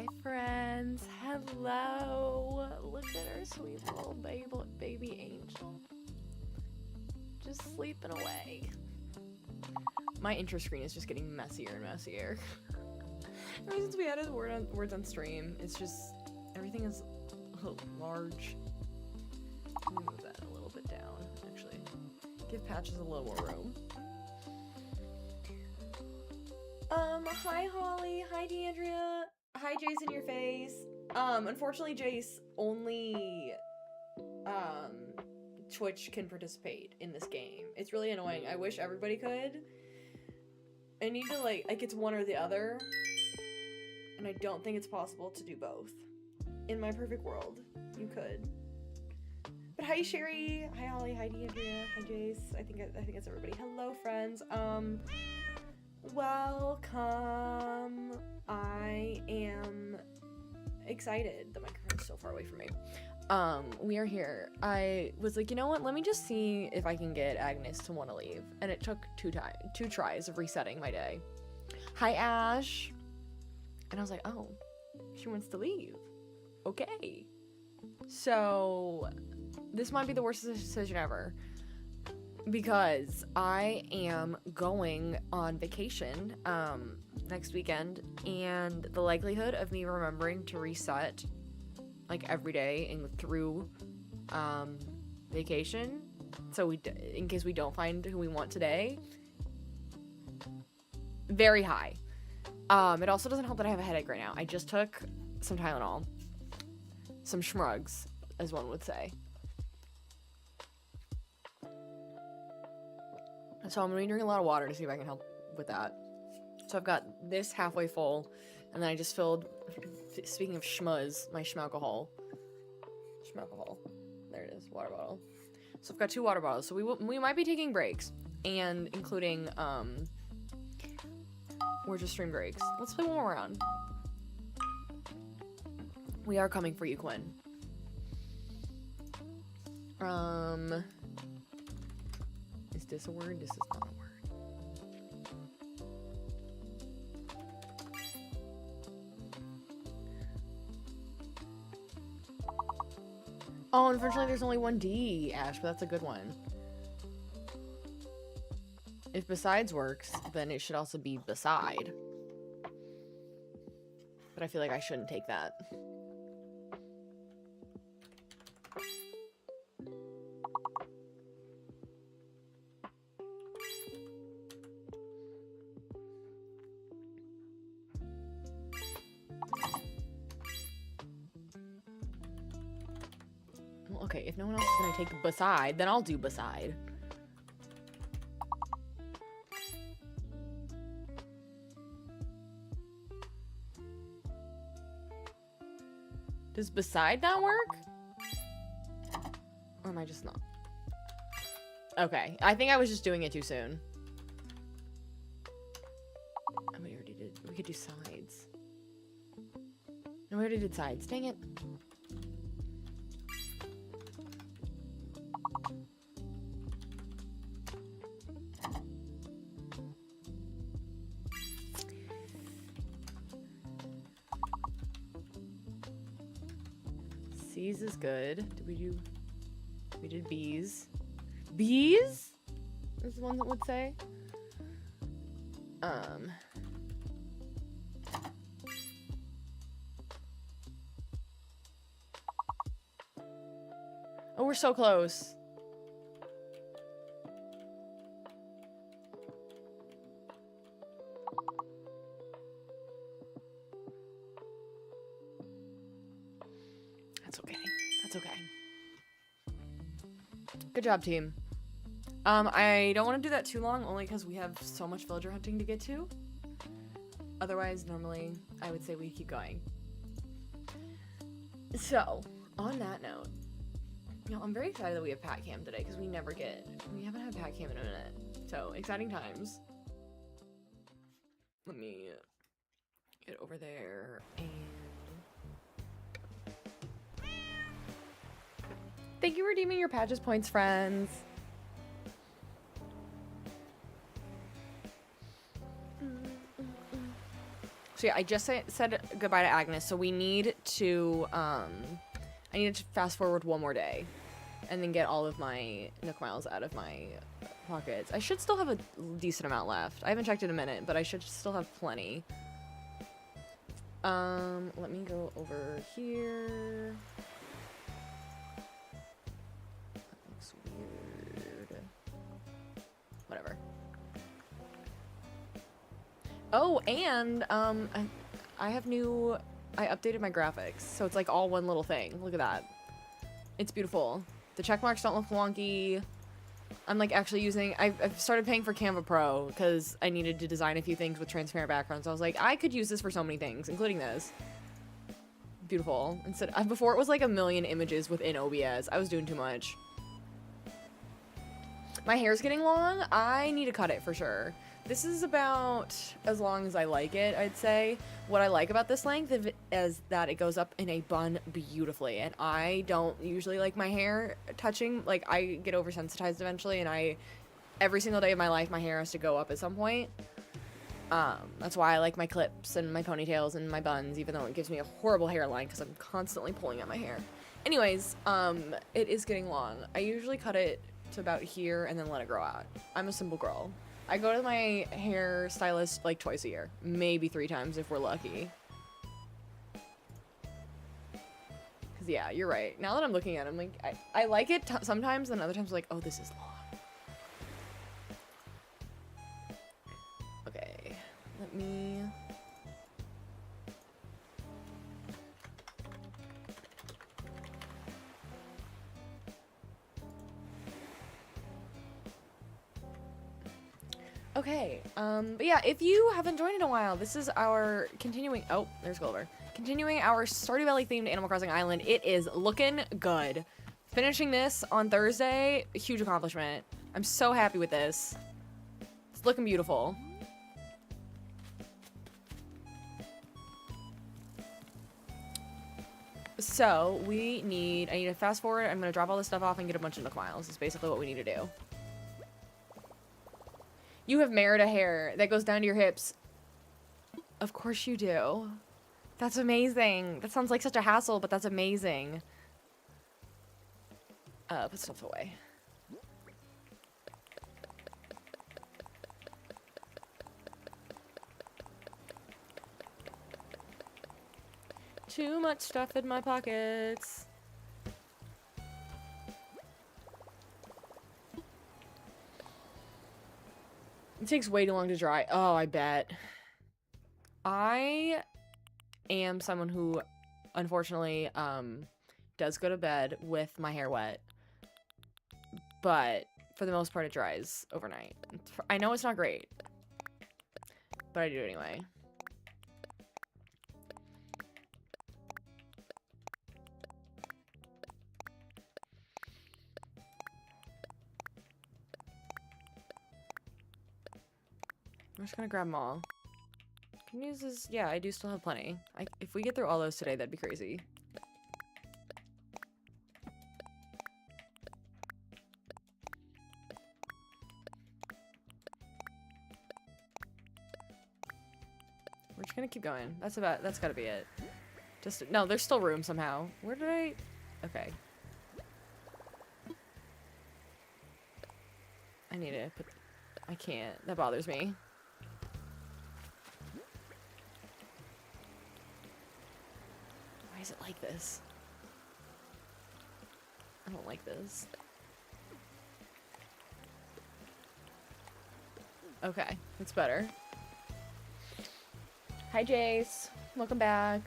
Hi, friends. Hello. Look at our sweet little baby angel. Just sleeping away. My intro screen is just getting messier and messier. Ever since we added words on stream, it's just, everything is large. Let me move that a little bit down, actually. Give Patches a little more room. Hi Holly, hi Deandrea, hi Jace in your face. Unfortunately Jace, only, Twitch can participate in this game. It's really annoying. I wish everybody could. I need to, like, it's one or the other. And I don't think it's possible to do both. In my perfect world, you could. But hi Sherry, hi Holly, hi Deandrea, hi Jace. I think it's everybody. Hello friends. Welcome. I am excited. The microphone's so far away from me. We are here. I was like, you know what? Let me just see if I can get Agnes to want to leave. And it took two tries of resetting my day. Hi, Ash. And I was like, oh, she wants to leave. Okay. So, this might be the worst decision ever. Because I am going on vacation next weekend, and the likelihood of me remembering to reset like every day and through vacation, so in case we don't find who we want today, very high. It also doesn't help that I have a headache right now. I just took some Tylenol, some shrugs, as one would say. So I'm gonna be drinking a lot of water to see if I can help with that. So I've got this halfway full, and then I just filled, speaking of schmuzz, my schmalcohol. There it is, water bottle. So I've got 2 water bottles, so we might be taking breaks, and including, we're just stream breaks. Let's play one more round. We are coming for you, Quinn. Is this a word? This is not a word. Oh, unfortunately there's only one D, Ash, but that's a good one. If besides works, then it should also be beside. But I feel like I shouldn't take that. Okay, if no one else is gonna take beside, then I'll do beside. Does beside not work? Or am I just not? Okay, I think I was just doing it too soon. Oh, we already did. We could do sides. No, we already did sides. Dang it. C's is good. We did B's. B's? Is the one that would say. Oh, we're so close. That's okay. That's okay. Good job, team. I don't want to do that too long, only because we have so much villager hunting to get to. Otherwise, normally, I would say we keep going. So, on that note, you know, I'm very excited that we have Pat Cam today, because we haven't had Pat Cam in a minute. So, exciting times. Let me get over there, and... Thank you for redeeming your Patches points, friends. So yeah, I just said goodbye to Agnes, so we need to, I need to fast forward one more day. And then get all of my Nook miles out of my pockets. I should still have a decent amount left. I haven't checked in a minute, but I should still have plenty. Let me go over here. That looks weird. Whatever. Oh, and, I have new... I updated my graphics, so it's like all one little thing. Look at that. It's beautiful. The check marks don't look wonky. I'm like actually using... I've started paying for Canva Pro because I needed to design a few things with transparent backgrounds. I was like, I could use this for so many things, including this. Beautiful. Instead, before it was like a million images within OBS. I was doing too much. My hair's getting long. I need to cut it for sure. This is about as long as I like it, I'd say. What I like about this length is that it goes up in a bun beautifully, and I don't usually like my hair touching. Like, I get oversensitized eventually, and every single day of my life, my hair has to go up at some point. That's why I like my clips and my ponytails and my buns, even though it gives me a horrible hairline because I'm constantly pulling at my hair. Anyways, it is getting long. I usually cut it to about here and then let it grow out. I'm a simple girl. I go to my hair stylist like twice a year, maybe 3 times if we're lucky. Cause yeah, you're right. Now that I'm looking at it, I'm like, I like it sometimes, and other times I'm like, oh, this is long. Okay, let me... Okay, but yeah, if you haven't joined in a while, this is our continuing, oh, there's Gulliver. Continuing our Stardew Valley themed Animal Crossing Island. It is looking good. Finishing this on Thursday, a huge accomplishment. I'm so happy with this. It's looking beautiful. So, I need to fast forward. I'm gonna drop all this stuff off and get a bunch of Nook miles. Is basically what we need to do. You have Merida hair that goes down to your hips. Of course you do. That's amazing. That sounds like such a hassle, but that's amazing. Put stuff away. Too much stuff in my pockets. It takes way too long to dry. Oh, I bet. I am someone who, unfortunately, does go to bed with my hair wet. But, for the most part, it dries overnight. I know it's not great. But I do it anyway. I'm just gonna grab them all. Good news is, yeah, I do still have plenty. If we get through all those today, that'd be crazy. We're just gonna keep going. That's gotta be it. No, there's still room somehow. Where did I? Okay. I need to put, I can't. That bothers me. Why is it like this? I don't like this. Okay, it's better. Hi, Jace. Welcome back.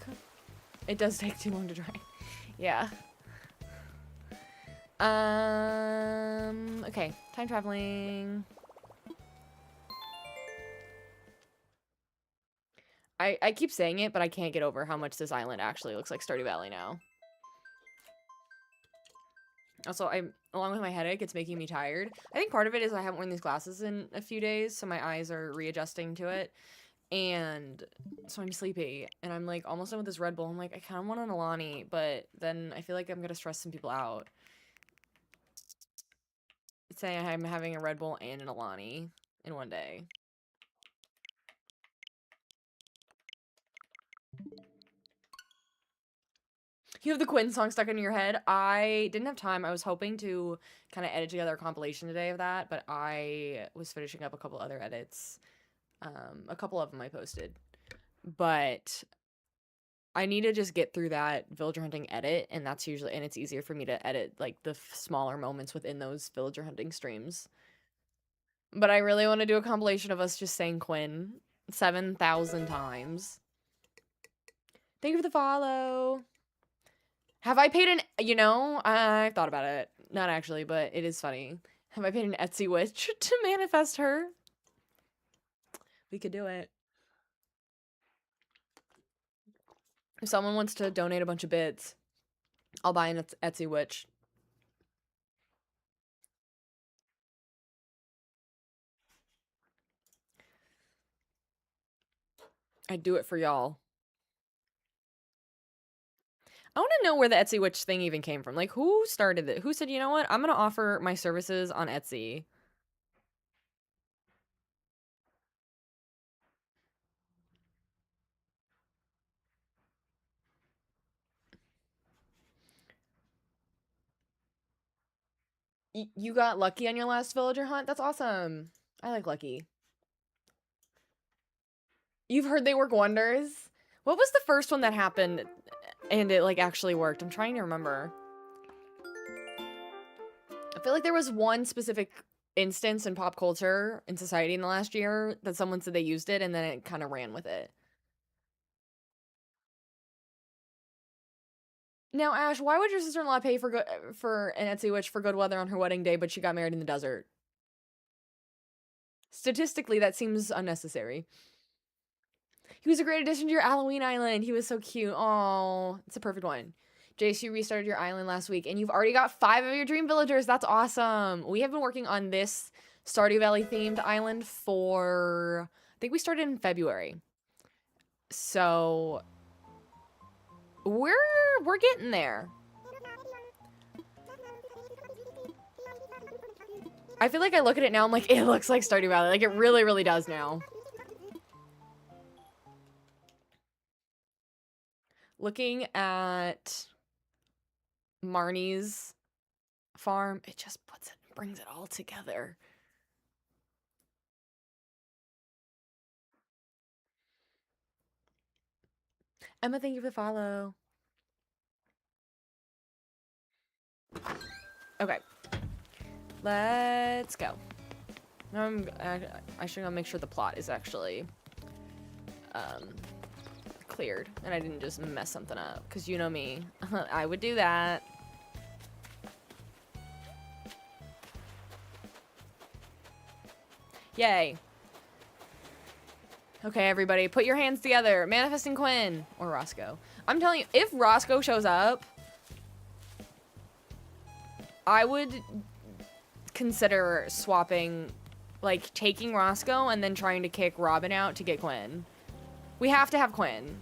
It does take too long to dry. Yeah. Okay. Time traveling. I keep saying it, but I can't get over how much this island actually looks like Stardew Valley now. Also, along with my headache, it's making me tired. I think part of it is I haven't worn these glasses in a few days, so my eyes are readjusting to it. And so I'm sleepy, and I'm like almost done with this Red Bull. I'm like, I kind of want an Alani, but then I feel like I'm gonna stress some people out. It's saying I'm having a Red Bull and an Alani in one day. You have the Quinn song stuck in your head. I didn't have time. I was hoping to kind of edit together a compilation today of that, but I was finishing up a couple other edits. A couple of them I posted. But I need to just get through that villager hunting edit, and that's usually, and it's easier for me to edit like the smaller moments within those villager hunting streams. But I really want to do a compilation of us just saying Quinn 7,000 times. Thank you for the follow. Have I paid an, you know, I've thought about it. Not actually, but it is funny. Have I paid an Etsy witch to manifest her? We could do it. If someone wants to donate a bunch of bits, I'll buy an Etsy witch. I'd do it for y'all. I want to know where the Etsy witch thing even came from. Like, who started it? Who said, you know what? I'm going to offer my services on Etsy. You got lucky on your last villager hunt? That's awesome. I like lucky. You've heard they work wonders? What was the first one that happened and it, like, actually worked? I'm trying to remember. I feel like there was one specific instance in pop culture, in society in the last year, that someone said they used it and then it kind of ran with it. Now, Ash, why would your sister-in-law pay for an Etsy witch for good weather on her wedding day, but she got married in the desert? Statistically, that seems unnecessary. He was a great addition to your Halloween island. He was so cute. Oh, it's a perfect one. Jace, you restarted your island last week, and you've already got 5 of your dream villagers. That's awesome. We have been working on this Stardew Valley-themed island for... I think we started in February. So... We're getting there. I feel like I look at it now, I'm like, it looks like Stardew Valley. Like, it really, really does now. Looking at Marnie's farm, it just brings it all together. Emma, thank you for the follow. Okay. Let's go. I should go make sure the plot is actually cleared and I didn't just mess something up, because you know me. I would do that. Yay. Okay, everybody, put your hands together. Manifesting Quinn. Or Roscoe. I'm telling you, if Roscoe shows up, I would consider swapping, like, taking Roscoe and then trying to kick Robin out to get Quinn. We have to have Quinn.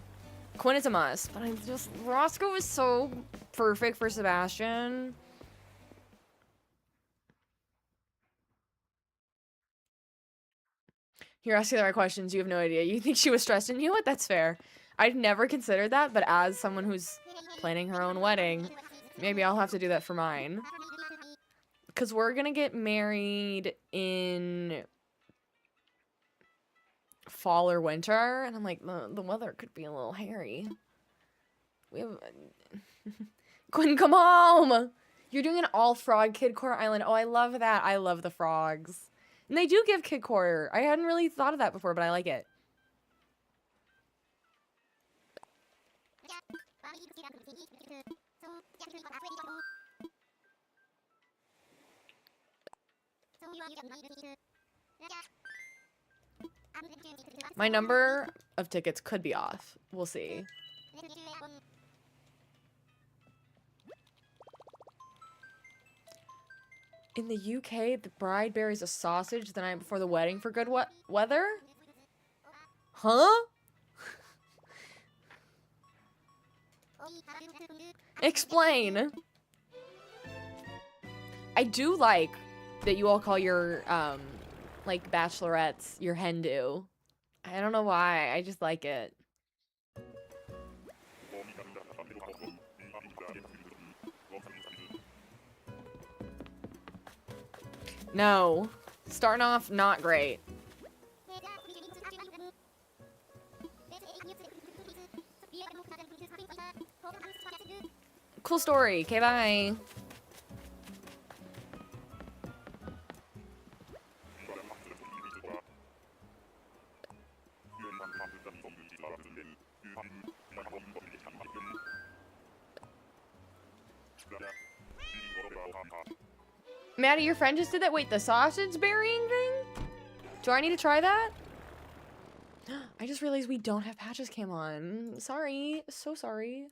Quinn is a must, but Roscoe is so perfect for Sebastian. You're asking the right questions. You have no idea. You think she was stressed, and you know what? That's fair. I'd never considered that, but as someone who's planning her own wedding, maybe I'll have to do that for mine. Because we're going to get married in fall or winter, and I'm like, the weather could be a little hairy. We have... Quinn, come home! You're doing an all-frog Kid Core Island. Oh, I love that. I love the frogs. And they do give Kid Core. I hadn't really thought of that before, but I like it. My number of tickets could be off. We'll see. In the UK, the bride buries a sausage the night before the wedding for good weather? Huh? Explain. I do like that you all call your, like, bachelorettes your hen do. I don't know why. I just like it. No. Starting off not great. Cool story. Okay, bye. Maddie, your friend just did that? Wait, the sausage burying thing? Do I need to try that? I just realized we don't have patches cam on. Sorry. So sorry.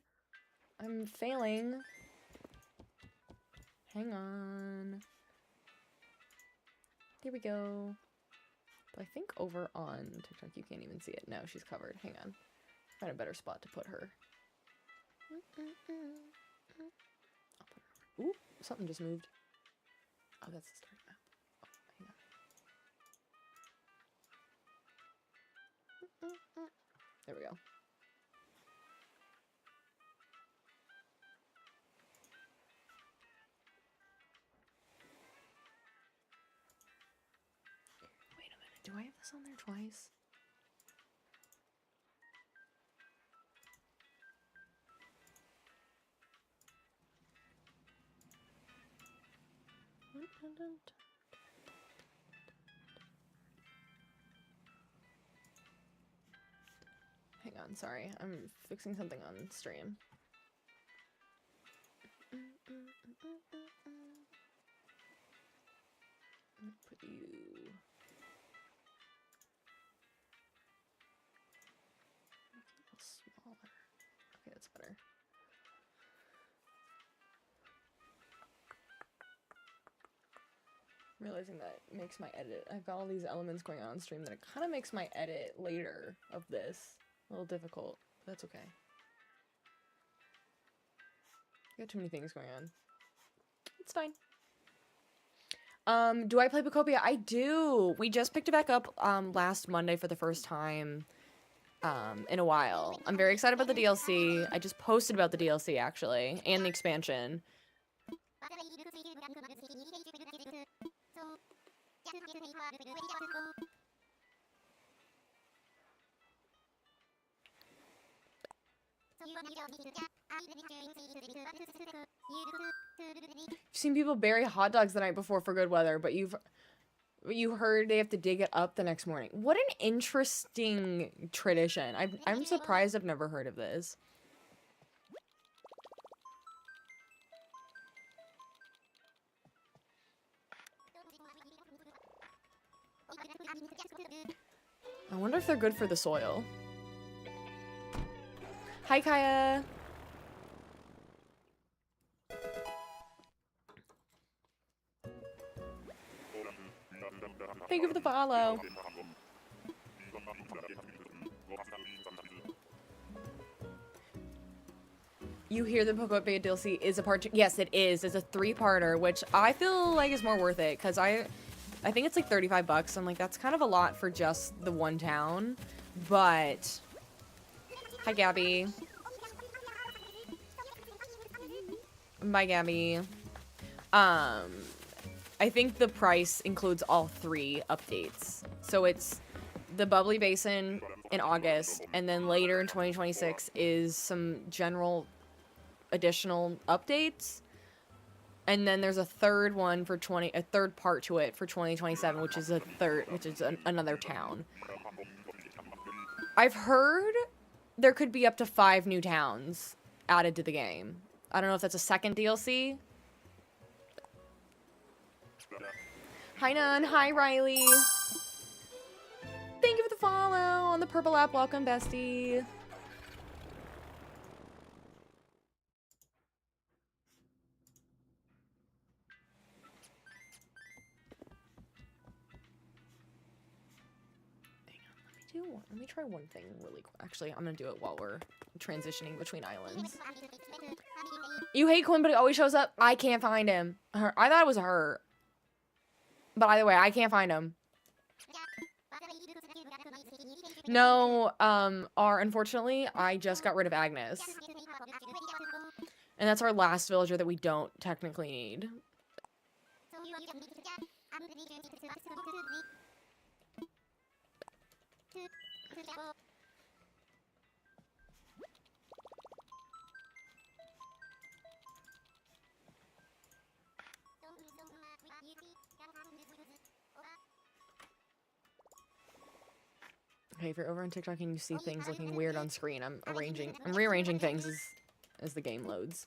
I'm failing. Hang on. Here we go. But I think over on TikTok you can't even see it. No, she's covered. Hang on. Find a better spot to put her. I'll put her. Ooh, something just moved. Oh, that's the start map. Oh, hang on. There we go. Wait a minute. Do I have this on there twice? Hang on, sorry. I'm fixing something on stream. Put you... smaller. Okay, that's better. I'm realizing that makes my edit. I've got all these elements going on stream that it kind of makes my edit later of this a little difficult. But that's okay. I got too many things going on. It's fine. Do I play Pocopia? I do. We just picked it back up last Monday for the first time in a while. I'm very excited about the DLC. I just posted about the DLC actually and the expansion. You've seen people bury hot dogs the night before for good weather, but you heard they have to dig it up the next morning. What an interesting tradition. I'm surprised I've never heard of this. I wonder if they're good for the soil. Hi, Kaya. Thank you for the follow. You hear the Pocopia DLC is a part two? Yes, it is. It's a 3-parter, which I feel like is more worth it because I think it's like 35 bucks. I'm like, that's kind of a lot for just the one town, but hi, Gabby. Bye, Gabby. I think the price includes all 3 updates. So it's the Bubbly Basin in August, and then later in 2026 is some general additional updates. And then there's a third one for a third part to it for 2027, which is another town. I've heard there could be up to 5 new towns added to the game. I don't know if that's a second DLC. Hi, Nun. Hi, Riley. Thank you for the follow on the purple app. Welcome, bestie. Let me try one thing really quick. Actually, I'm gonna do it while we're transitioning between islands. You hate Quinn, but he always shows up. I can't find him. I thought it was her. But either way, I can't find him. No, unfortunately, I just got rid of Agnes. And that's our last villager that we don't technically need. Okay, if you're over on TikTok and you see things looking weird on screen, I'm rearranging things as the game loads.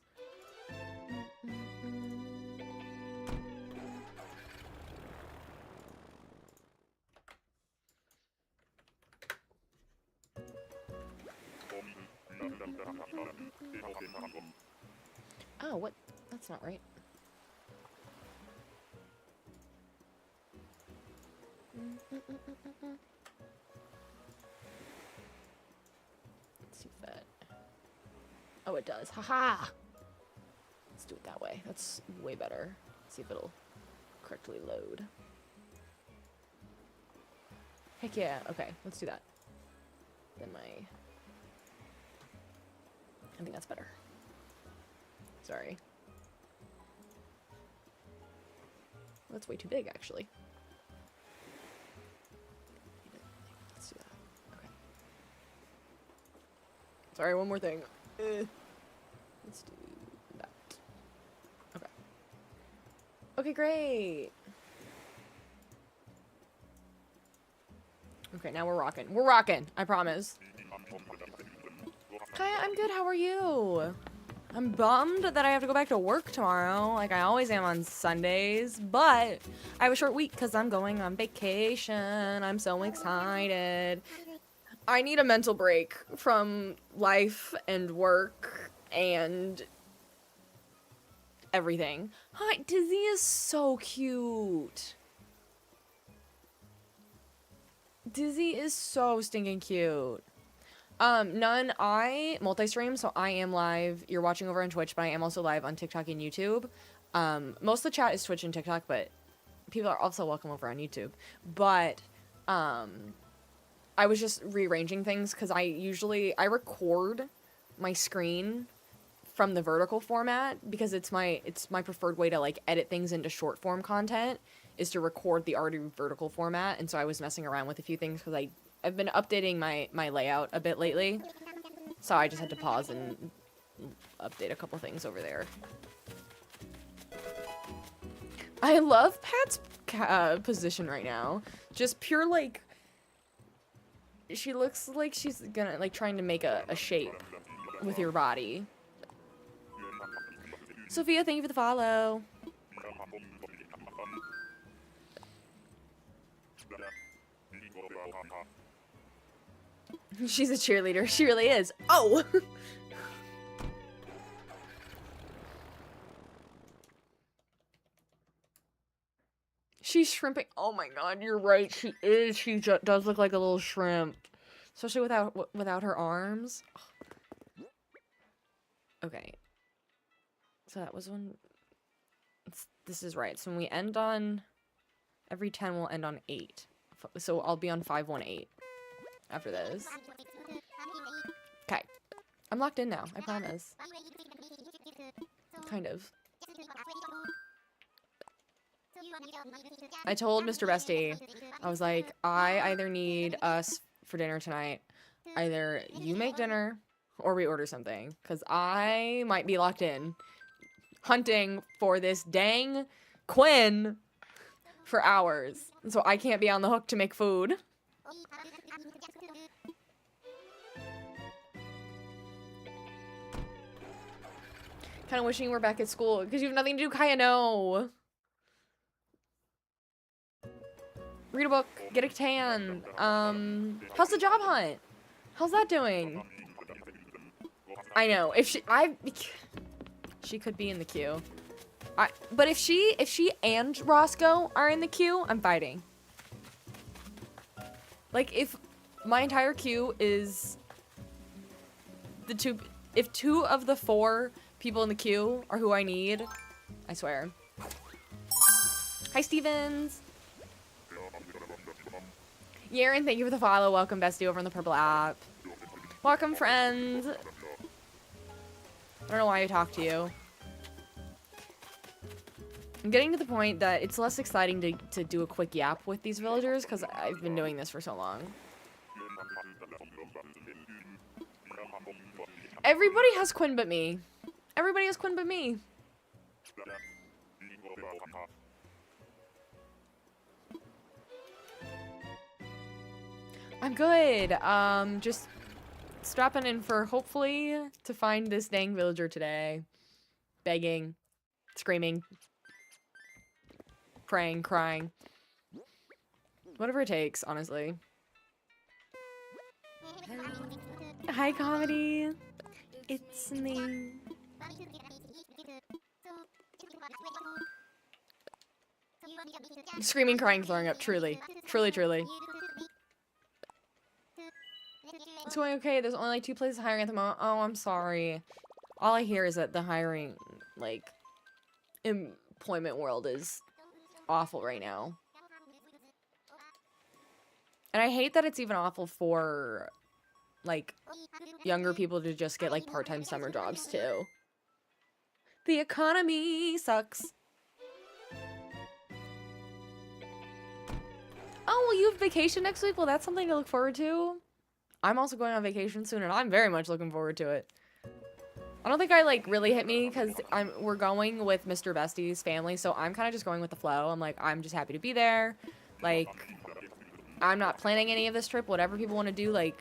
Oh, what? That's not right. Let's see if that... Oh, it does. Haha! Let's do it that way. That's way better. Let's see if it'll correctly load. Heck yeah. Okay, let's do that. Then I think that's better. Sorry. That's way too big, actually. Let's do that. Okay. Sorry, one more thing. Let's do that. Okay. Okay, great. Okay, now we're rocking. We're rocking, I promise. Hi, I'm good. How are you? I'm bummed that I have to go back to work tomorrow, like I always am on Sundays, but I have a short week because I'm going on vacation. I'm so excited. I need a mental break from life and work and everything. Hi, Dizzy is so cute. Dizzy is so stinking cute. I multi-stream, so I am live. You're watching over on Twitch, but I am also live on TikTok and YouTube. Most of the chat is Twitch and TikTok, but people are also welcome over on YouTube. But, I was just rearranging things because I record my screen from the vertical format because it's my preferred way to like edit things into short form content is to record the already vertical format. And so I was messing around with a few things because I've been updating my layout a bit lately, so I just had to pause and update a couple things over there. I love Pat's position right now. Just pure, like, she looks like she's gonna, like, trying to make a shape with your body. Sophia, thank you for the follow. She's a cheerleader. She really is. Oh! She's shrimping. Oh my god, you're right. She is. She does look like a little shrimp. Especially without her arms. Okay. So that was when... This is right. So when we end on... Every 10, we'll end on 8. So I'll be on 518. After this. Okay. I'm locked in now, I promise. Kind of. I told Mr. Bestie, I was like, I either need us for dinner tonight. Either you make dinner, or we order something. Because I might be locked in. Hunting for this dang Quinn for hours. So I can't be on the hook to make food. Kind of wishing we're back at school because you have nothing to do. Kaya, no. Read a book. Get a tan. How's the job hunt? How's that doing? I know. If she could be in the queue. But if she and Roscoe are in the queue, I'm fighting. Like if my entire queue is if 2 of the 4 people in the queue are who I need, I swear. Hi, Stevens. Yaren, thank you for the follow. Welcome, bestie, over on the purple app. Welcome, friends. I don't know why I talk to you. I'm getting to the point that it's less exciting to do a quick yap with these villagers because I've been doing this for so long. Everybody has Quinn but me. Everybody has Quinn but me. I'm good. Just strapping in for hopefully to find this dang villager today. Begging, screaming, praying, crying. Whatever it takes, honestly. Hi, comedy. It's me. Screaming, crying, throwing up. Truly. Truly, truly. It's going okay. There's only like 2 places hiring at the moment. Oh, I'm sorry. All I hear is that the hiring, like, employment world is awful right now. And I hate that it's even awful for, like, younger people to just get, like, part-time summer jobs, too. The economy sucks. Oh, well, you have vacation next week? Well, that's something to look forward to. I'm also going on vacation soon, and I'm very much looking forward to it. I don't think I, like, really hit me, because we're going with Mr. Bestie's family, so I'm kind of just going with the flow. I'm like, I'm just happy to be there. Like, I'm not planning any of this trip. Whatever people want to do, like,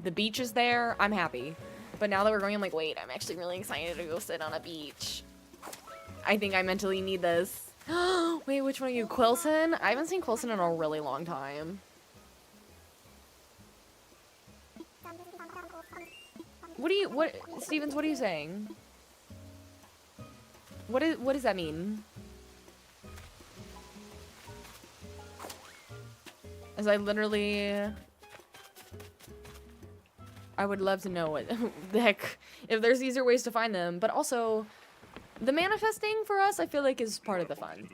the beach is there. I'm happy. But now that we're going, I'm like, wait, I'm actually really excited to go sit on a beach. I think I mentally need this. Wait, which one are you? Quilson? I haven't seen Quilson in a really long time. Stevens, what are you saying? What does that mean? As I literally... I would love to know what the heck, if there's easier ways to find them, but also, the manifesting for us, I feel like is part of the fun.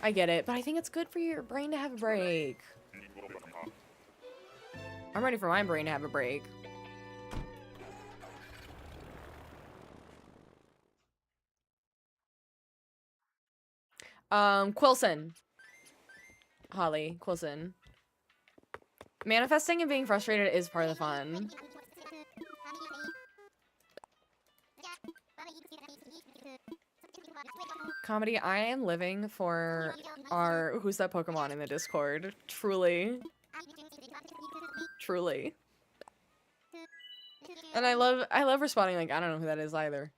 I get it, but I think it's good for your brain to have a break. I'm ready for my brain to have a break. Quilson. Holly, Quilson. Manifesting and being frustrated is part of the fun. Comedy, I am living for our Who's That Pokemon in the Discord. Truly. Truly. And I love responding like, I don't know who that is either.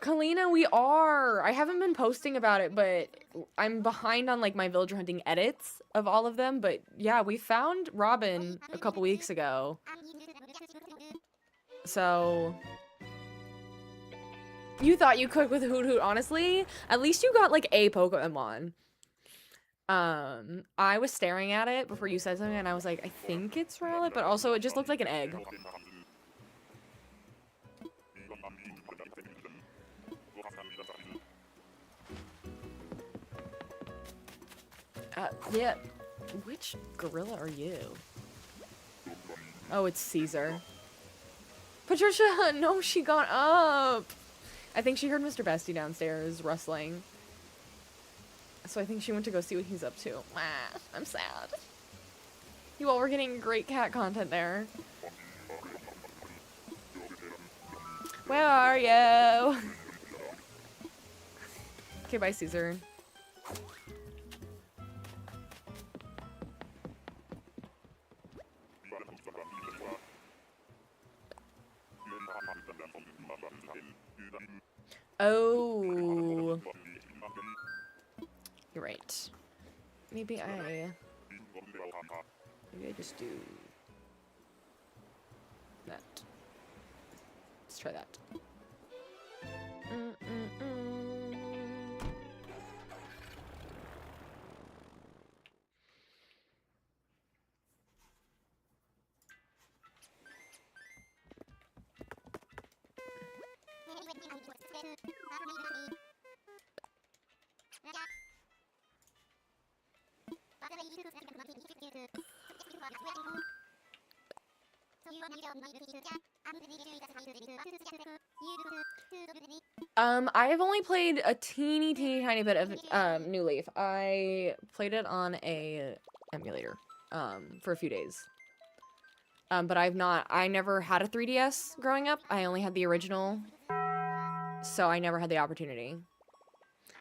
Kalina, we are! I haven't been posting about it, but I'm behind on, like, my villager hunting edits of all of them, but yeah, we found Robin a couple weeks ago. So... You thought you could with Hoot Hoot, honestly? At least you got, like, a Pokemon. I was staring at it before you said something, and I was like, I think it's Rowlet, but also it just looked like an egg. Yeah. Which gorilla are you? Oh, it's Caesar. Patricia! No, she got up! I think she heard Mr. Bestie downstairs rustling. So I think she went to go see what he's up to. Ah, I'm sad. You all were getting great cat content there. Where are you? Okay, bye, Caesar. Oh. You're right. Maybe I just do that. Let's try that. I have only played a teeny tiny bit of New Leaf. I played it on a emulator for a few days. But I never had a 3DS growing up. I only had the original. So I never had the opportunity.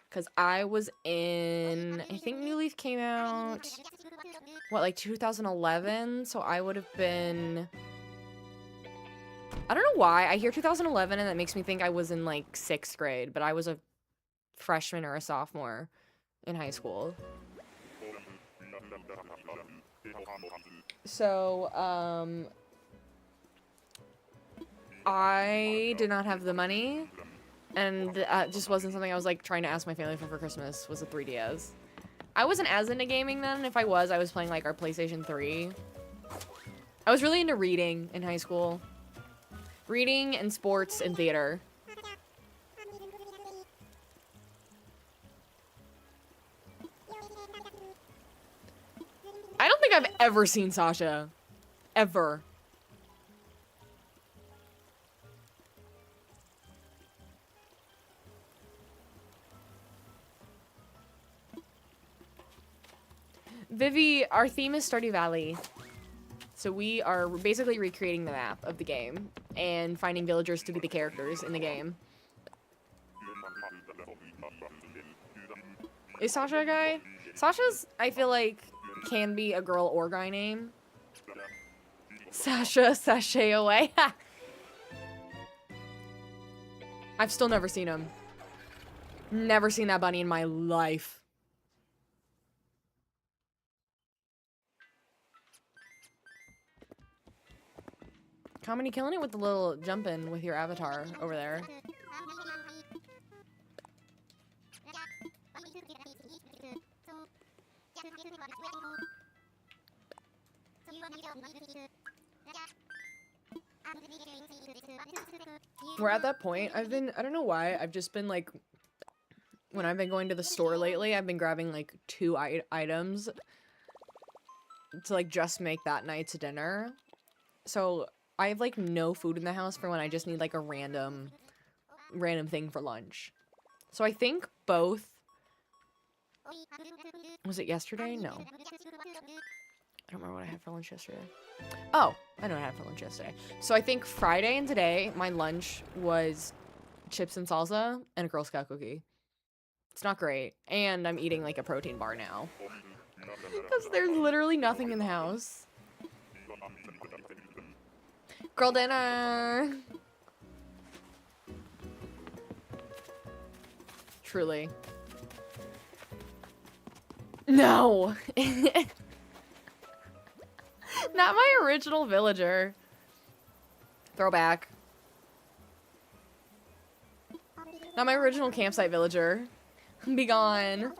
Because I was I think New Leaf came out, what, like 2011? So I would have been, I don't know why. I hear 2011 and that makes me think I was in like 6th grade, but I was a freshman or a sophomore in high school. So, I did not have the money, and it just wasn't something I was like trying to ask my family for Christmas, was a 3DS. I wasn't as into gaming then. If I was playing like our PlayStation 3. I was really into reading in high school. Reading and sports and theater. I don't think I've ever seen Sasha. Ever. Vivi, our theme is Stardew Valley. So we are basically recreating the map of the game and finding villagers to be the characters in the game. Is Sasha a guy? Sasha's, I feel like, can be a girl or guy name. Sasha, sashay away. I've still never seen him. Never seen that bunny in my life. Comedy killing it with the little jumping with your avatar over there. We're at that point. I don't know why, I've just been like, when I've been going to the store lately, I've been grabbing like 2 items to like just make that night's dinner. So I have like no food in the house for when I just need like a random thing for lunch. So I think both, was it yesterday? No. I don't remember what I had for lunch yesterday. Oh, I know what I had for lunch yesterday. So I think Friday and today, my lunch was chips and salsa and a Girl Scout cookie. It's not great. And I'm eating like a protein bar now. Because there's literally nothing in the house. Girl dinner! Truly. No! Not my original villager. Throwback. Not my original campsite villager. Be gone.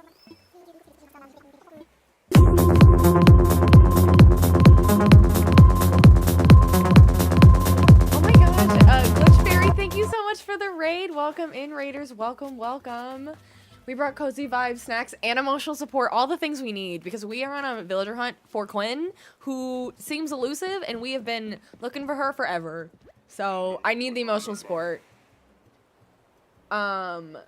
Glitch Fairy, thank you so much for the raid. Welcome in, raiders. Welcome, welcome. We brought cozy vibes, snacks, and emotional support. All the things we need, because we are on a villager hunt for Quinn, who seems elusive, and we have been looking for her forever. So, I need the emotional support. Hide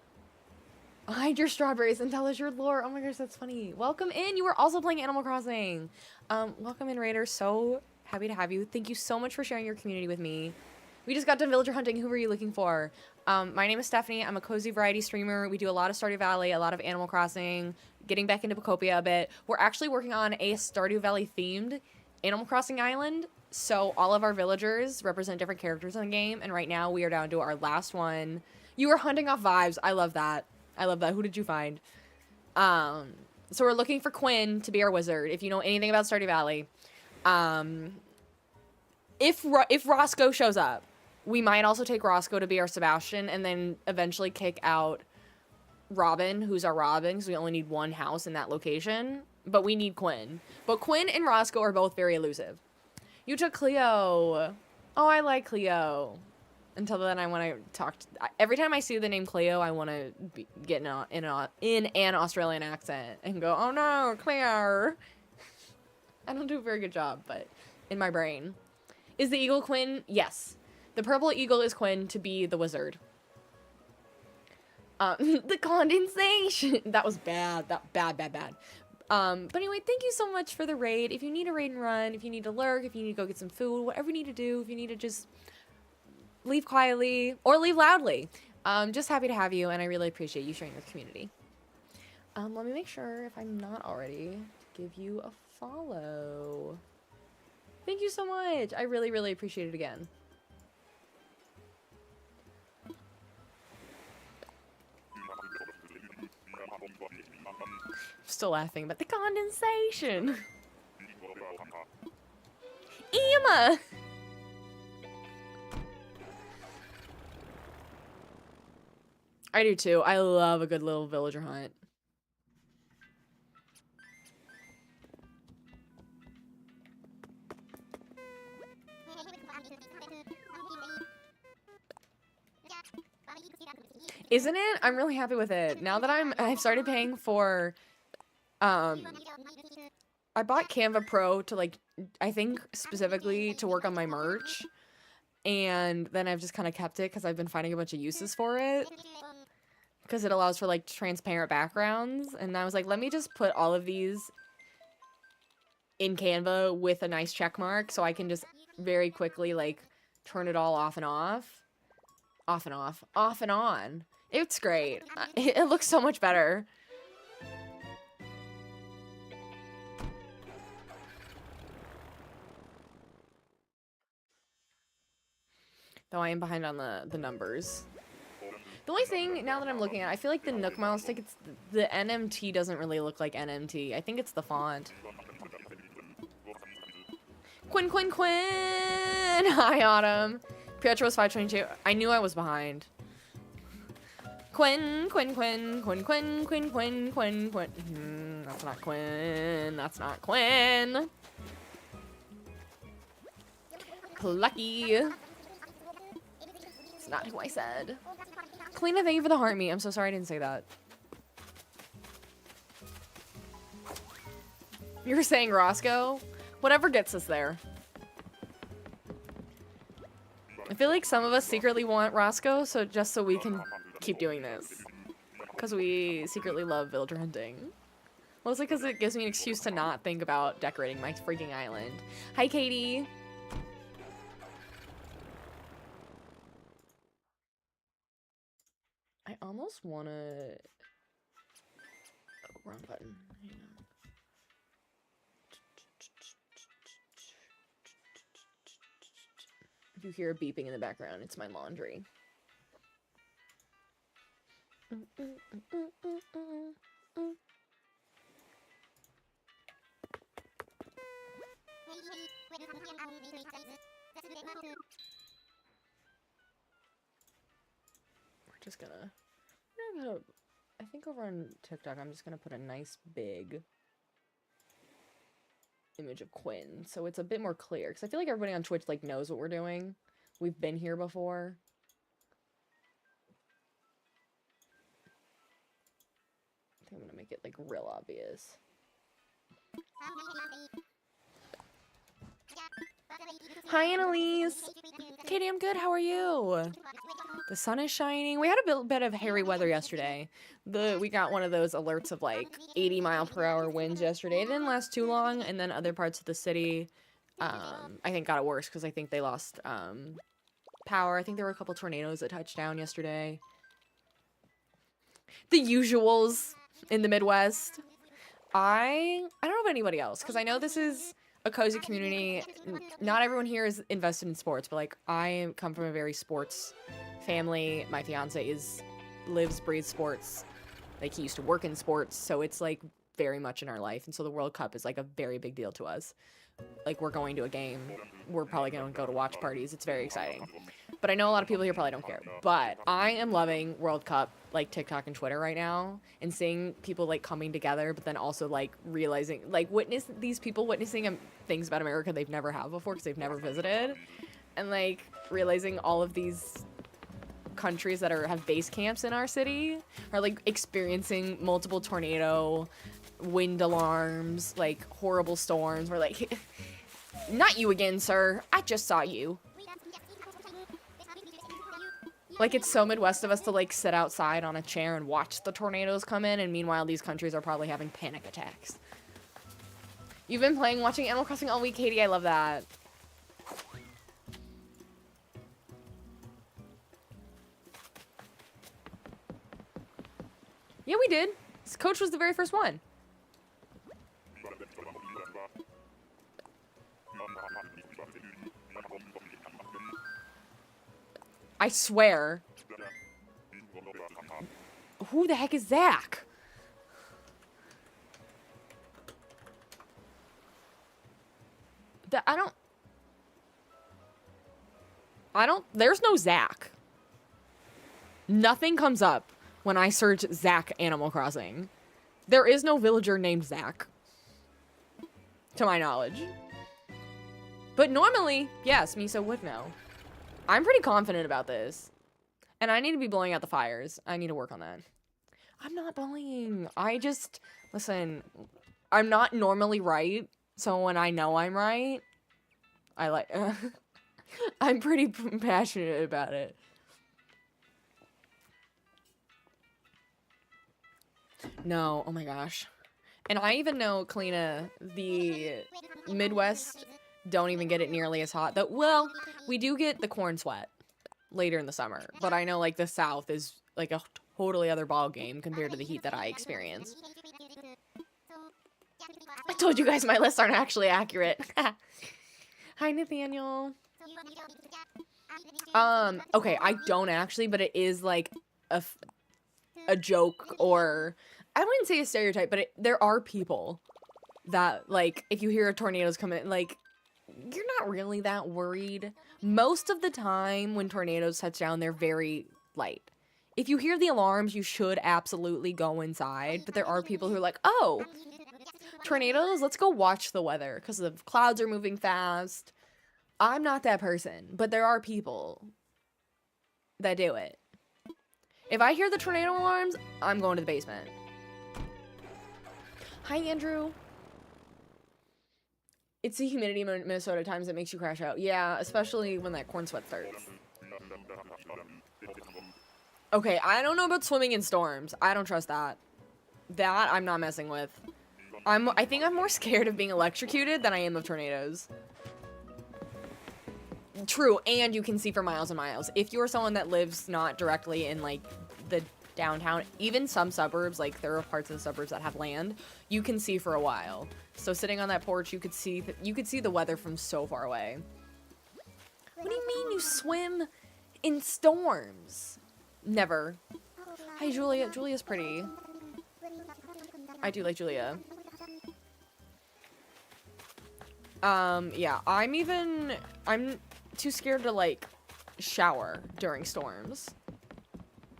your strawberries and tell us your lore. Oh my gosh, that's funny. Welcome in. You were also playing Animal Crossing. Welcome in, raiders. So happy to have you. Thank you so much for sharing your community with me. We just got done villager hunting. Who were you looking for? My name is Stephanie. I'm a cozy variety streamer. We do a lot of Stardew Valley, a lot of Animal Crossing, getting back into Bacopia a bit. We're actually working on a Stardew Valley themed Animal Crossing island. So all of our villagers represent different characters in the game. And right now we are down to our last one. You were hunting off vibes. I love that. I love that. Who did you find? So we're looking for Quinn to be our wizard. If you know anything about Stardew Valley. If Roscoe shows up, we might also take Roscoe to be our Sebastian and then eventually kick out Robin, who's our Robin, because we only need one house in that location. But we need Quinn. But Quinn and Roscoe are both very elusive. You took Cleo. Oh, I like Cleo. Until then, I want to talk. Every time I see the name Cleo, I want to get in an Australian accent and go, "Oh no, Cleo." I don't do a very good job, but in my brain. Is the eagle Quinn? Yes. The purple eagle is Quinn to be the wizard. The condensation. That was bad. Bad. But anyway, thank you so much for the raid. If you need a raid and run, if you need to lurk, if you need to go get some food, whatever you need to do, if you need to just leave quietly or leave loudly, just happy to have you, and I really appreciate you sharing your community. Let me make sure, if I'm not already, to give you a follow. Thank you so much. I really, really appreciate it again. Still laughing about the condensation. Emma! I do too. I love a good little villager hunt. Isn't it? I'm really happy with it. Now that I've started paying for, I bought Canva Pro to, like, I think specifically to work on my merch. And then I've just kind of kept it because I've been finding a bunch of uses for it. Because it allows for, like, transparent backgrounds. And I was like, let me just put all of these in Canva with a nice check mark so I can just very quickly, like, turn it all off and off. Off and off. Off and on. It's great. It looks so much better. Though I am behind on the numbers. The only thing, now that I'm looking at it, I feel like the Nook Miles tickets, the NMT doesn't really look like NMT. I think it's the font. Quinn! Hi, Autumn. Pietro was 522. I knew I was behind. Quinn. That's not Quinn. That's not Quinn. Clucky. It's not who I said. Kalina, thank you for the heart me. I'm so sorry I didn't say that. You're saying Roscoe? Whatever gets us there. I feel like some of us secretly want Roscoe, so just so we can keep doing this. Because we secretly love villager hunting. Mostly because it gives me an excuse to not think about decorating my freaking island. Hi, Katie. I almost want to... Oh, wrong button. Hang on. If you hear a beeping in the background, it's my laundry. We're just gonna... I think over on TikTok, I'm just gonna put a nice big image of Quinn, so it's a bit more clear, because I feel like everybody on Twitch, like, knows what we're doing. We've been here before. I think I'm gonna make it, like, real obvious. Hi, Annalise! Katie, I'm good, how are you? The sun is shining. We had a bit of hairy weather yesterday. We got one of those alerts of, like, 80-mile-per-hour winds yesterday. It didn't last too long, and then other parts of the city, I think, got it worse, because I think they lost, power. I think there were a couple tornadoes that touched down yesterday. The usuals in the Midwest. I don't know about anybody else, because I know this is a cozy community. Not everyone here is invested in sports, but, like, I come from a very sports family. My fiance lives, breathes sports. Like, he used to work in sports, so it's, like, very much in our life. And so the World Cup is, like, a very big deal to us. Like, we're going to a game. We're probably going to go to watch parties. It's very exciting. But I know a lot of people here probably don't care. But I am loving World Cup, like, TikTok and Twitter right now. And seeing people, like, coming together, but then also, like, realizing, like, these people witnessing things about America they've never had before because they've never visited. And, like, realizing all of these countries that have base camps in our city are, like, experiencing multiple tornado, wind alarms, like, horrible storms. We're like, Not you again, sir. I just saw you. Like, it's so Midwest of us to, like, sit outside on a chair and watch the tornadoes come in, and meanwhile, these countries are probably having panic attacks. You've been watching Animal Crossing all week, Katie. I love that. Yeah, we did. This coach was the very first one. I swear. Who the heck is Zach? I don't, there's no Zach. Nothing comes up when I search Zach Animal Crossing. There is no villager named Zach. To my knowledge. But normally, yes, Miso would know. I'm pretty confident about this. And I need to be blowing out the fires. I need to work on that. I'm not bullying. Listen, I'm not normally right. So when I know I'm right, I'm pretty passionate about it. No, oh my gosh. And I even know, Kalina, the Midwest don't even get it nearly as hot. Well, we do get the corn sweat later in the summer. But I know, like, the South is, like, a totally other ball game compared to the heat that I experience. I told you guys my lists aren't actually accurate. Hi, Nathaniel. Okay, I don't actually, but it is, like, a joke, or I wouldn't say a stereotype, but there are people that, like, if you hear a tornado's coming, like, you're not really that worried. Most of the time when tornadoes touch down, they're very light. If you hear the alarms, you should absolutely go inside, but there are people who are like, oh, tornadoes, let's go watch the weather, because the clouds are moving fast. I'm not that person, but there are people that do it. If I hear the tornado alarms, I'm going to the basement. Hi, Andrew. It's the humidity in Minnesota at times that makes you crash out. Yeah, especially when that corn sweat starts. Okay, I don't know about swimming in storms. I don't trust that. That I'm not messing with. I think I'm more scared of being electrocuted than I am of tornadoes. True, and you can see for miles and miles. If you're someone that lives not directly in, like, the downtown, even some suburbs, like, there are parts of the suburbs that have land, you can see for a while. So sitting on that porch, you could see the weather from so far away. What do you mean you swim in storms? Never. Hi, Julia. Julia's pretty. I do like Julia. Yeah, I'm too scared to, like, shower during storms.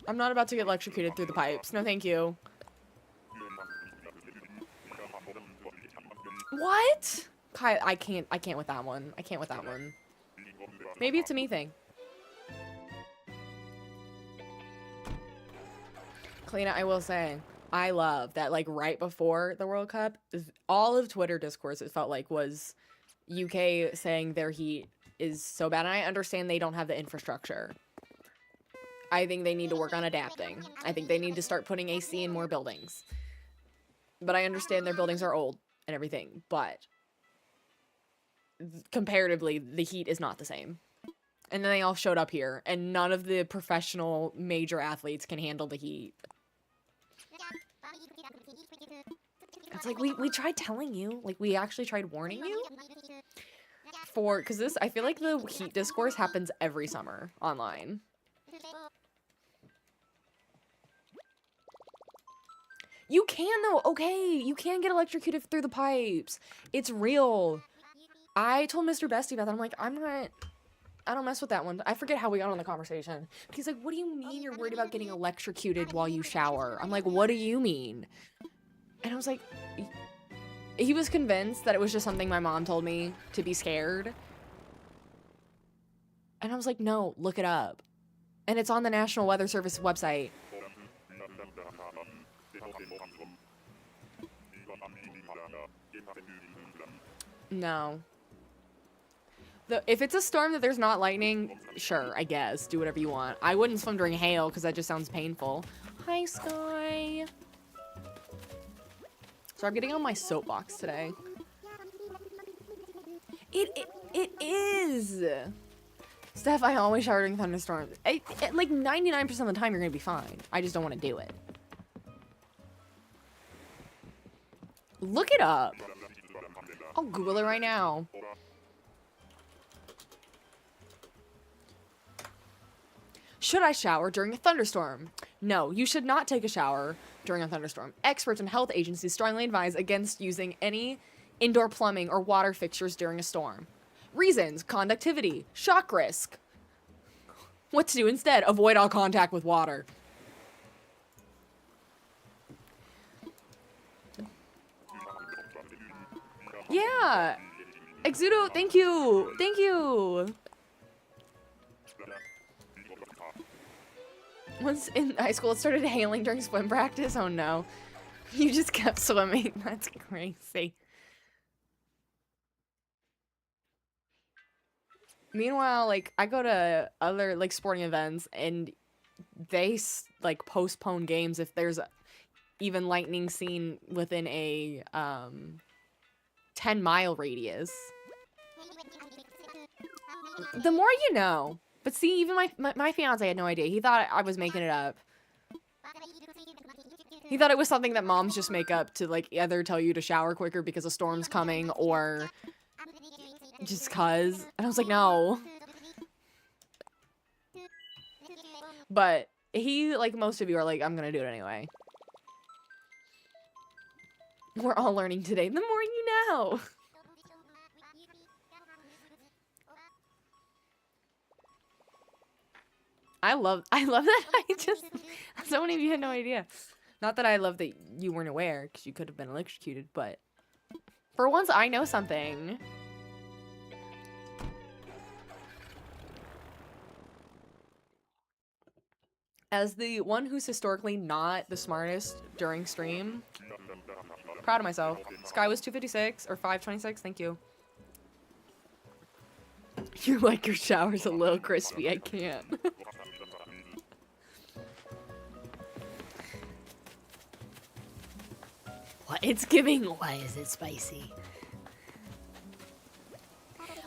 I'm not about to get electrocuted through the pipes. No, thank you. What? I can't with that one. I can't with that one. Maybe it's a me thing. Kalina, I will say, I love that, like, right before the World Cup, all of Twitter discourse, it felt like, was UK saying their heat is so bad. And I understand they don't have the infrastructure. I think they need to work on adapting. I think they need to start putting AC in more buildings. But I understand their buildings are old and everything. But comparatively, the heat is not the same. And then they all showed up here, and none of the professional major athletes can handle the heat. It's like, we tried telling you. Like, we actually tried warning you. Because this, I feel like the heat discourse happens every summer online. You can, though. Okay, you can get electrocuted through the pipes. It's real. I told Mr. Bestie about that. I'm like, I don't mess with that one. I forget how we got on the conversation. He's like, what do you mean you're worried about getting electrocuted while you shower? I'm like, what do you mean? And I was like, he was convinced that it was just something my mom told me to be scared. And I was like, no, look it up. And it's on the National Weather Service website. No. If it's a storm that there's not lightning, sure, I guess. Do whatever you want. I wouldn't swim during hail because that just sounds painful. Hi, Sky. So I'm getting on my soapbox today. It is. Steph, I always shower during thunderstorms. Like 99% of the time, you're gonna be fine. I just don't want to do it. Look it up. I'll Google it right now. Should I shower during a thunderstorm? No, you should not take a shower during a thunderstorm. Experts and health agencies strongly advise against using any indoor plumbing or water fixtures during a storm. Reasons: conductivity, shock risk. What to do instead? Avoid all contact with water. Yeah. Exudo, thank you. Thank you. Once in high school, it started hailing during swim practice. Oh no. You just kept swimming. That's crazy. Meanwhile, like, I go to other, like, sporting events, and they, like, postpone games if there's even lightning seen within a, 10-mile radius. The more you know. But see, even my fiance had no idea. He thought I was making it up. He thought it was something that moms just make up to, like, either tell you to shower quicker because a storm's coming, or just cause. And I was like, no. But he, like most of you, are like, I'm gonna do it anyway. We're all learning today. The more you know. I love that so many of you had no idea. Not that I love that you weren't aware, because you could have been electrocuted, but for once I know something. As the one who's historically not the smartest during stream, proud of myself. Sky was 256 or 526, thank you. You like your showers a little crispy, I can't. What? It's giving. Why is it spicy?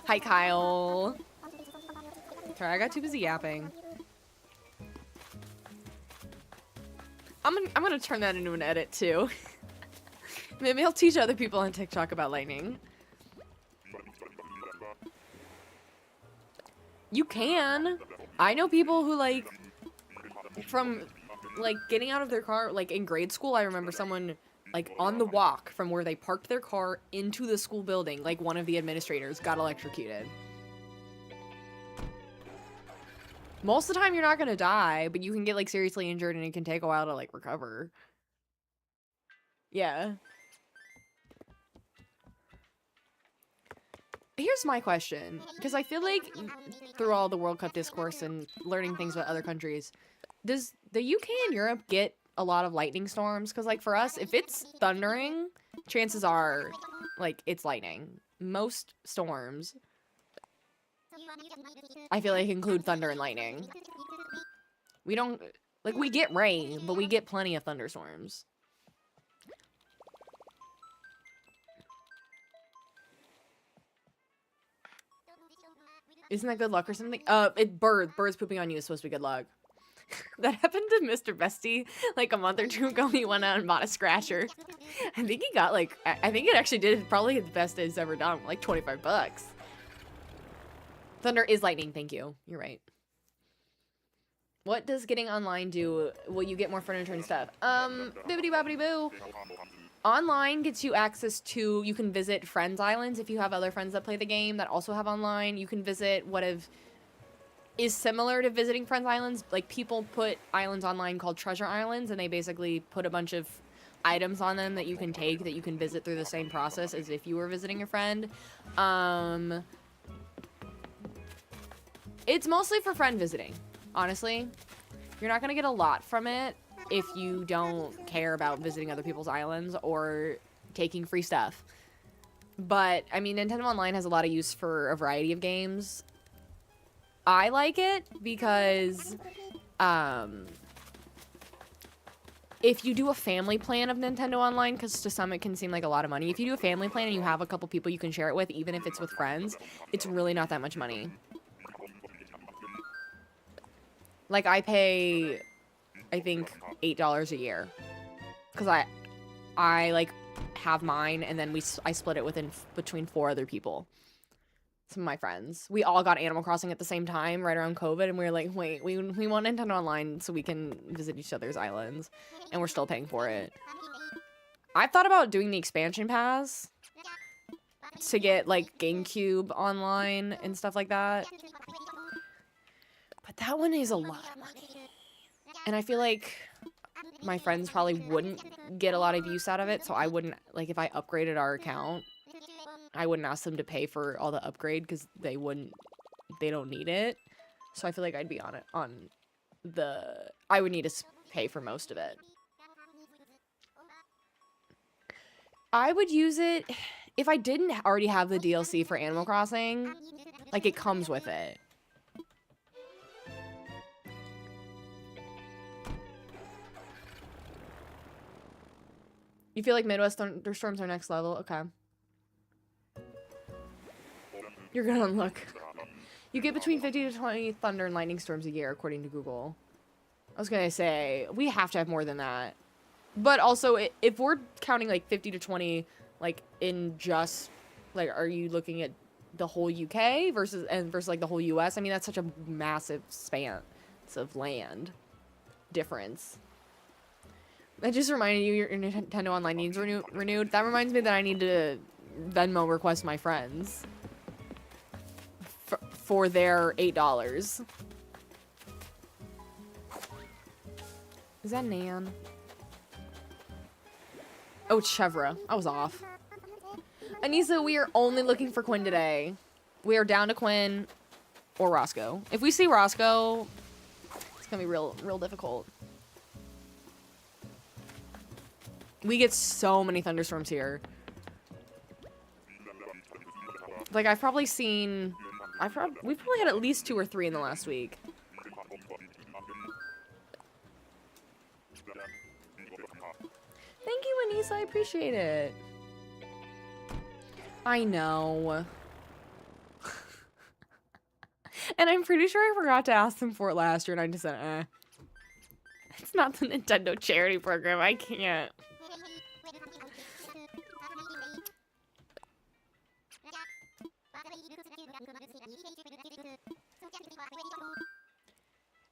Hi, Kyle. Sorry, I got too busy yapping. I'm gonna turn that into an edit too. Maybe I'll teach other people on TikTok about lightning. You can. I know people who, like, from, like, getting out of their car, like, in grade school, I remember someone, like, on the walk from where they parked their car into the school building, like, one of the administrators got electrocuted. Most of the time, you're not gonna die, but you can get, like, seriously injured, and it can take a while to, like, recover. Yeah. Here's my question, because I feel like through all the World Cup discourse and learning things about other countries, does the UK and Europe get a lot of lightning storms? Because, like, for us, if it's thundering, chances are, like, it's lightning. Most storms, I feel like, include thunder and lightning. We don't, like, we get rain, but we get plenty of thunderstorms. Isn't that good luck or something? Birds pooping on you is supposed to be good luck. That happened to Mr. Bestie like a month or two ago. He went out and bought a scratcher. I think he got, like, I think it actually did probably the best it's ever done, like 25 bucks. Thunder is lightning, thank you. You're right. What does getting online do? Will you get more furniture and stuff? Bibbidi bobbidi boo. Online gets you access to, you can visit friends' islands if you have other friends that play the game that also have online. You can visit is similar to visiting friends' islands. Like, people put islands online called treasure islands, and they basically put a bunch of items on them that you can take, that you can visit through the same process as if you were visiting your friend. It's mostly for friend visiting, honestly. You're not gonna get a lot from it if you don't care about visiting other people's islands or taking free stuff. But, I mean, Nintendo Online has a lot of use for a variety of games. I like it because, if you do a family plan of Nintendo Online, because to some it can seem like a lot of money. If you do a family plan and you have a couple people you can share it with, even if it's with friends, it's really not that much money. Like, I pay, I think, $8 a year. Because I like, have mine, and then I split it between 4 other people. Some of my friends. We all got Animal Crossing at the same time, right around COVID, and we were like, wait, we want Nintendo Online so we can visit each other's islands. And we're still paying for it. I've thought about doing the expansion pass to get, like, GameCube online and stuff like that. But that one is a lot of money. And I feel like my friends probably wouldn't get a lot of use out of it, so I wouldn't, like, if I upgraded our account, I wouldn't ask them to pay for all the upgrade because they don't need it. So I feel like I'd be on it, I would need to pay for most of it. I would use it if I didn't already have the DLC for Animal Crossing, like it comes with it. You feel like Midwest thunderstorms are next level? Okay. You're gonna look. You get between 50 to 20 thunder and lightning storms a year, according to Google. I was gonna say, we have to have more than that. But also, if we're counting like 50 to 20, like in just, like, are you looking at the whole UK versus like the whole US? I mean, that's such a massive span of land difference. That just reminded you your Nintendo Online needs renewed. That reminds me that I need to Venmo request my friends for their $8. Is that Nan? Oh, it's Chevra. I was off. Anissa, we are only looking for Quinn today. We are down to Quinn or Roscoe. If we see Roscoe, it's gonna be real difficult. We get so many thunderstorms here. Like, we've probably had at least 2 or 3 in the last week. Thank you, Anissa. I appreciate it. I know. And I'm pretty sure I forgot to ask them for it last year, and I just said, eh. It's not the Nintendo charity program. I can't.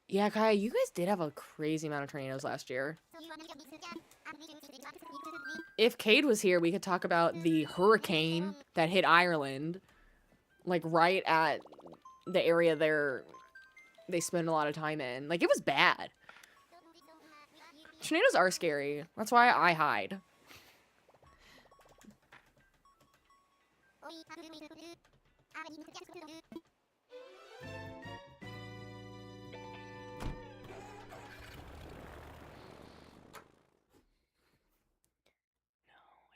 Yeah, Kaya, you guys did have a crazy amount of tornadoes last year. If Cade was here, we could talk about the hurricane that hit Ireland. Like, right at the area they spend a lot of time in. Like, it was bad. Tornadoes are scary. That's why I hide.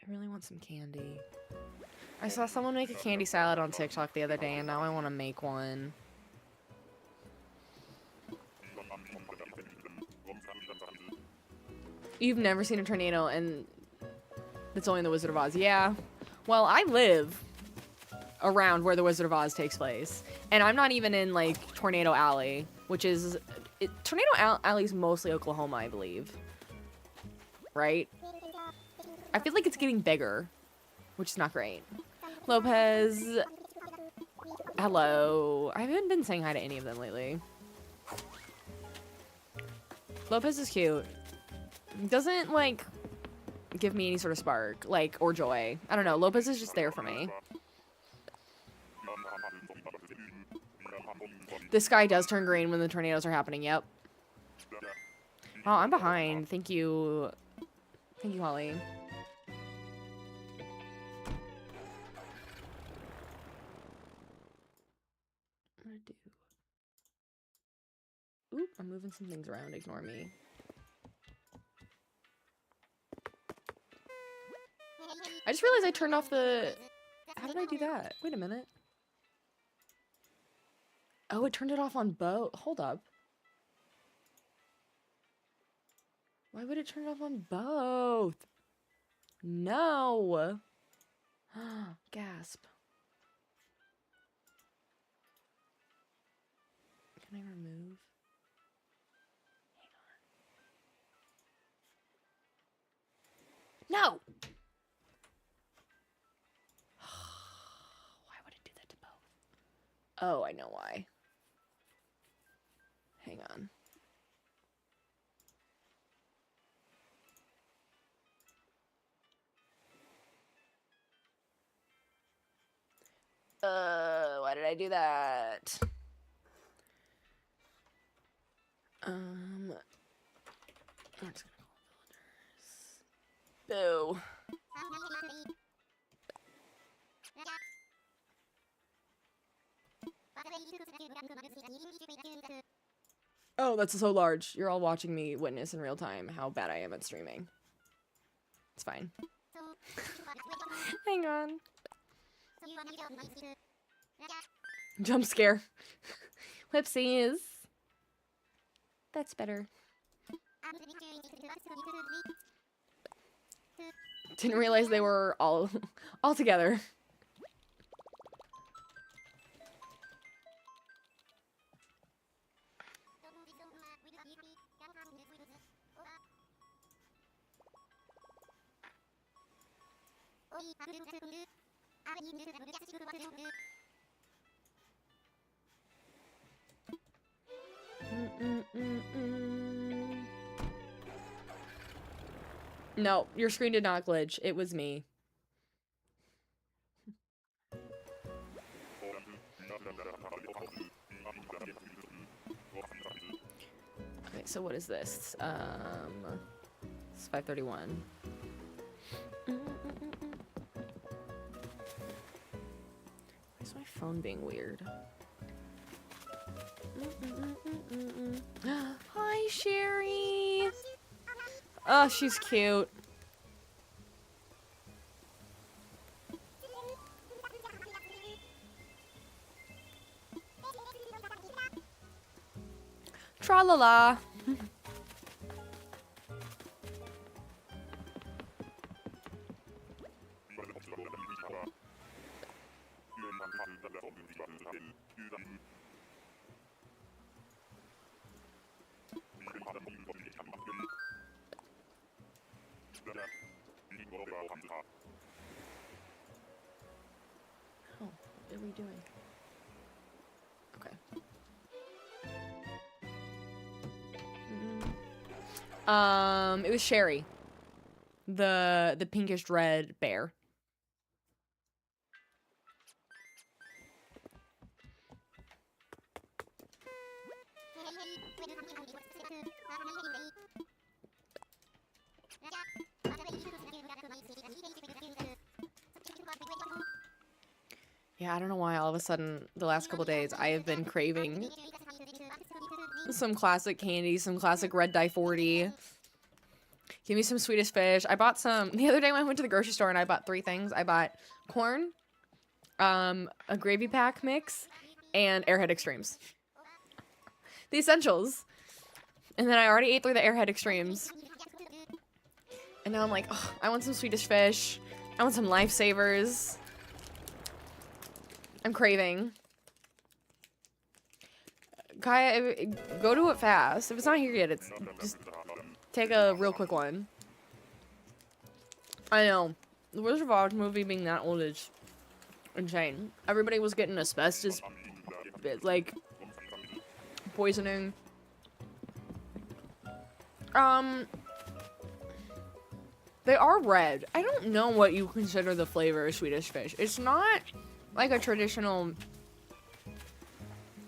I really want some candy. I saw someone make a candy salad on TikTok the other day, and now I want to make one. You've never seen a tornado, and it's only in the Wizard of Oz. Yeah. Well, I live around where the Wizard of Oz takes place, and I'm not even in, like, Tornado Alley, which is... Tornado Alley is mostly Oklahoma, I believe. Right? I feel like it's getting bigger, which is not great. Lopez. Hello. I haven't been saying hi to any of them lately. Lopez is cute. Doesn't, like, give me any sort of spark, like, or joy. I don't know. Lopez is just there for me. The sky does turn green when the tornadoes are happening. Yep. Oh, I'm behind. Thank you. Thank you, Holly. Oop, I'm moving some things around. Ignore me. I just realized I turned off the How did I do that? Wait a minute. Oh, it turned it off on both. Hold up. Why would it turn it off on both? No. Gasp. Can I remove? Hang on. No! Why would it do that to both? Oh, I know why. Hang on. Why did I do that? I'm just gonna call villagers. Boo. Oh, that's so large. You're all watching me witness in real time how bad I am at streaming. It's fine. Hang on. Jump scare. Whoopsies. That's better. Didn't realize they were all together. No, your screen did not glitch. It was me. Okay, so what is this? It's 5:31. Why is my phone being weird? Hi, Sherry. Oh, she's cute. Tra-la-la. Oh, what are we doing? Okay. It was Sherry. The pinkish red bear. Yeah, I don't know why all of a sudden the last couple days I have been craving some classic candy, some classic red dye 40. Give me some Swedish fish. I bought some the other day when I went to the grocery store and I bought 3 things. I bought corn, a gravy pack mix, and Airhead Extremes. The essentials. And then I already ate through the Airhead Extremes. And now I'm like, oh, I want some Swedish fish. I want some Lifesavers. I'm craving. Kaya, go to it fast. If it's not here yet, it's just take a real quick one. I know. The Wizard of Oz movie being that old is insane. Everybody was getting asbestos, like, poisoning. They are red. I don't know what you consider the flavor of Swedish fish. It's not like a traditional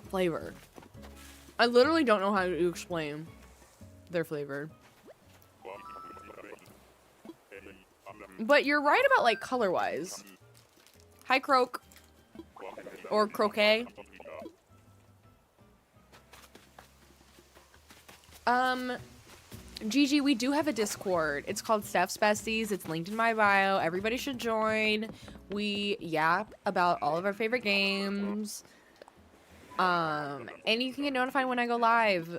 flavor. I literally don't know how to explain their flavor. But you're right about, like, color-wise. Hi, Croak. Or Croquet. Gigi, we do have a Discord. It's called Steph's Besties. It's linked in my bio. Everybody should join. We yap about all of our favorite games. And you can get notified when I go live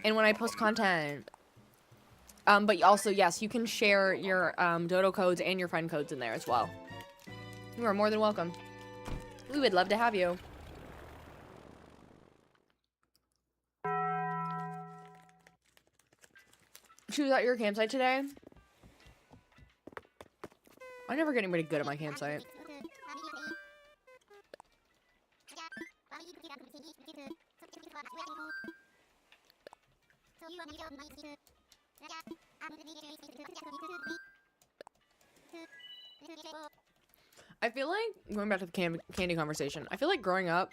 and when I post content. But also, yes, you can share your dodo codes and your friend codes in there as well. You are more than welcome. We would love to have you. She was at your campsite today? I never get anybody good at my campsite. I feel like, going back to the candy conversation, I feel like growing up,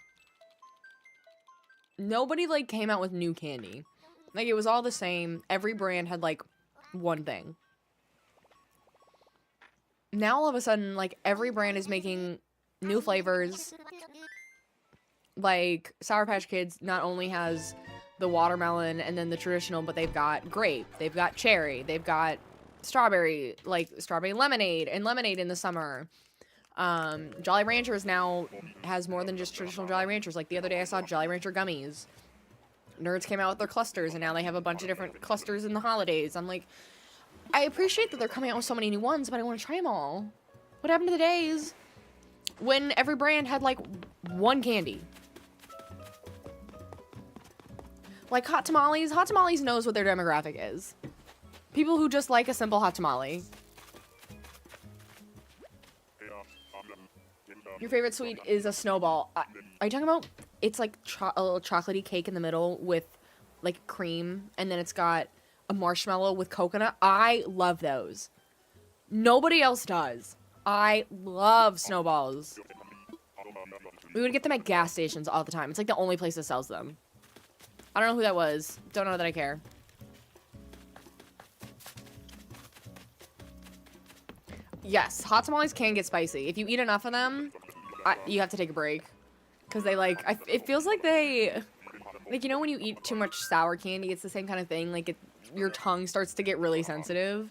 nobody, like, came out with new candy. Like, it was all the same. Every brand had, like, one thing. Now, all of a sudden, like, every brand is making new flavors. Like, Sour Patch Kids not only has the watermelon and then the traditional, but they've got grape, they've got cherry, they've got strawberry, like, strawberry lemonade and lemonade in the summer. Jolly Ranchers now has more than just traditional Jolly Ranchers. Like, the other day I saw Jolly Rancher gummies. Nerds came out with their clusters, and now they have a bunch of different clusters in the holidays. I'm like, I appreciate that they're coming out with so many new ones, but I want to try them all. What happened to the days when every brand had, like, one candy? Like, hot tamales knows what their demographic is. People who just like a simple hot tamale. Your favorite sweet is a snowball. Are you talking about, it's like a little chocolatey cake in the middle with, like, cream, and then it's got a marshmallow with coconut? I love those. Nobody else does. I love snowballs. We would get them at gas stations all the time. It's like the only place that sells them. I don't know who that was. Don't know that I care. Yes, hot tamales can get spicy. If you eat enough of them, you have to take a break. Because they, like, it feels like they, like, you know when you eat too much sour candy, it's the same kind of thing. Like, your tongue starts to get really sensitive.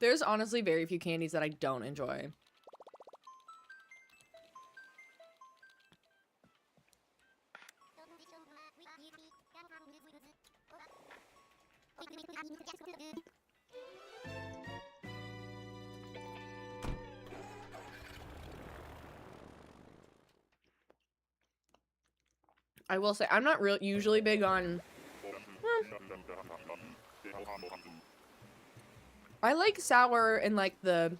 There's honestly very few candies that I don't enjoy. I will say, I'm not usually big on... I like sour in, like, the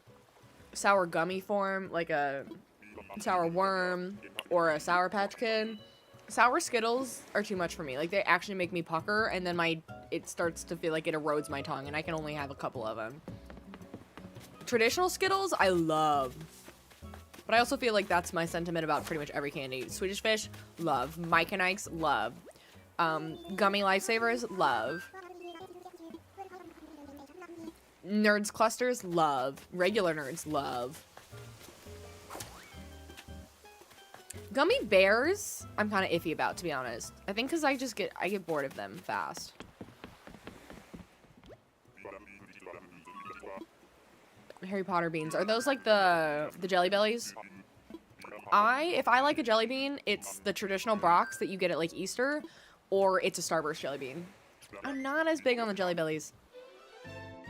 sour gummy form, like a sour worm or a Sour Patch Kid. Sour Skittles are too much for me. Like, they actually make me pucker, and then it starts to feel like it erodes my tongue, and I can only have a couple of them. Traditional Skittles, I love. But I also feel like that's my sentiment about pretty much every candy. Swedish Fish, love. Mike and Ike's, love. Gummy Lifesavers, love. Nerds Clusters, love. Regular Nerds, love. Gummy Bears, I'm kind of iffy about, to be honest. I think because I get bored of them fast. Harry Potter beans. Are those like the Jelly Bellies? If I like a jelly bean, it's the traditional Brock's that you get at like Easter, or it's a Starburst jelly bean. I'm not as big on the Jelly Bellies.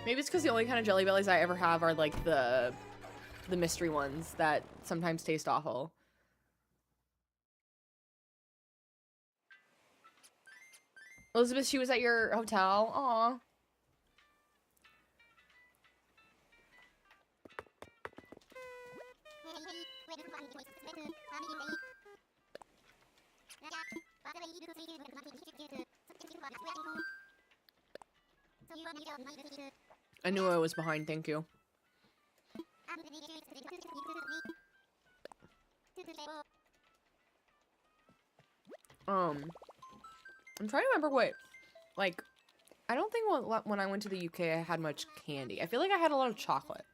Maybe it's because the only kind of Jelly Bellies I ever have are like the mystery ones that sometimes taste awful. Elizabeth, she was at your hotel. Aw. I knew I was behind, thank you. I'm trying to remember what, like, I don't think when I went to the UK I had much candy. I feel like I had a lot of chocolate.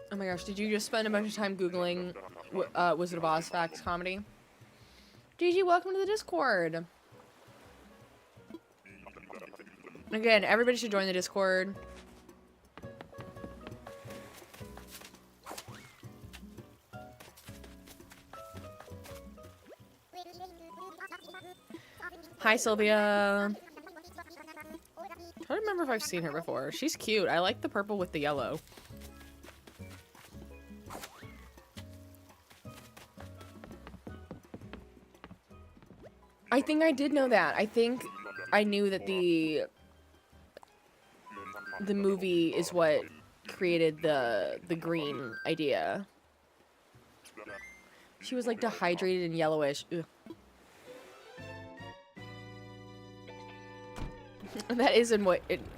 Oh my gosh, did you just spend a bunch of time Googling Wizard of Oz facts comedy? Gigi, welcome to the Discord. Again, everybody should join the Discord. Hi, Sylvia. I don't remember if I've seen her before. She's cute. I like the purple with the yellow. I think I did know that. I think I knew that the movie is what created the green idea. She was like dehydrated and yellowish. Ugh. That is an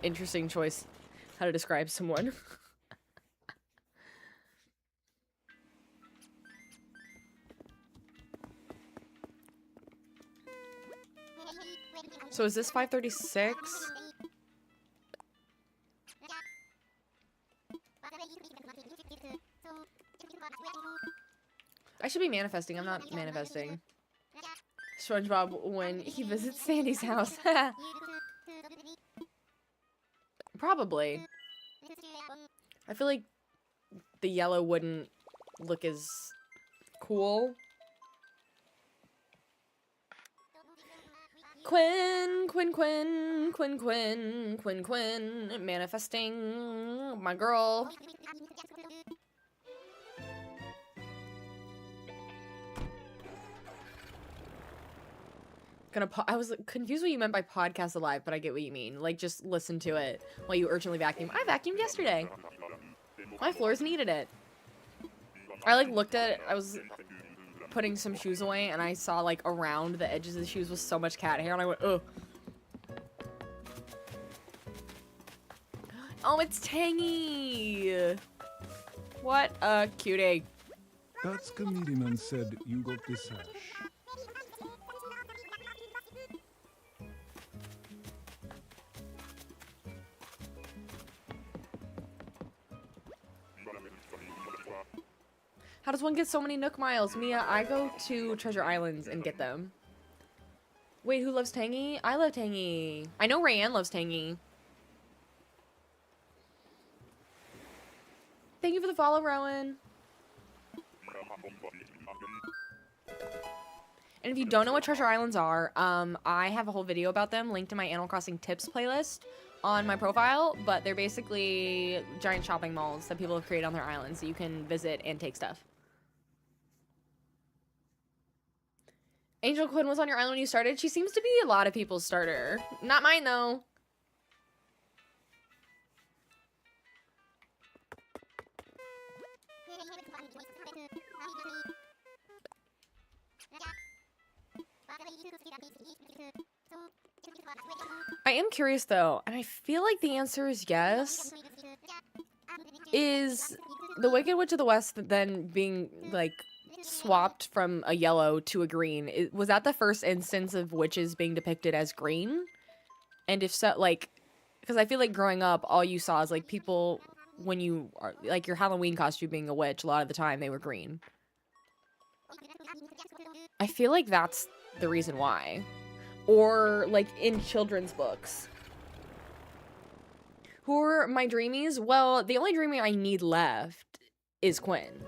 interesting choice how to describe someone. So is this 536? I should be manifesting. I'm not manifesting. SpongeBob when he visits Sandy's house. Probably. I feel like the yellow wouldn't look as cool. Quinn, manifesting my girl. I was confused what you meant by podcast alive, but I get what you mean. Like, just listen to it while you urgently vacuum. I vacuumed yesterday. My floors needed it. I, like, looked at it. I was putting some shoes away, and I saw, like, around the edges of the shoes was so much cat hair, and I went, ugh. Oh, it's Tangy! What a cutie. That's comedian said you got this hash. How does one get so many Nook miles? Mia, I go to Treasure Islands and get them. Wait, who loves Tangy? I love Tangy. I know Rayanne loves Tangy. Thank you for the follow, Rowan. And if you don't know what Treasure Islands are, I have a whole video about them linked in my Animal Crossing tips playlist on my profile, but they're basically giant shopping malls that people have created on their islands that you can visit and take stuff. Angel Quinn was on your island when you started. She seems to be a lot of people's starter. Not mine, though. I am curious, though, and I feel like the answer is yes. Is the Wicked Witch of the West then being, like, swapped from a yellow to a green? Was that the first instance of witches being depicted as green? And if so, like, because I feel like growing up, all you saw is, like, people, when you are, like, your Halloween costume being a witch, a lot of the time they were green. I feel like that's the reason why. Or, like, in children's books. Who are my dreamies? Well, the only dreamie I need left is Quinn.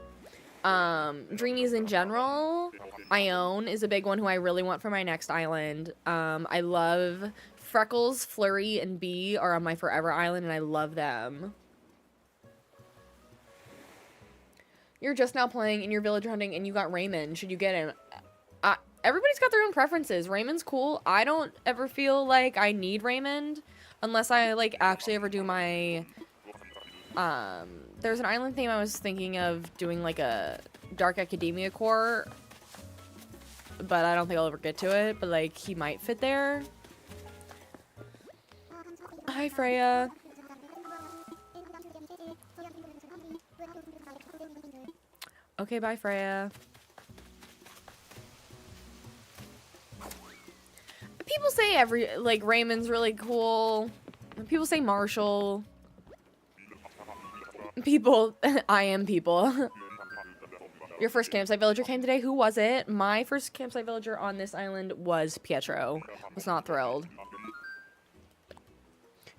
Dreamies in general, Ione is a big one who I really want for my next island. I love Freckles, Flurry, and Bee are on my forever island, and I love them. You're just now playing and you're village hunting and you got Raymond. Should you get him? everybody's got their own preferences. Ramen's cool. I don't ever feel like I need ramen unless I, like, actually ever do my, there's an island theme I was thinking of doing, like, a Dark Academia core, but I don't think I'll ever get to it, but, like, he might fit there. Hi, Freya. Okay, bye, Freya. People say Raymond's really cool. People say Marshall. People, I am people. Your first campsite villager came today. Who was it? My first campsite villager on this island was Pietro. Was not thrilled.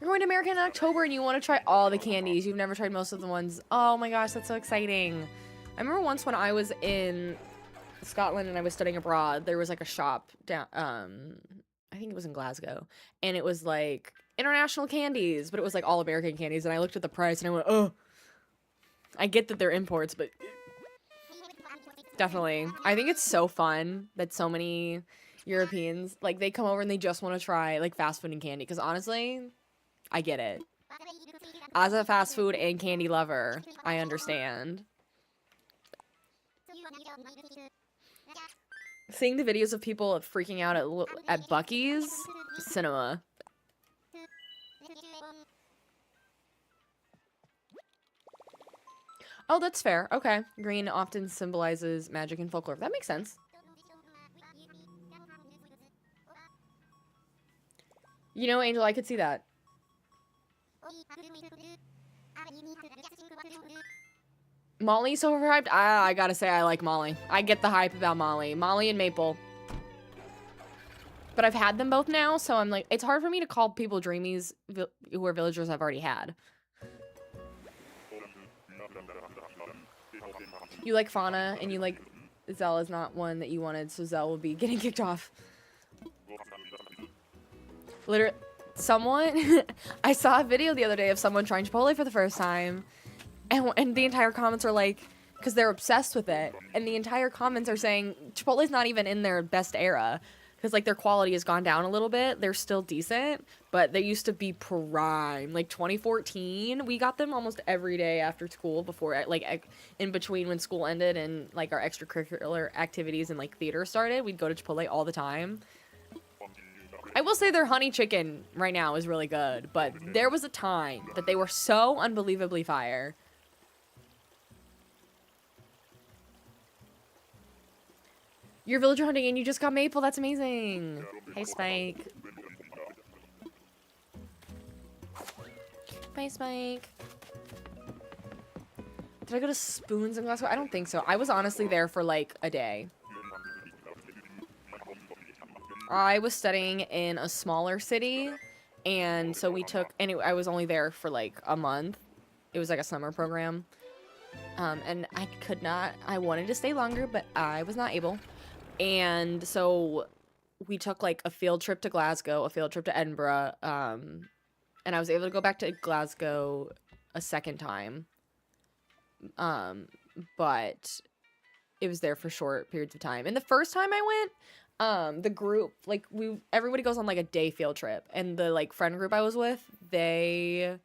You're going to America in October and you want to try all the candies. You've never tried most of the ones. Oh my gosh, that's so exciting. I remember once when I was in Scotland and I was studying abroad, there was like a shop down, I think it was in Glasgow, and it was like international candies, but it was like all American candies, and I looked at the price and I went, oh, I get that they're imports, but definitely. I think it's so fun that so many Europeans, like, they come over and they just want to try, like, fast food and candy, because honestly, I get it. As a fast food and candy lover, I understand. Seeing the videos of people freaking out at Buc-ee's, cinema. Oh, that's fair. Okay. Green often symbolizes magic and folklore. That makes sense. You know, Angel, I could see that. Molly's so overhyped? I gotta say I like Molly. I get the hype about Molly. Molly and Maple. But I've had them both now, so I'm like, it's hard for me to call people dreamies who are villagers I've already had. You like Fauna, and you like Zella's not one that you wanted, so Zell will be getting kicked off. Literally, someone, I saw a video the other day of someone trying Chipotle for the first time, and the entire comments are like, because they're obsessed with it, and the entire comments are saying Chipotle's not even in their best era, because like their quality has gone down a little bit. They're still decent, but they used to be prime. Like 2014, we got them almost every day after school before, like in between when school ended and like our extracurricular activities and like theater started. We'd go to Chipotle all the time. I will say their honey chicken right now is really good, but there was a time that they were so unbelievably fire. You're villager hunting and you just got Maple. That's amazing. Hey, Spike. Bye, Spike. Did I go to Spoons in Glasgow? I don't think so. I was honestly there for like a day. I was studying in a smaller city, and so we took, and I was only there for like a month. It was like a summer program. And I could not, I wanted to stay longer, but I was not able. And so we took like a field trip to Glasgow, a field trip to Edinburgh, and I was able to go back to Glasgow a second time. But it was there for short periods of time. And the first time I went, the group, like everybody goes on like a day field trip, and the like friend group I was with, they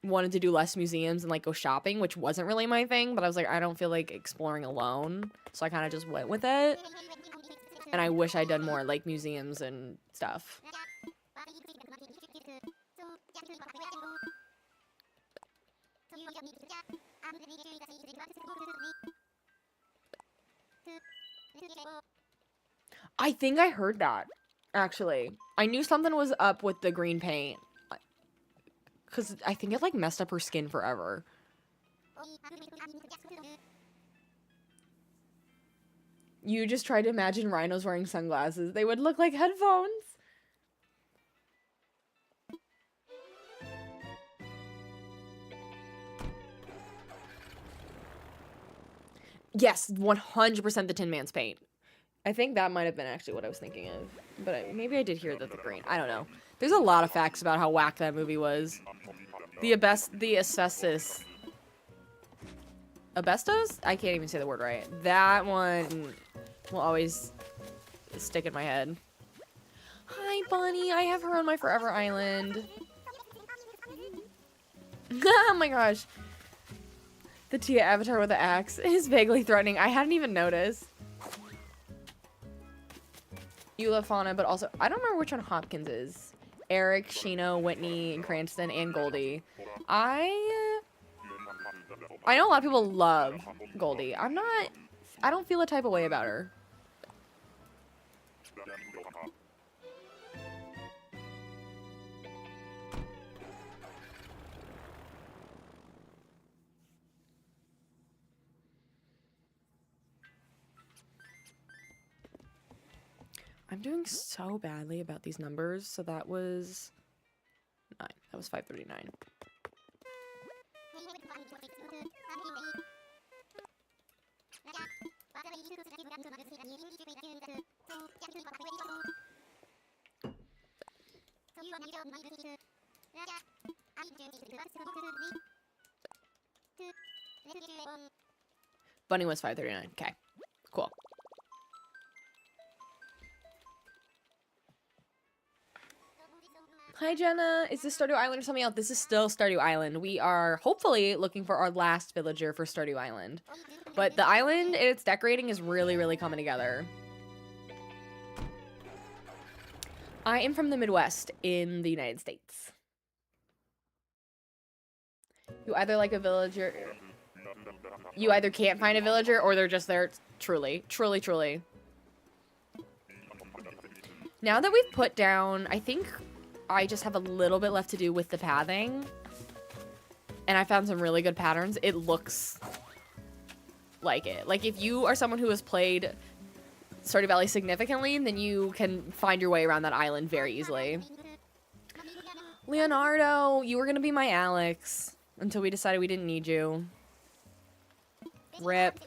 wanted to do less museums and like go shopping, which wasn't really my thing, but I was like, I don't feel like exploring alone, so I kind of just went with it. And I wish I'd done more like museums and stuff. I think I heard that, actually. I knew something was up with the green paint, because I think it like messed up her skin forever. You just tried to imagine rhinos wearing sunglasses. They would look like headphones. Yes, 100% the Tin Man's paint. I think that might have been actually what I was thinking of. But maybe I did hear that the green. I don't know. There's a lot of facts about how whack that movie was. The asbestos. Asbestos? I can't even say the word right. That one will always stick in my head. Hi, Bunny. I have her on my forever island. Oh my gosh. The Tia avatar with the axe is vaguely threatening. I hadn't even noticed. You love Fauna, but also... I don't remember which one Hopkins is. Eric, Shino, Whitney, and Cranston, and Goldie. I know a lot of people love Goldie. I don't feel a type of way about her. I'm doing so badly about these numbers. So that was 9. That was 539. Bunny was 539. Okay, cool. Hi, Jenna. Is this Stardew Island or something else? This is still Stardew Island. We are hopefully looking for our last villager for Stardew Island. But the island and its decorating is really, really coming together. I am from the Midwest in the United States. You either like a villager... You either can't find a villager or they're just there truly. Truly, truly. Now that we've put down... I think... I just have a little bit left to do with the pathing. And I found some really good patterns. It looks like it. Like, if you are someone who has played Stardew Valley significantly, then you can find your way around that island very easily. Leonardo, you were gonna be my Alex until we decided we didn't need you. RIP.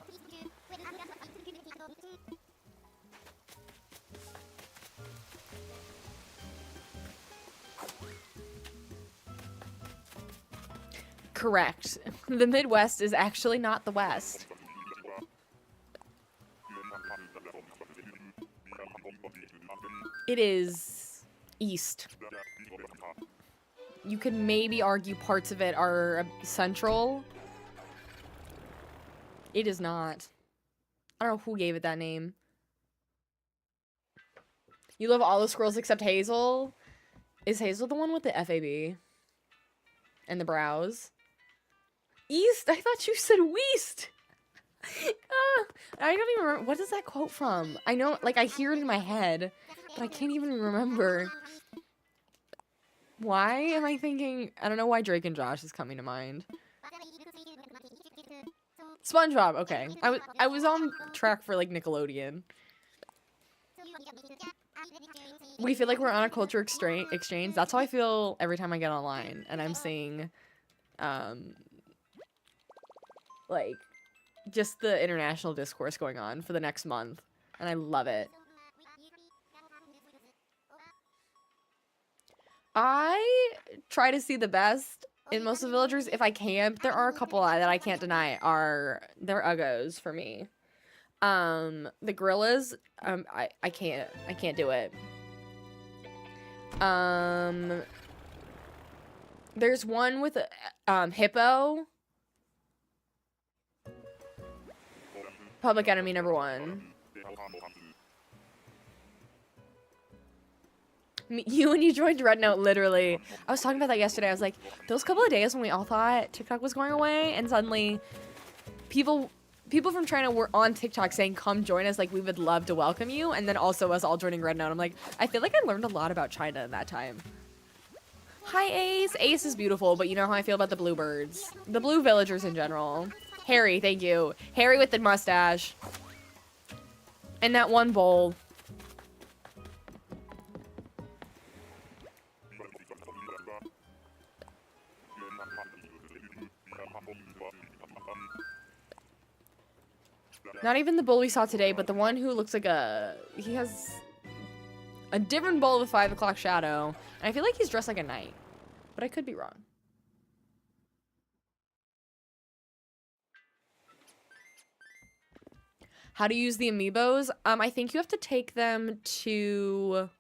Correct. The Midwest is actually not the West. It is East. You could maybe argue parts of it are central. It is not. I don't know who gave it that name. You love all the squirrels except Hazel? Is Hazel the one with the FAB? And the brows? East? I thought you said West. I don't even remember. What is that quote from? I know, like, I hear it in my head, but I can't even remember. Why am I thinking... I don't know why Drake and Josh is coming to mind. SpongeBob, okay. I was on track for, like, Nickelodeon. We feel like we're on a culture exchange. That's how I feel every time I get online and I'm seeing... like, just the international discourse going on for the next month. And I love it. I try to see the best in most of the villagers if I can. But there are a couple that I can't deny they're uggos for me. The gorillas, I can't do it. There's one with a hippo. Public enemy number 1. You and you joined Red Note, literally. I was talking about that yesterday. I was like, those couple of days when we all thought TikTok was going away, and suddenly people from China were on TikTok saying, come join us, like, we would love to welcome you, and then also us all joining Red Note. I'm like, I feel like I learned a lot about China in that time. Hi, Ace. Ace is beautiful, but you know how I feel about the bluebirds. The blue villagers in general. Harry, thank you. Harry with the mustache. And that one bowl. Not even the bull we saw today, but the one who looks like he has a different bull with 5 o'clock shadow. And I feel like he's dressed like a knight. But I could be wrong. How to use the amiibos? I think you have to take them to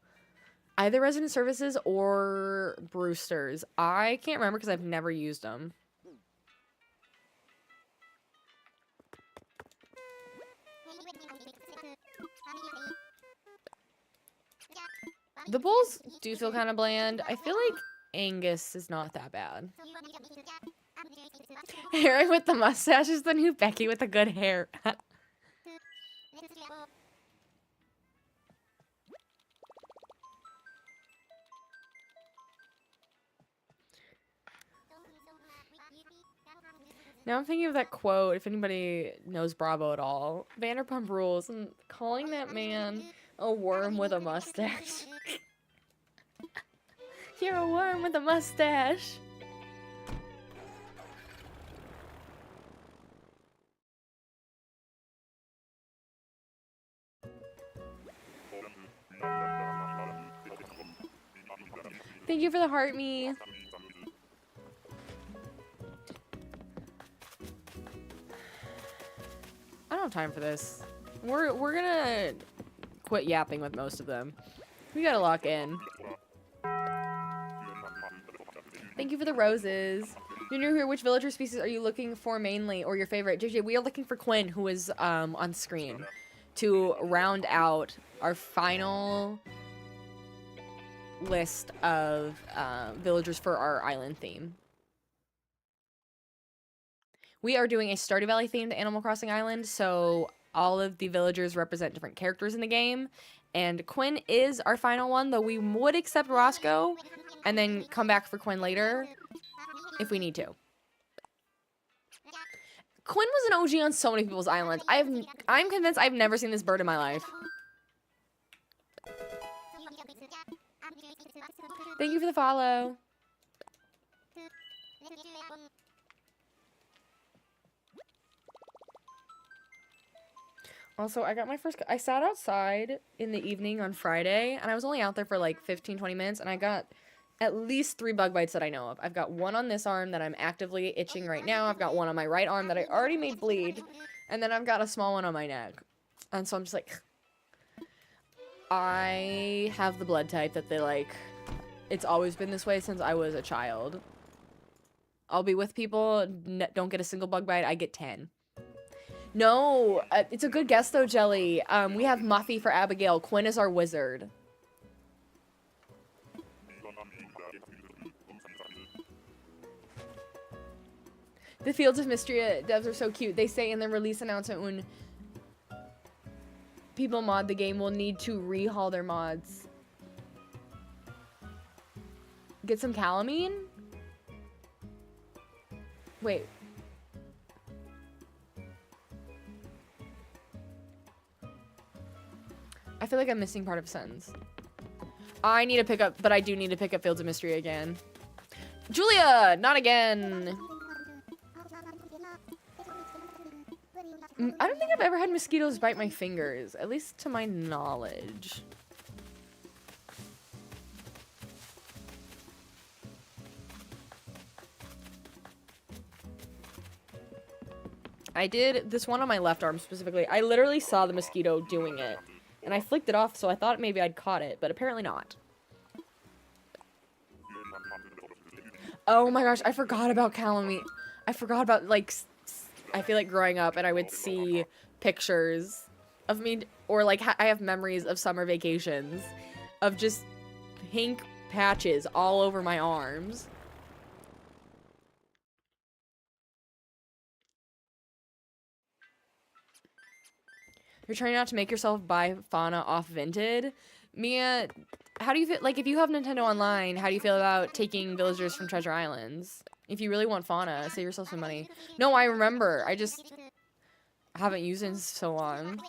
either resident services or Brewster's. I can't remember because I've never used them. The bowls do feel kind of bland. I feel like Angus is not that bad. Harry with the mustache is the new Becky with the good hair. Now I'm thinking of that quote, if anybody knows Bravo at all. Vanderpump Rules, and calling that man a worm with a mustache. You're a worm with a mustache. Thank you for the heart, me. I don't have time for this. We're gonna quit yapping with most of them. We gotta lock in. Thank you for the roses. You're new here. Which villager species are you looking for mainly, or your favorite? JJ, we are looking for Quinn, who is on screen, to round out our final list of villagers for our island theme. We are doing a Stardew Valley themed Animal Crossing island, so all of the villagers represent different characters in the game, and Quinn is our final one, though we would accept Roscoe and then come back for Quinn later if we need to. Quinn was an OG on so many people's islands. I'm convinced I've never seen this bird in my life. Thank you for the follow. Also, I got my first... I sat outside in the evening on Friday, and I was only out there for like 15-20 minutes, and I got at least 3 bug bites that I know of. I've got one on this arm that I'm actively itching right now. I've got one on my right arm that I already made bleed, and then I've got a small one on my neck. And so I'm just like... I have the blood type that they like... It's always been this way since I was a child. I'll be with people, don't get a single bug bite, I get 10. No, it's a good guess though, Jelly. We have Muffy for Abigail. Quinn is our wizard. The Fields of Mystery devs are so cute. They say in the release announcement when people mod the game will need to rehaul their mods. Get some calamine? Wait. I feel like I'm missing part of a sentence. I need to pick up, but I do need to pick up Fields of Mystery again. Julia! Not again! I don't think I've ever had mosquitoes bite my fingers, at least to my knowledge. I did this one on my left arm specifically. I literally saw the mosquito doing it. And I flicked it off, so I thought maybe I'd caught it, but apparently not. Oh my gosh, I forgot about calamine. I forgot about, like, I feel like growing up and I would see pictures of me, or like I have memories of summer vacations of just pink patches all over my arms. You're trying not to make yourself buy fauna off Vinted. Mia, how do you feel, like, if you have Nintendo Online, how do you feel about taking villagers from Treasure Islands? If you really want fauna, save yourself some money. No, I remember. I just haven't used it in so long.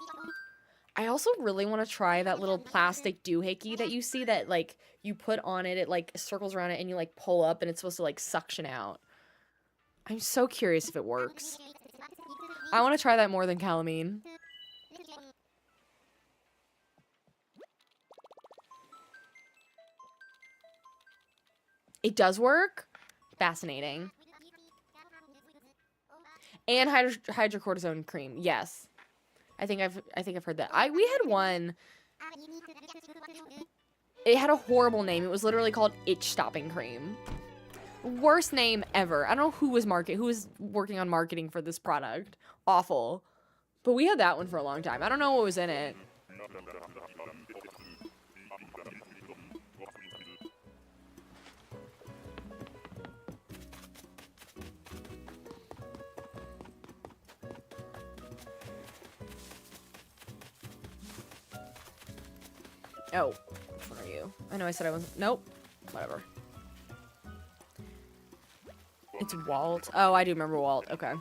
I also really want to try that little plastic doohickey that you see that, like, you put on it, it, like, circles around it, and you, like, pull up, and it's supposed to, like, suction out. I'm so curious if it works. I want to try that more than calamine. It does work? Fascinating. And hydrocortisone cream, yes. I think I've heard that. We had one. It had a horrible name. It was literally called Itch Stopping Cream. Worst name ever. I don't know who was working on marketing for this product. Awful. But we had that one for a long time. I don't know what was in it. Oh, which one are you? I know I said I wasn't. Nope. Whatever. It's Walt. Oh, I do remember Walt. Okay.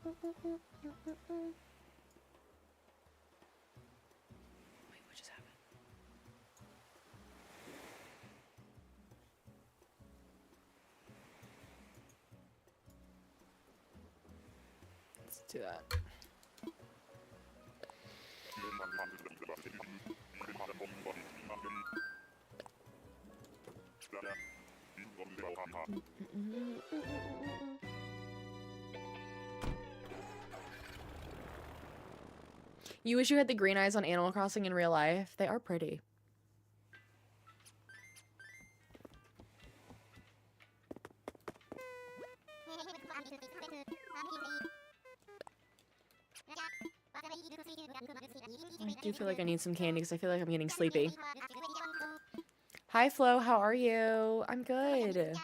Wait, what just happened? Let's do that. You wish you had the green eyes on Animal Crossing in real life. They are pretty. I do feel like I need some candy because I feel like I'm getting sleepy. Hi, Flo. How are you? I'm good.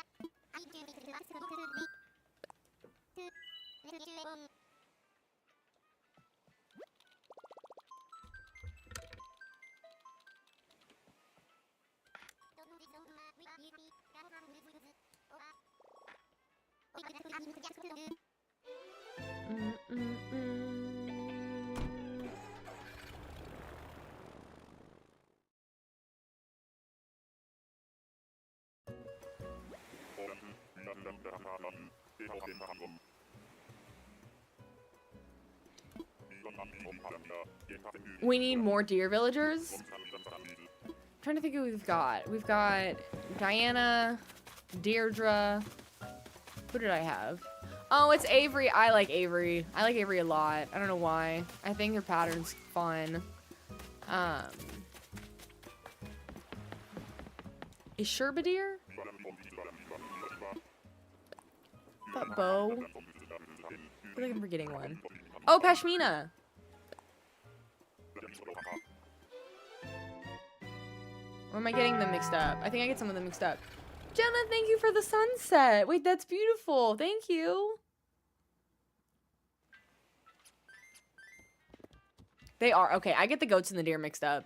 We need more deer villagers. I'm trying to think who we've got. We've got Diana, Deirdre. Who did I have? Oh, it's Avery. I like Avery. I like Avery a lot. I don't know why. I think her pattern's fun. Is Sherbadeer? That Bo? I feel like I'm forgetting one. Oh, Pashmina. Or am I getting them mixed up? I think I get some of them mixed up. Jenna, thank you for the sunset. Wait, that's beautiful. Thank you. They are. Okay, I get the goats and the deer mixed up.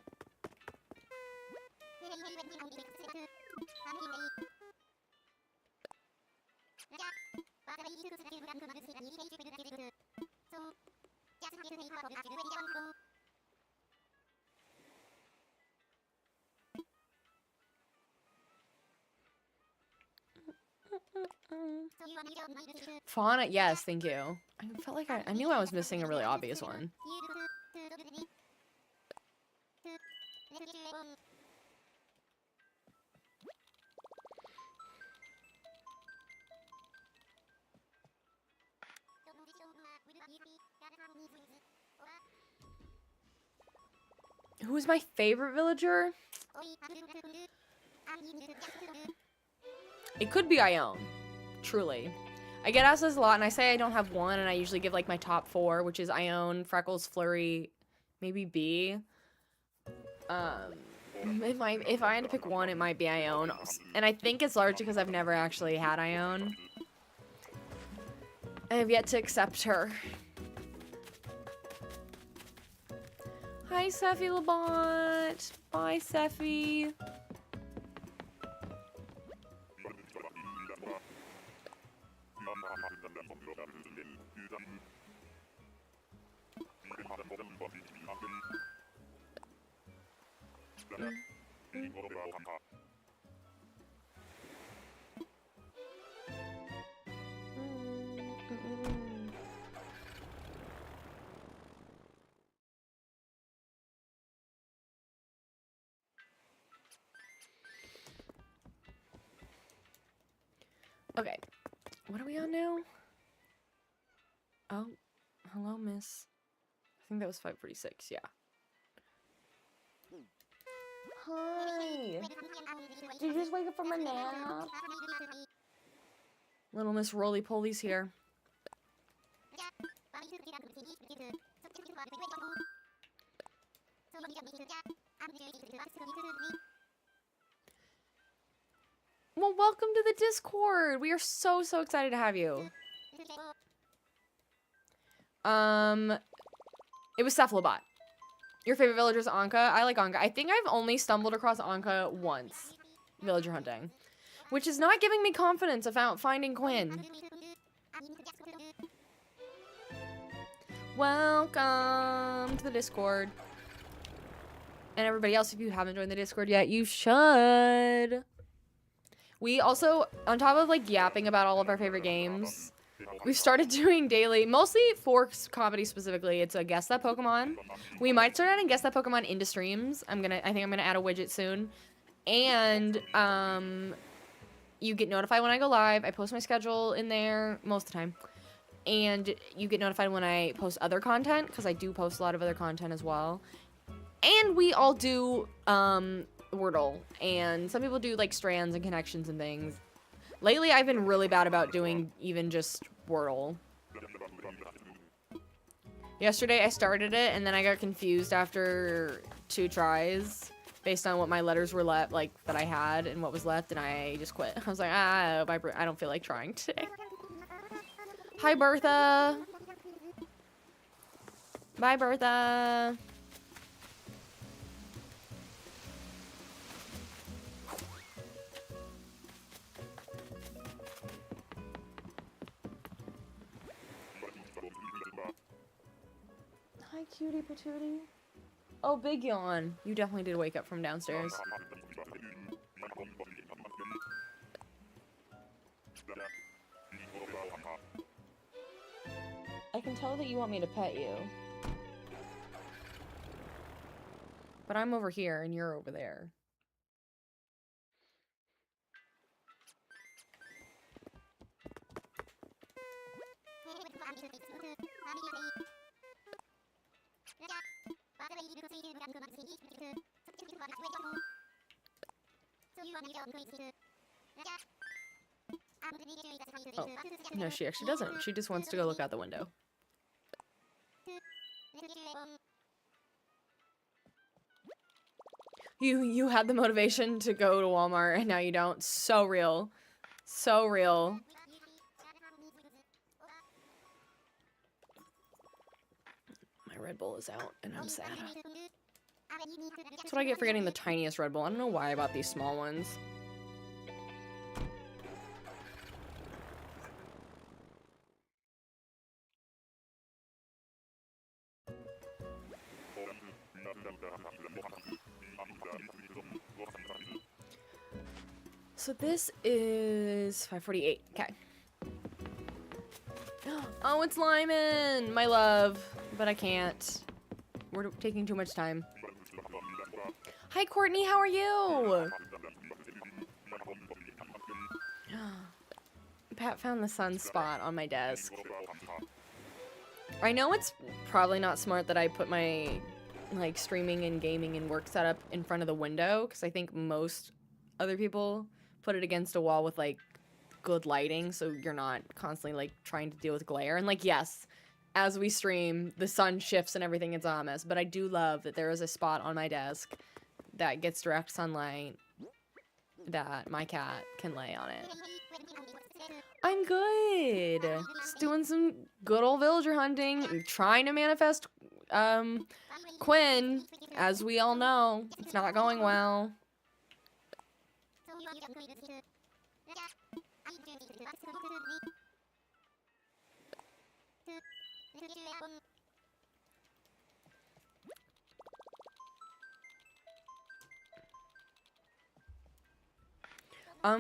Fauna, yes, thank you. I felt like I knew I was missing a really obvious one. Who is my favorite villager? It could be Ione, truly. I get asked this a lot, and I say I don't have one, and I usually give like my top 4, which is Ione, Freckles, Flurry, maybe B. If I had to pick one, it might be Ione, and I think it's largely because I've never actually had Ione. I have yet to accept her. Hi, Seffi Labont. Bye, Seffi. Okay. What are we on now? Oh, hello, miss. I think that was 546, yeah. Hi. Did you just wake up from a nap? Little Miss Roly-Poly's here. Well, welcome to the Discord. We are so excited to have you. It was Cephalobot. Your favorite villager is Anka? I like Anka. I think I've only stumbled across Anka once. Villager hunting. Which is not giving me confidence about finding Quinn. Welcome to the Discord. And everybody else, if you haven't joined the Discord yet, you should. We also, on top of like yapping about all of our favorite games, we've started doing daily, mostly for comedy specifically. It's a Guess That Pokemon. We might start adding Guess That Pokemon into streams. I think I'm gonna add a widget soon. And you get notified when I go live. I post my schedule in there most of the time. And you get notified when I post other content, because I do post a lot of other content as well. And we all do Wordle, and some people do like strands and connections and things. Lately, I've been really bad about doing even just Wordle. Yesterday, I started it, and then I got confused after 2 tries based on what my letters were left, like that I had and what was left, and I just quit. I was like, I don't feel like trying today. Hi, Bertha. Bye, Bertha. Hi, cutie patootie. Oh, big yawn. You definitely did wake up from downstairs. I can tell that you want me to pet you. But I'm over here and you're over there. Oh, no, she actually doesn't. She just wants to go look out the window. You had the motivation to go to Walmart and now you don't. So real. So real. My Red Bull is out and I'm sad. That's what I get for getting the tiniest Red Bull. I don't know why I bought these small ones. So this is 5:48. Okay. Oh, it's Lyman, my love. But I can't. We're taking too much time. Hi, Courtney. How are you? Pat found the sunspot on my desk. I know it's probably not smart that I put my like streaming and gaming and work setup in front of the window, because I think most other people put it against a wall with like good lighting, so you're not constantly like trying to deal with glare. And like, yes, as we stream, the sun shifts and everything, it's a mess, but I do love that there is a spot on my desk that gets direct sunlight that my cat can lay on it. I'm good. Just doing some good old villager hunting. I'm trying to manifest Quinn. As we all know, it's not going well.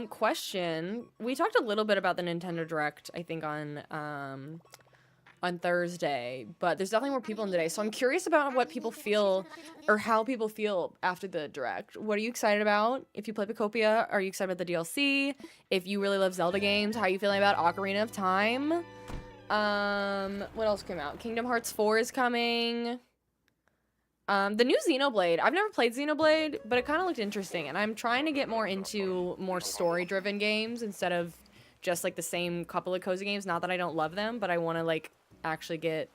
Question. We talked a little bit about the Nintendo Direct, I think, on on Thursday, but there's definitely more people in today. So I'm curious about what people feel or how people feel after the direct. What are you excited about? If you play Pacopia, are you excited about the DLC? If you really love Zelda games, how are you feeling about Ocarina of Time? What else came out? Kingdom Hearts 4 is coming. The new Xenoblade. I've never played Xenoblade, but it kind of looked interesting, and I'm trying to get more into more story-driven games instead of just, like, the same couple of cozy games. Not that I don't love them, but I want to, like, actually get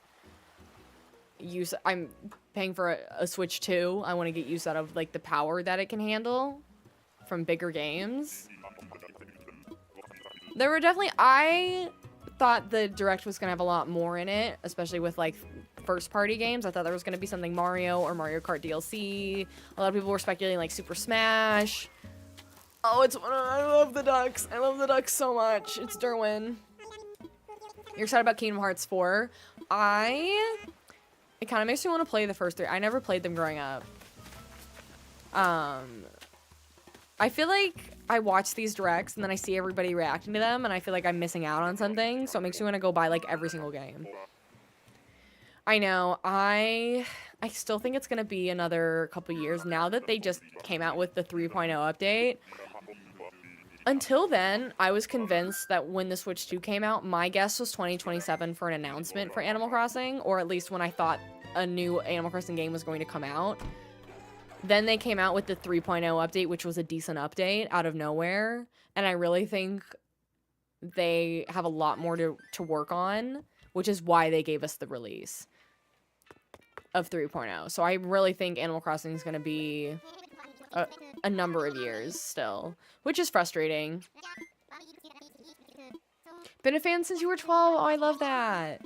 use. I'm paying for a Switch 2. I want to get use out of, like, the power that it can handle from bigger games. There were definitely... I thought the Direct was going to have a lot more in it, especially with, like, first-party games. I thought there was going to be something Mario or Mario Kart DLC. A lot of people were speculating, like, Super Smash. Oh, I love the ducks. I love the ducks so much. It's Derwin. You're excited about Kingdom Hearts 4? It kind of makes me want to play the first 3. I never played them growing up. I feel like I watch these directs and then I see everybody reacting to them and I feel like I'm missing out on something, so it makes me want to go buy, like, every single game. I know. I still think it's going to be another couple years now that they just came out with the 3.0 update. Until then, I was convinced that when the Switch 2 came out, my guess was 2027 for an announcement for Animal Crossing, or at least when I thought a new Animal Crossing game was going to come out. Then they came out with the 3.0 update, which was a decent update out of nowhere, and I really think they have a lot more to work on, which is why they gave us the release of 3.0. So I really think Animal Crossing is going to be a number of years still, which is frustrating. Been a fan since you were 12? Oh, I love that.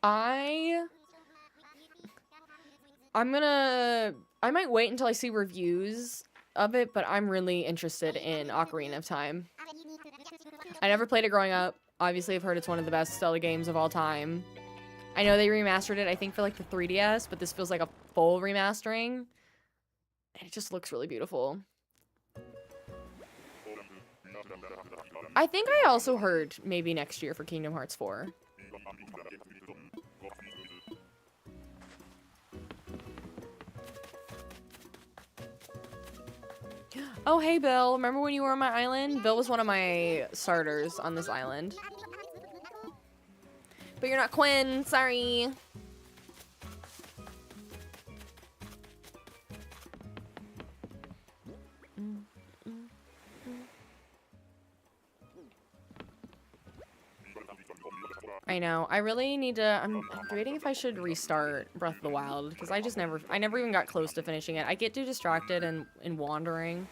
I might wait until I see reviews of it, but I'm really interested in Ocarina of Time. I never played it growing up. Obviously, I've heard it's one of the best Zelda games of all time. I know they remastered it, I think, for, like, the 3DS, but this feels like a full remastering. And it just looks really beautiful. I think I also heard maybe next year for Kingdom Hearts 4. Oh, hey, Bill. Remember when you were on my island? Bill was one of my starters on this island. But you're not Quinn. Sorry. I know. I really need to... I'm debating if I should restart Breath of the Wild, because I never even got close to finishing it. I get too distracted and wandering.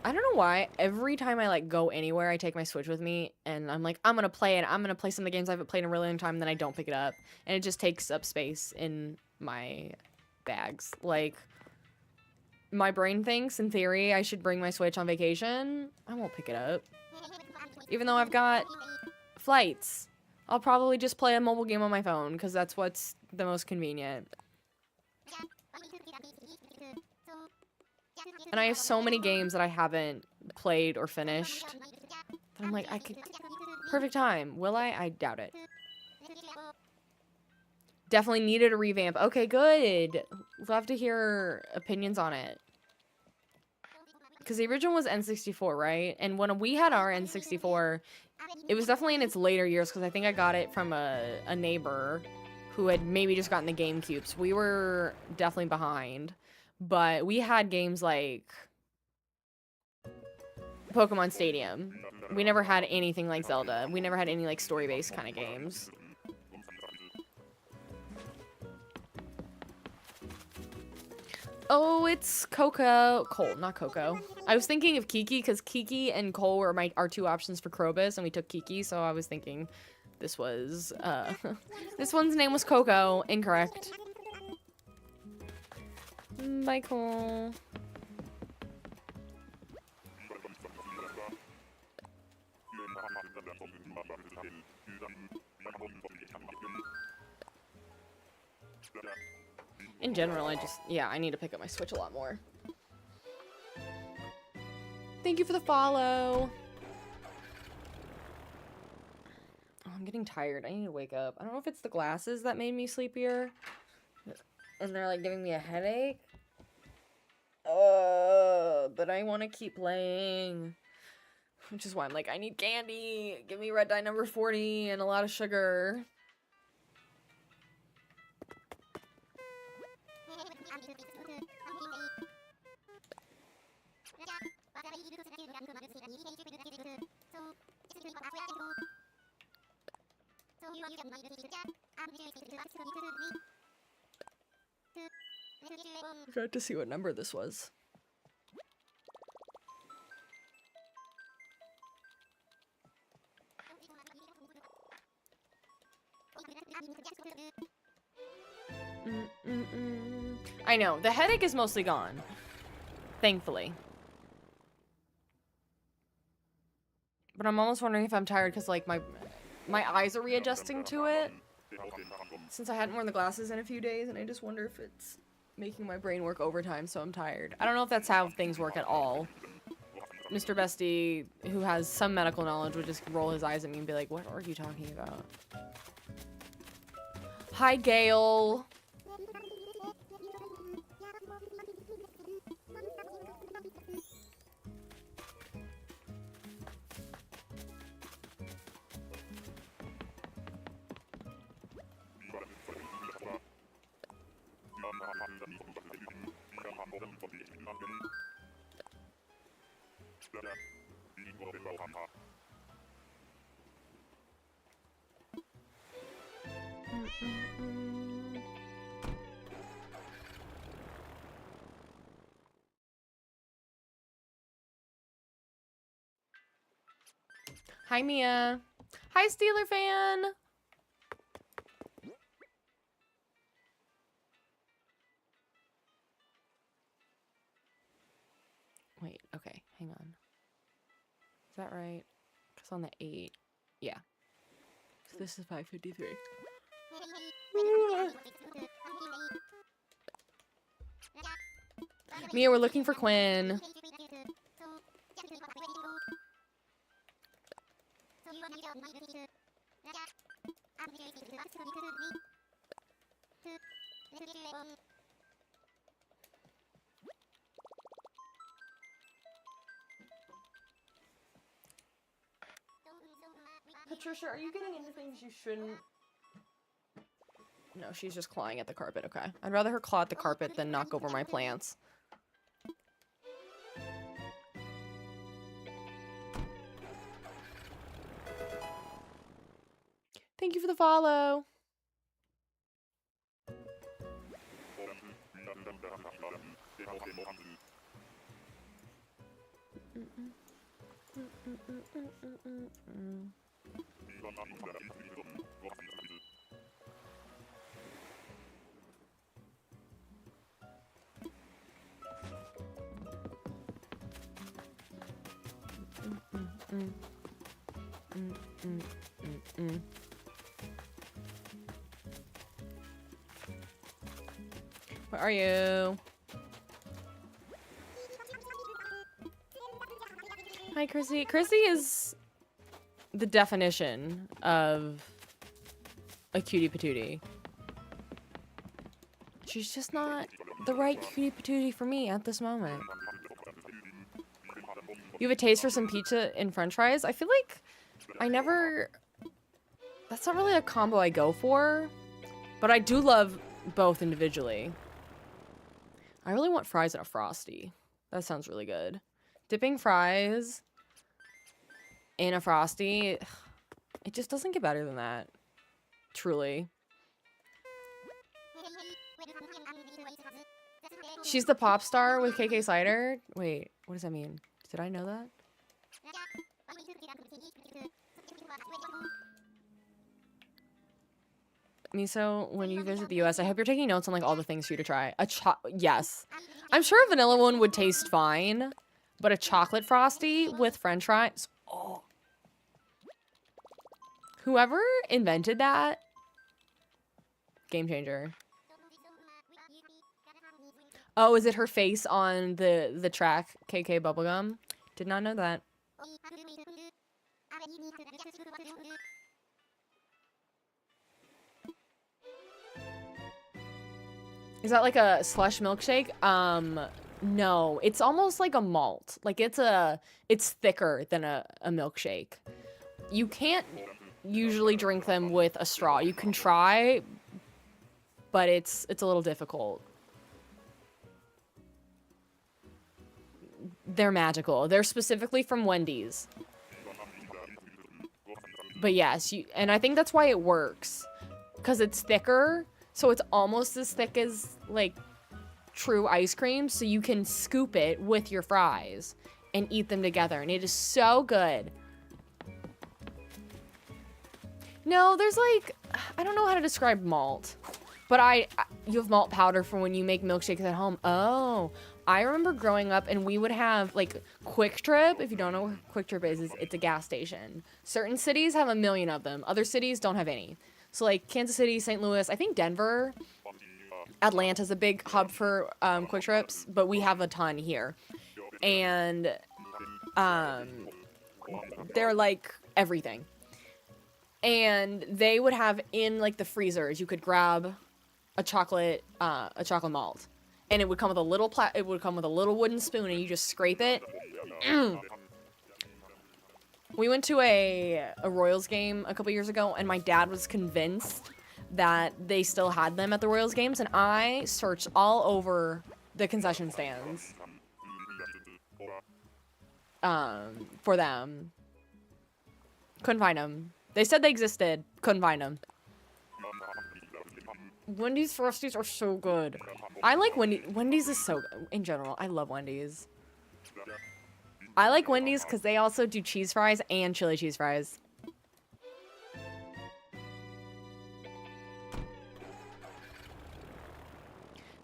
I don't know why. Every time I, like, go anywhere, I take my Switch with me, and I'm like, I'm gonna play it. I'm gonna play some of the games I haven't played in a really long time, and then I don't pick it up. And it just takes up space in my bags. Like, my brain thinks, in theory, I should bring my Switch on vacation. I won't pick it up. Even though I've got flights. I'll probably just play a mobile game on my phone, because that's what's the most convenient. And I have so many games that I haven't played or finished. That I'm like, I could... Perfect time. Will I? I doubt it. Definitely needed a revamp. Okay, good. Love to hear opinions on it. Because the original was N64, right? And when we had our N64, it was definitely in its later years, because I think I got it from a neighbor who had maybe just gotten the GameCube. So we were definitely behind. But we had games like Pokemon Stadium. We never had anything like Zelda. We never had any, like, story-based kind of games. Oh, it's Cole, not Coco. I was thinking of Kiki, because Kiki and Cole were our two options for Krobus, and we took Kiki, so I was thinking this was, this one's name was Coco. Incorrect. Bye, Cole. In general, I need to pick up my Switch a lot more. Thank you for the follow. Oh, I'm getting tired. I need to wake up. I don't know if it's the glasses that made me sleepier. And they're like giving me a headache. But I want to keep playing. Which is why I'm like, I need candy. Give me red dye number 40 and a lot of sugar. I got to see what number this was. I know, the headache is mostly gone. Thankfully. But I'm almost wondering if I'm tired because like my eyes are readjusting to it. Since I hadn't worn the glasses in a few days, and I just wonder if it's making my brain work overtime, so I'm tired. I don't know if that's how things work at all. Mr. Bestie, who has some medical knowledge, would just roll his eyes at me and be like, what are you talking about? Hi, Gail. Hi, Mia. Hi, Steeler fan. Wait, okay, hang on. Is that right? Because on the 8, yeah. So this is 5:53. Mia, we're looking for Quinn. Patricia, are you getting into things you shouldn't? No, she's just clawing at the carpet, okay. I'd rather her claw at the carpet than knock over my plants. Thank you for the follow. Where are you? Hi, Chrissy. Chrissy is the definition of a cutie patootie. She's just not the right cutie patootie for me at this moment. You have a taste for some pizza and french fries? I feel like I never... That's not really a combo I go for, but I do love both individually. I really want fries and a Frosty. That sounds really good. Dipping fries in a Frosty, it just doesn't get better than that. Truly. She's the pop star with KK Cider? Wait, what does that mean? Did I know that? Miso, when you visit the US, I hope you're taking notes on like all the things for you to try. Yes. I'm sure a vanilla one would taste fine, but a chocolate frosty with french fries. Oh. Whoever invented that, game changer. Oh, is it her face on the track KK Bubblegum? Did not know that. Is that like a slush milkshake? No. It's almost like a malt. Like it's thicker than a milkshake. You can't usually drink them with a straw. You can try, but it's a little difficult. They're magical. They're specifically from Wendy's. But yes, and I think that's why it works. Because it's thicker. So it's almost as thick as, like, true ice cream. So you can scoop it with your fries and eat them together. And it is so good. No, there's, like, I don't know how to describe malt. But you have malt powder for when you make milkshakes at home. Oh, I remember growing up and we would have, like, Quick Trip. If you don't know what Quick Trip is it's a gas station. Certain cities have a million of them. Other cities don't have any. So, like, Kansas City, St. Louis, I think Denver, Atlanta's a big hub for Quick Trips, but we have a ton here. And they're, like, everything. And they would have in, like, the freezers, you could grab a chocolate malt. And it would come with a little wooden spoon, and you just scrape it. We went to a Royals game a couple years ago, and my dad was convinced that they still had them at the Royals games, and I searched all over the concession stands for them. Couldn't find them. They said they existed. Couldn't find them. Wendy's Frosties are so good. I like Wendy's is so good. In general, I love Wendy's. I like Wendy's because they also do cheese fries and chili cheese fries.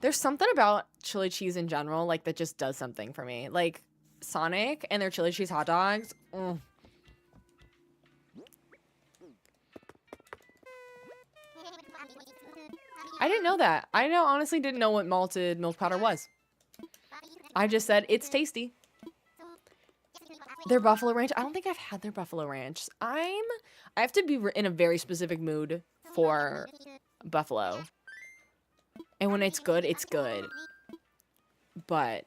There's something about chili cheese in general, like, that just does something for me. Like, Sonic and their chili cheese hot dogs. Mm. I didn't know that. I honestly didn't know what malted milk powder was. I just said it's tasty. Their Buffalo Ranch. I don't think I've had their Buffalo Ranch. I have to be in a very specific mood for Buffalo. And when it's good, it's good. But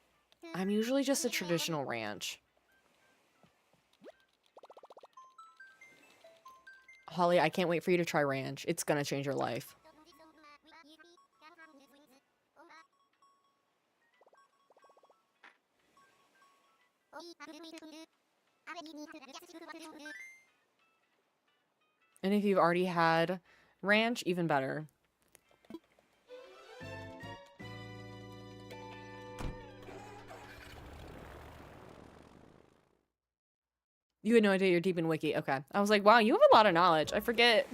I'm usually just a traditional ranch. Holly, I can't wait for you to try ranch. It's gonna change your life. And if you've already had ranch, even better. You had no idea you're deep in Wiki. Okay. I was like, wow, you have a lot of knowledge. I forget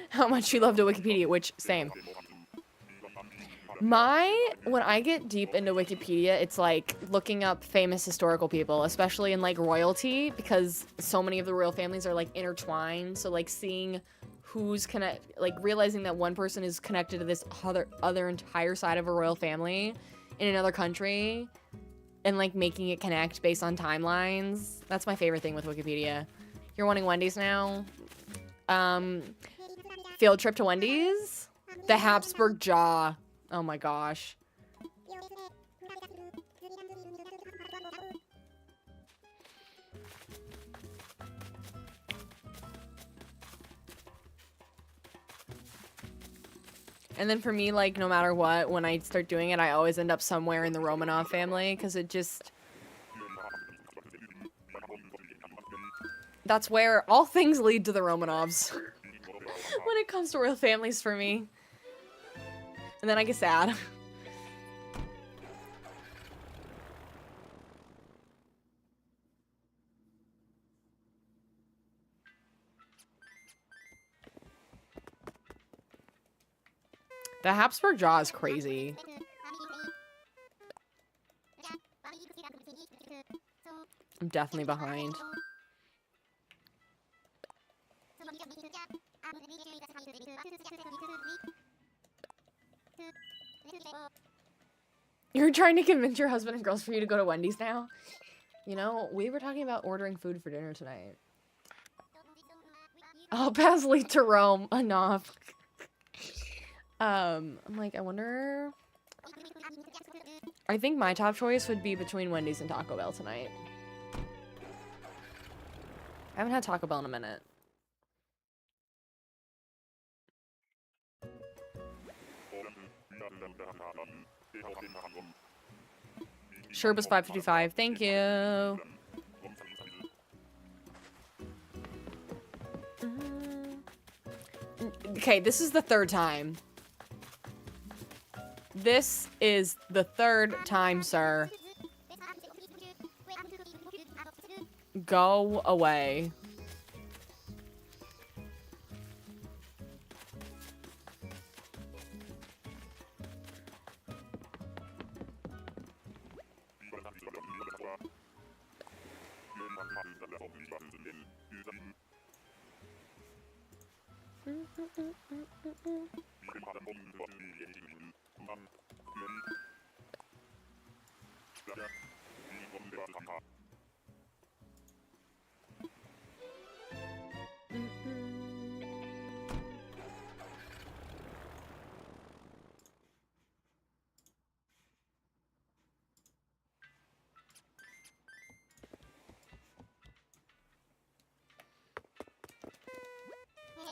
how much you love to Wikipedia, which, same. When I get deep into Wikipedia, it's like looking up famous historical people, especially in, like, royalty, because so many of the royal families are, like, intertwined. So, like, seeing who's realizing that one person is connected to this other entire side of a royal family in another country, and, like, making it connect based on timelines. That's my favorite thing with Wikipedia. You're wanting Wendy's now? Field trip to Wendy's? The Habsburg Jaw. Oh my gosh. And then for me, like, no matter what, when I start doing it, I always end up somewhere in the Romanov family, because it just... That's where all things lead to the Romanovs. When it comes to royal families for me. And then I get sad. The Habsburg jaw is crazy. I'm definitely behind. You're trying to convince your husband and girls for you to go to Wendy's now? You know, we were talking about ordering food for dinner tonight. I'll pass lead to Rome. Enough. I'm like, I wonder... I think my top choice would be between Wendy's and Taco Bell tonight. I haven't had Taco Bell in a minute. Sherba's 555. Thank you. Okay, this is the third time. This is the third time, sir. Go away.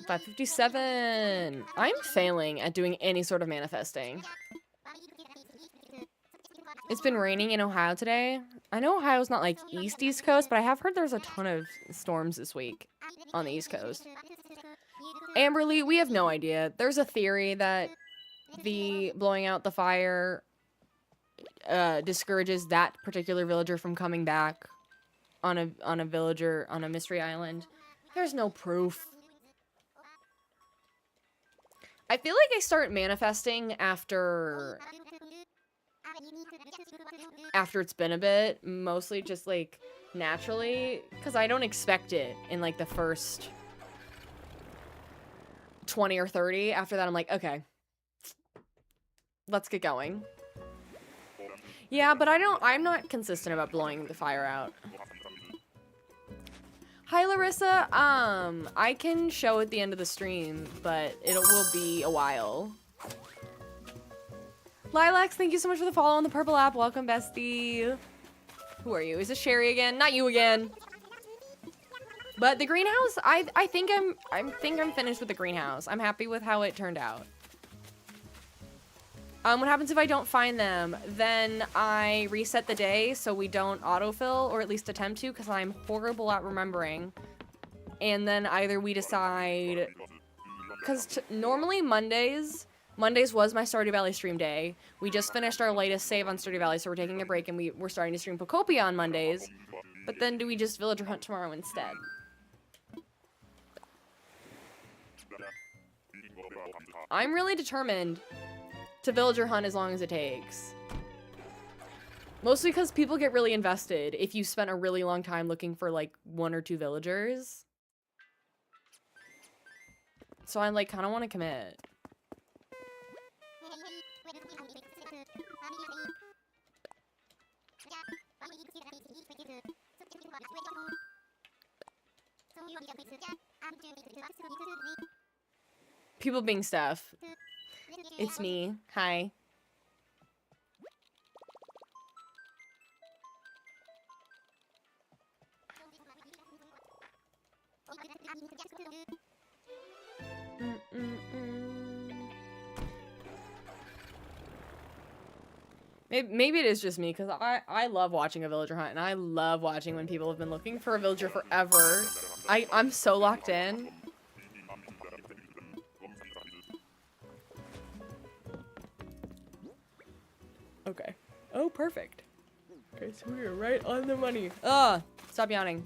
$5.57. I'm failing at doing any sort of manifesting. It's been raining in Ohio today. I know Ohio's not like East Coast, but I have heard there's a ton of storms this week on the East Coast. Amberly, we have no idea. There's a theory that the blowing out the fire discourages that particular villager from coming back on a villager on a mystery island. There's no proof. I feel like I start manifesting after it's been a bit, mostly just like naturally, because I don't expect it in like the first 20 or 30. After that, I'm like, okay, let's get going. Yeah, but I'm not consistent about blowing the fire out. Hi, Larissa. I can show at the end of the stream, but it will be a while. Lilacs, thank you so much for the follow on the purple app. Welcome, bestie. Who are you? Is it Sherry again? Not you again. But the greenhouse, I think I'm finished with the greenhouse. I'm happy with how it turned out. What happens if I don't find them? Then I reset the day so we don't autofill, or at least attempt to, because I'm horrible at remembering. And then either we decide, because normally Mondays was my Stardew Valley stream day. We just finished our latest save on Stardew Valley, so we're taking a break and we're starting to stream Pocopia on Mondays. But then do we just villager hunt tomorrow instead? I'm really determined to villager hunt as long as it takes. Mostly because people get really invested if you spent a really long time looking for like 1 or 2 villagers. So I like kind of want to commit. People being stuff. It's me. Hi. Maybe it is just me, because I love watching a villager hunt, and I love watching when people have been looking for a villager forever. I'm so locked in. Okay. Oh, perfect. Okay, so we are right on the money. Ugh! Stop yawning.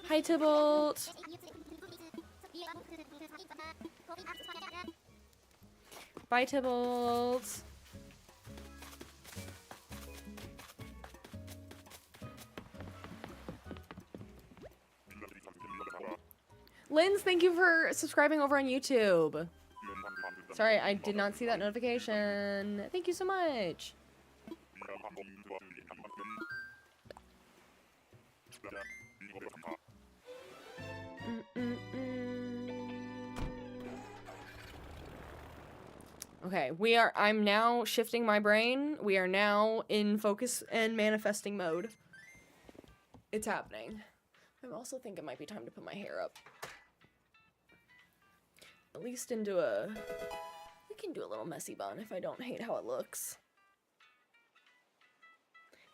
Hi, Tybalt. Bye, Tibbles. Linz, thank you for subscribing over on YouTube. Sorry, I did not see that notification. Thank you so much. Okay, I'm now shifting my brain. We are now in focus and manifesting mode. It's happening. I also think it might be time to put my hair up. At least into a... We can do a little messy bun if I don't hate how it looks.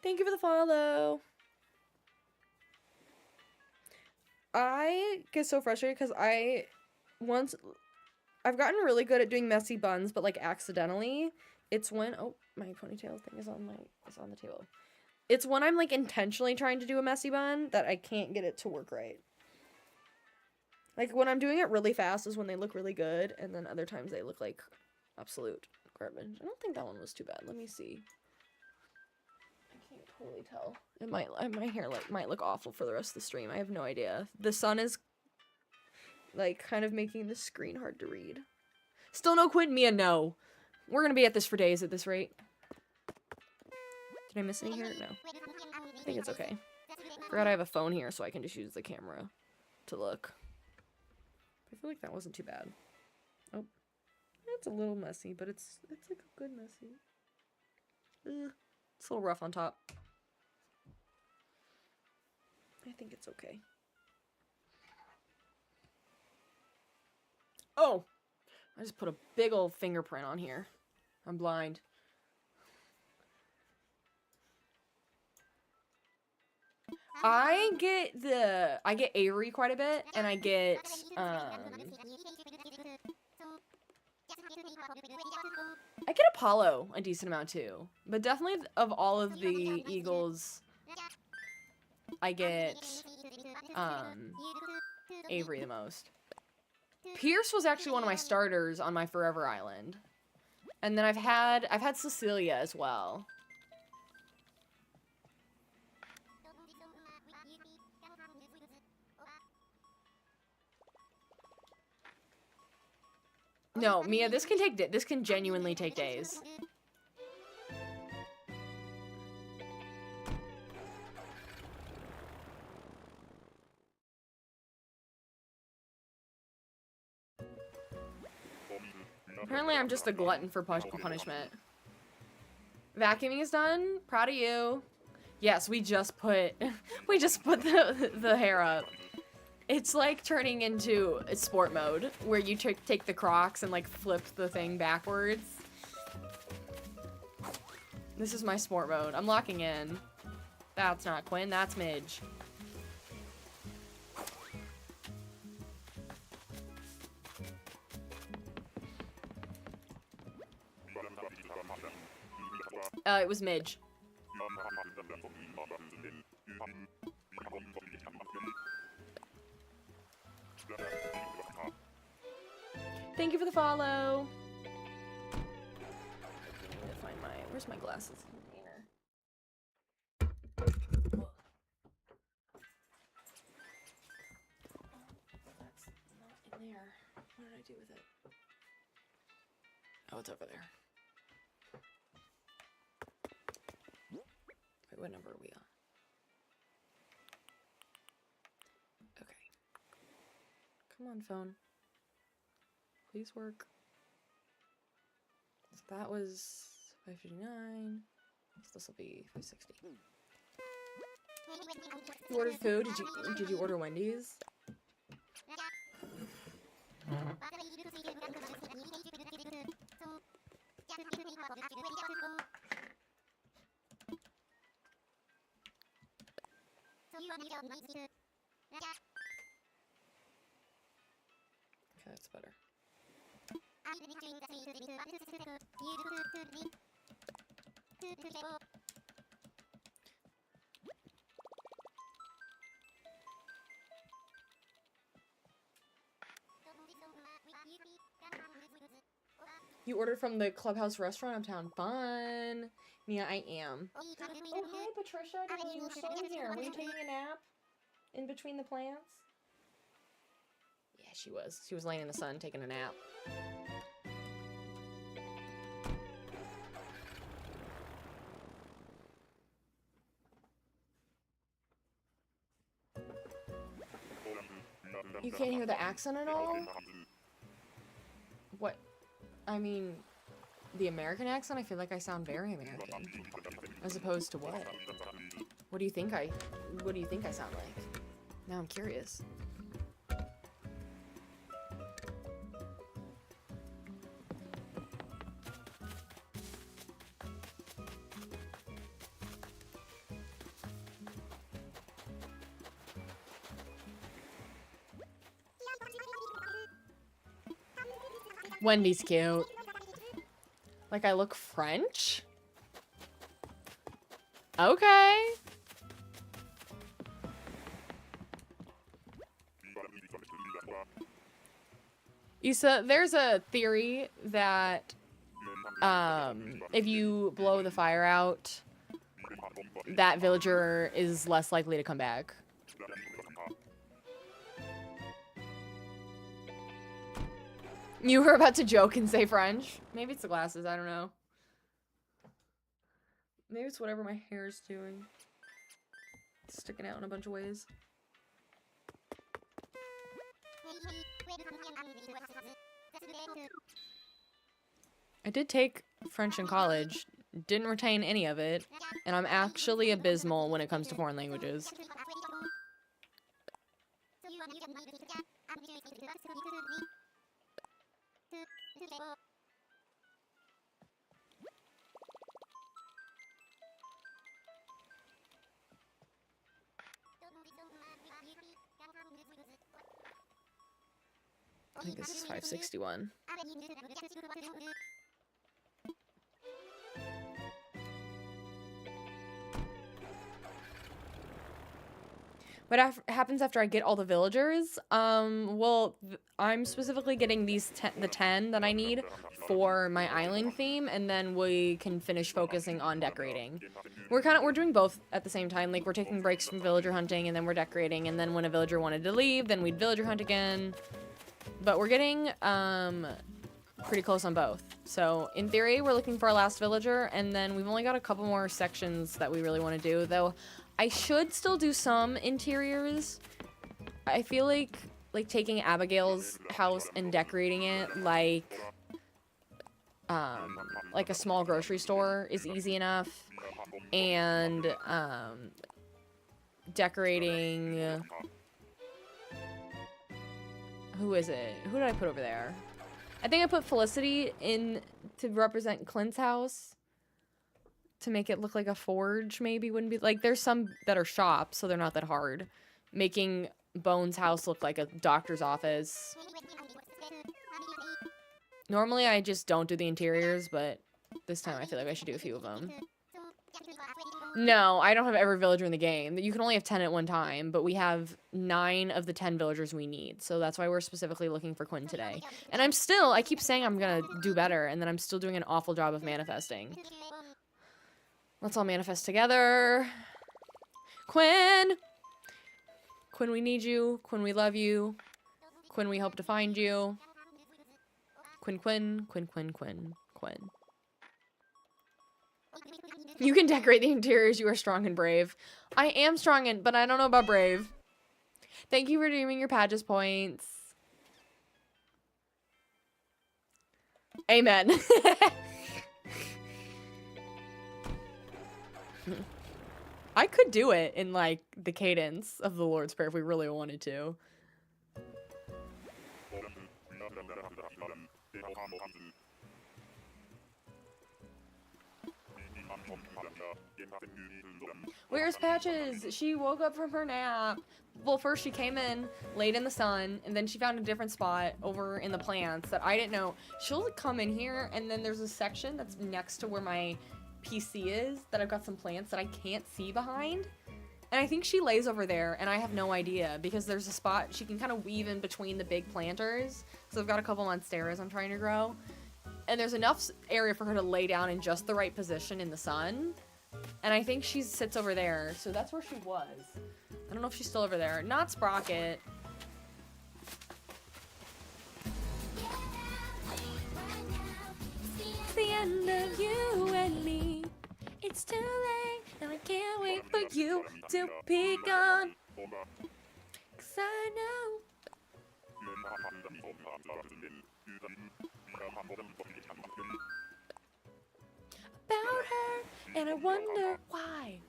Thank you for the follow. I get so frustrated because I've gotten really good at doing messy buns, but like accidentally. It's when my ponytail thing is on the table. It's when I'm like intentionally trying to do a messy bun that I can't get it to work right. Like when I'm doing it really fast is when they look really good, and then other times they look like absolute garbage. I don't think that one was too bad. Let me see. I can't totally tell. My hair might look awful for the rest of the stream. I have no idea. The sun is like kind of making the screen hard to read. Still no Quinn, Mia, no. We're gonna be at this for days at this rate. Did I miss any here? No. I think it's okay. Forgot I have a phone here so I can just use the camera to look. I feel like that wasn't too bad. Oh. It's a little messy, but it's like a good messy. It's a little rough on top. I think it's okay. Oh! I just put a big old fingerprint on here. I'm blind. I get Avery quite a bit, and I get, Apollo a decent amount too. But definitely of all of the Eagles, I get, Avery the most. Pierce was actually one of my starters on my Forever Island. And then I've had Cecilia as well. No, Mia, this can genuinely take days. Apparently I'm just a glutton for punishment. Vacuuming is done. Proud of you. Yes, we just put the hair up. It's like turning into a sport mode where you take the Crocs and like flip the thing backwards. This is my sport mode. I'm locking in. That's not Quinn, that's Midge. It was Midge. Thank you for the follow. I need to find where's my glasses container? That's not in there. What did I do with it? Oh, it's over there. Wait, what number are we on? Okay. Come on, phone. Please work. So that was 559. So this will be 560. You ordered food? Did you order Wendy's? Okay, that's better. You ordered from the Clubhouse restaurant uptown. Fun. Yeah, I am. Oh, hi, Patricia. I didn't know you were still in here. Were you taking a nap in between the plants? Yeah, she was. She was laying in the sun taking a nap. You can't hear the accent at all? What? I mean, the American accent? I feel like I sound very American. As opposed to what? What do you think I sound like? Now I'm curious. Wendy's cute. Like I look French? Okay. There's a theory that if you blow the fire out, that villager is less likely to come back. You were about to joke and say French. Maybe it's the glasses, I don't know. Maybe it's whatever my hair's doing. It's sticking out in a bunch of ways. I did take French in college, didn't retain any of it, and I'm actually abysmal when it comes to foreign languages. I think this is 561. What happens after I get all the villagers? Well, I'm specifically getting the 10 that I need for my island theme, and then we can finish focusing on decorating. We're doing both at the same time. Like, we're taking breaks from villager hunting, and then we're decorating, and then when a villager wanted to leave, then we'd villager hunt again. But we're getting, pretty close on both. So, in theory, we're looking for our last villager, and then we've only got a couple more sections that we really want to do, though I should still do some interiors. I feel like taking Abigail's house and decorating it like a small grocery store is easy enough, and decorating, who is it? Who did I put over there? I think I put Felicity in to represent Clint's house, to make it look like a forge. Maybe wouldn't be like, there's some that are shops, so they're not that hard. Making Bones' house look like a doctor's office. Normally I just don't do the interiors, but this time I feel like I should do a few of them. No, I don't have every villager in the game. You can only have 10 at one time, but we have 9 of the 10 villagers we need. So that's why we're specifically looking for Quinn today. And I keep saying I'm gonna do better, and then I'm still doing an awful job of manifesting. Let's all manifest together. Quinn! Quinn, we need you. Quinn, we love you. Quinn, we hope to find you. Quinn, Quinn, Quinn, Quinn, Quinn, Quinn. You can decorate the interiors. You are strong and brave. I am strong and, but I don't know about brave. Thank you for redeeming your Pages points. Amen. I could do it in, like, the cadence of the Lord's Prayer if we really wanted to. Where's Patches? She woke up from her nap. Well, first she came in, laid in the sun, and then she found a different spot over in the plants that I didn't know. She'll come in here, and then there's a section that's next to where my PC is that I've got some plants that I can't see behind. And I think she lays over there, and I have no idea, because there's a spot she can kind of weave in between the big planters. So I've got a couple monsteras I'm trying to grow. and there's enough area for her to lay down in just the right position in the sun. And I think she sits over there, so that's where she was. I don't know if she's still over there. Not Sprocket. It's the end of you and me. It's too late, and I can't wait for you to be gone. 'Cause I know. About her, and I wonder why.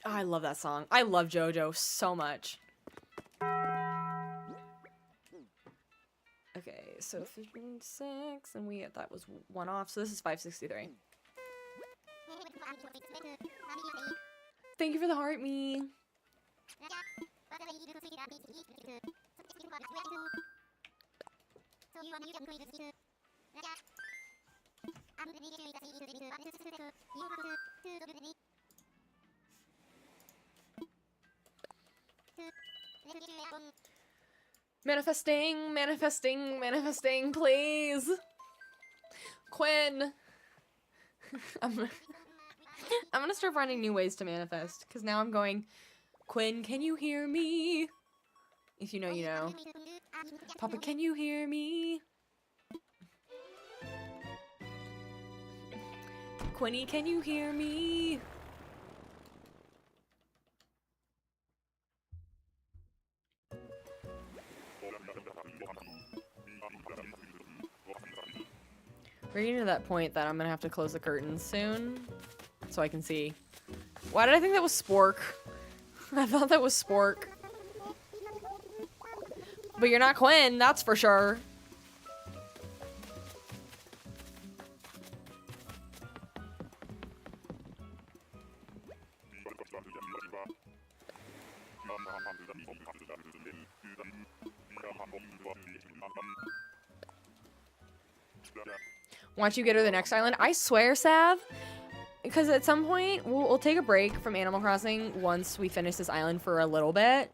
I love that song. I love JoJo so much. Okay, so 56, and that was one off, so this is 563. Thank you for the heart, me. Manifesting, manifesting, manifesting, please. Quinn. I'm gonna start finding new ways to manifest, because now I'm going, Quinn, can you hear me? If you know, you know. Papa, can you hear me? Quinny, can you hear me? We're getting to that point that I'm gonna have to close the curtains soon, so I can see. Why did I think that was Spork? I thought that was Spork. But you're not Quinn, that's for sure. Why don't you get her the next island? I swear, Sav, because at some point we'll take a break from Animal Crossing once we finish this island for a little bit.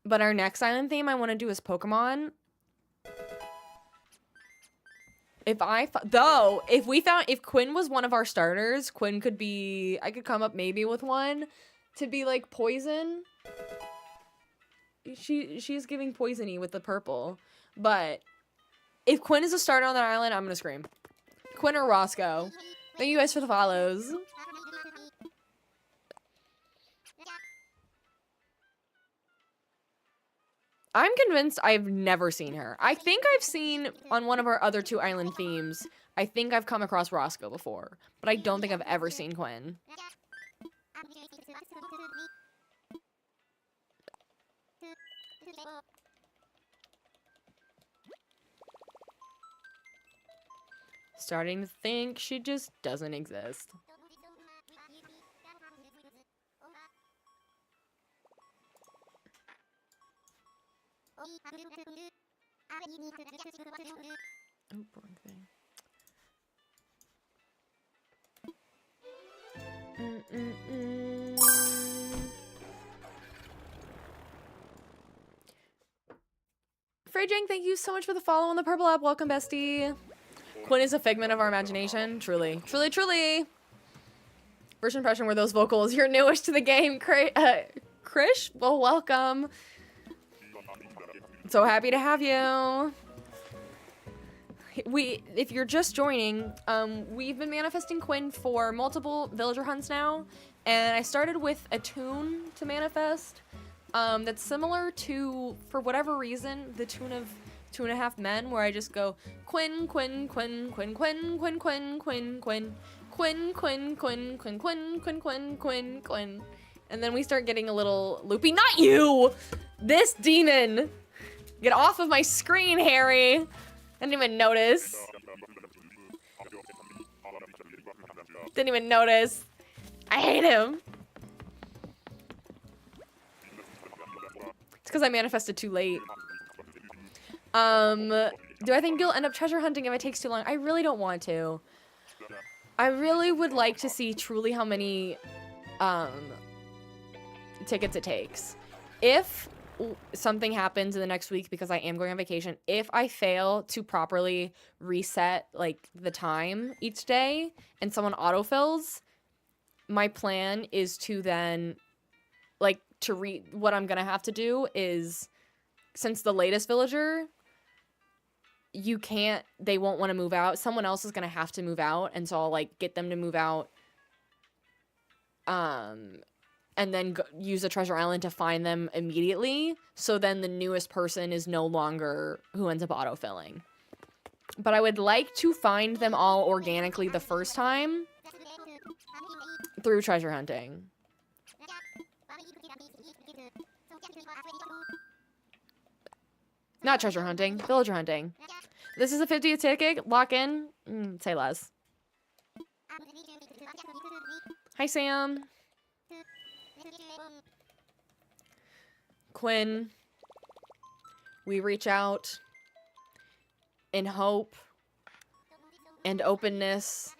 But our next island theme I want to do is Pokemon. If Quinn was one of our starters, Quinn could be, I could come up maybe with one to be like poison. She's giving poisony with the purple. But if Quinn is a starter on that island, I'm gonna scream. Quinn or Roscoe. Thank you guys for the follows. I'm convinced I've never seen her. I think I've seen on one of our other two island themes, I think I've come across Roscoe before, but I don't think I've ever seen Quinn. Starting to think she just doesn't exist. Oh, wrong thing. Freyjang, thank you so much for the follow on the purple app. Welcome, bestie. Quinn is a figment of our imagination. Truly. Truly, truly. First impression were those vocals. You're newish to the game, Krish. Well, welcome. So happy to have you. If you're just joining, we've been manifesting Quinn for multiple villager hunts now, and I started with a tune to manifest that's similar to, for whatever reason, the tune of 2.5 Men, where I just go Quinn, Quinn, Quinn, Quinn, Quinn, Quinn, Quinn, Quinn, Quinn, Quinn, Quinn, Quinn, Quinn, Quinn, Quinn, Quinn, Quinn, Quinn, and then we start getting a little loopy. Not you! This demon! Get off of my screen, Harry! I didn't even notice. Didn't even notice. I hate him. It's because I manifested too late. Do I think you'll end up treasure hunting if it takes too long? I really don't want to. I really would like to see truly how many tickets it takes. If something happens in the next week because I am going on vacation, if I fail to properly reset like the time each day and someone autofills, my plan is to then like what I'm gonna have to do is, since the latest villager, they won't want to move out, someone else is gonna have to move out, and so I'll like get them to move out and then use a treasure island to find them immediately, so then the newest person is no longer who ends up autofilling. But I would like to find them all organically the first time through treasure hunting. Not treasure hunting, villager hunting. This is a 50th ticket, lock in, say less. Hi, Sam. Quinn, we reach out in hope and openness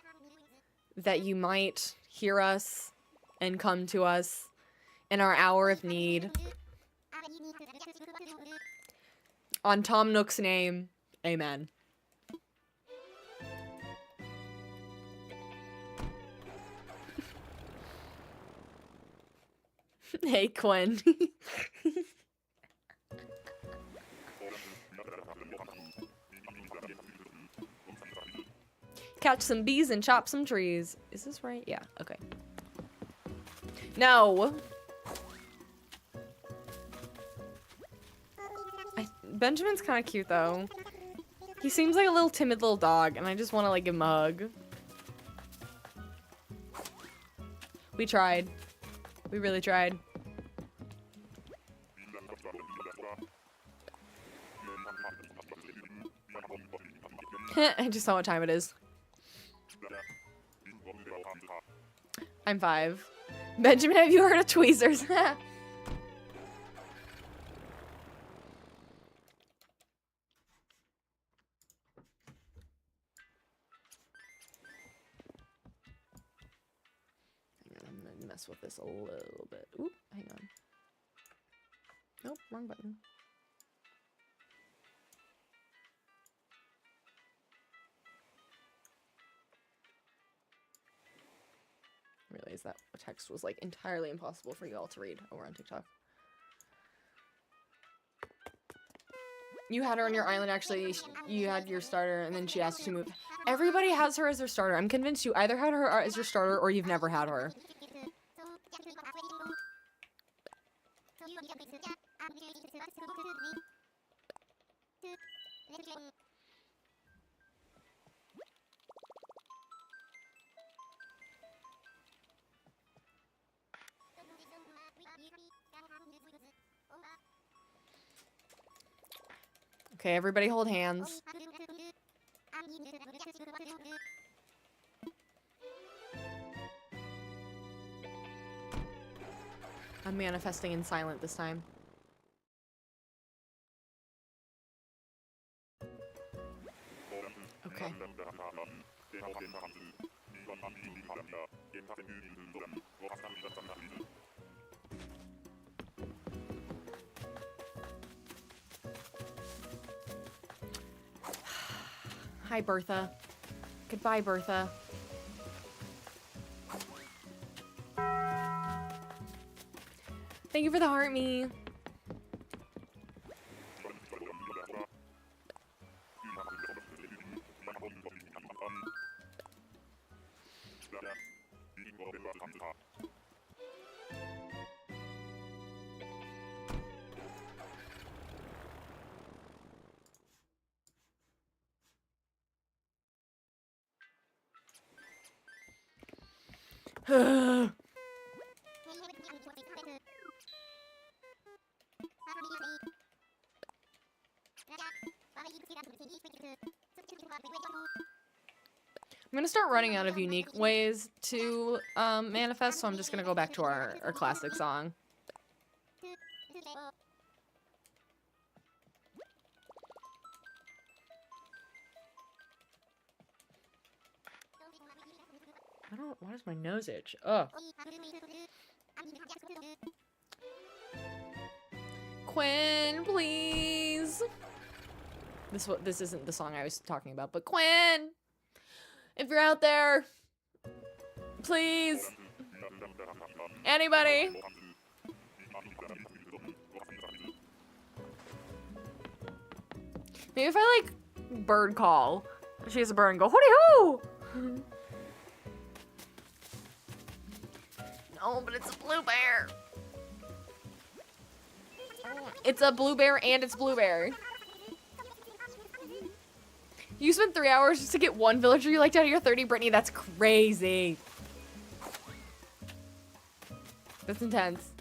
that you might hear us and come to us in our hour of need. On Tom Nook's name, amen. Hey, Quinn. Catch some bees and chop some trees. Is this right? Yeah, okay. No. Benjamin's kind of cute, though. He seems like a little timid little dog, and I just want to, like, give him a hug. We tried. We really tried. I just saw what time it is. I'm 5. Benjamin, have you heard of tweezers? I'm gonna mess with this a little bit. Oop, hang on. Nope, wrong button. Realize that text was like entirely impossible for you all to read over on TikTok. You had her on your island, actually. You had your starter, and then she asked you to move. Everybody has her as their starter. I'm convinced you either had her as your starter or you've never had her. Okay, everybody hold hands. I'm manifesting in silent this time. Okay. Hi, Bertha. Goodbye, Bertha. Thank you for the heart, me. I'm gonna start running out of unique ways to manifest, so I'm just gonna go back to our classic song. Why does my nose itch? Ugh. Quinn, please. This isn't the song I was talking about, but Quinn, if you're out there, please. Anybody? Maybe if I like bird call. She has a bird and go, hooty hoo! No, but it's a blue bear. It's a blue bear and it's blueberry. You spent 3 hours just to get one villager you liked out of your 30, Brittany? That's crazy. That's intense.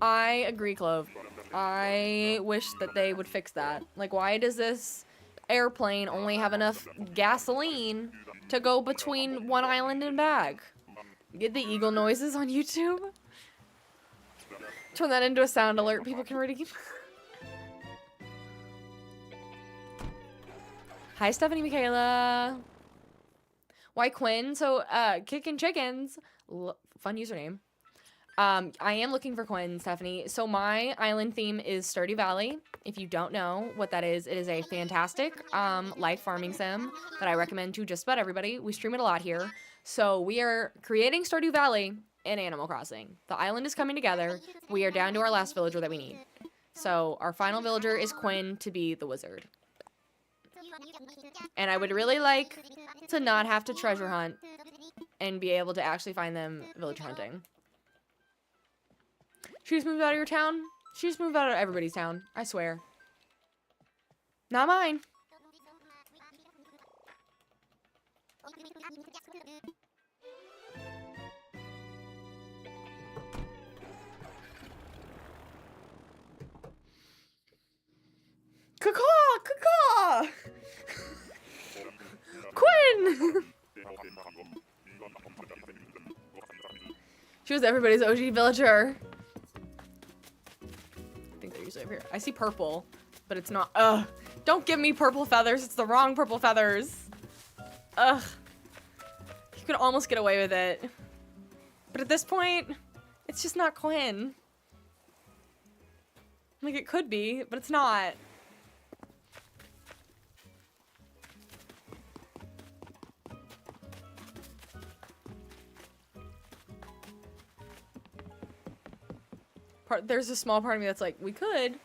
I agree, Clove. I wish that they would fix that. Like, why does this airplane only have enough gasoline to go between one island and back? Get the eagle noises on YouTube. Turn that into a sound alert. People can read. Hi, Stephanie Michaela. Why Quinn? So, Kickin' Chickens. Fun username. I am looking for Quinn, Stephanie. So my island theme is Stardew Valley. If you don't know what that is, it is a fantastic life farming sim that I recommend to just about everybody. We stream it a lot here. So we are creating Stardew Valley in Animal Crossing. The island is coming together. We are down to our last villager that we need. So our final villager is Quinn to be the wizard. And I would really like to not have to treasure hunt and be able to actually find them villager hunting. She just moved out of your town? She just moved out of everybody's town. I swear. Not mine. Caw-caw! Caw-caw! Quinn! She was everybody's OG villager. I think they're usually over here. I see purple, but it's not. Ugh. Don't give me purple feathers. It's the wrong purple feathers. Ugh. You could almost get away with it. But at this point, it's just not Quinn. Like, it could be, but it's not. There's a small part of me that's like, we could,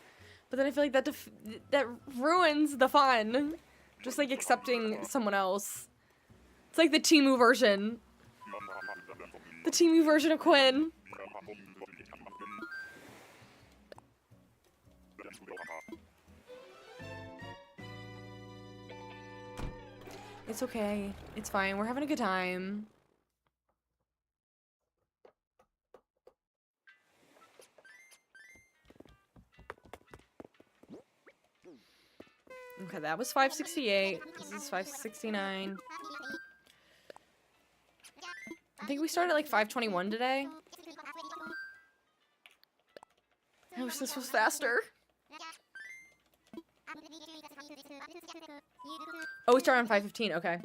but then I feel like that ruins the fun. Just like accepting someone else. It's like the Temu version. The Temu version of Quinn. It's okay. It's fine. We're having a good time. Okay, that was 568. This is 569. I think we started at like 521 today. I wish this was faster. Oh, we started on 515. Okay.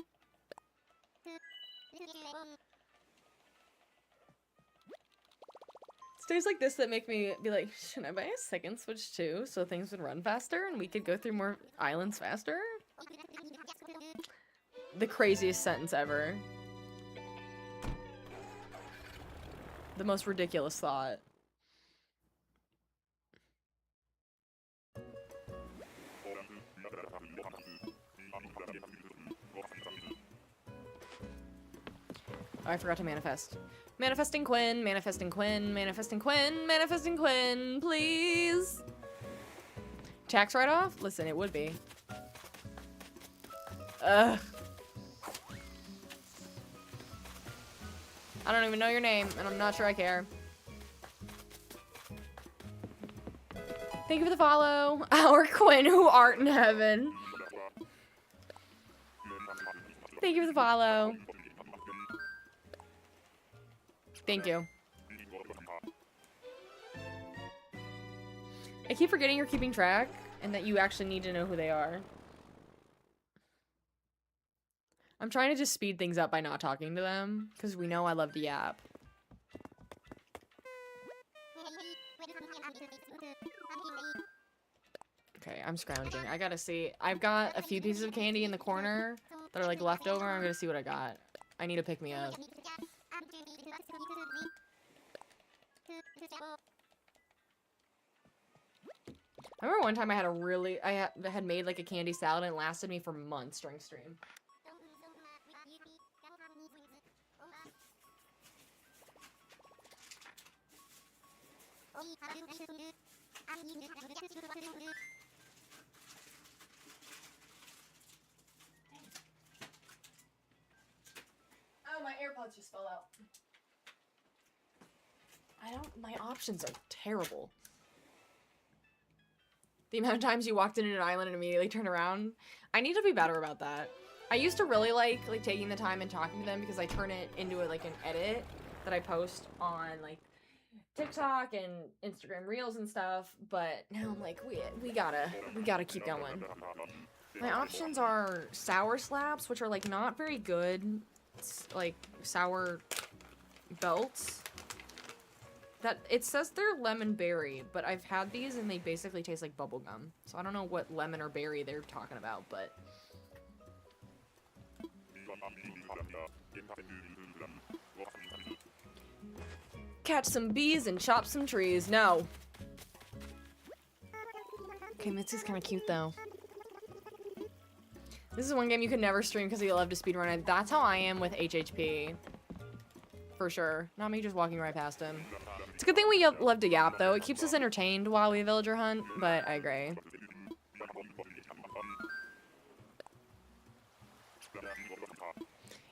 It's days like this that make me be like, should I buy a second Switch too so things would run faster and we could go through more islands faster? The craziest sentence ever. The most ridiculous thought. Oh, I forgot to manifest. Manifesting Quinn, manifesting Quinn, manifesting Quinn, manifesting Quinn, please. Tax write-off? Listen, it would be. Ugh. I don't even know your name, and I'm not sure I care. Thank you for the follow. Our Quinn who aren't in heaven. Thank you for the follow. Thank you. I keep forgetting you're keeping track and that you actually need to know who they are. I'm trying to just speed things up by not talking to them, because we know I love to yap. Okay, I'm scrounging. I gotta see. I've got a few pieces of candy in the corner that are like leftover. I'm gonna see what I got. I need to pick me up. I remember one time I had a really, I had made like a candy salad and it lasted me for months during stream. Oh, my AirPods just fell out. My options are terrible. The amount of times you walked into an island and immediately turned around. I need to be better about that. I used to really like taking the time and talking to them because I turn it into like an edit that I post on like TikTok and Instagram Reels and stuff, but now I'm like, we gotta keep going. My options are sour slaps, which are like not very good. It's like sour belts. That it says they're lemon berry, but I've had these and they basically taste like bubble gum. So I don't know what lemon or berry they're talking about, but catch some bees and chop some trees. No. Okay, Mitzi's kind of cute though. This is one game you could never stream because you love to speedrun it. That's how I am with HHP. For sure. Not me just walking right past him. It's a good thing we love to yap though. It keeps us entertained while we villager hunt, but I agree.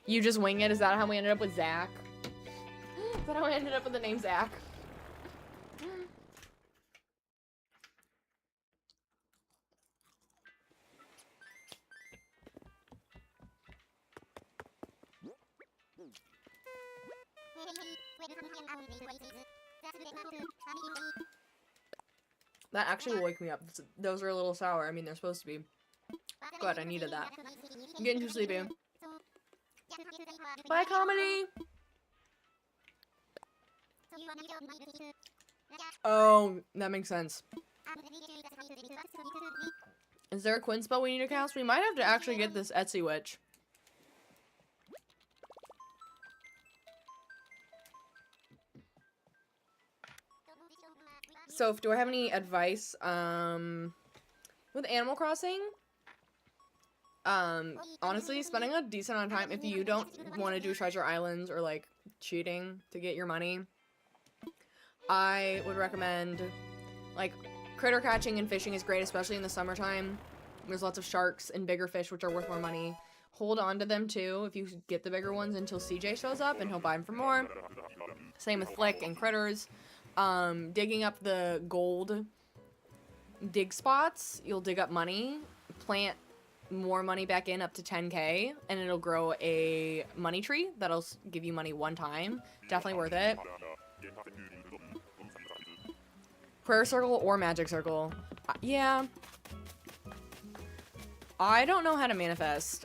You just wing it? Is that how we ended up with Zach? Is that how I ended up with the name Zach? That actually will wake me up. Those are a little sour. I mean, they're supposed to be. Good, I needed that. I'm getting too sleepy. Bye, comedy! Oh, that makes sense. Is there a Quinn spell we need to cast? We might have to actually get this Etsy witch. So, do I have any advice? With Animal Crossing? Honestly, spending a decent amount of time, if you don't want to do treasure islands or, like, cheating to get your money, I would recommend, like, critter catching and fishing is great, especially in the summertime. There's lots of sharks and bigger fish, which are worth more money. Hold on to them, too, if you get the bigger ones until CJ shows up, and he'll buy them for more. Same with Flick and critters. Digging up the gold dig spots, you'll dig up money, plant more money back in up to 10k, and it'll grow a money tree that'll give you money one time. Definitely worth it. Prayer circle or magic circle. Yeah. I don't know how to manifest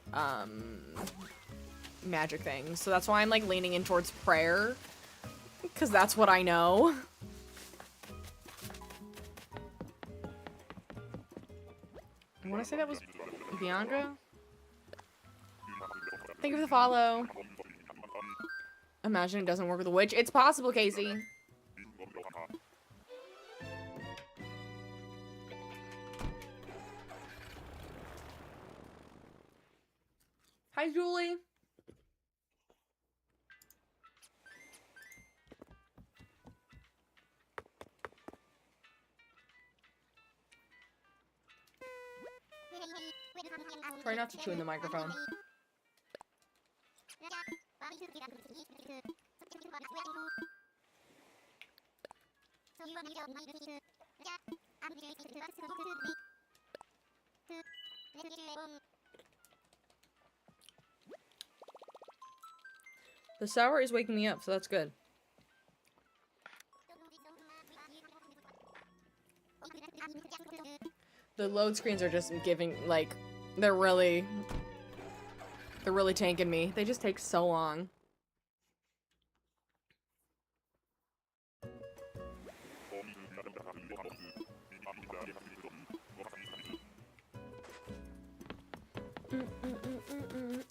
magic things, so that's why I'm like leaning in towards prayer, because that's what I know. I want to say that was Bianca. Thank you for the follow. Imagine it doesn't work with a witch. It's possible, Casey. Hi, Julie. Try not to chew in the microphone. The sour is waking me up, so that's good. The load screens are just giving, like, they're really They're really tanking me. They just take so long.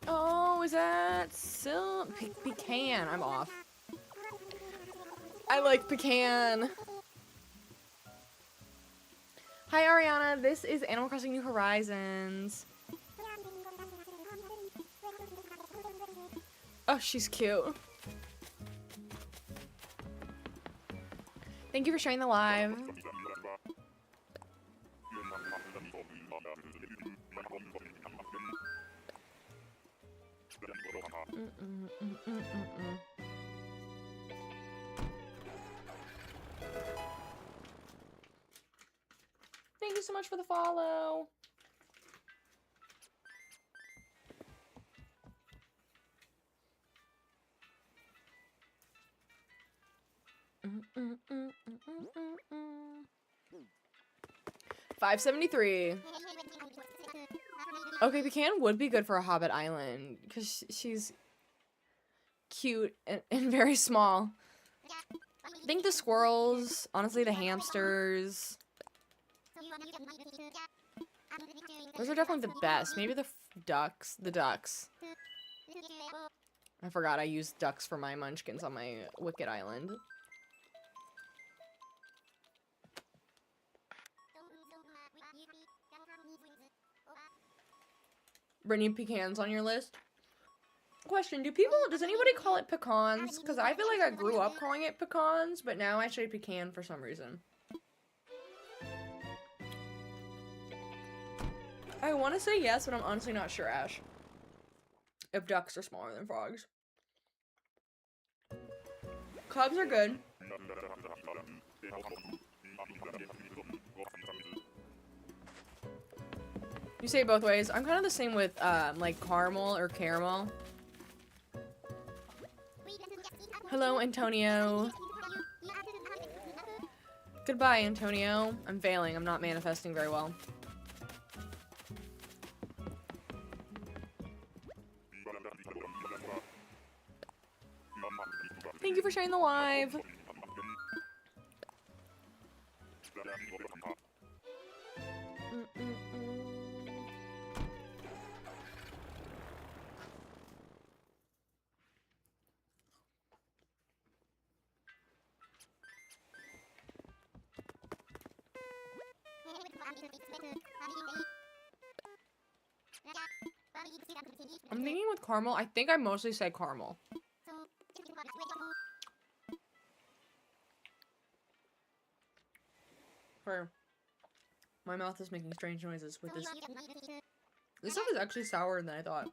Oh, is that pecan? I'm off. I like pecan. Hi, Ariana. This is Animal Crossing New Horizons. Oh, she's cute. Thank you for sharing the live. Thank you so much for the follow. $5.73. Okay, pecan would be good for a Hobbit Island because she's cute and very small. I think the squirrels, honestly, the hamsters. Those are definitely the best. Maybe the ducks. The ducks. I forgot I used ducks for my munchkins on my Wicked Island. Brittany, pecans on your list? Question, does anybody call it pecans? Because I feel like I grew up calling it pecans, but now I say pecan for some reason. I want to say yes, but I'm honestly not sure, Ash. If ducks are smaller than frogs. Cubs are good. You say it both ways. I'm kind of the same with, like, caramel or caramel. Hello, Antonio. Goodbye, Antonio. I'm failing. I'm not manifesting very well. Thank you for sharing the live. I'm thinking with caramel. I think I mostly say caramel. My mouth is making strange noises with this. This stuff is actually sourer than I thought.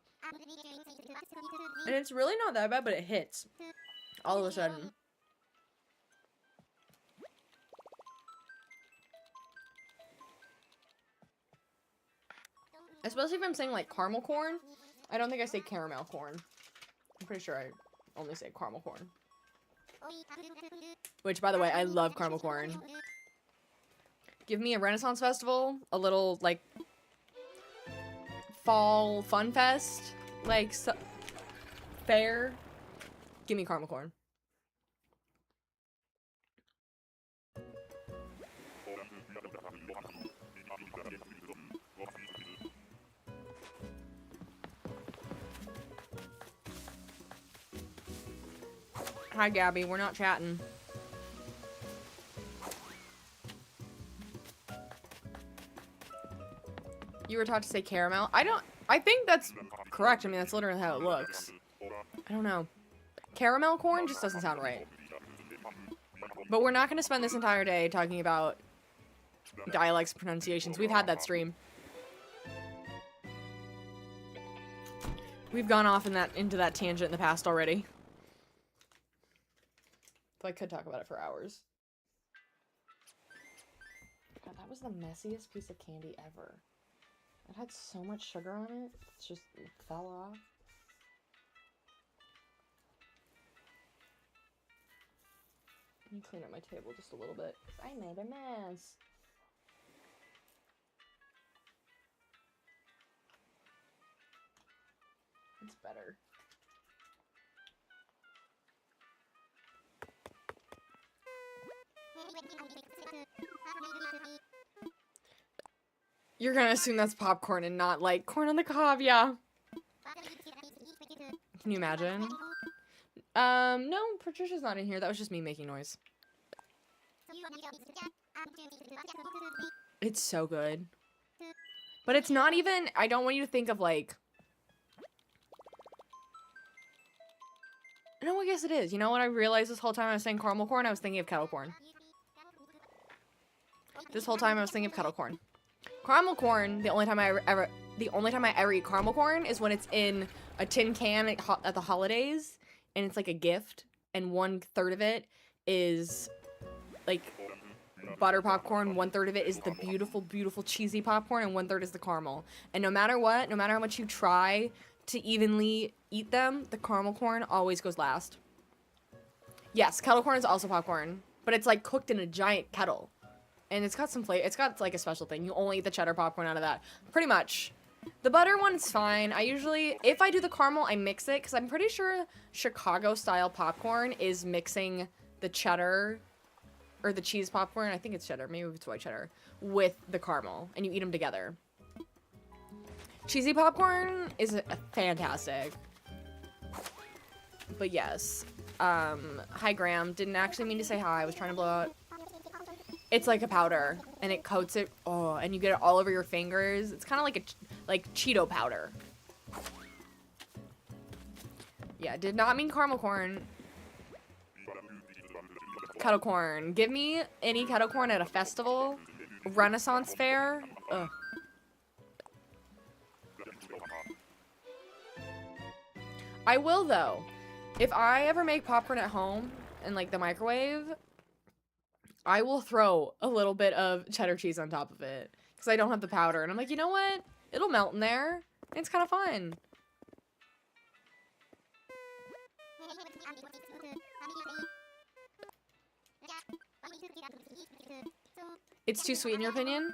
And it's really not that bad, but it hits. All of a sudden. Especially if I'm saying like caramel corn. I don't think I say caramel corn. I'm pretty sure I only say caramel corn. Which, by the way, I love caramel corn. Give me a Renaissance Festival, a little, like, fall fun fest, like, fair. Give me caramel corn. Hi, Gabby. We're not chatting. You were taught to say caramel. I think that's correct. I mean, that's literally how it looks. I don't know. Caramel corn just doesn't sound right. But we're not going to spend this entire day talking about dialects and pronunciations. We've had that stream. We've gone off into that tangent in the past already. So I could talk about it for hours. God, that was the messiest piece of candy ever. It had so much sugar on it, it fell off. Let me clean up my table just a little bit, because I made a mess. It's better. You're gonna assume that's popcorn and not like corn on the cob, yeah. Can you imagine? No, Patricia's not in here. That was just me making noise. It's so good. But it's not even, I don't want you to think of like, no, I guess it is. You know what I realized this whole time I was saying caramel corn? I was thinking of kettle corn. This whole time I was thinking of kettle corn. Caramel corn, the only time I ever eat caramel corn is when it's in a tin can at the holidays, and it's like a gift, and 1/3 of it is like butter popcorn, 1/3 of it is the beautiful, beautiful cheesy popcorn, and 1/3 is the caramel. And no matter what, no matter how much you try to evenly eat them, the caramel corn always goes last. Yes, kettle corn is also popcorn, but it's like cooked in a giant kettle. And it's got some flavor. It's got like a special thing. You only eat the cheddar popcorn out of that. Pretty much. The butter one's fine. I usually, if I do the caramel, I mix it. Because I'm pretty sure Chicago-style popcorn is mixing the cheddar or the cheese popcorn. I think it's cheddar. Maybe it's white cheddar. With the caramel. And you eat them together. Cheesy popcorn is fantastic. But yes. Hi, Graham. Didn't actually mean to say hi. I was trying to blow out. It's like a powder, and it coats it, oh, and you get it all over your fingers. It's kind of like Cheeto powder. Yeah, did not mean caramel corn. Kettle corn. Give me any kettle corn at a festival, Renaissance fair. Ugh. I will, though. If I ever make popcorn at home in, like, the microwave, I will throw a little bit of cheddar cheese on top of it because I don't have the powder. And I'm like, you know what? It'll melt in there. It's kind of fun. It's too sweet in your opinion?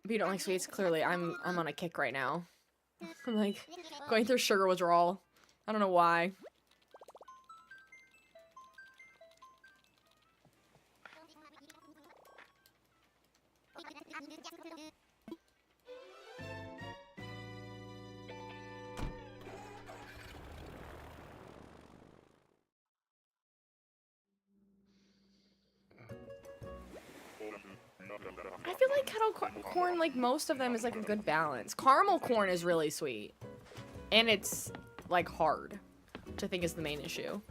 But you don't like sweets? Clearly, I'm on a kick right now. I'm like going through sugar withdrawal. I don't know why. I feel like kettle corn, like most of them, is like a good balance. Caramel corn is really sweet. And it's like hard, which I think is the main issue.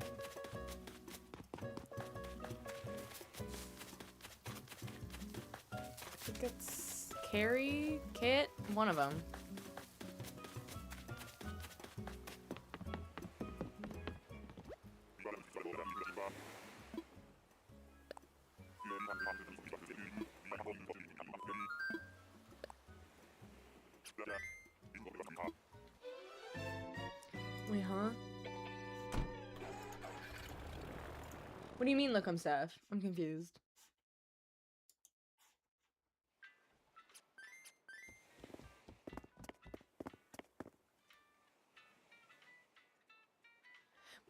I think it's Carrie, Kit, one of them. Wait, huh? What do you mean, look, I'm Steph? I'm confused.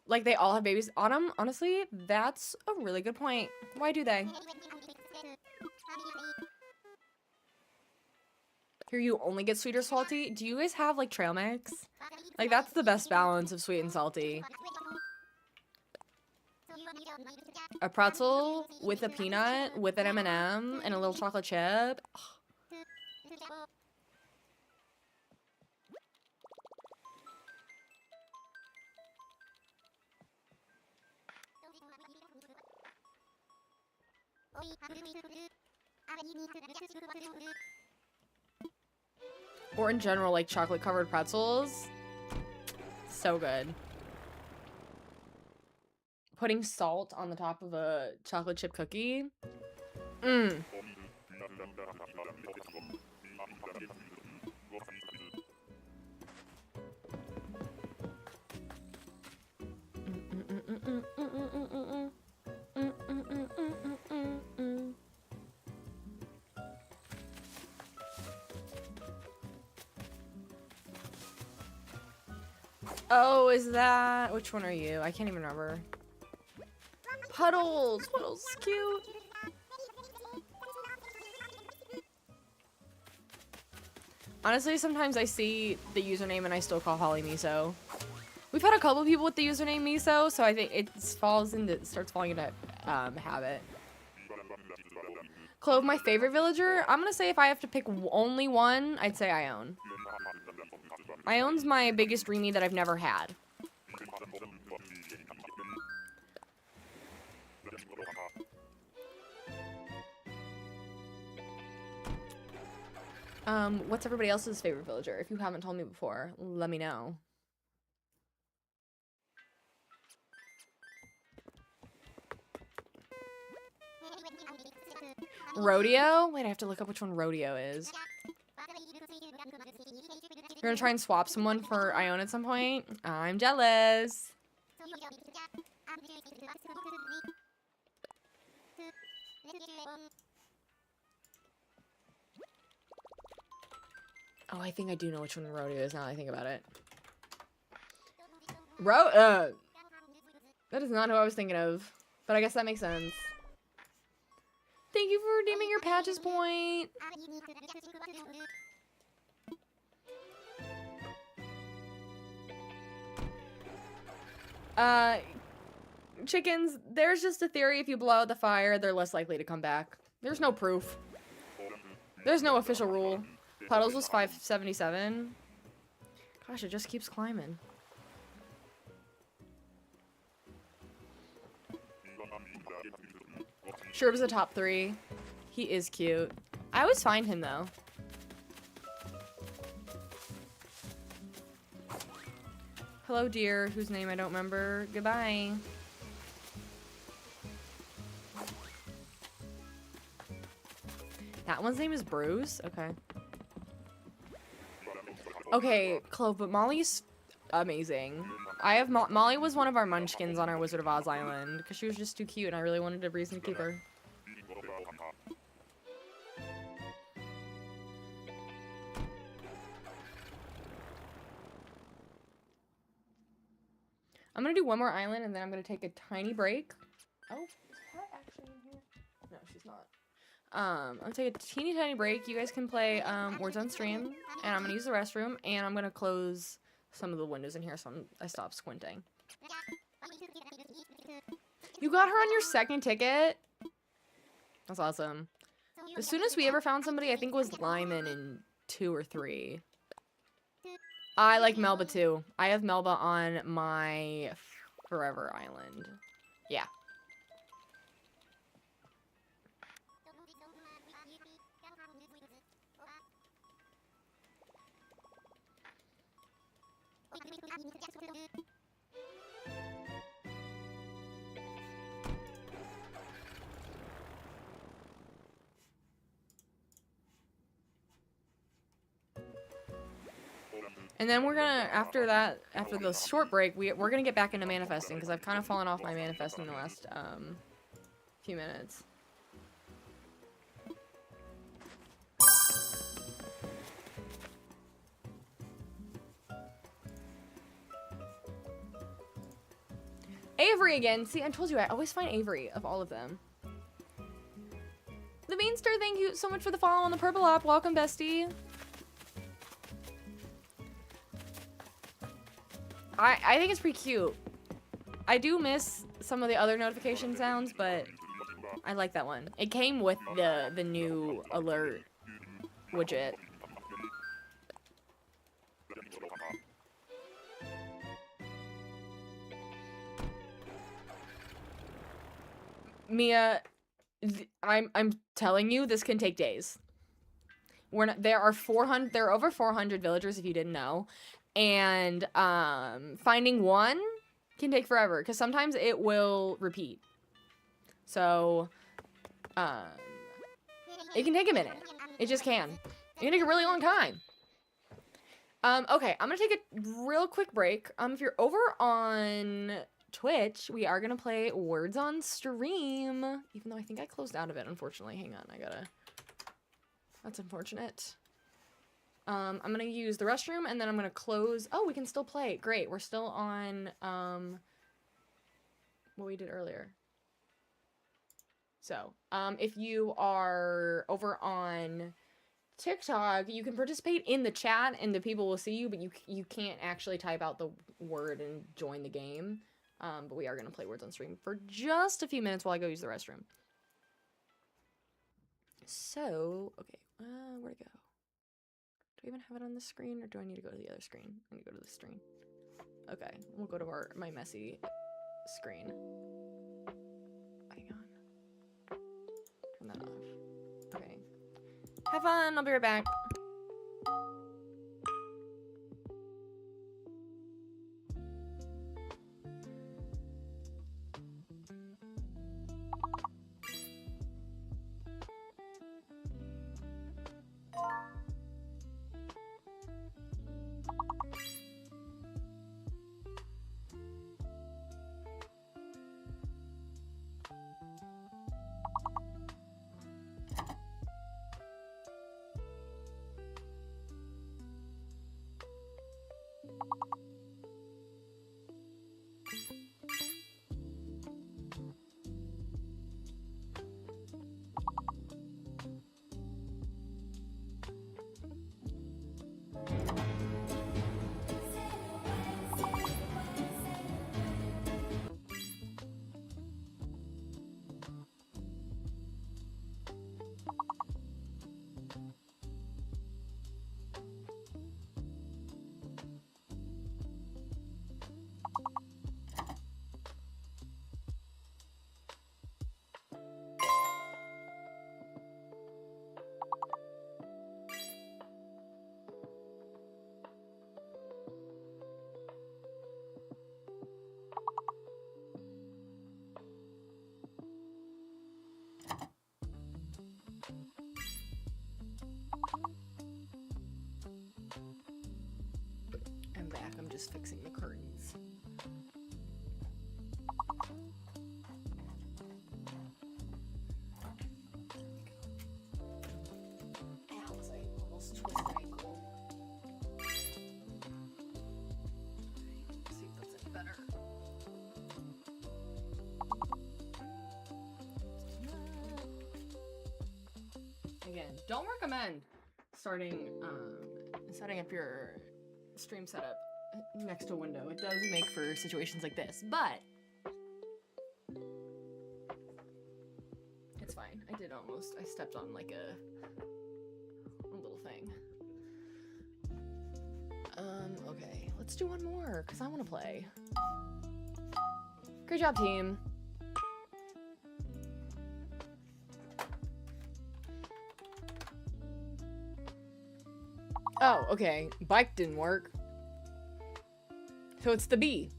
Like, they all have babies. Autumn, honestly, that's a really good point. Why do they? Here you only get sweet or salty? Do you guys have, like, trail mix? Like, that's the best balance of sweet and salty. A pretzel with a peanut, with an M&M, and a little chocolate chip. Or in general, like chocolate covered pretzels. So good. Putting salt on the top of a chocolate chip cookie. Mmm. Oh, is that... Which one are you? I can't even remember. Puddles! Puddles is cute. Honestly, sometimes I see the username and I still call Holly Miso. We've had a couple people with the username Miso, so I think it starts falling into habit. Clove, my favorite villager? I'm gonna say if I have to pick only one, I'd say Ione. Ione's my biggest dreamie that I've never had. What's everybody else's favorite villager? If you haven't told me before, let me know. Rodeo? Wait, I have to look up which one Rodeo is. You're gonna try and swap someone for Ione at some point? I'm jealous. Oh, I think I do know which one Rodeo is now that I think about it. That is not who I was thinking of. But I guess that makes sense. Thank you for redeeming your patches point. Chickens, there's just a theory if you blow out the fire, they're less likely to come back. There's no proof. There's no official rule. Puddles was 577. Gosh, it just keeps climbing. Sherb's a top 3. He is cute. I always find him though. Hello, dear, whose name I don't remember. Goodbye. That one's name is Bruce? Okay. Okay, Clove, but Molly's amazing. Molly was one of our munchkins on our Wizard of Oz island because she was just too cute and I really wanted a reason to keep her. I'm gonna do one more island and then I'm gonna take a tiny break. Oh, is Kat actually in here? No, she's not. I'm gonna take a teeny tiny break. You guys can play Words on Stream, and I'm gonna use the restroom, and I'm gonna close some of the windows in here so I stop squinting. You got her on your second ticket? That's awesome. The soonest we ever found somebody, I think, was Lyman in 2 or 3. I like Melba too. I have Melba on my Forever Island. Yeah. And then we're gonna, after the short break, we're gonna get back into manifesting, because I've kind of fallen off my manifesting the last, few minutes. Avery again! See, I told you, I always find Avery of all of them. The Beanstar, thank you so much for the follow on the Purple App. Welcome, bestie. I think it's pretty cute. I do miss some of the other notification sounds, but I like that one. It came with the new alert widget. Mia, I'm telling you, this can take days. There are over 400 villagers if you didn't know. And finding one can take forever because sometimes it will repeat. So it can take a minute. It just can. It can take a really long time. Okay, I'm gonna take a real quick break. If you're over on Twitch, we are gonna play Words on Stream. Even though I think I closed out of it, unfortunately. Hang on, that's unfortunate. I'm gonna use the restroom and then I'm gonna close. Oh, we can still play. Great. We're still on what we did earlier. So, if you are over on TikTok, you can participate in the chat and the people will see you, but you can't actually type out the word and join the game. But we are gonna play Words on Stream for just a few minutes while I go use the restroom. So, okay, where'd it go? Do I even have it on the screen, or do I need to go to the other screen? I need to go to the screen. Okay, we'll go to my messy screen. Hang on. Turn that off. Okay. Have fun, I'll be right back. I'm back. I'm just fixing the curtains. Alex, I almost twisted my ankle. Let's see if that's any better. Again, don't recommend starting up your stream setup next to a window. It does make for situations like this, but it's fine. I stepped on like a little thing. Okay, let's do one more because I want to play. Great job, team. Oh, okay. Bike didn't work. So it's the B.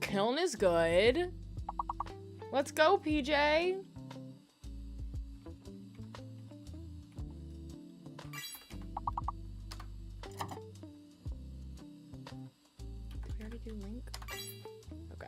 Kiln is good. Let's go, PJ. Did we already do Link? Okay.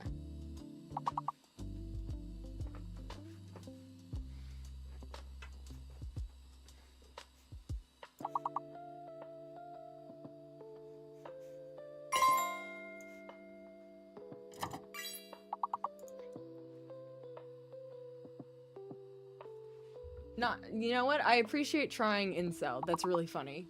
Not, you know what? I appreciate trying incel. That's really funny.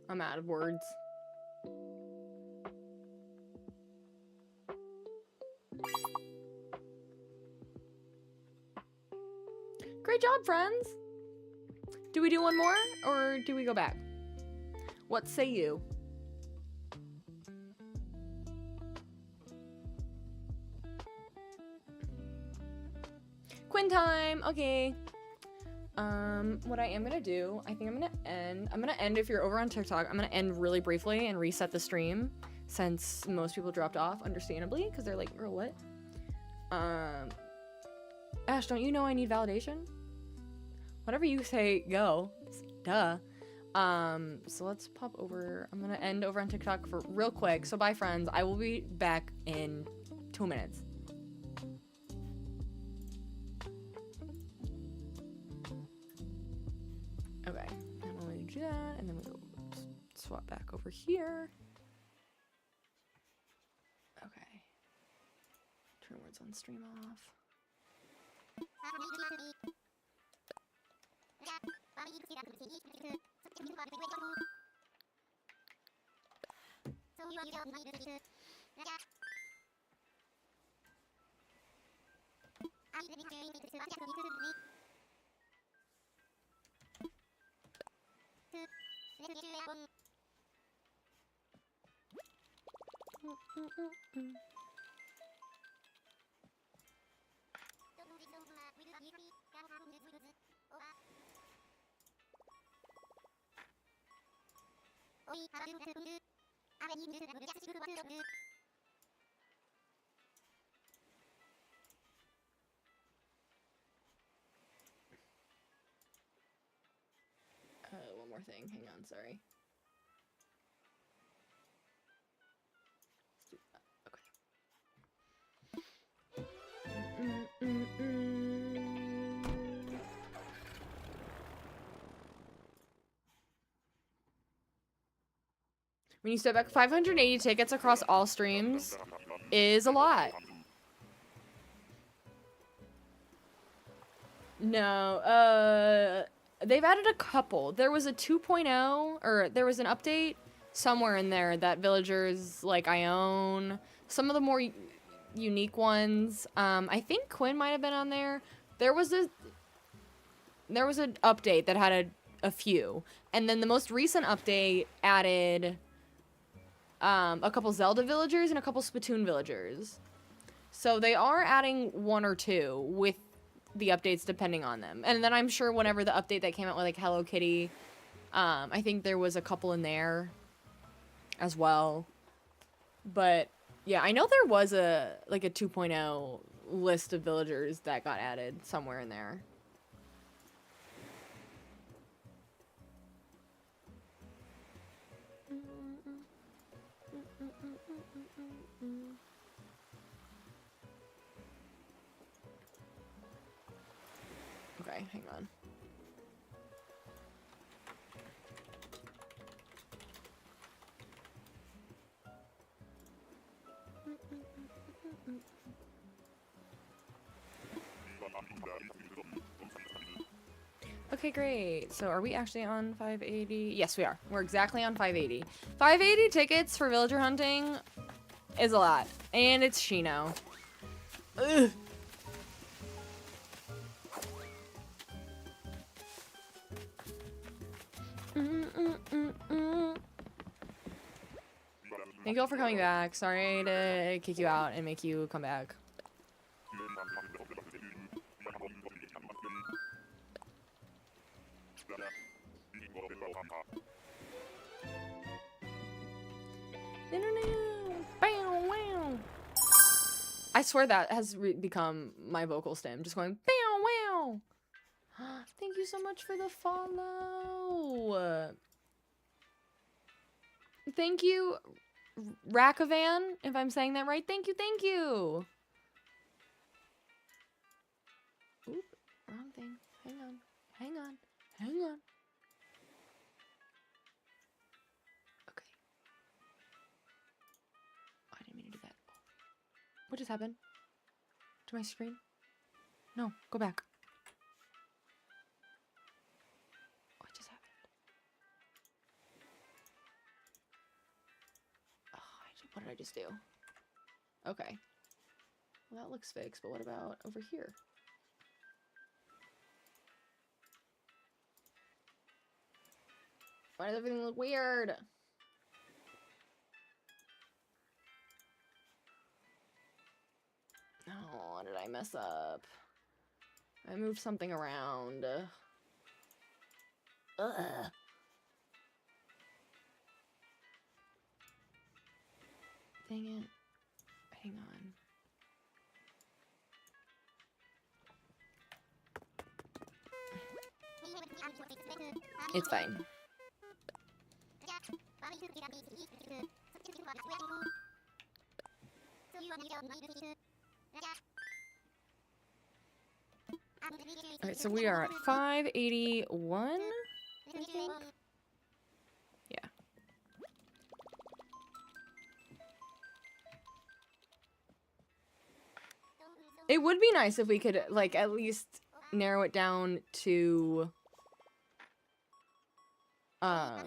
I'm out of words. Great job, friends. Do we do one more or do we go back? What say you? Quinn time. Okay. What I am gonna do, I think I'm gonna end if you're over on TikTok, I'm gonna end really briefly and reset the stream since most people dropped off, understandably, because they're like, girl, what? Ash, don't you know I need validation? Whatever you say, go. Duh. So let's pop over. I'm gonna end over on TikTok for real quick. So bye, friends. I will be back in 2 minutes. Okay, I'm going to do that, and then we go swap back over here. Okay. Turn words on stream off. One more thing. Hang on, sorry. When you step back, 580 tickets across all streams is a lot. No, they've added a couple. There was a 2.0, or there was an update somewhere in there that villagers like I own. Some of the more unique ones. I think Quinn might have been on there. There was an update that had a few, and then the most recent update added a couple Zelda villagers and a couple Splatoon villagers. So they are adding one or two with the updates depending on them. And then I'm sure whenever the update that came out with like Hello Kitty, I think there was a couple in there as well. But yeah, I know there was a 2.0 list of villagers that got added somewhere in there. Okay, hang on. Okay, great. So are we actually on 580? Yes, we are. We're exactly on 580. 580 tickets for villager hunting is a lot. And it's Shino. Ugh. Thank you all for coming back. Sorry to kick you out and make you come back. I swear that has become my vocal stem. Just going, wow. Thank you so much for the follow. Thank you, Rakavan, if I'm saying that right. Thank you, thank you. Oop, wrong thing. Hang on. Okay. Oh, I didn't mean to do that. What just happened? To my screen? No, go back. What just happened? Oh, what did I just do? Okay. Well, that looks fixed, but what about over here? Why does everything look weird? Oh, what did I mess up? I moved something around. Ugh. Dang it. Hang on. It's fine. Alright, so we are at 581, I think? Yeah. It would be nice if we could, like, at least narrow it down to... Let's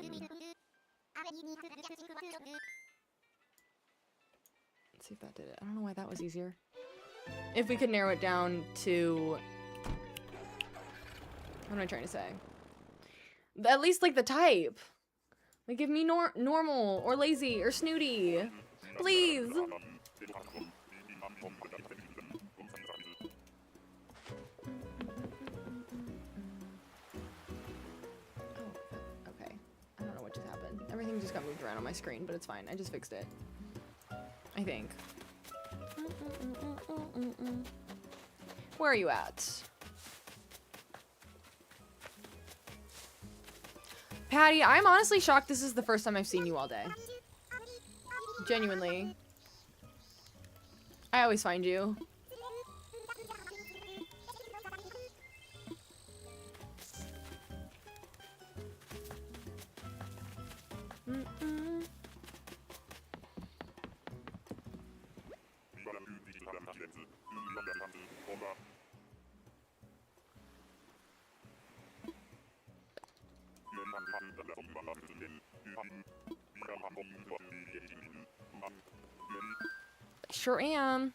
see if that did it. I don't know why that was easier. If we could narrow it down to... What am I trying to say? At least, like, the type. Like, give me normal, or lazy, or snooty. Please! Everything just got moved around on my screen, but it's fine. I just fixed it. I think. Where are you at? Patty, I'm honestly shocked this is the first time I've seen you all day. Genuinely. I always find you. Sure am.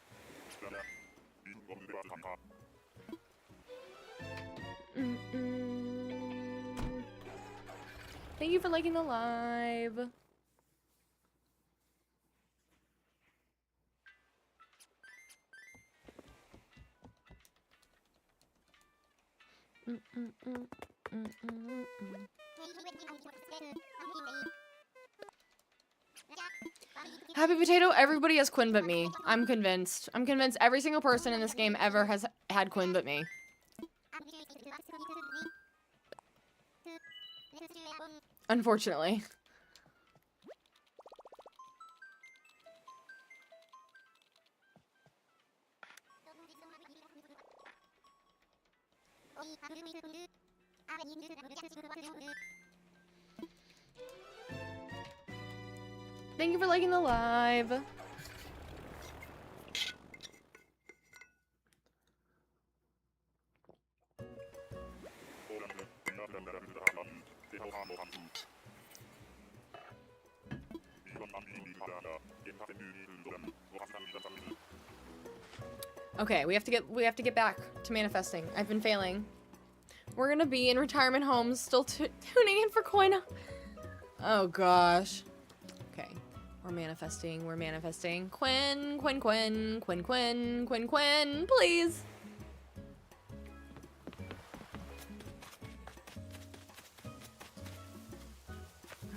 Thank you for liking the live. Happy Potato, everybody has Quinn but me. I'm convinced. I'm convinced every single person in this game ever has had Quinn but me. Unfortunately. Thank you for liking the live. Okay, we have to get back to manifesting. I've been failing. We're gonna be in retirement homes, still tuning in for Quinn. Oh gosh. Okay, we're manifesting. We're manifesting. Quinn, Quinn, Quinn, Quinn, Quinn, Quinn, Quinn, please.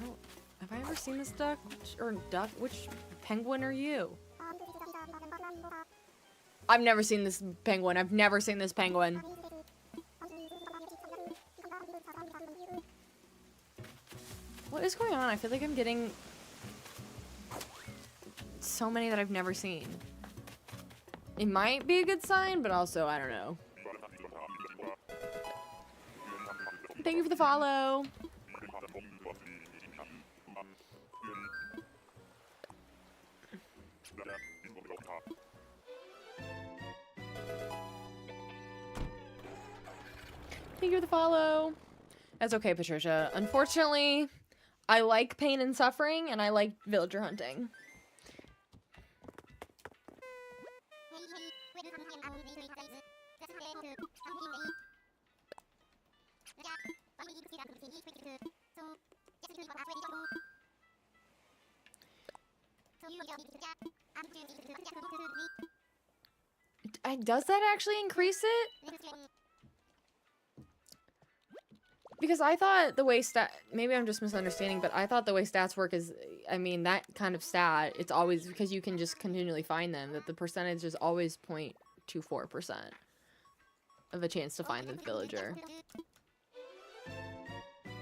Oh, have I ever seen this duck? Which penguin are you? I've never seen this penguin. I've never seen this penguin. What is going on? I feel like I'm getting so many that I've never seen. It might be a good sign, but also, I don't know. Thank you for the follow. Thank you for the follow. That's okay, Patricia. Unfortunately, I like pain and suffering, and I like villager hunting. does that actually increase it? Because I thought the way maybe I'm just misunderstanding, but I thought the way stats work is, I mean, that kind of stat, it's always, because you can just continually find them, that the percentage is always 0.24% of a chance to find the villager.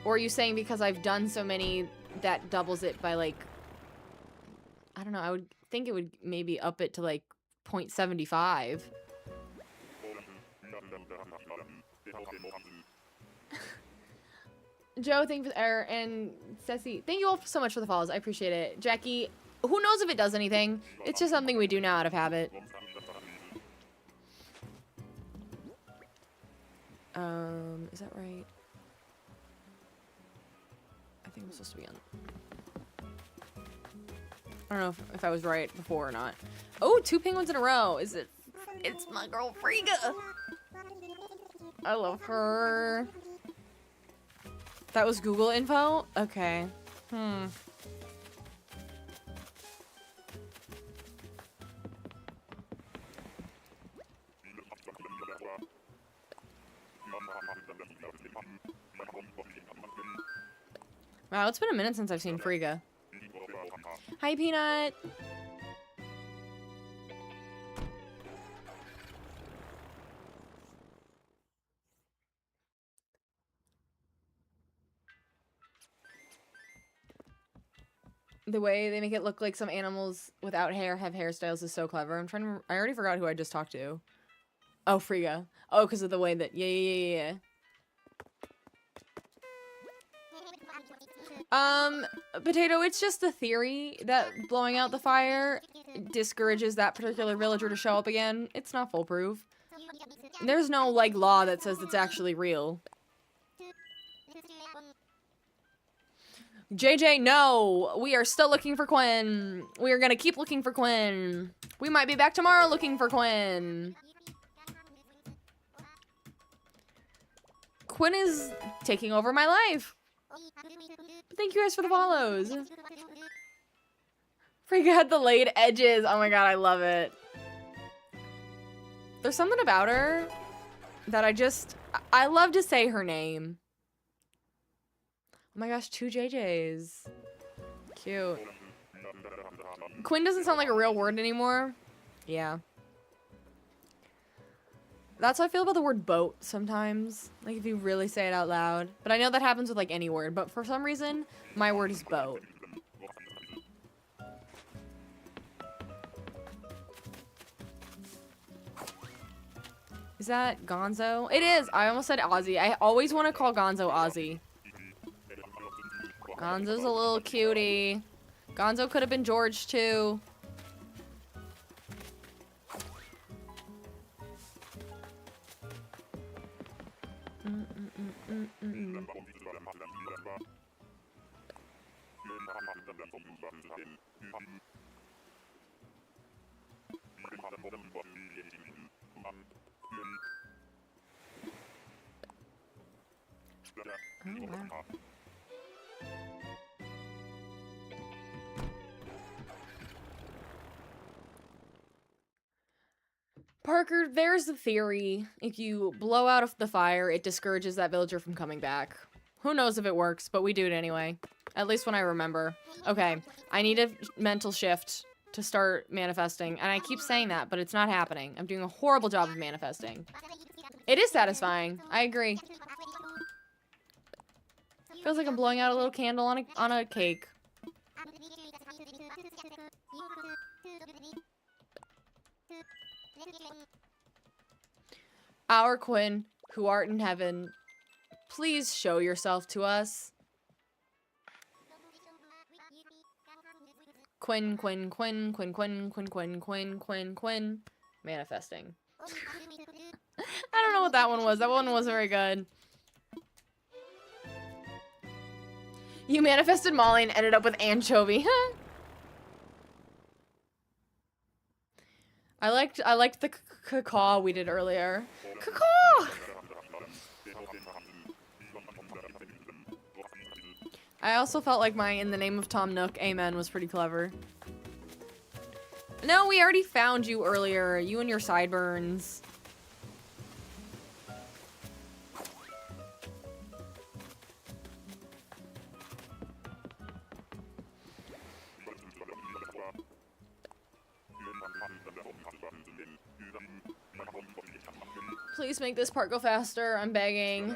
Or are you saying because I've done so many, that doubles it by, like, I don't know, I would think it would maybe up it to, like, 0.75. Joe, thank you for the error, and Ceci, thank you all so much for the follows. I appreciate it. Jackie, who knows if it does anything? It's just something we do now out of habit. Is that right? I think I'm supposed to be on. I don't know if I was right before or not. Oh, 2 penguins in a row. Is it? It's my girl Frigga. I love her. That was Google info? Okay. Wow, it's been a minute since I've seen Frigga. Hi, Peanut! The way they make it look like some animals without hair have hairstyles is so clever. I'm trying to... I already forgot who I just talked to. Oh, Frigga. Oh, because of the way that... Yeah. Potato, it's just a theory that blowing out the fire discourages that particular villager to show up again. It's not foolproof. There's no, like, law that says it's actually real. JJ, no! We are still looking for Quinn. We are gonna keep looking for Quinn. We might be back tomorrow looking for Quinn. Quinn is taking over my life. Thank you guys for the follows. Frigga had the laid edges. Oh my god, I love it. There's something about her that I love to say her name. Oh my gosh, 2 JJs. Cute. Quinn doesn't sound like a real word anymore. Yeah. That's how I feel about the word boat sometimes. Like, if you really say it out loud. But I know that happens with, like, any word. But for some reason, my word is boat. Is that Gonzo? It is! I almost said Ozzy. I always want to call Gonzo Ozzy. Gonzo's a little cutie. Gonzo could have been George, too. Oh, wow. Parker, there's the theory. If you blow out of the fire, it discourages that villager from coming back. Who knows if it works, but we do it anyway. At least when I remember. Okay, I need a mental shift to start manifesting. And I keep saying that, but it's not happening. I'm doing a horrible job of manifesting. It is satisfying. I agree. Feels like I'm blowing out a little candle on a cake. Our Quinn, who art in heaven, please show yourself to us. Quinn, Quinn, Quinn, Quinn, Quinn, Quinn, Quinn, Quinn, Quinn, Quinn. Manifesting. I don't know what that one was. That one wasn't very good. You manifested Molly and ended up with anchovy. I liked the caw we did earlier. Caw! I also felt like my In the Name of Tom Nook, Amen was pretty clever. No, we already found you earlier. You and your sideburns. Please make this part go faster. I'm begging.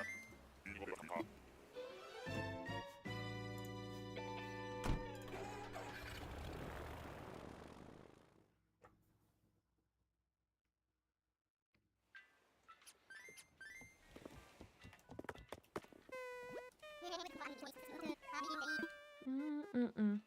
Mm-mm-mm.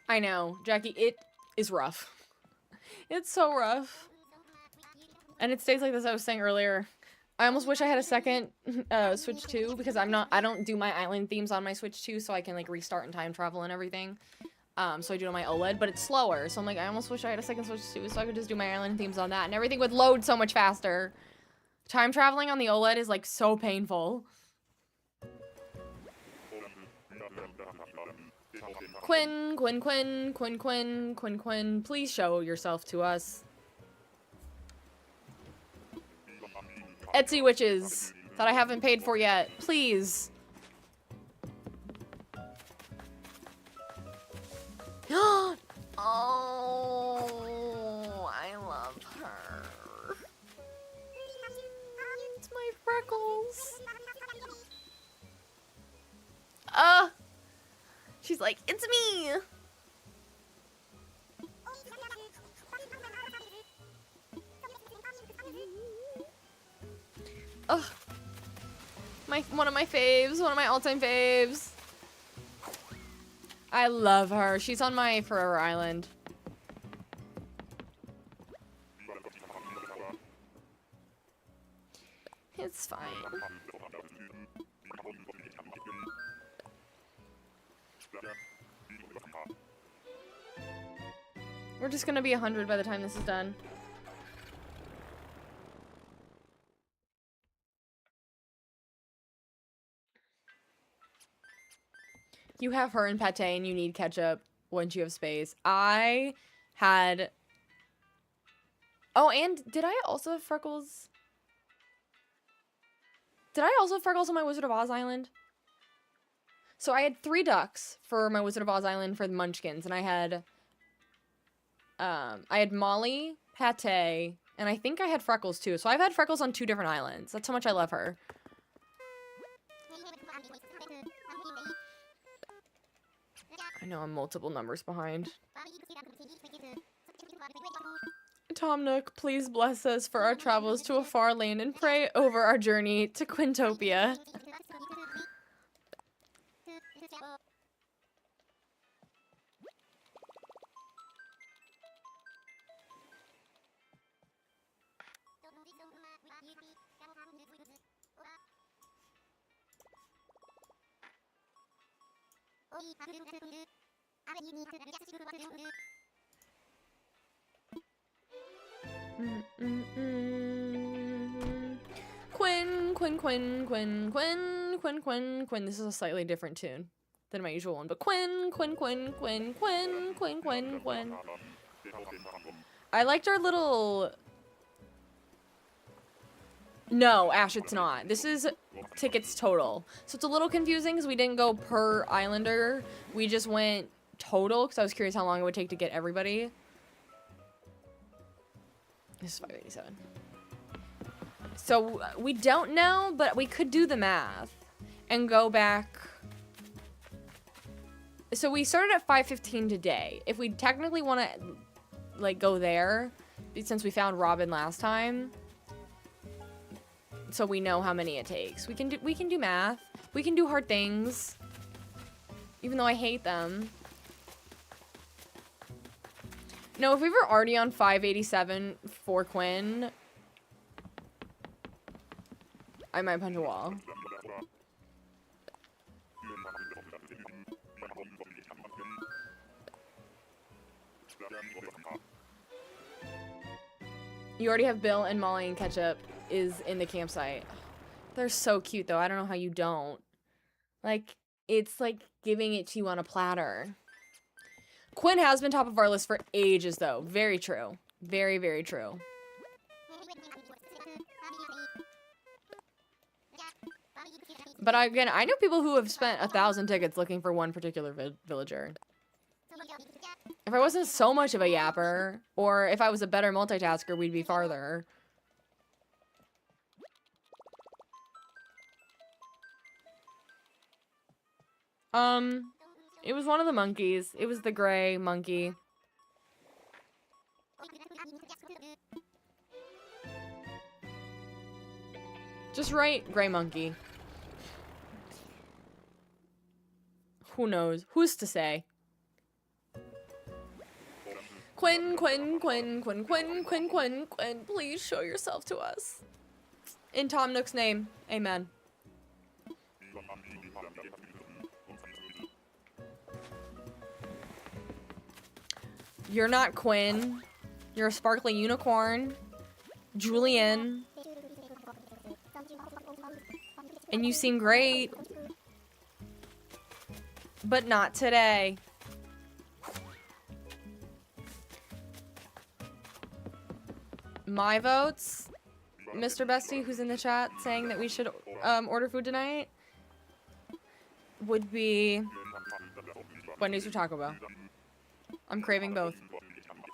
I know, Jackie, it is rough. It's so rough. And it stays like this, I was saying earlier. I almost wish I had a second Switch 2 because I don't do my island themes on my Switch 2 so I can like restart and time travel and everything. So I do it on my OLED, but it's slower. So I'm like, I almost wish I had a second Switch 2 so I could just do my island themes on that and everything would load so much faster. Time traveling on the OLED is like so painful. Quinn, Quinn, Quinn, Quinn, Quinn, Quinn, Quinn, please show yourself to us. Etsy witches that I haven't paid for yet, please. Oh, I love her. It's my freckles. She's like, it's me. Ugh. One of my faves, one of my all-time faves. I love her. She's on my Forever Island. It's fine. We're just gonna be 100 by the time this is done. You have her and pate and you need ketchup once you have space. I had... Oh, and did I also have freckles? Did I also have freckles on my Wizard of Oz Island? So I had 3 ducks for my Wizard of Oz Island for the Munchkins, and I had Molly, pate, and I think I had freckles too. So I've had freckles on 2 different islands. That's how much I love her. I know I'm multiple numbers behind. Tom Nook, please bless us for our travels to a far land and pray over our journey to Quintopia. Quinn, Quinn, Quinn, Quinn, Quinn, Quinn, Quinn, Quinn. This is a slightly different tune than my usual one, but Quinn, Quinn, Quinn, Quinn, Quinn, Quinn, Quinn, Quinn. I liked our little... No, Ash, it's not. This is tickets total. So it's a little confusing because we didn't go per islander. We just went total because I was curious how long it would take to get everybody. This is 587. So we don't know, but we could do the math and go back. So we started at 515 today. If we technically want to like go there, since we found Robin last time, so we know how many it takes. We can do math. We can do hard things, even though I hate them. No, if we were already on 587 for Quinn, I might punch a wall. You already have Bill and Molly and Ketchup is in the campsite. They're so cute, though. I don't know how you don't. Like, it's like giving it to you on a platter. Quinn has been top of our list for ages, though. Very true. Very, very true. But again, I know people who have spent 1,000 tickets looking for one particular villager. If I wasn't so much of a yapper, or if I was a better multitasker, we'd be farther. It was one of the monkeys. It was the gray monkey. Just write gray monkey. Who knows? Who's to say? Quinn, Quinn, Quinn, Quinn, Quinn, Quinn, Quinn, Quinn, please show yourself to us. In Tom Nook's name, amen. You're not Quinn. You're a sparkly unicorn. Julian. And you seem great. But not today. My votes, Mr. Bestie, who's in the chat saying that we should order food tonight, would be Wendy's or Taco Bell. I'm craving both.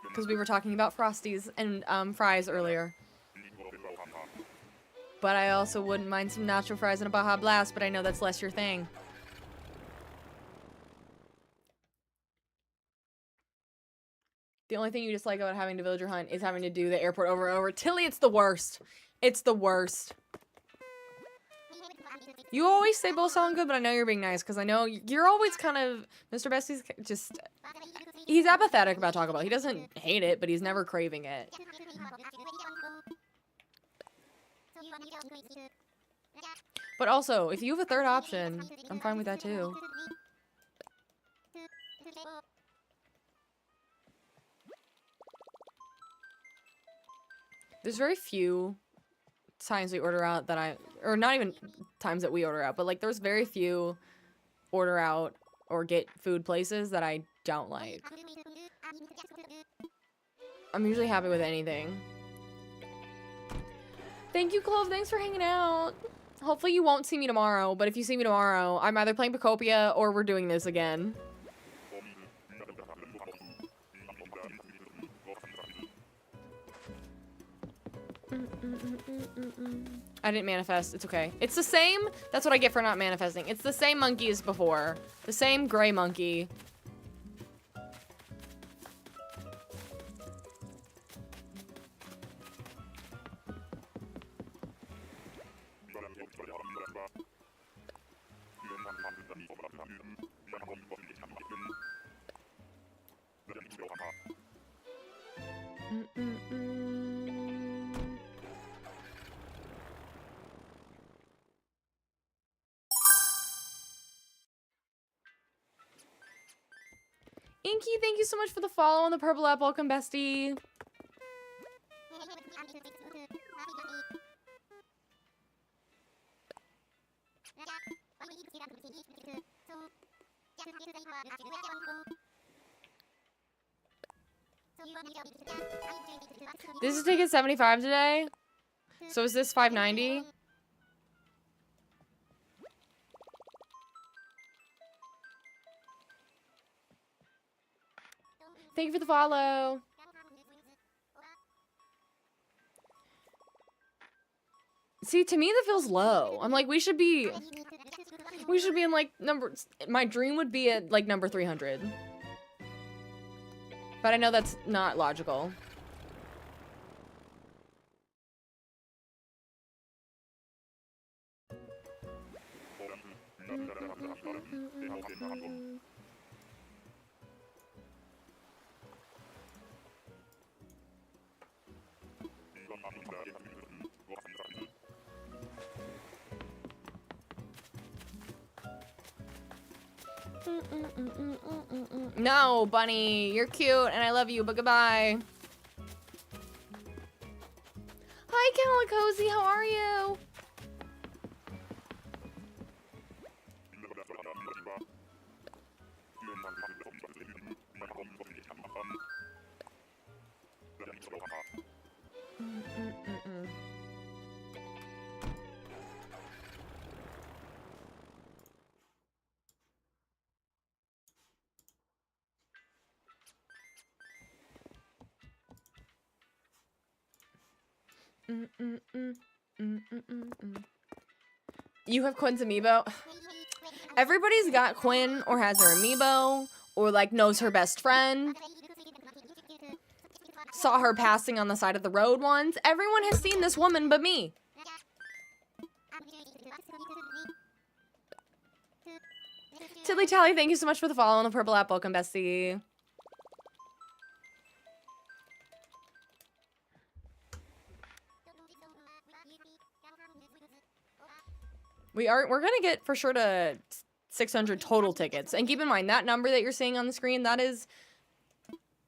Because we were talking about Frosties and fries earlier. But I also wouldn't mind some nacho fries and a Baja Blast, but I know that's less your thing. The only thing you dislike about having to villager hunt is having to do the airport over and over. Tilly, it's the worst. It's the worst. You always say both sound good, but I know you're being nice, because I know you're always kind of... Mr. Bestie's just... He's apathetic about Taco Bell. He doesn't hate it, but he's never craving it. But also, if you have a third option, I'm fine with that too. There's very few times we order out that or not even times that we order out, but like there's very few order out or get food places that I don't like. I'm usually happy with anything. Thank you, Clove. Thanks for hanging out. Hopefully you won't see me tomorrow, but if you see me tomorrow, I'm either playing Pacopia or we're doing this again. I didn't manifest. It's okay. It's the same. That's what I get for not manifesting. It's the same monkey as before. The same gray monkey. Inky, thank you so much for the follow on the purple app. Welcome, bestie. This is ticket 75 today. So is this 590? Thank you for the follow. See, to me that feels low. I'm like, we should be in like my dream would be at like number 300. But I know that's not logical. No, Bunny, you're cute and I love you, but goodbye. Holla, Cozy, how are you? You have Quinn's amiibo? Everybody's got Quinn or has her amiibo or like knows her best friend. Saw her passing on the side of the road once. Everyone has seen this woman but me. Tilly Tally, thank you so much for the follow on the purple app. Welcome, bestie. We're gonna get for sure to 600 total tickets. And keep in mind, that number that you're seeing on the screen, that is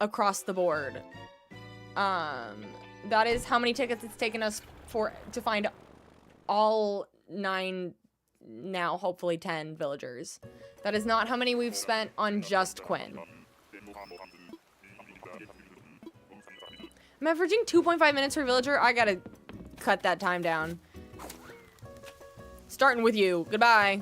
across the board. That is how many tickets it's taken us to find all 9, now hopefully 10 villagers. That is not how many we've spent on just Quinn. I'm averaging 2.5 minutes per villager. I gotta cut that time down. Starting with you. Goodbye.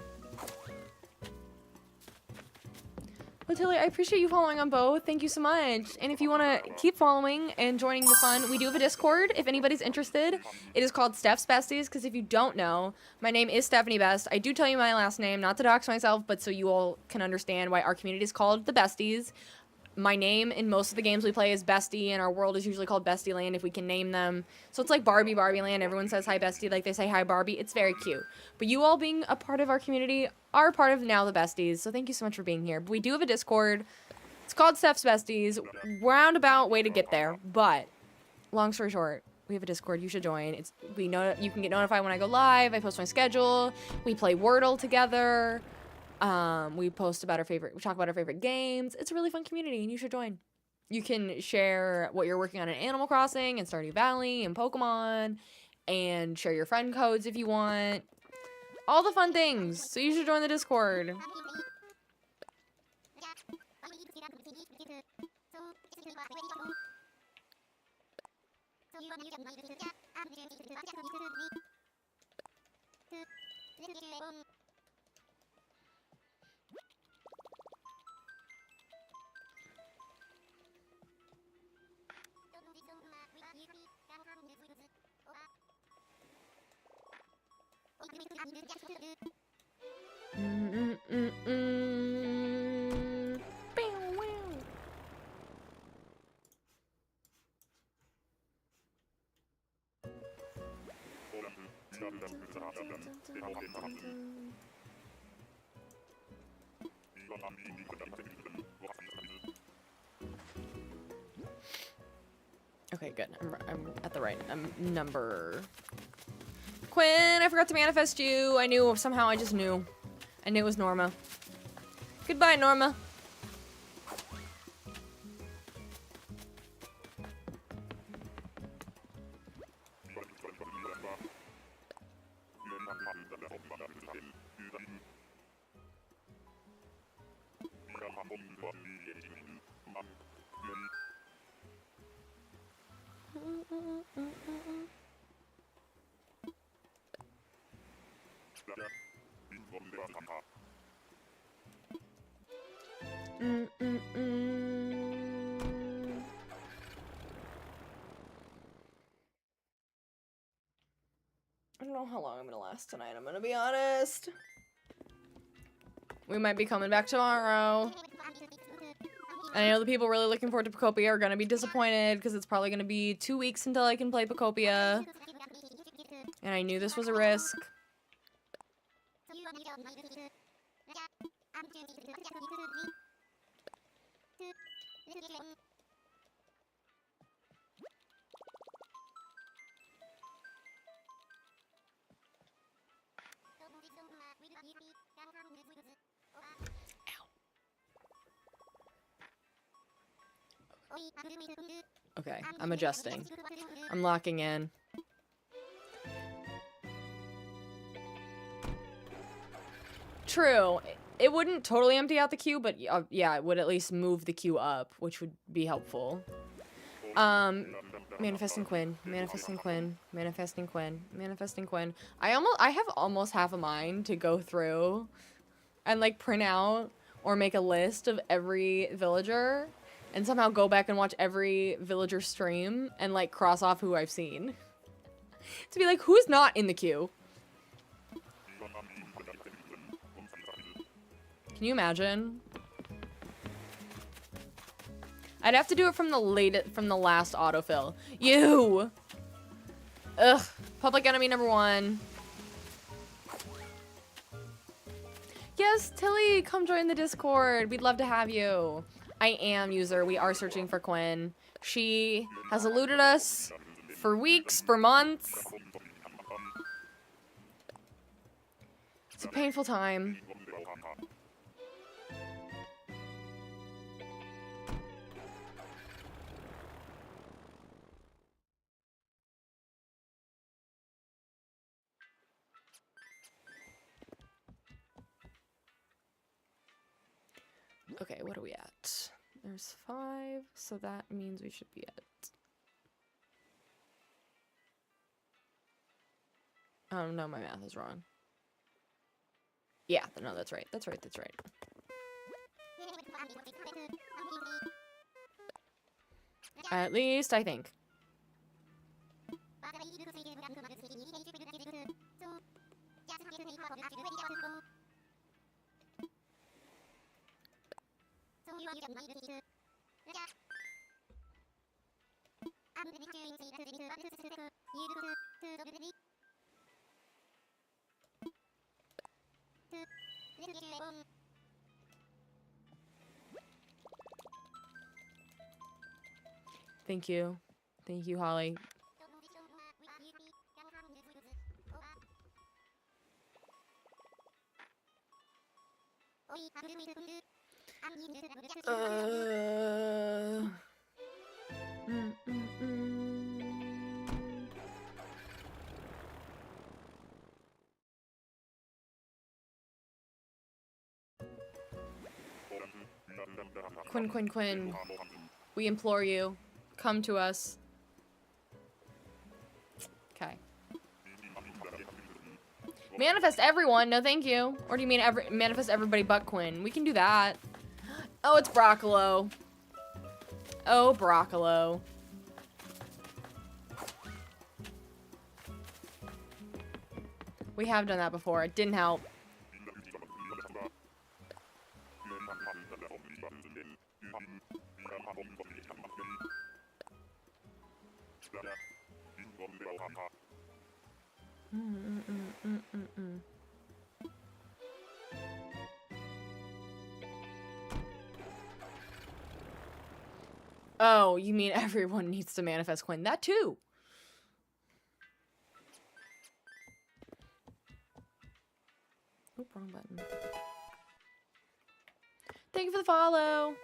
Well, Tilly, I appreciate you following on both. Thank you so much. And if you want to keep following and joining the fun, we do have a Discord if anybody's interested. It is called Steph's Besties, because if you don't know, my name is Stephanie Best. I do tell you my last name, not to dox myself, but so you all can understand why our community is called the Besties. My name in most of the games we play is Bestie, and our world is usually called Bestie Land if we can name them. So it's like Barbie Land. Everyone says hi Bestie like they say hi Barbie. It's very cute. But you all being a part of our community are part of now the Besties. So thank you so much for being here. But we do have a Discord. It's called Steph's Besties. Roundabout way to get there. But long story short, we have a Discord. You should join. You can get notified when I go live. I post my schedule. We play Wordle together. We talk about our favorite games. It's a really fun community and you should join. You can share what you're working on in Animal Crossing and Stardew Valley and Pokemon and share your friend codes if you want. All the fun things. So you should join the Discord. Okay, good. I'm at the right number. Quinn, I forgot to manifest you. I knew somehow. I just knew. I knew it was Norma. Goodbye, Norma. I don't know how long I'm gonna last tonight, I'm gonna be honest. We might be coming back tomorrow. I know the people really looking forward to Pocopia are gonna be disappointed because it's probably gonna be 2 weeks until I can play Pocopia. And I knew this was a risk. Okay, I'm adjusting. I'm locking in. true. It wouldn't totally empty out the queue, but yeah, it would at least move the queue up, which would be helpful. Manifesting Quinn, manifesting Quinn, manifesting Quinn, manifesting Quinn. I have almost half a mind to go through and like print out or make a list of every villager and somehow go back and watch every villager stream and like cross off who I've seen. To be like, who's not in the queue? Can you imagine? I'd have to do it from the last autofill. You! Ugh. Public enemy number 1. Yes, Tilly, come join the Discord. We'd love to have you. I am user. We are searching for Quinn. She has eluded us for weeks, for months. It's a painful time. Okay, what are we at? There's 5, so that means we should be at... Oh, no, my math is wrong. Yeah, no, that's right. That's right, that's right. At least, I think. Thank you. Thank you, Holly. Quinn, Quinn, Quinn. We implore you. Come to us. Okay. Manifest everyone. No, thank you. Or do you mean manifest everybody but Quinn? We can do that. Oh, it's Broccolo. Oh, Broccolo. We have done that before. It didn't help. Oh, you mean everyone needs to manifest Quinn? That too. Oh, wrong button. Thank you for the follow.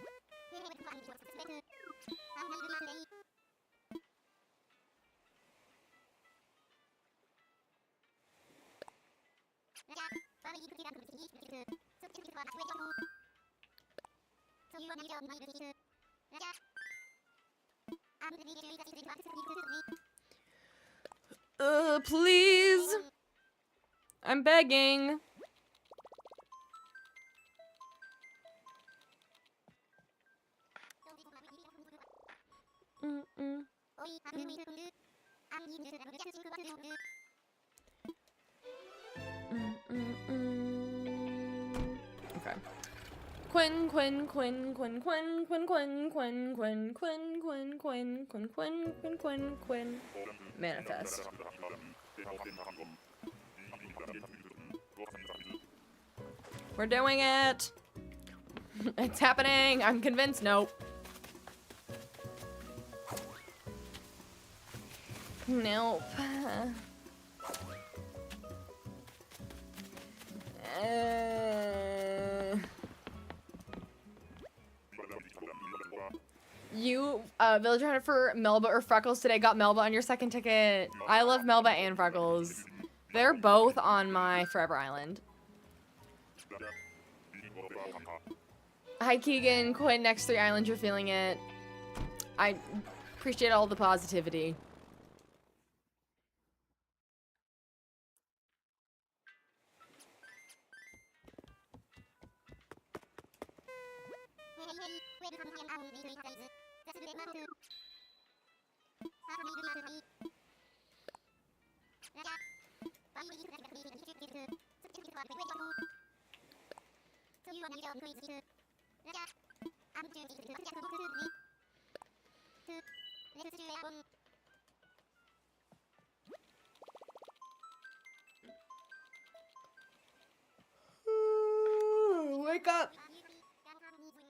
Please. I'm begging. Okay. Quinn, Quinn, Quinn, Quinn, Quinn, Quinn, Quinn, Quinn, Quinn, Quinn, Quinn, Quinn, Quinn, Quinn, Quinn, Quinn, Quinn. Manifest. We're doing it. It's happening. I'm convinced. Nope. Nope. You, villager hunter for Melba or Freckles today. Got Melba on your second ticket. I love Melba and Freckles. They're both on my Forever Island. Hi, Keegan. Quinn, next 3 islands, you're feeling it. I appreciate all the positivity. Wake up!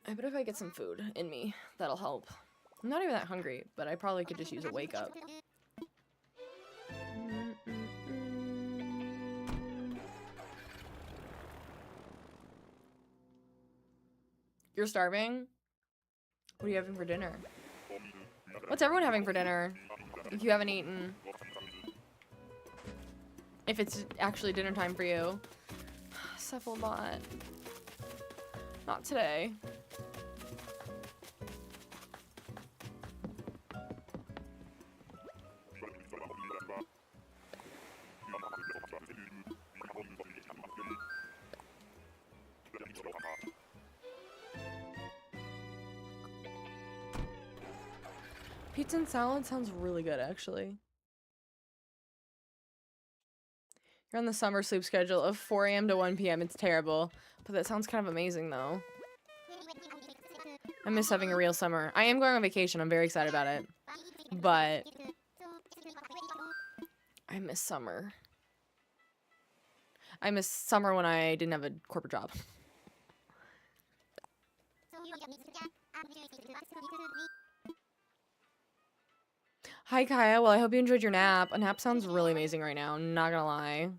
I bet if I get some food in me, that'll help. I'm not even that hungry, but I probably could just use a wake up. You're starving? What are you having for dinner? What's everyone having for dinner? If you haven't eaten. If it's actually dinner time for you. Cephalbot. Not today. Pizza and salad sounds really good, actually. You're on the summer sleep schedule of 4 a.m. to 1 p.m. It's terrible. But that sounds kind of amazing, though. I miss having a real summer. I am going on vacation. I'm very excited about it. But I miss summer. I miss summer when I didn't have a corporate job. Hi, Kaya. Well, I hope you enjoyed your nap. A nap sounds really amazing right now. Not gonna lie.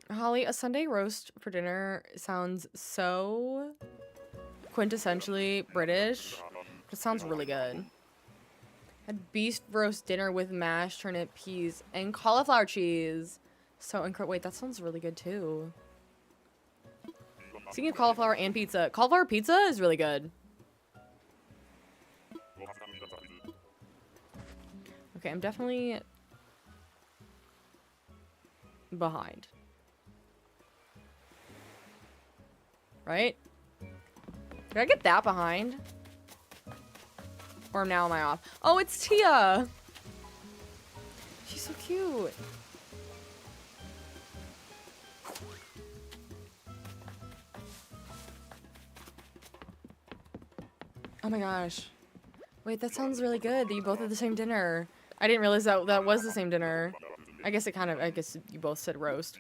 Holly, a Sunday roast for dinner sounds so quintessentially British. It sounds really good. Had beef roast dinner with mashed turnip peas and cauliflower cheese. So incredible. Wait, that sounds really good too. Speaking of cauliflower and pizza, cauliflower pizza is really good. Okay, I'm definitely behind. Right? Did I get that behind? Or now am I off? Oh, it's Tia! She's so cute. Oh my gosh. Wait, that sounds really good that you both had the same dinner. I didn't realize that that was the same dinner. I guess I guess you both said roast.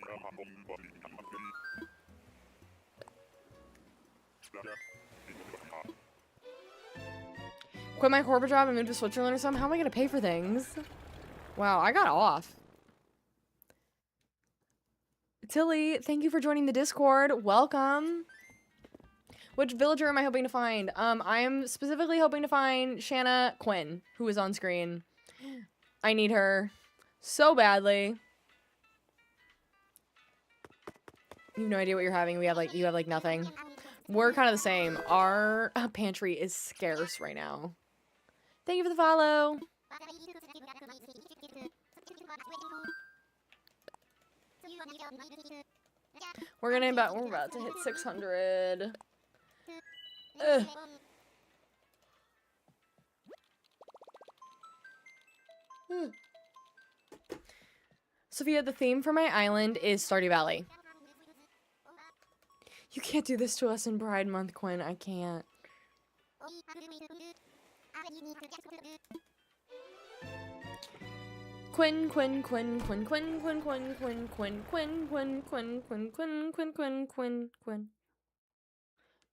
Quit my corporate job and move to Switzerland or something? How am I gonna pay for things? Wow, I got off. Tilly, thank you for joining the Discord. Welcome. Which villager am I hoping to find? I'm specifically hoping to find Shanna Quinn, who is on screen. I need her so badly. You have no idea what you're having. You have like nothing. We're kind of the same. Our pantry is scarce right now. Thank you for the follow. We're about to hit 600. Ugh. Sophia, the theme for my island is Stardew Valley. You can't do this to us in Pride Month, Quinn. I can't. Quinn.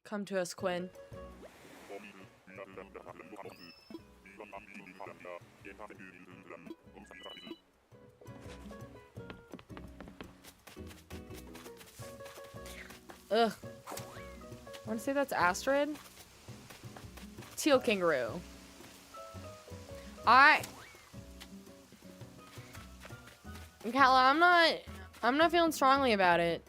Come to us, Quinn. Ugh. I want to say that's Astrid. Teal kangaroo. Kala, I'm not feeling strongly about it.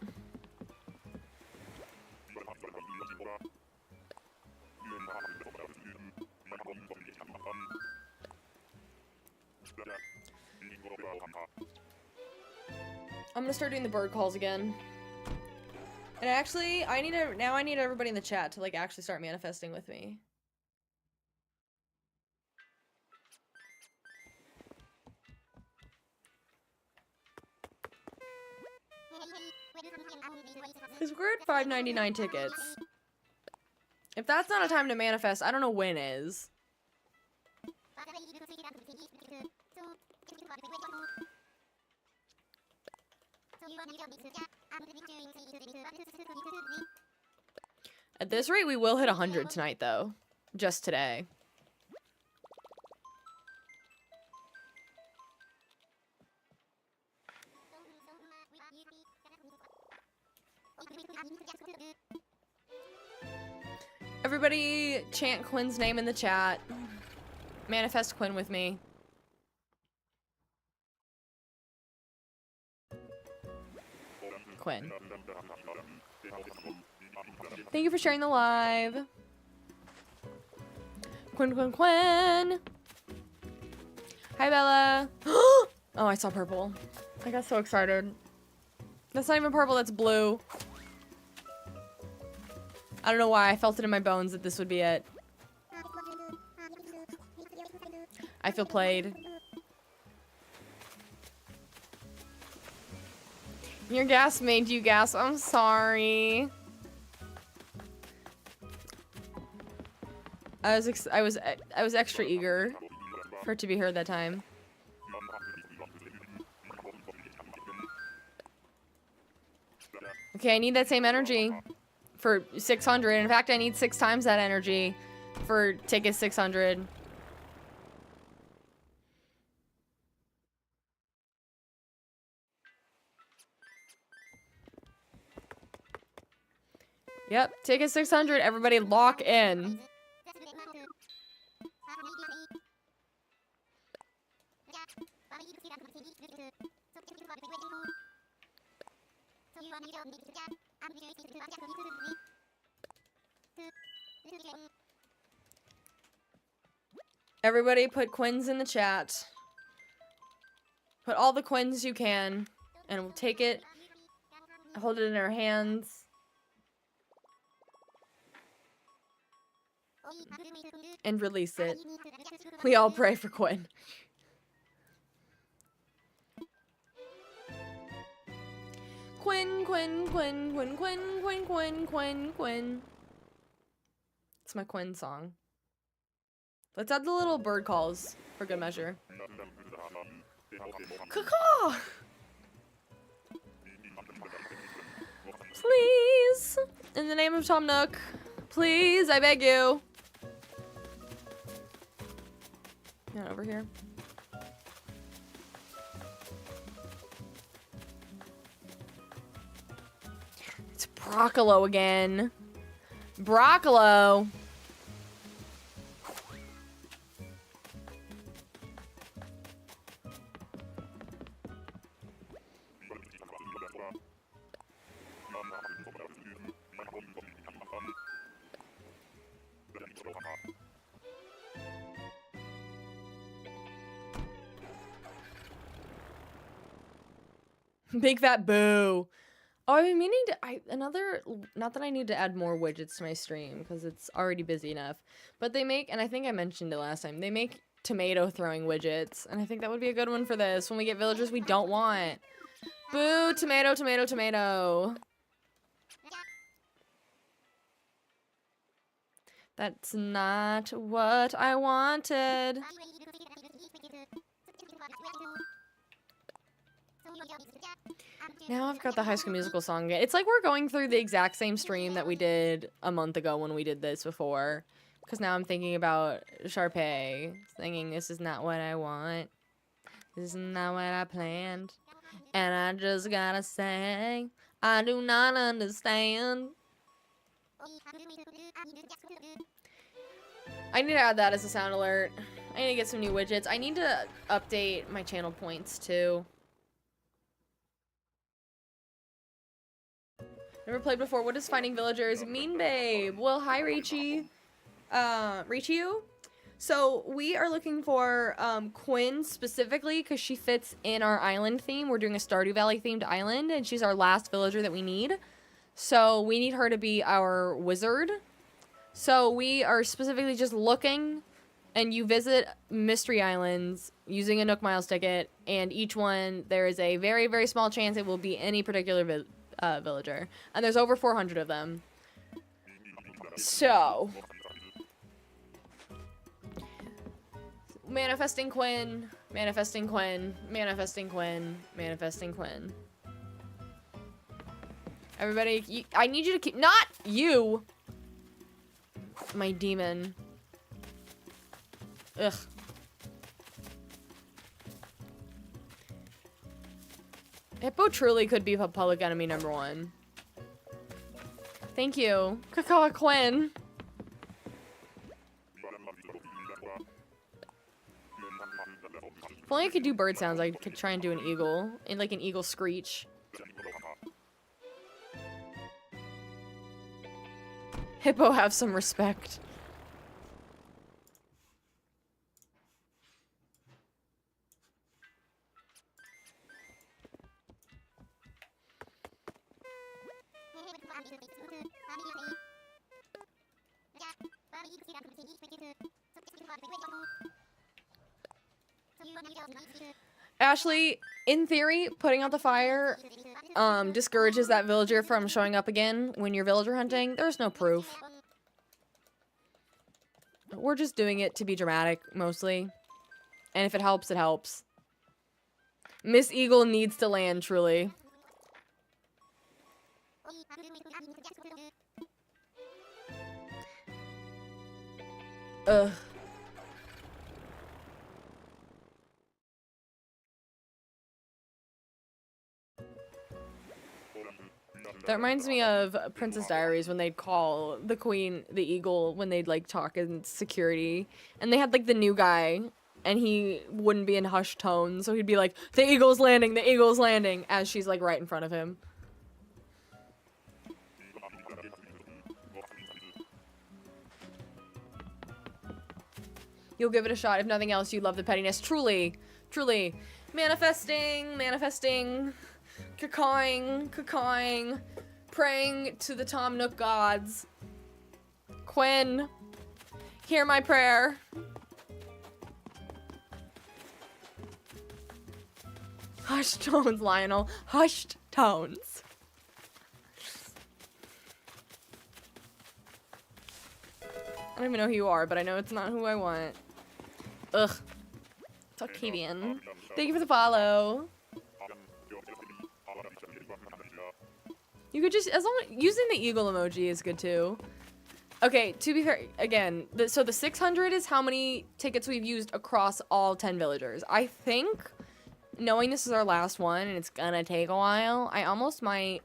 I'm gonna start doing the bird calls again. And actually, I need everybody in the chat to like actually start manifesting with me. Because we're at 5.99 tickets. If that's not a time to manifest, I don't know when is. At this rate, we will hit 100 tonight, though. Just today. Everybody chant Quinn's name in the chat. Manifest Quinn with me. Quinn. Thank you for sharing the live. Quinn, Quinn, Quinn. Hi, Bella. Oh, I saw purple. I got so excited. That's not even purple, that's blue. I don't know why, I felt it in my bones that this would be it. I feel played. Your gas made you gasp. I'm sorry. I was extra eager for it to be heard that time. Okay, I need that same energy for 600. In fact, I need 6 times that energy for ticket 600. Yep, ticket 600. Everybody lock in. Everybody put Quins in the chat. Put all the Quins you can, and we'll take it, hold it in our hands. And release it. We all pray for Quinn. Quinn, Quinn, Quinn, Quinn, Quinn, Quinn, Quinn, Quinn, Quinn. It's my Quinn song. Let's add the little bird calls for good measure. Caw-caw! Please, in the name of Tom Nook, please, I beg you. Not over here. It's Broccolo again. Broccolo. Big fat boo. Oh, I've been meaning to, not that I need to add more widgets to my stream, because it's already busy enough. But they make, and I think I mentioned it last time, they make tomato throwing widgets. And I think that would be a good one for this, when we get villagers we don't want. Boo, tomato, tomato, tomato. That's not what I wanted. Now I've got the High School Musical song again. It's like we're going through the exact same stream that we did a month ago when we did this before. Because now I'm thinking about Sharpay singing, "This is not what I want. This is not what I planned. And I just gotta say, I do not understand. I need to add that as a sound alert. I need to get some new widgets. I need to update my channel points too. Never played before. What does finding villagers mean, babe? Well, hi, Richi. Richiu? So, we are looking for, Quinn specifically, because she fits in our island theme. We're doing a Stardew Valley themed island, and she's our last villager that we need. So, we need her to be our wizard. So, we are specifically just looking, and you visit mystery islands using a Nook Miles ticket, and each one, there is a very, very small chance it will be any particular villager. And there's over 400 of them. So, manifesting Quinn, manifesting Quinn, manifesting Quinn, manifesting Quinn. Everybody, I need you to keep, not you! My demon. Ugh. Hippo truly could be public enemy #1. Thank you, Kakao Quinn. If only I could do bird sounds, I could try and do an eagle. And like an eagle screech. Hippo, have some respect. Ashley, in theory, putting out the fire discourages that villager from showing up again when you're villager hunting. There's no proof. We're just doing it to be dramatic, mostly. And if it helps, it helps. Miss Eagle needs to land, truly. Ugh. That reminds me of Princess Diaries when they'd call the queen the eagle when they'd like talk in security. And they had like the new guy and he wouldn't be in hushed tones. So he'd be like, the eagle's landing, as she's like right in front of him. You'll give it a shot. If nothing else, you love the pettiness. Truly. Truly. Manifesting. Cacawing. Praying to the Tom Nook gods. Quinn. Hear my prayer. Hushed tones, Lionel. Hushed tones. I don't even know who you are, but I know it's not who I want. Ugh. Talkavian. Thank you for the follow. You could just, as long as, using the eagle emoji is good too. Okay, to be fair, again, so the 600 is how many tickets we've used across all 10 villagers. I think, knowing this is our last one and it's gonna take a while, I almost might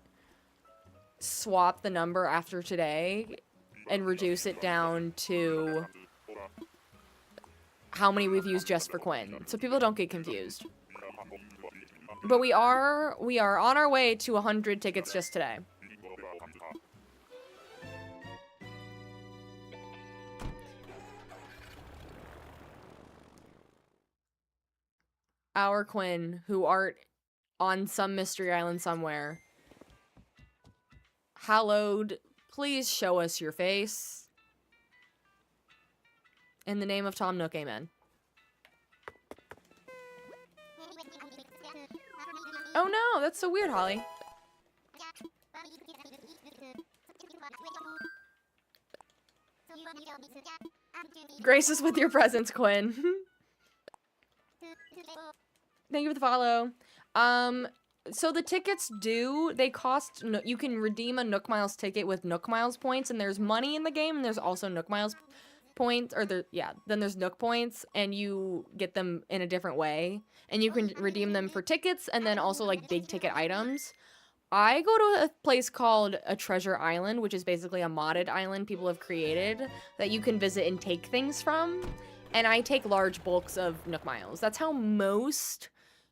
swap the number after today and reduce it down to how many we've used just for Quinn, so people don't get confused. But we are on our way to 100 tickets just today. Our Quinn, who art on some mystery island somewhere. Hallowed, please show us your face. In the name of Tom Nook, amen. Oh no, that's so weird, Holly. Grace us with your presence, Quinn. Thank you for the follow. So the tickets they cost, you can redeem a Nook Miles ticket with Nook Miles points, and there's money in the game, and there's also Nook Miles points, then there's Nook points, and you get them in a different way. And you can redeem them for tickets, and then also, like, big ticket items. I go to a place called a treasure island, which is basically a modded island people have created that you can visit and take things from. And I take large bulks of Nook Miles. That's how most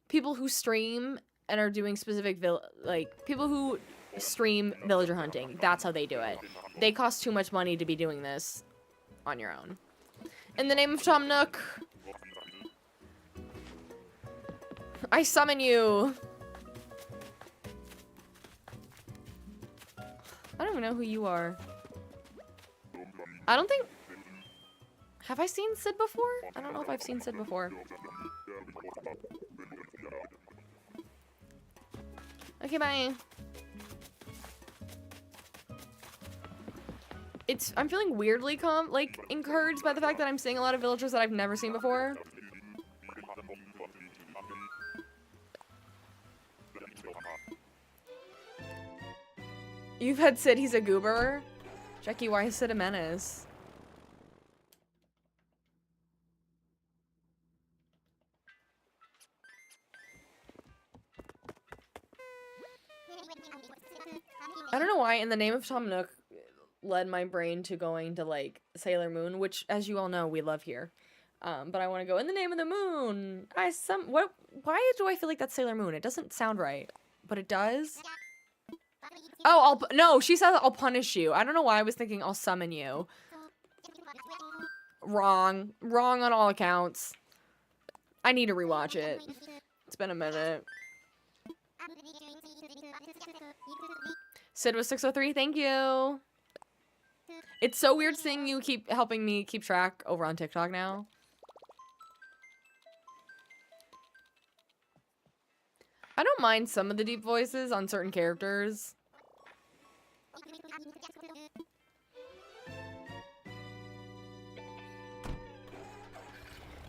people who stream and are doing specific, people who stream villager hunting, that's how they do it. They cost too much money to be doing this on your own. In the name of Tom Nook, I summon you. I don't even know who you are. I don't think... Have I seen Sid before? I don't know if I've seen Sid before. Okay, bye. I'm feeling weirdly encouraged by the fact that I'm seeing a lot of villagers that I've never seen before. You've had Sid, he's a goober. Jackie, why is Sid a menace? I don't know why in the name of Tom Nook led my brain to going to like Sailor Moon, which as you all know we love here. But I want to go in the name of the moon. Why do I feel like that's Sailor Moon? It doesn't sound right, but it does. Oh, no, she says I'll punish you. I don't know why I was thinking I'll summon you. Wrong. Wrong on all accounts. I need to rewatch it. It's been a minute. Sid was 603, thank you. It's so weird seeing you keep helping me keep track over on TikTok now. I don't mind some of the deep voices on certain characters.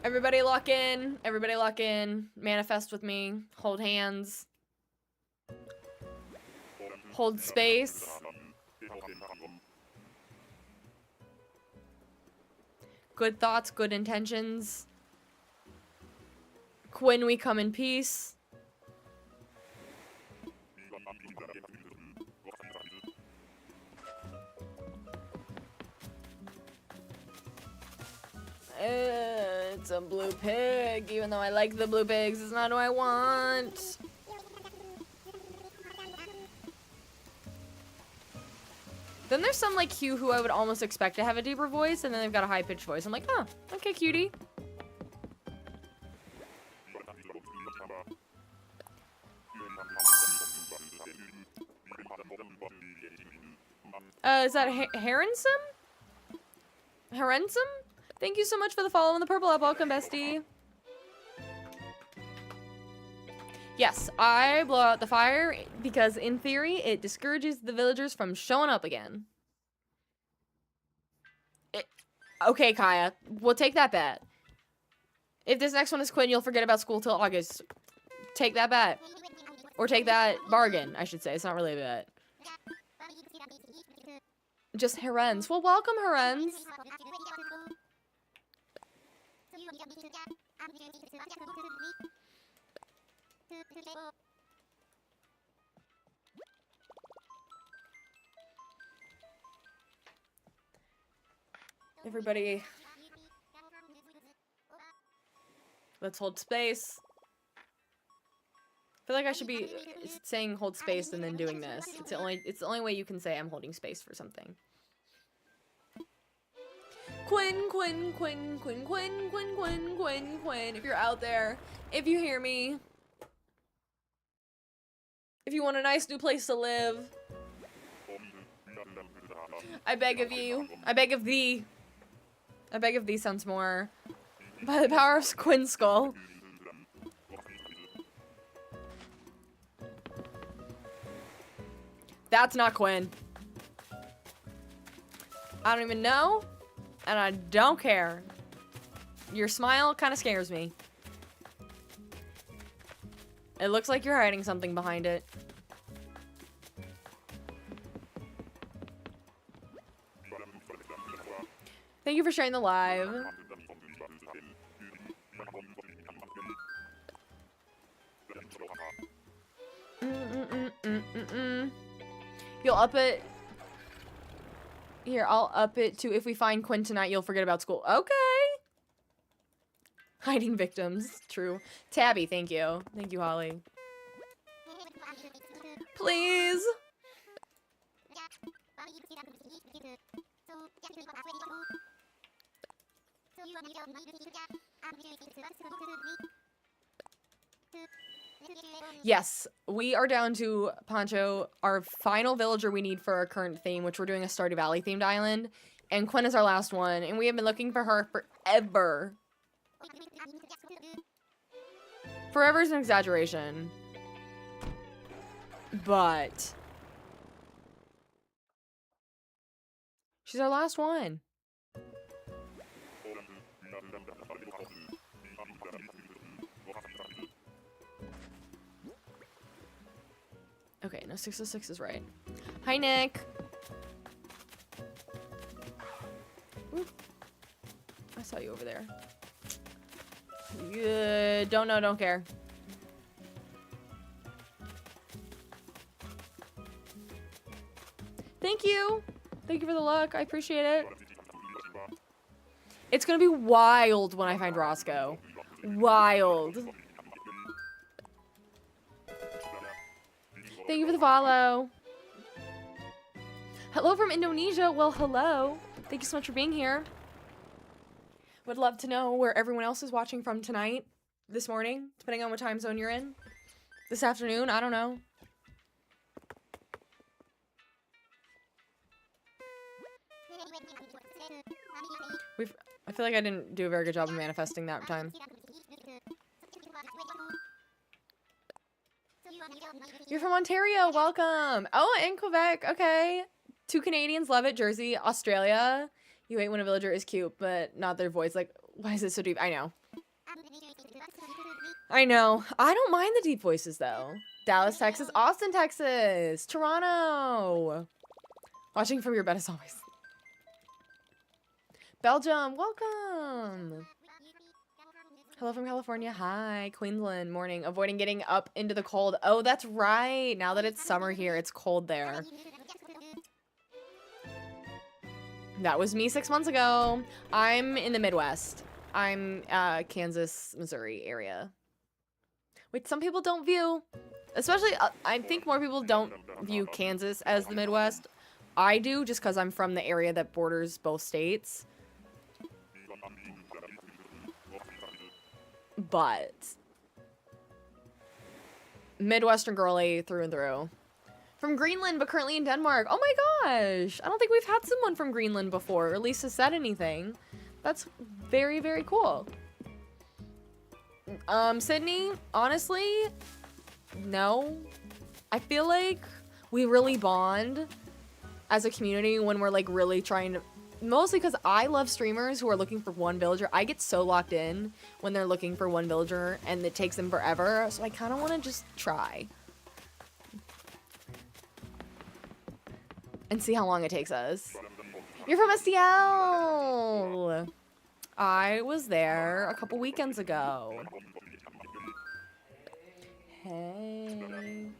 Everybody lock in. Everybody lock in. Manifest with me. Hold hands. Hold space. Good thoughts, good intentions. Quinn, we come in peace. It's a blue pig. Even though I like the blue pigs, it's not what I want. Then there's some like Hugh who I would almost expect to have a deeper voice, and then they've got a high-pitched voice. I'm like, oh, okay, cutie. Is that Herensum? Herensum? Thank you so much for the follow on the purple app. Welcome, bestie. Yes, I blow out the fire because, in theory, it discourages the villagers from showing up again. Okay, Kaya, we'll take that bet. If this next one is Quinn, you'll forget about school till August. Take that bet. Or take that bargain, I should say. It's not really a bet. Just Herens. Well, welcome, Herens. Everybody, let's hold space. I feel like I should be saying hold space and then doing this. It's the only way you can say I'm holding space for something. Quinn, Quinn, Quinn, Quinn, Quinn, Quinn, Quinn, Quinn, Quinn. If you're out there, if you hear me, if you want a nice new place to live, I beg of you, I beg of thee. I beg of thee sounds more. By the power of Quinn's skull. That's not Quinn. I don't even know, and I don't care. Your smile kind of scares me. It looks like you're hiding something behind it. Thank you for sharing the live. You'll up it. Here, I'll up it to if we find Quinn tonight, you'll forget about school. Okay. Hiding victims. True. Tabby, thank you. Thank you, Holly. Please. Yes, we are down to Poncho, our final villager we need for our current theme, which we're doing a Stardew Valley themed island. And Quinn is our last one, and we have been looking for her forever. Forever is an exaggeration. But she's our last one. Okay, no, 606 is right. Hi, Nick. Ooh. I saw you over there. Don't know, don't care. Thank you. Thank you for the luck. I appreciate it. It's gonna be wild when I find Roscoe. Wild. Thank you for the follow. Hello from Indonesia. Well, hello. Thank you so much for being here. Would love to know where everyone else is watching from tonight, this morning, depending on what time zone you're in. This afternoon, I don't know. I feel like I didn't do a very good job of manifesting that time. You're from Ontario, welcome. Oh, in Quebec, okay. 2 Canadians, love it. Jersey, Australia. You hate when a villager is cute, but not their voice. Like, why is it so deep? I know. I know. I don't mind the deep voices, though. Dallas, Texas. Austin, Texas. Toronto. Watching from your bed as always. Belgium, welcome. Hello from California. Hi, Queensland. Morning. Avoiding getting up into the cold. Oh, that's right. Now that it's summer here, it's cold there. That was me 6 months ago. I'm in the Midwest. I'm Kansas, Missouri area. Which some people don't view. Especially, I think more people don't view Kansas as the Midwest. I do, just because I'm from the area that borders both states. But Midwestern girly through and through. From Greenland, but currently in Denmark. Oh my gosh! I don't think we've had someone from Greenland before, or at least has said anything. That's very, very cool. Sydney, honestly, no. I feel like we really bond as a community when we're like really trying to, mostly because I love streamers who are looking for one villager. I get so locked in when they're looking for one villager and it takes them forever, so I kind of want to just try and see how long it takes us. You're from SDL! I was there a couple weekends ago. Hey.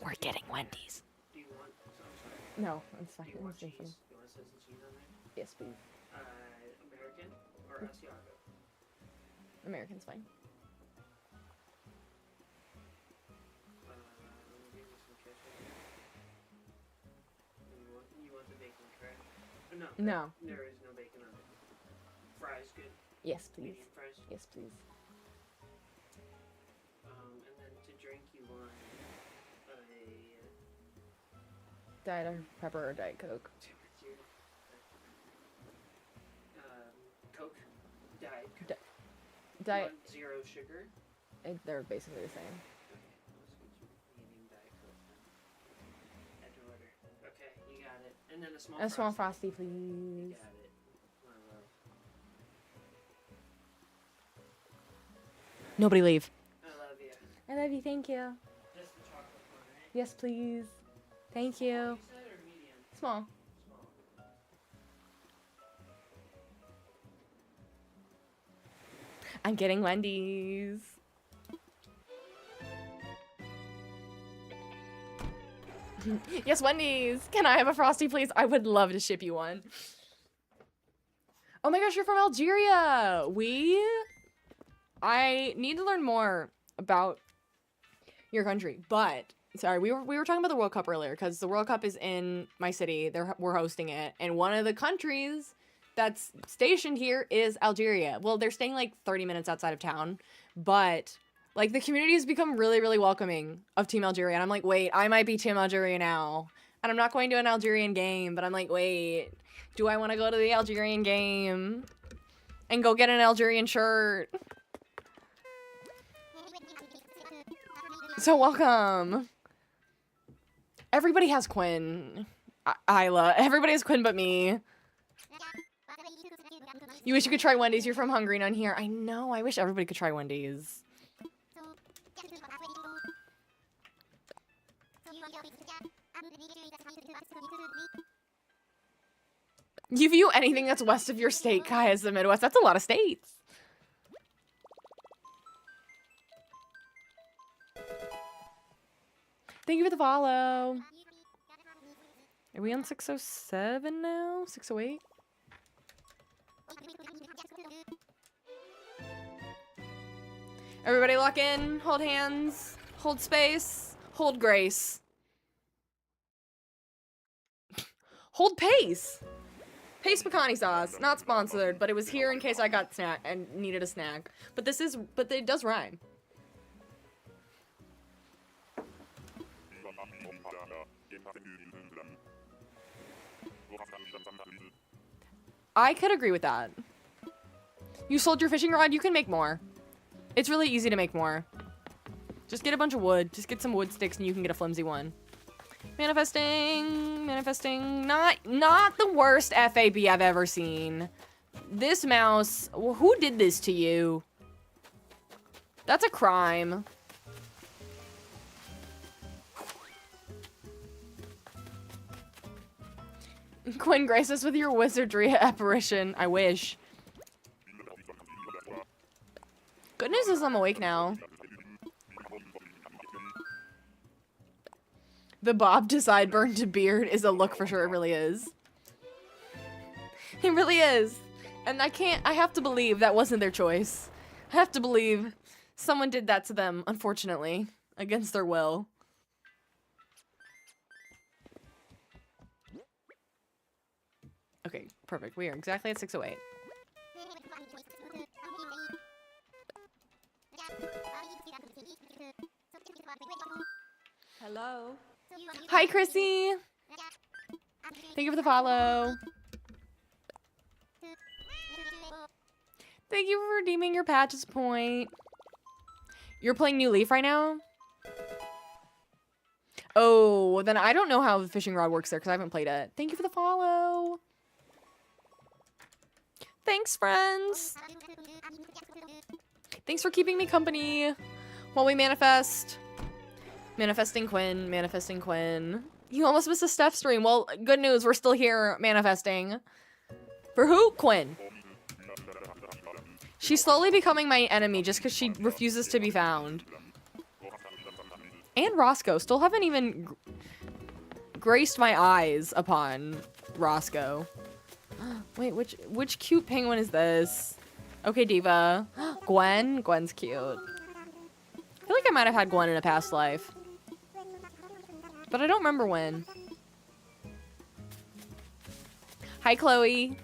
We're getting Wendy's. Do you want some? No, it's fine. Do you want cheese? You want to set some cheese on there? Yes, please. American or Asiago? American's fine. Let me give you some ketchup. You want the bacon, correct? No. No. There is no bacon on it. Fries, good. Yes, please. Medium fries. Yes, please. And then to drink, you want a Diet Pepper or Diet Coke? Coke, Diet Coke. Diet. You want 0 sugar. They're basically the same. Okay, let's get you medium Diet Coke then. Add to order. Okay, you got it. And then a small. A small Frosty. frosty, You please. got it. My love. Nobody leave. I love you. I love you. Thank you. Just the chocolate one, right? Yes, please. Thank Small, you. you said, or medium? Small. Small. I'm getting Wendy's. Yes, Wendy's. Can I have a frosty, please? I would love to ship you one. Oh my gosh, you're from Algeria. I need to learn more about your country, but sorry, we were talking about the World Cup earlier because the World Cup is in my city. We're hosting it, and one of the countries that's stationed here is Algeria. Well, they're staying like 30 minutes outside of town, but like the community has become really, really welcoming of Team Algeria. And I'm like, wait, I might be Team Algeria now. And I'm not going to an Algerian game, but I'm like, wait, do I want to go to the Algerian game and go get an Algerian shirt? So welcome. Everybody has Quinn. Everybody has Quinn but me. You wish you could try Wendy's. You're from Hungary, none here. I know. I wish everybody could try Wendy's. You view anything that's west of your state, Kai, as the Midwest. That's a lot of states. Thank you for the follow. Are we on 607 now? 608? Everybody lock in, hold hands, hold space, hold grace. Hold pace. Pace pecani sauce, not sponsored, but it was here in case I got snack and needed a snack. But it does rhyme. I could agree with that. You sold your fishing rod, you can make more. It's really easy to make more. Just get a bunch of wood. Just get some wood sticks and you can get a flimsy one. Manifesting. Not the worst FAB I've ever seen. This mouse, well, who did this to you? That's a crime. Quinn, grace us with your wizardry apparition. I wish. Good news is I'm awake now. The bob to sideburn to beard is a look for sure. It really is. It really is. And I have to believe that wasn't their choice. I have to believe someone did that to them, unfortunately, against their will. Okay, perfect. We are exactly at 6:08. Hello. Hi, Chrissy. Thank you for the follow. Thank you for redeeming your patches point. You're playing New Leaf right now? Oh, then I don't know how the fishing rod works there because I haven't played it. Thank you for the follow. Thanks, friends. Thanks for keeping me company while we manifest. Manifesting Quinn, manifesting Quinn. You almost missed a Steph stream. Well, good news, we're still here manifesting. For who? Quinn. She's slowly becoming my enemy just because she refuses to be found. And Roscoe. Still haven't even graced my eyes upon Roscoe. Wait, which cute penguin is this? Okay, Diva. Gwen? Gwen's cute. I feel like I might have had Gwen in a past life. But I don't remember when. Hi, Chloe.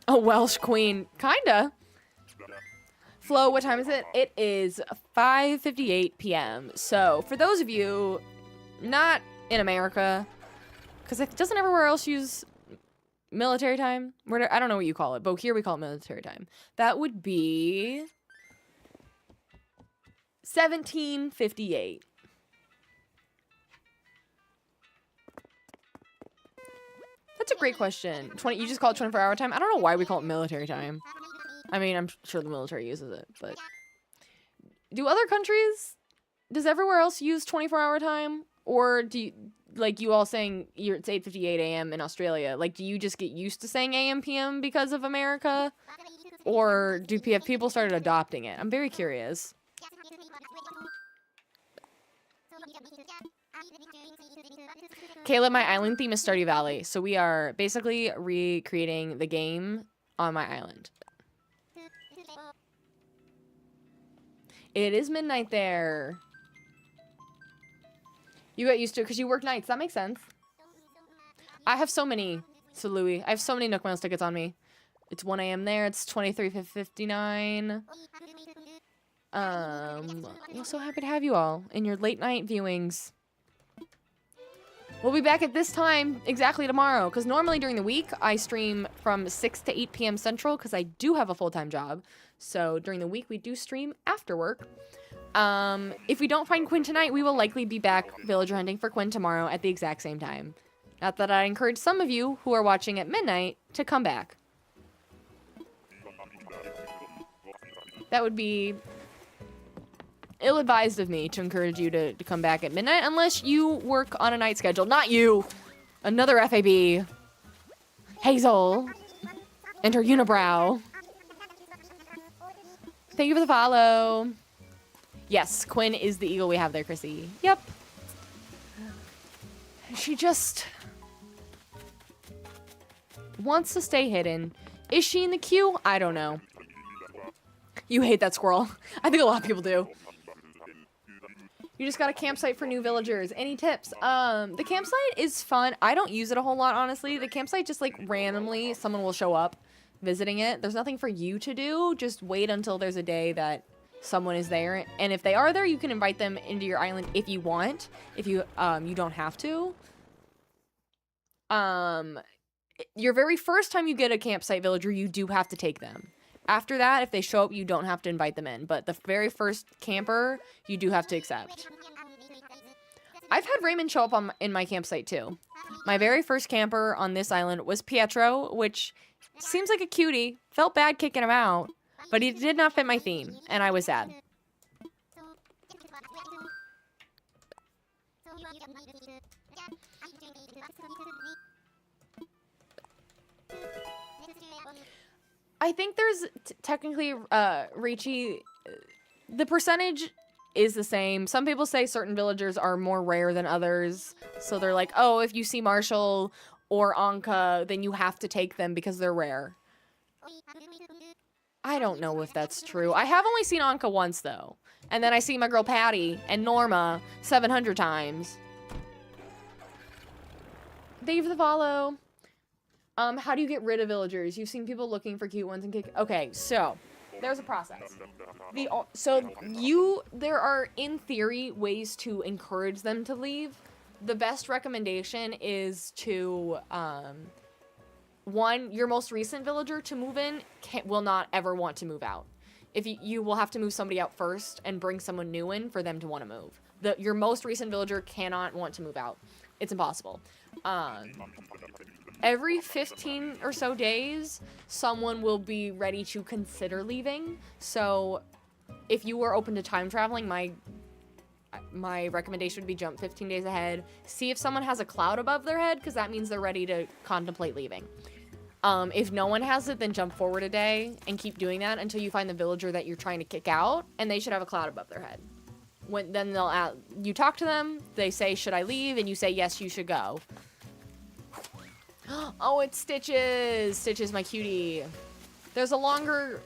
A Welsh queen. Kinda. Flo, what time is it? It is 5:58 p.m. So, for those of you not in America, because it doesn't everywhere else use military time? I don't know what you call it, but here we call it military time. That would be 17:58. That's a great question. You just call it 24-hour time? I don't know why we call it military time. I mean, I'm sure the military uses it, but... Do other countries... Does everywhere else use 24-hour time? Or do you... Like, you all saying it's 8:58 a.m. in Australia. Like, do you just get used to saying AM, PM because of America? Or have people started adopting it? I'm very curious. Caleb, my island theme is Stardew Valley. So we are basically recreating the game on my island. It is midnight there. You got used to it because you work nights. That makes sense. I have so many, so Louis. I have so many Nook Miles tickets on me. It's 1 a.m. there. It's 23:59. I'm so happy to have you all in your late night viewings. We'll be back at this time exactly tomorrow, because normally during the week I stream from 6 to 8 p.m. Central, because I do have a full-time job. So during the week we do stream after work. If we don't find Quinn tonight, we will likely be back villager hunting for Quinn tomorrow at the exact same time. Not that I encourage some of you who are watching at midnight to come back. That would be ill-advised of me to encourage you to come back at midnight unless you work on a night schedule. Not you! Another FAB. Hazel. And her unibrow. Thank you for the follow. Yes, Quinn is the eagle we have there, Chrissy. Yep. She just wants to stay hidden. Is she in the queue? I don't know. You hate that squirrel. I think a lot of people do. You just got a campsite for new villagers. Any tips? The campsite is fun. I don't use it a whole lot, honestly. The campsite just, like, randomly, someone will show up visiting it. There's nothing for you to do. Just wait until there's a day that someone is there. And if they are there, you can invite them into your island if you want. If you, you don't have to. Your very first time you get a campsite villager, you do have to take them. After that, if they show up, you don't have to invite them in. But the very first camper, you do have to accept. I've had Raymond show up in my campsite, too. My very first camper on this island was Pietro, which seems like a cutie. Felt bad kicking him out. But he did not fit my theme, and I was sad. I think there's technically, Ricci, the percentage is the same. Some people say certain villagers are more rare than others. So they're like, oh, if you see Marshall or Anka, then you have to take them because they're rare. I don't know if that's true. I have only seen Anka once, though. And then I see my girl Patty and Norma 700 times. Thank you for the follow. How do you get rid of villagers? You've seen people looking for cute ones and kick... Okay, so there's a process. There are, in theory, ways to encourage them to leave. The best recommendation is to, one, your most recent villager to move in will not ever want to move out. If you will have to move somebody out first and bring someone new in for them to want to move. Your most recent villager cannot want to move out. It's impossible. Every 15 or so days, someone will be ready to consider leaving. So, if you were open to time traveling, my recommendation would be jump 15 days ahead. See if someone has a cloud above their head, because that means they're ready to contemplate leaving. If no one has it, then jump forward a day and keep doing that until you find the villager that you're trying to kick out, and they should have a cloud above their head. then they'll you talk to them. They say, "Should I leave?" And you say, "Yes, you should go." Oh, it's Stitches. Stitches, my cutie. There's a longer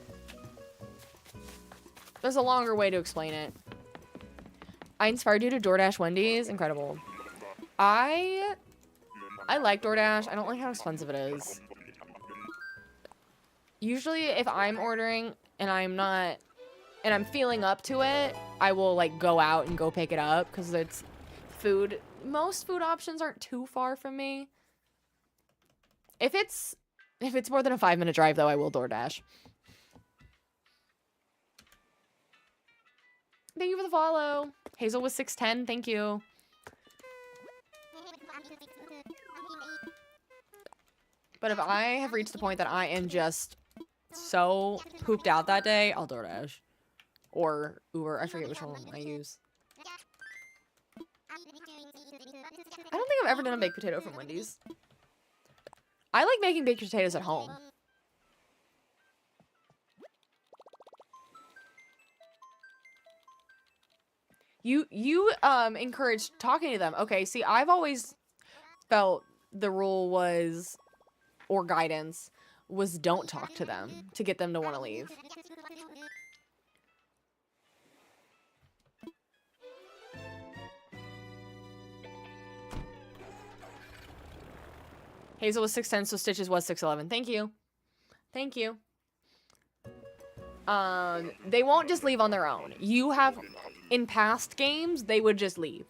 way to explain it. I inspired you to DoorDash Wendy's. Incredible. I like DoorDash. I don't like how expensive it is. Usually, if I'm ordering and I'm feeling up to it, I will like go out and go pick it up because it's food. Most food options aren't too far from me. If it's more than a 5-minute drive, though, I will DoorDash. Thank you for the follow. Hazel was 610. Thank you. But if I have reached the point that I am just so pooped out that day, I'll DoorDash. Or Uber. I forget which one I use. I don't think I've ever done a baked potato from Wendy's. I like making baked potatoes at home. You encourage talking to them. Okay, see, I've always felt the rule was, or guidance, was don't talk to them to get them to want to leave. Hazel was 6'10", so Stitches was 6'11". Thank you. Thank you. They won't just leave on their own. You have, in past games, they would just leave.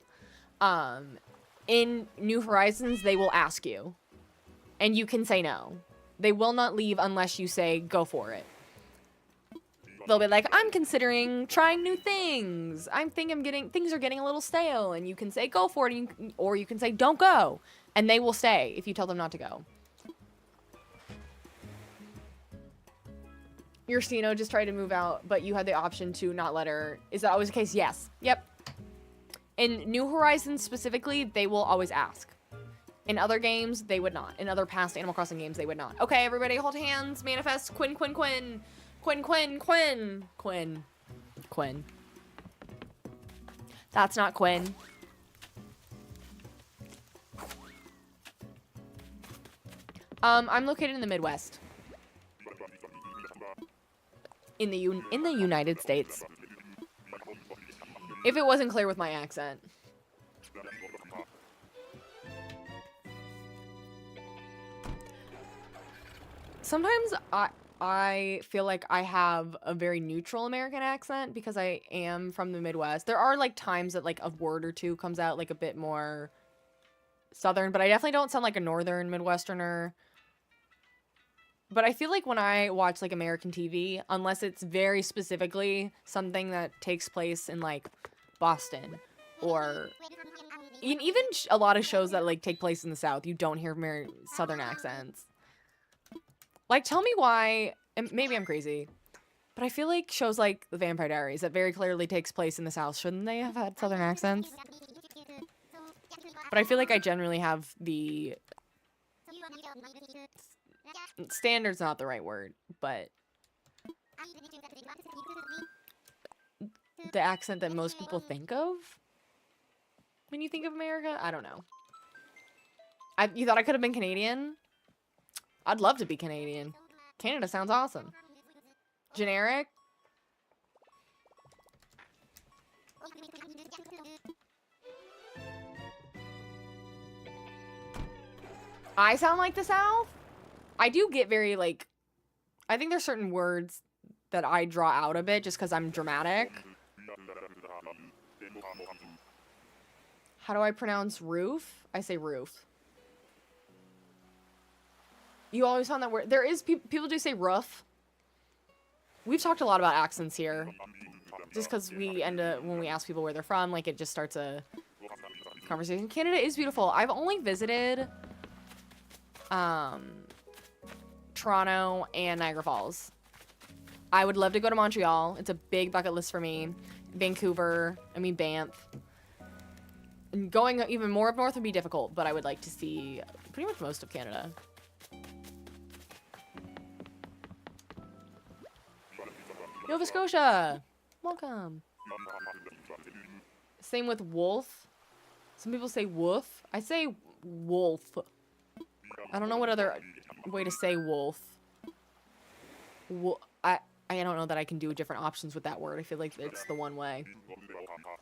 In New Horizons, they will ask you. And you can say no. They will not leave unless you say, go for it. They'll be like, I'm considering trying new things. Things are getting a little stale. And you can say, go for it. Or you can say, don't go. And they will stay if you tell them not to go. Your Stino just tried to move out, but you had the option to not let her. Is that always the case? Yes. Yep. In New Horizons specifically, they will always ask. In other games, they would not. In other past Animal Crossing games, they would not. Okay, everybody hold hands. Manifest. Quinn, Quinn, Quinn. Quinn, Quinn, Quinn. Quinn. Quinn. That's not Quinn. I'm located in the Midwest. In the United States. If it wasn't clear with my accent. Sometimes I feel like I have a very neutral American accent because I am from the Midwest. There are like times that like a word or two comes out like a bit more Southern, but I definitely don't sound like a Northern Midwesterner. But I feel like when I watch like American TV, unless it's very specifically something that takes place in like Boston or even a lot of shows that like take place in the South, you don't hear Southern accents. Like, tell me why, and maybe I'm crazy, but I feel like shows like The Vampire Diaries that very clearly takes place in the South, shouldn't they have had Southern accents? But I feel like I generally have the standard's not the right word, but the accent that most people think of when you think of America? I don't know. You thought I could have been Canadian? I'd love to be Canadian. Canada sounds awesome. Generic? I sound like the South? I do get very, like... I think there's certain words that I draw out a bit just because I'm dramatic. How do I pronounce roof? I say roof. You always found that word. There is... People do say roof. We've talked a lot about accents here. Just because we end up... When we ask people where they're from, like, it just starts a conversation. Canada is beautiful. I've only visited... Toronto and Niagara Falls. I would love to go to Montreal. It's a big bucket list for me. Vancouver. I mean, Banff. And going even more up north would be difficult, but I would like to see pretty much most of Canada. Nova Scotia! Welcome. Same with wolf. Some people say woof. I say wolf. I don't know what other way to say wolf. I don't know that I can do different options with that word. I feel like it's the one way.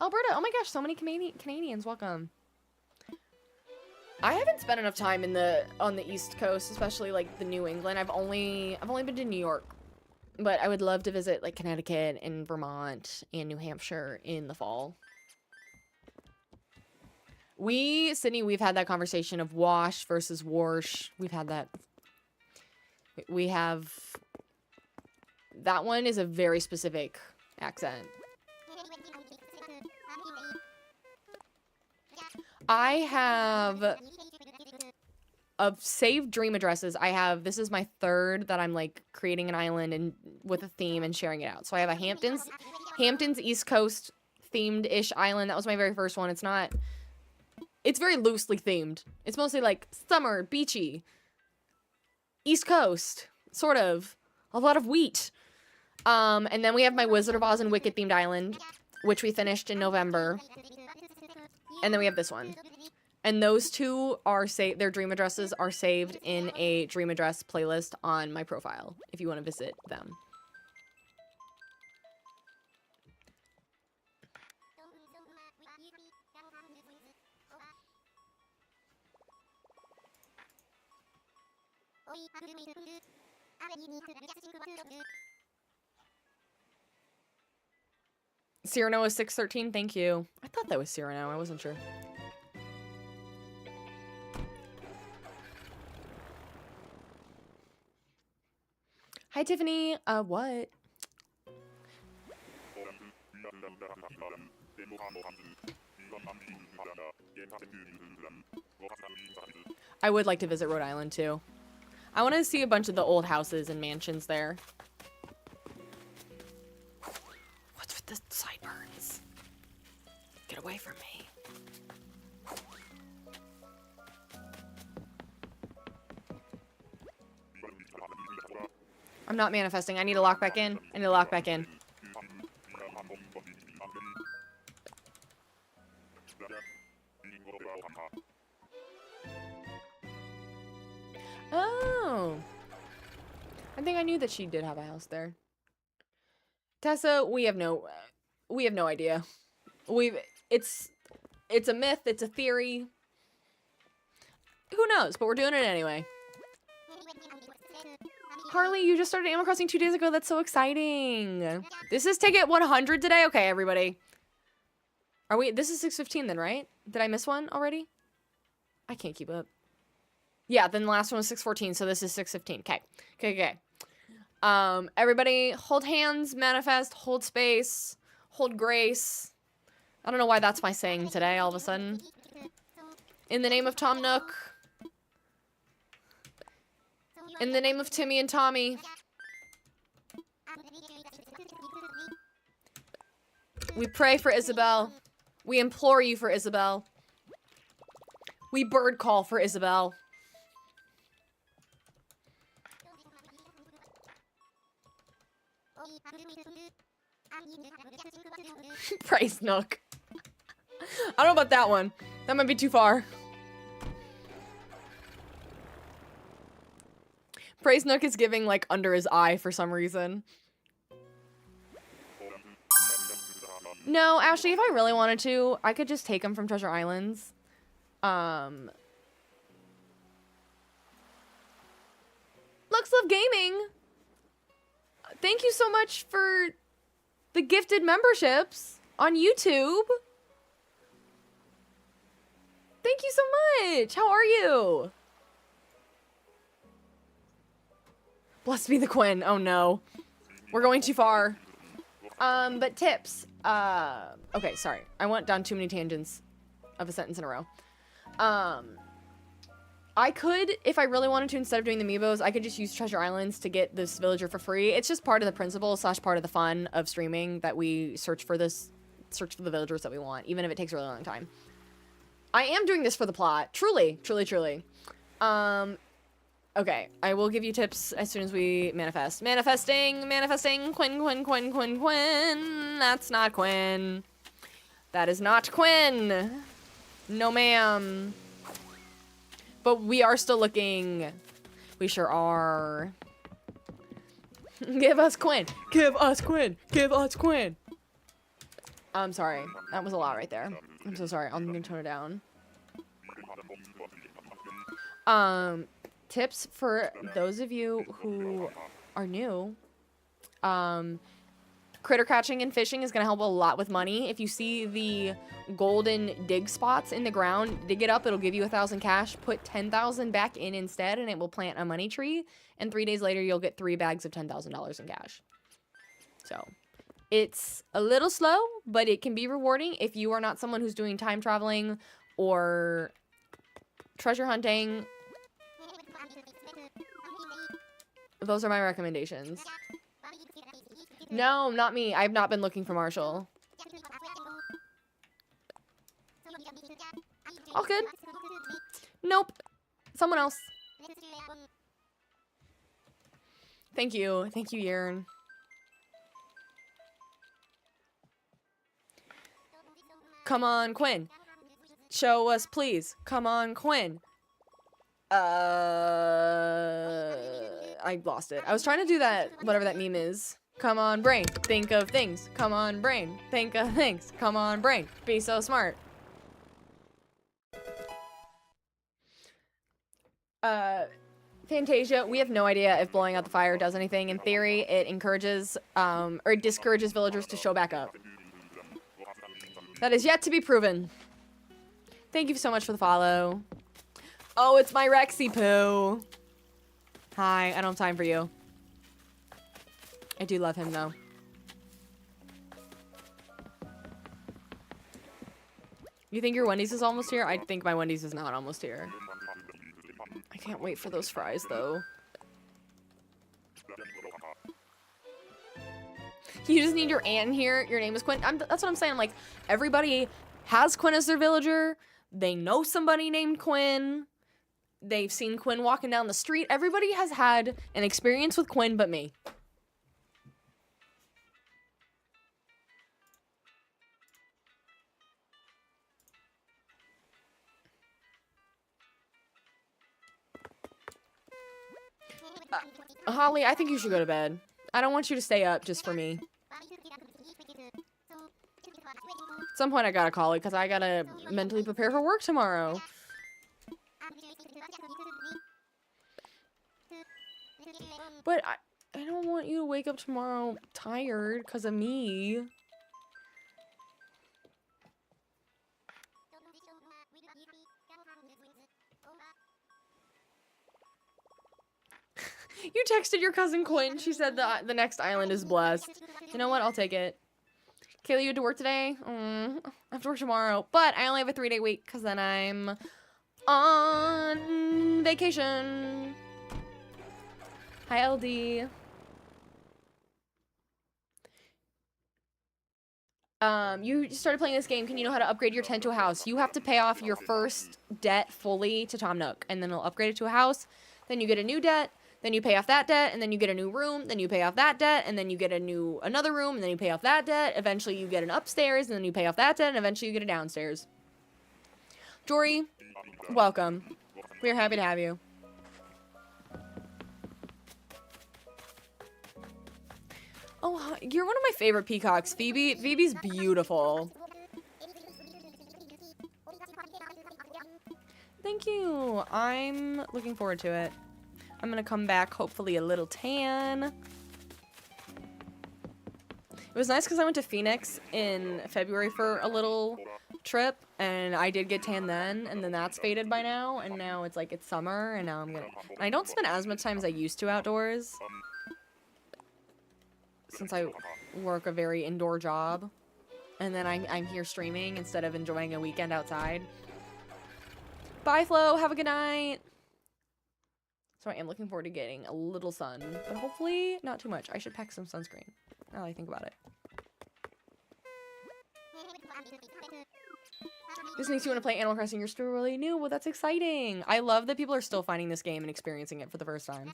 Alberta, oh my gosh, so many Canadians, welcome. I haven't spent enough time on the East Coast, especially like the New England. I've only been to New York, but I would love to visit like Connecticut and Vermont and New Hampshire in the fall. Sydney, we've had that conversation of wash versus warsh. We've had that. We have, that one is a very specific accent. I have of saved dream addresses. This is my third that I'm like creating an island and with a theme and sharing it out. So I have a Hamptons East Coast themed-ish island. That was my very first one. It's very loosely themed. It's mostly like summer, beachy, East Coast, sort of. A lot of wheat. And then we have my Wizard of Oz and Wicked themed island, which we finished in November. And then we have this one. And those two are their dream addresses are saved in a dream address playlist on my profile, if you want to visit them. Cyrano is 613, thank you. I thought that was Cyrano, I wasn't sure. Hi, Tiffany. What? I would like to visit Rhode Island, too. I want to see a bunch of the old houses and mansions there. What's with the sideburns? Get away from me. I'm not manifesting. I need to lock back in. I need to lock back in. Oh. I think I knew that she did have a house there. Tessa, we have no idea. It's a myth, it's a theory. Who knows, but we're doing it anyway. Harley, you just started Animal Crossing 2 days ago. That's so exciting. This is ticket 100 today? Okay, everybody. This is 6:15 then, right? Did I miss one already? I can't keep up. Yeah, then the last one was 6:14, so this is 6:15. Okay. Okay. Everybody, hold hands, manifest, hold space, hold grace. I don't know why that's my saying today, all of a sudden. In the name of Tom Nook. In the name of Timmy and Tommy. We pray for Isabel. We implore you for Isabel. We bird call for Isabel. Praise Nook. I don't know about that one. That might be too far. Praise Nook is giving, like, under his eye for some reason. No, actually, if I really wanted to, I could just take him from Treasure Islands. Lux Love Gaming! Thank you so much for the gifted memberships on YouTube. Thank you so much! How are you? Blessed be the Quinn. Oh no. We're going too far. But tips. Okay, sorry. I went down too many tangents of a sentence in a row. I could, if I really wanted to, instead of doing the amiibos, I could just use Treasure Islands to get this villager for free. It's just part of the principle / part of the fun of streaming that we search for the villagers that we want, even if it takes a really long time. I am doing this for the plot. Truly. Okay, I will give you tips as soon as we manifest. Manifesting, Quinn. That's not Quinn. That is not Quinn. No, ma'am. But we are still looking. We sure are. Give us Quinn. Give us Quinn. Give us Quinn. I'm sorry. That was a lot right there. I'm so sorry. I'm gonna tone it down. Tips for those of you who are new. Critter catching and fishing is gonna help a lot with money. If you see the golden dig spots in the ground, dig it up. It'll give you 1,000 cash. Put 10,000 back in instead, and it will plant a money tree. And 3 days later, you'll get 3 bags of $10,000 in cash. So, it's a little slow, but it can be rewarding if you are not someone who's doing time traveling or treasure hunting. Those are my recommendations. No, not me. I've not been looking for Marshall. All good. Nope. Someone else. Thank you. Thank you, Yearn. Come on, Quinn. Show us, please. Come on, Quinn. I lost it. I was trying to do that, whatever that meme is. Come on, brain. Think of things. Come on, brain. Think of things. Come on, brain. Be so smart. Fantasia, we have no idea if blowing out the fire does anything. In theory, it encourages, or it discourages villagers to show back up. That is yet to be proven. Thank you so much for the follow. Oh, it's my Rexy Poo. Hi, I don't have time for you. I do love him, though. You think your Wendy's is almost here? I think my Wendy's is not almost here. I can't wait for those fries, though. You just need your aunt here. Your name is Quinn. That's what I'm saying. Like, everybody has Quinn as their villager. They know somebody named Quinn. They've seen Quinn walking down the street. Everybody has had an experience with Quinn but me. Holly, I think you should go to bed. I don't want you to stay up just for me. At some point I gotta call it because I gotta mentally prepare for work tomorrow. But I don't want you to wake up tomorrow tired because of me. You texted your cousin Quinn. She said the next island is blessed. You know what? I'll take it. Kayla, you had to work today? I have to work tomorrow. But I only have a 3-day week because then I'm on vacation. Hi, LD. You started playing this game. Can you know how to upgrade your tent to a house? You have to pay off your first debt fully to Tom Nook, and then it'll upgrade it to a house. Then you get a new debt. Then you pay off that debt, and then you get a new room, then you pay off that debt, and then you get another room, and then you pay off that debt. Eventually you get an upstairs, and then you pay off that debt, and eventually you get a downstairs. Jory, welcome. We are happy to have you. Oh, you're one of my favorite peacocks, Phoebe. Phoebe's beautiful. Thank you. I'm looking forward to it. I'm gonna come back, hopefully a little tan. It was nice because I went to Phoenix in February for a little trip, and I did get tan then, and then that's faded by now, and now it's like it's summer, and now and I don't spend as much time as I used to outdoors, since I work a very indoor job, and then I'm here streaming instead of enjoying a weekend outside. Bye, Flo. Have a good night. So I am looking forward to getting a little sun, but hopefully not too much. I should pack some sunscreen, now that I think about it. This makes you want to play Animal Crossing. You're still really new. Well, that's exciting. I love that people are still finding this game and experiencing it for the first time.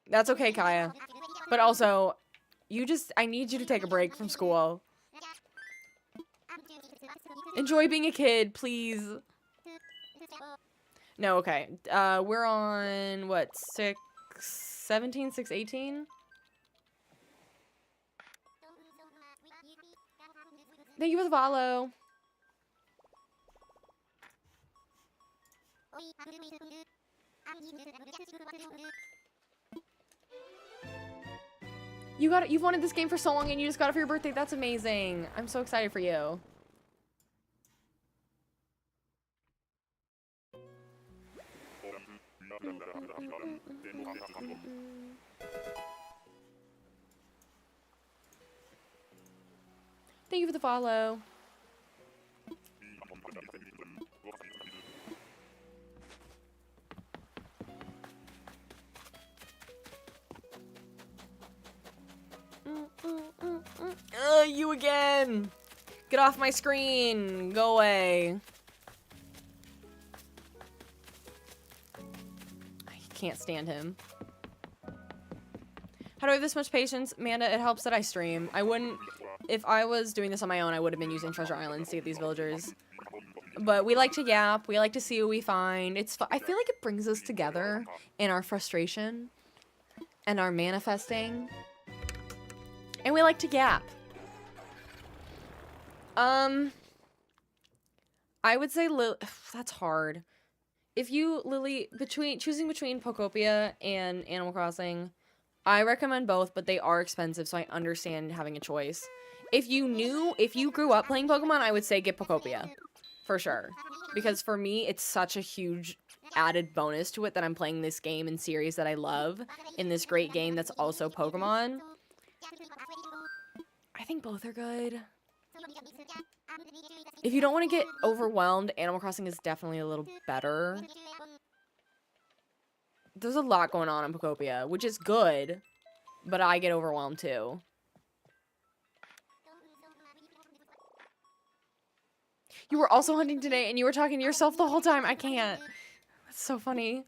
That's okay, Kaya. But also, I need you to take a break from school. Enjoy being a kid, please. No, okay. We're on, what, 17, 18? Thank you for the follow. You've wanted this game for so long and you just got it for your birthday. That's amazing. I'm so excited for you. Thank you for the follow. You again! Get off my screen! Go away. I can't stand him. How do I have this much patience? Amanda, it helps that I stream. I wouldn't... If I was doing this on my own, I would have been using Treasure Islands to get these villagers. But we like to yap. We like to see what we find. I feel like it brings us together in our frustration and our manifesting. And we like to gap. I would say that's hard. If you, Lily, choosing between Pokopia and Animal Crossing, I recommend both, but they are expensive, so I understand having a choice. If you grew up playing Pokemon, I would say get Pokopia. For sure. Because for me, it's such a huge added bonus to it that I'm playing this game and series that I love in this great game that's also Pokemon. I think both are good. If you don't want to get overwhelmed, Animal Crossing is definitely a little better. There's a lot going on in Pokopia, which is good, but I get overwhelmed too. You were also hunting today and you were talking to yourself the whole time. I can't. That's so funny.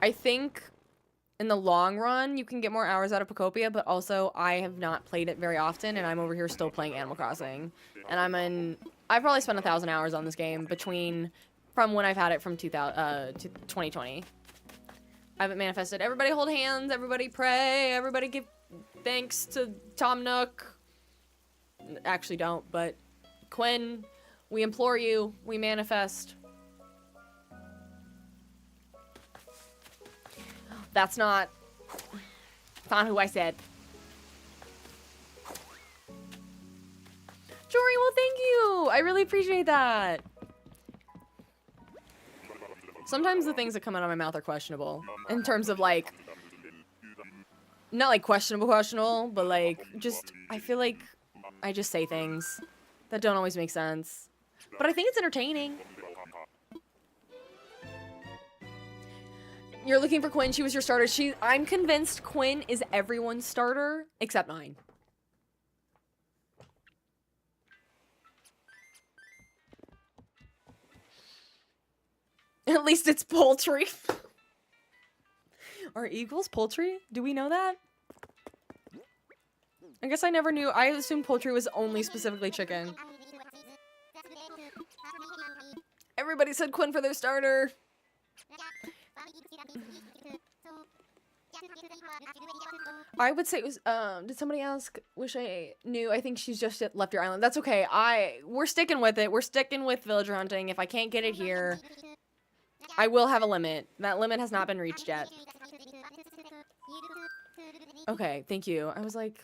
I think in the long run, you can get more hours out of Pokopia, but also I have not played it very often, and I'm over here still playing Animal Crossing. And I've probably spent 1,000 hours on this game from when I've had it from 2020. I haven't manifested. Everybody hold hands, everybody pray, everybody give thanks to Tom Nook. Actually don't, but Quinn, we implore you, we manifest. That's not who I said. Jory, well, thank you. I really appreciate that. Sometimes the things that come out of my mouth are questionable. In terms of, like, not, like, questionable, but, like, just, I feel like I just say things that don't always make sense. But I think it's entertaining. You're looking for Quinn. She was your starter. I'm convinced Quinn is everyone's starter except mine. At least it's poultry. Are eagles poultry? Do we know that? I guess I never knew. I assumed poultry was only specifically chicken. Everybody said Quinn for their starter. I would say it was, did somebody ask, wish I knew? I think she's just left your island. That's okay. We're sticking with it. We're sticking with villager hunting. If I can't get it here, I will have a limit. That limit has not been reached yet. Okay, thank you. I was like,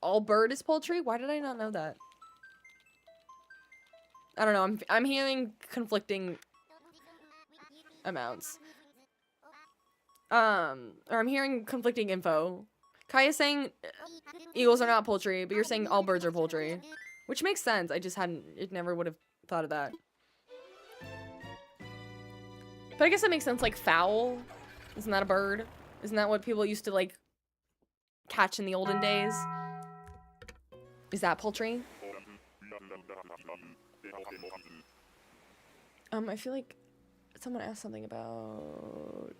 all bird is poultry? Why did I not know that? I don't know. I'm hearing conflicting amounts. Or I'm hearing conflicting info. Kaya's saying eagles are not poultry, but you're saying all birds are poultry. Which makes sense. I just never would have thought of that. But I guess that makes sense, like fowl. Isn't that a bird? Isn't that what people used to, like, catch in the olden days? Is that poultry? I feel like Someone asked something about...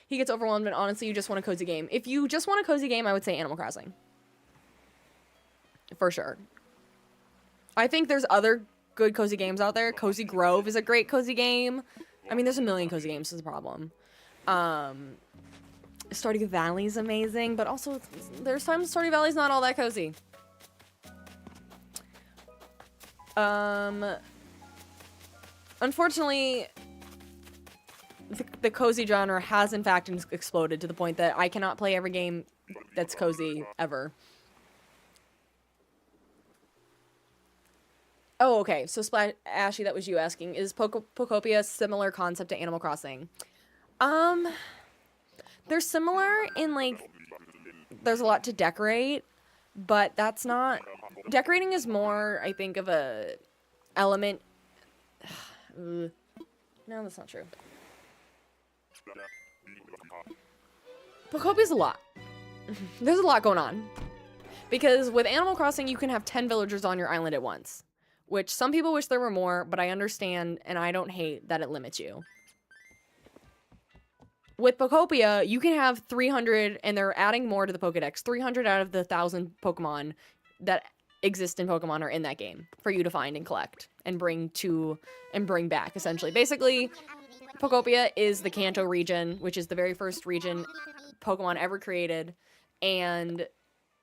He gets overwhelmed, and honestly, you just want a cozy game. If you just want a cozy game, I would say Animal Crossing. For sure. I think there's other good cozy games out there. Cozy Grove is a great cozy game. I mean, there's a million cozy games, is the problem. Stardew Valley is amazing, but also there's times Stardew Valley's not all that cozy. Unfortunately, the cozy genre has in fact exploded to the point that I cannot play every game that's cozy ever. Oh, okay. So Ashy, that was you asking. Is Pokopia a similar concept to Animal Crossing? They're similar in, like, there's a lot to decorate, but that's not... Decorating is more, I think, of a element... No, that's not true. Pokopia's a lot. There's a lot going on. Because with Animal Crossing, you can have 10 villagers on your island at once. Which some people wish there were more, but I understand and I don't hate that it limits you. With Pokopia, you can have 300, and they're adding more to the Pokedex. 300 out of the 1,000 Pokemon that exist in Pokemon are in that game for you to find and collect and bring back, essentially. Basically, Pokopia is the Kanto region, which is the very first region Pokemon ever created,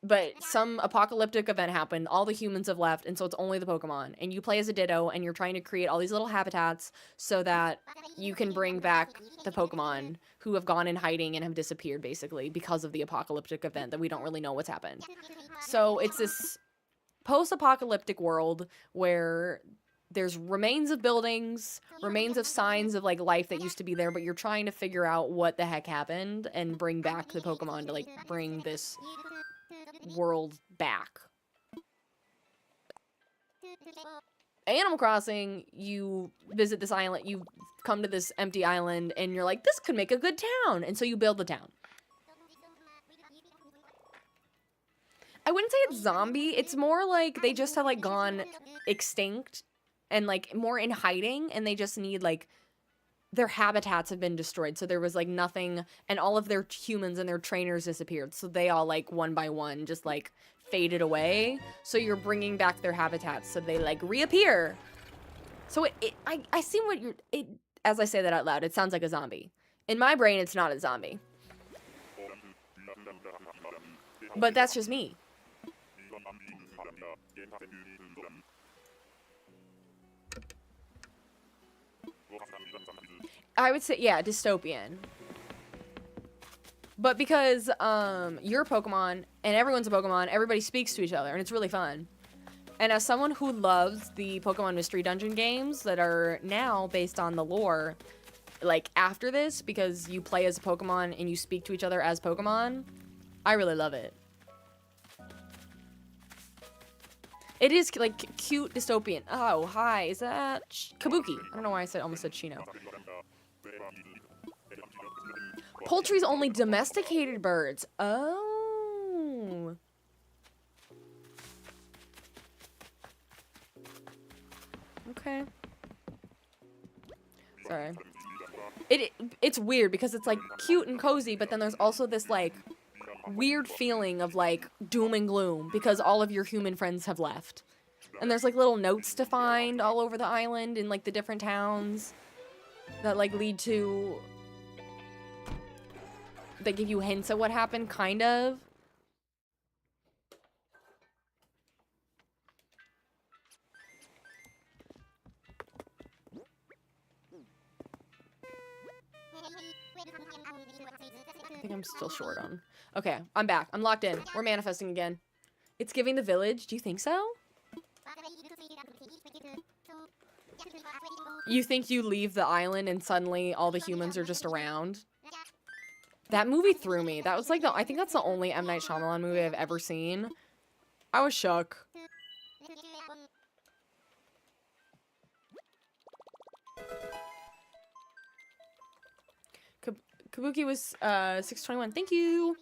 but some apocalyptic event happened, all the humans have left, and so it's only the Pokemon. And you play as a Ditto, and you're trying to create all these little habitats so that you can bring back the Pokemon who have gone in hiding and have disappeared, basically, because of the apocalyptic event that we don't really know what's happened. So it's this post-apocalyptic world where there's remains of buildings, remains of signs of, like, life that used to be there, but you're trying to figure out what the heck happened and bring back the Pokemon to, like, bring this world back. Animal Crossing, you visit this island, you come to this empty island, and you're like, this could make a good town, and so you build the town. I wouldn't say it's zombie, it's more like they just have, like, gone extinct and, like, more in hiding, and they just need, like, their habitats have been destroyed, so there was, like, nothing, and all of their humans and their trainers disappeared, so they all, like, one by one just, like, faded away, so you're bringing back their habitats, so they, like, reappear. So I see what you're, as I say that out loud, it sounds like a zombie. In my brain, it's not a zombie. But that's just me. I would say, yeah, dystopian. But because you're a Pokemon and everyone's a Pokemon, everybody speaks to each other, and it's really fun. And as someone who loves the Pokemon Mystery Dungeon games that are now based on the lore, like after this, because you play as a Pokemon and you speak to each other as Pokemon, I really love it. It is like cute dystopian. Oh, hi, is that Kabuki? I don't know why I almost said Shino. Poultry's only domesticated birds. Oh. Okay. Sorry. It's weird because it's like cute and cozy, but then there's also this like weird feeling of like doom and gloom because all of your human friends have left. And there's like little notes to find all over the island in like the different towns that like lead to, that give you hints at what happened, kind of. I think I'm still short on. Okay, I'm back. I'm locked in. We're manifesting again. It's giving the village. Do you think so? You think you leave the island and suddenly all the humans are just around? That movie threw me. That was like I think that's the only M. Night Shyamalan movie I've ever seen. I was shook. Kabuki was 621. Thank you.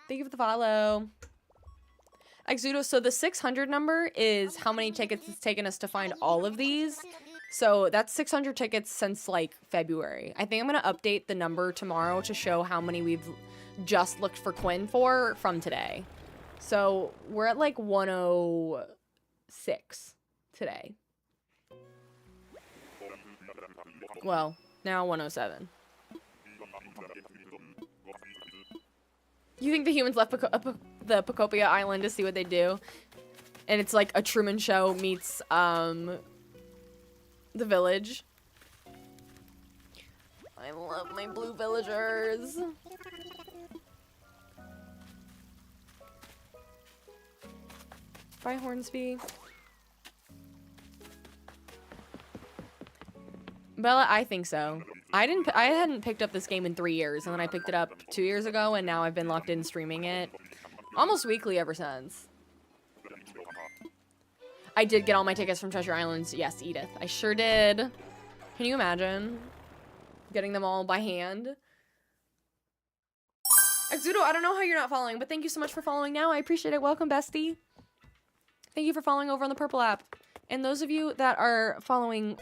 Thank you for the follow. Exudo, so the 600 number is how many tickets it's taken us to find all of these. So that's 600 tickets since like February. I think I'm gonna update the number tomorrow to show how many we've just looked for Quinn for from today. So we're at like 106 today. Well, now 107. You think the humans left the Pocopia Island to see what they do? And it's like a Truman Show meets, the village. I love my blue villagers. Bye, Hornsby. Bella, I think so. I hadn't picked up this game in 3 years, and then I picked it up 2 years ago, and now I've been locked in streaming it almost weekly ever since. I did get all my tickets from Treasure Islands. Yes, Edith. I sure did. Can you imagine getting them all by hand? Exudo, I don't know how you're not following, but thank you so much for following now. I appreciate it. Welcome, bestie. Thank you for following over on the Purple app. And those of you that are following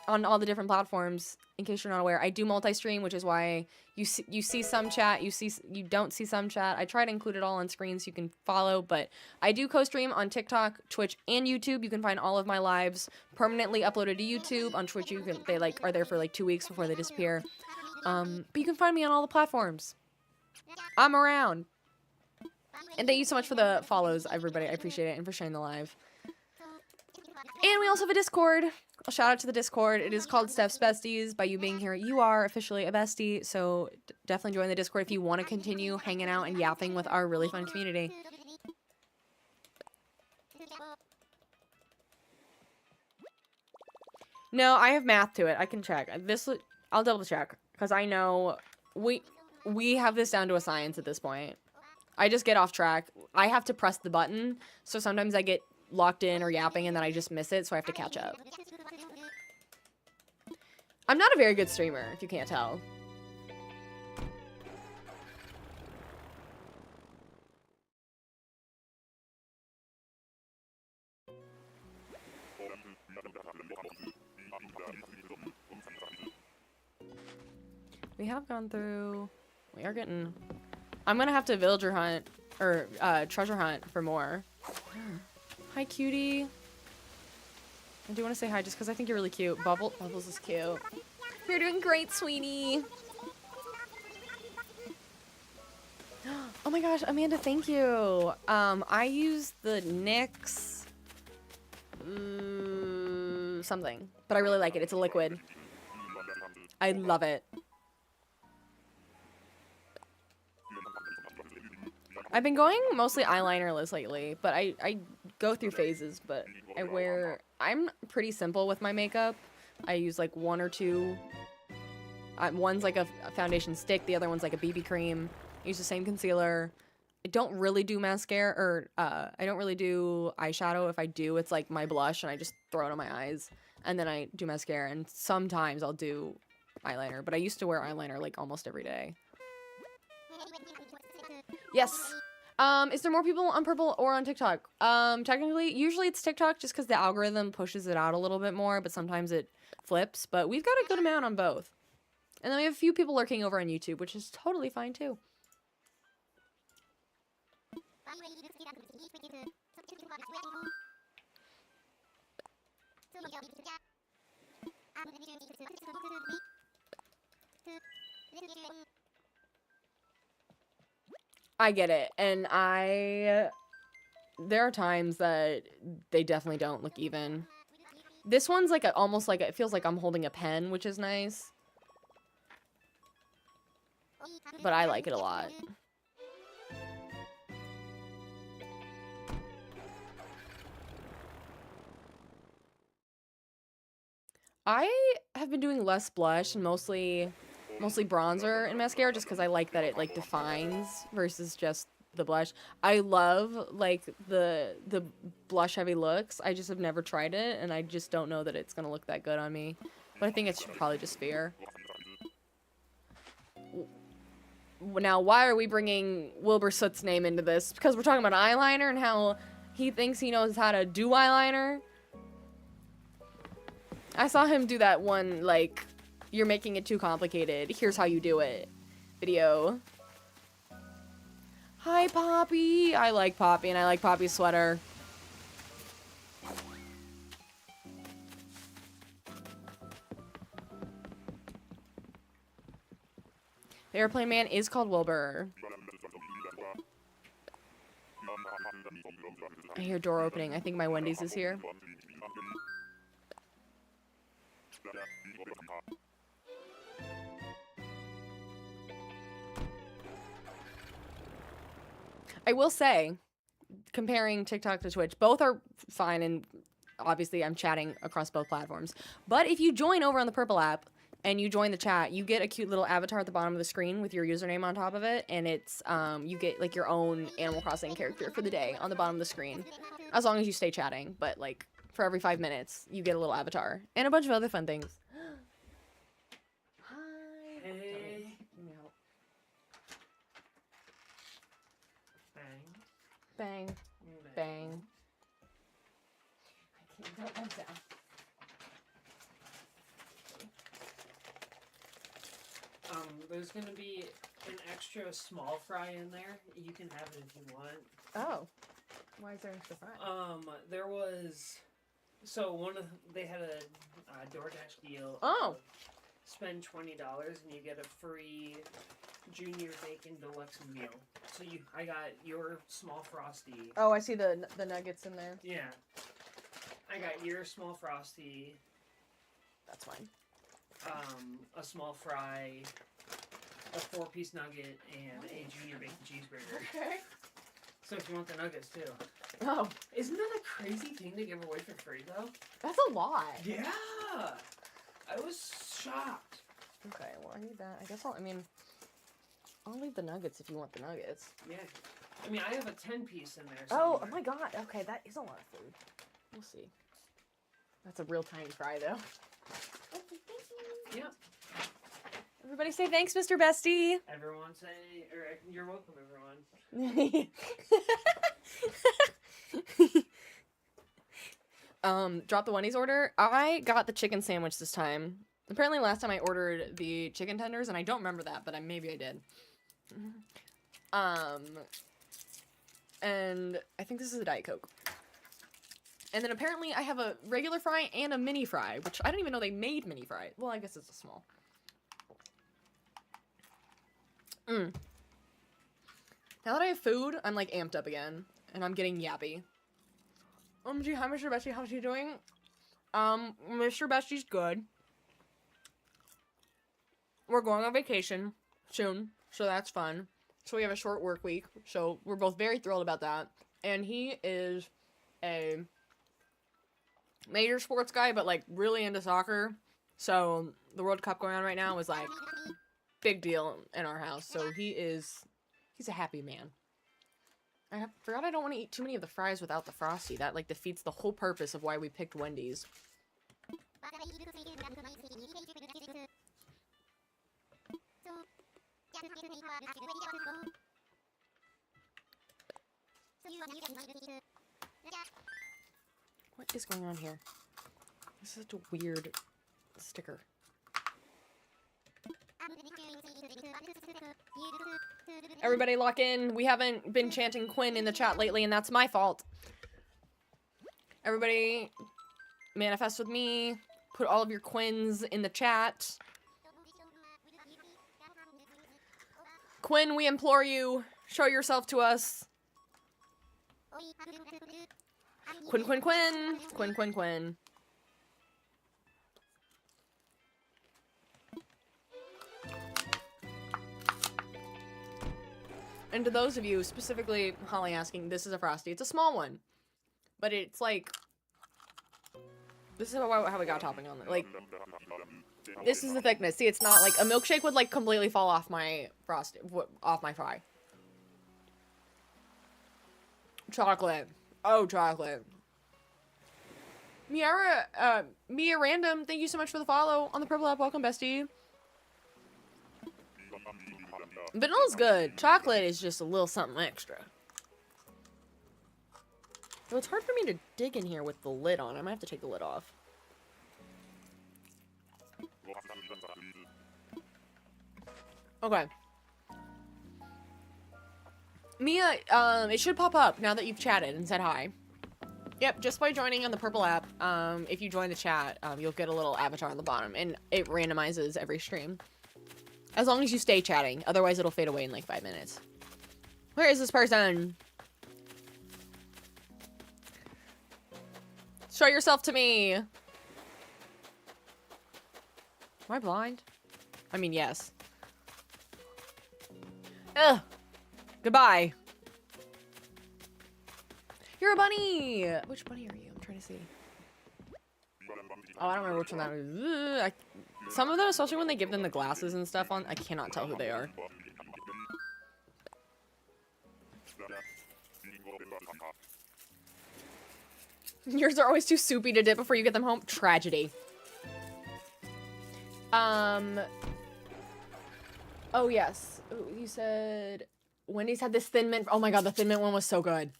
on all the different platforms, in case you're not aware, I do multi-stream, which is why you see some chat, you don't see some chat. I try to include it all on screen so you can follow, but I do co-stream on TikTok, Twitch, and YouTube. You can find all of my lives permanently uploaded to YouTube. On Twitch, they like are there for like 2 weeks before they disappear. But you can find me on all the platforms. I'm around. And thank you so much for the follows, everybody. I appreciate it, and for sharing the live. And we also have a Discord. A shout out to the Discord. It is called Steph's Besties. By you being here, you are officially a bestie. So definitely join the Discord if you want to continue hanging out and yapping with our really fun community. No, I have math to it. I can check. I'll double check because I know we have this down to a science at this point. I just get off track. I have to press the button, so sometimes I get locked in or yapping and then I just miss it, so I have to catch up. I'm not a very good streamer, if you can't tell. We have gone through... We are getting... I'm gonna have to villager hunt, or treasure hunt for more. Hi, cutie. I do want to say hi just because I think you're really cute. Bubbles is cute. You're doing great, sweetie. Oh my gosh, Amanda, thank you. I use the NYX something, but I really like it. It's a liquid. I love it. I've been going mostly eyelinerless lately, but I go through phases, but I'm pretty simple with my makeup. I use like one or two. One's like a foundation stick, the other one's like a BB cream. I use the same concealer. I don't really do mascara, or I don't really do eyeshadow. If I do, it's like my blush and I just throw it on my eyes. And then I do mascara, and sometimes I'll do eyeliner, but I used to wear eyeliner like almost every day. Yes. Is there more people on Purple or on TikTok? Technically, usually it's TikTok just because the algorithm pushes it out a little bit more, but sometimes it flips. But we've got a good amount on both. And then we have a few people lurking over on YouTube, which is totally fine too. I get it, and there are times that they definitely don't look even. This one's like almost like, it feels like I'm holding a pen, which is nice. But I like it a lot. I have been doing less blush and mostly bronzer and mascara just because I like that it like defines versus just the blush. I love like the blush heavy looks. I just have never tried it and I just don't know that it's gonna look that good on me. But I think it's probably just fear. Now, why are we bringing Wilbur Soot's name into this? Because we're talking about eyeliner and how he thinks he knows how to do eyeliner. I saw him do that one, like, you're making it too complicated. Here's how you do it video. Hi, Poppy. I like Poppy, and I like Poppy's sweater. The airplane man is called Wilbur. I hear door opening. I think my Wendy's is here. I will say, comparing TikTok to Twitch, both are fine, and obviously I'm chatting across both platforms. But if you join over on the Purple app and you join the chat, you get a cute little avatar at the bottom of the screen with your username on top of it, and it's you get like your own Animal Crossing character for the day on the bottom of the screen, as long as you stay chatting. But like for every 5 minutes, you get a little avatar and a bunch of other fun things. Hi. Hey. Give me help. Bang. Bang. Bang. I can't put that down. There's gonna be an extra small fry in there. You can have it if you want. Oh. Why is there extra fry? There was, they had a DoorDash deal. Oh. Of spend $20 and you get a free junior bacon deluxe meal. So I got your small frosty. Oh, I see the nuggets in there. Yeah. I got your small frosty. That's fine. A small fry, a 4-piece nugget, and a junior bacon cheeseburger. Okay. So if you want the nuggets too. Oh. Isn't that a crazy thing to give away for free though? That's a lot. Yeah. I was shocked. Okay, well I need that. I guess I'll leave the nuggets if you want the nuggets. Yeah. I mean, I have a 10-piece in there. Oh somewhere. my god. Okay, that is a lot of food. We'll see. That's a real tiny fry though. Yep. Everybody say thanks, Mr. Bestie. Everyone say, or you're welcome, everyone. Drop the Wendy's order. I got the chicken sandwich this time. Apparently last time I ordered the chicken tenders, and I don't remember that, but maybe I did. And I think this is a Diet Coke. And then apparently I have a regular fry and a mini fry, which I didn't even know they made mini fry. Well, I guess it's a small. Now that I have food, I'm like amped up again, and I'm getting yappy. OMG, hi Mr. Bestie, how's he doing? Mr. Bestie's good. We're going on vacation soon, so that's fun. So we have a short work week, so we're both very thrilled about that. And he is a major sports guy, but like really into soccer. So the World Cup going on right now is like big deal in our house. So he's a happy man. I forgot I don't want to eat too many of the fries without the frosty. That like defeats the whole purpose of why we picked Wendy's. What is going on here? This is such a weird sticker. Everybody lock in. We haven't been chanting Quinn in the chat lately, and that's my fault. Everybody manifest with me. Put all of your Quins in the chat. Quinn, we implore you, show yourself to us. Quinn, Quinn, Quinn. Quinn, Quinn, Quinn. And to those of you, specifically Holly asking, this is a Frosty. It's a small one. But it's like... This is how we got topping on it. Like, this is the thickness. See, it's not like... A milkshake would like completely fall off my Frosty... Off my fry. Chocolate. Oh, chocolate. Mia Random, thank you so much for the follow on the Purple app. Welcome, bestie. Vanilla's good. Chocolate is just a little something extra. Well, it's hard for me to dig in here with the lid on. I might have to take the lid off. Okay. Mia, it should pop up now that you've chatted and said hi. Yep, just by joining on the purple app, if you join the chat, you'll get a little avatar on the bottom, and it randomizes every stream. As long as you stay chatting, otherwise it'll fade away in like 5 minutes. Where is this person? Show yourself to me! Am I blind? I mean, yes. Ugh! Goodbye! You're a bunny! Which bunny are you? I'm trying to see. Oh, I don't remember which one that was. Some of them, especially when they give them the glasses and stuff on, I cannot tell who they are. Yours are always too soupy to dip before you get them home. Tragedy. Oh, yes. Ooh, you said... Wendy's had this Thin Mint. Oh my god, the Thin Mint one was so good.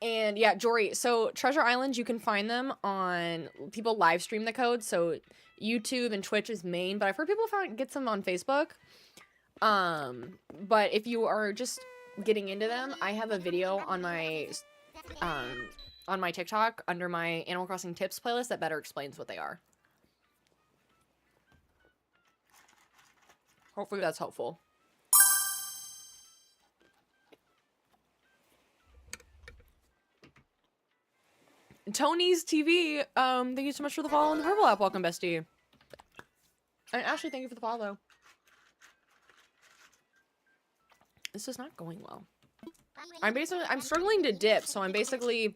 And yeah, Jory, so Treasure Island, you can find them on... People live stream the code, so YouTube and Twitch is main, but I've heard people get some on Facebook. But if you are just getting into them, I have a video on my TikTok under my Animal Crossing tips playlist that better explains what they are. Hopefully that's helpful. Tony's TV, thank you so much for the follow on the purple app. Welcome, bestie. And Ashley, thank you for the follow. This is not going well. I'm struggling to dip, so I'm basically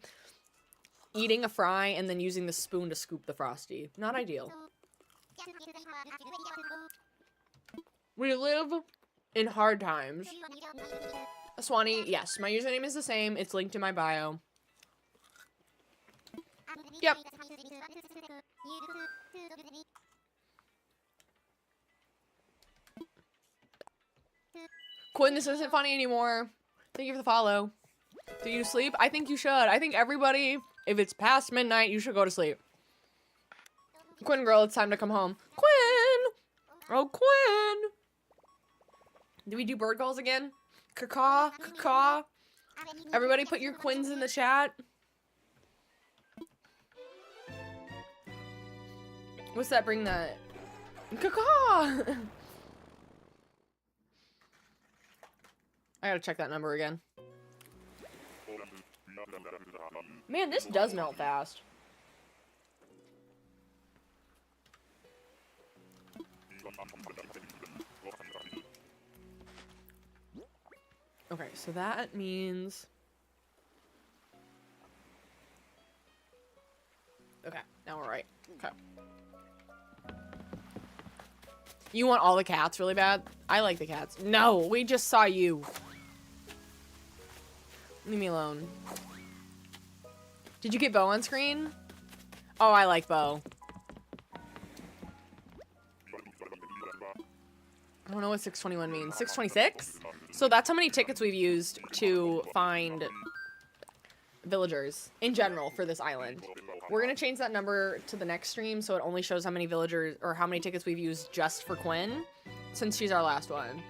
eating a fry and then using the spoon to scoop the Frosty. Not ideal. We live in hard times. Swanee, yes, my username is the same. It's linked in my bio. Yep. Quinn, this isn't funny anymore. Thank you for the follow. Do you sleep? I think you should. I think everybody, if it's past midnight, you should go to sleep. Quinn girl, it's time to come home. Quinn! Oh, Quinn! Do we do bird calls again? Caw, caw. Everybody put your Quins in the chat. What's that? Bring that. Caw! I gotta check that number again. Man, this does melt fast. Okay, so that means... Okay, now we're right. Okay. You want all the cats really bad? I like the cats. No, we just saw you. Leave me alone. Did you get Bo on screen? Oh, I like Bo. I don't know what 621 means. 626? So that's how many tickets we've used to find villagers in general for this island. We're gonna change that number to the next stream so it only shows how many villagers or how many tickets we've used just for Quinn, since she's our last one.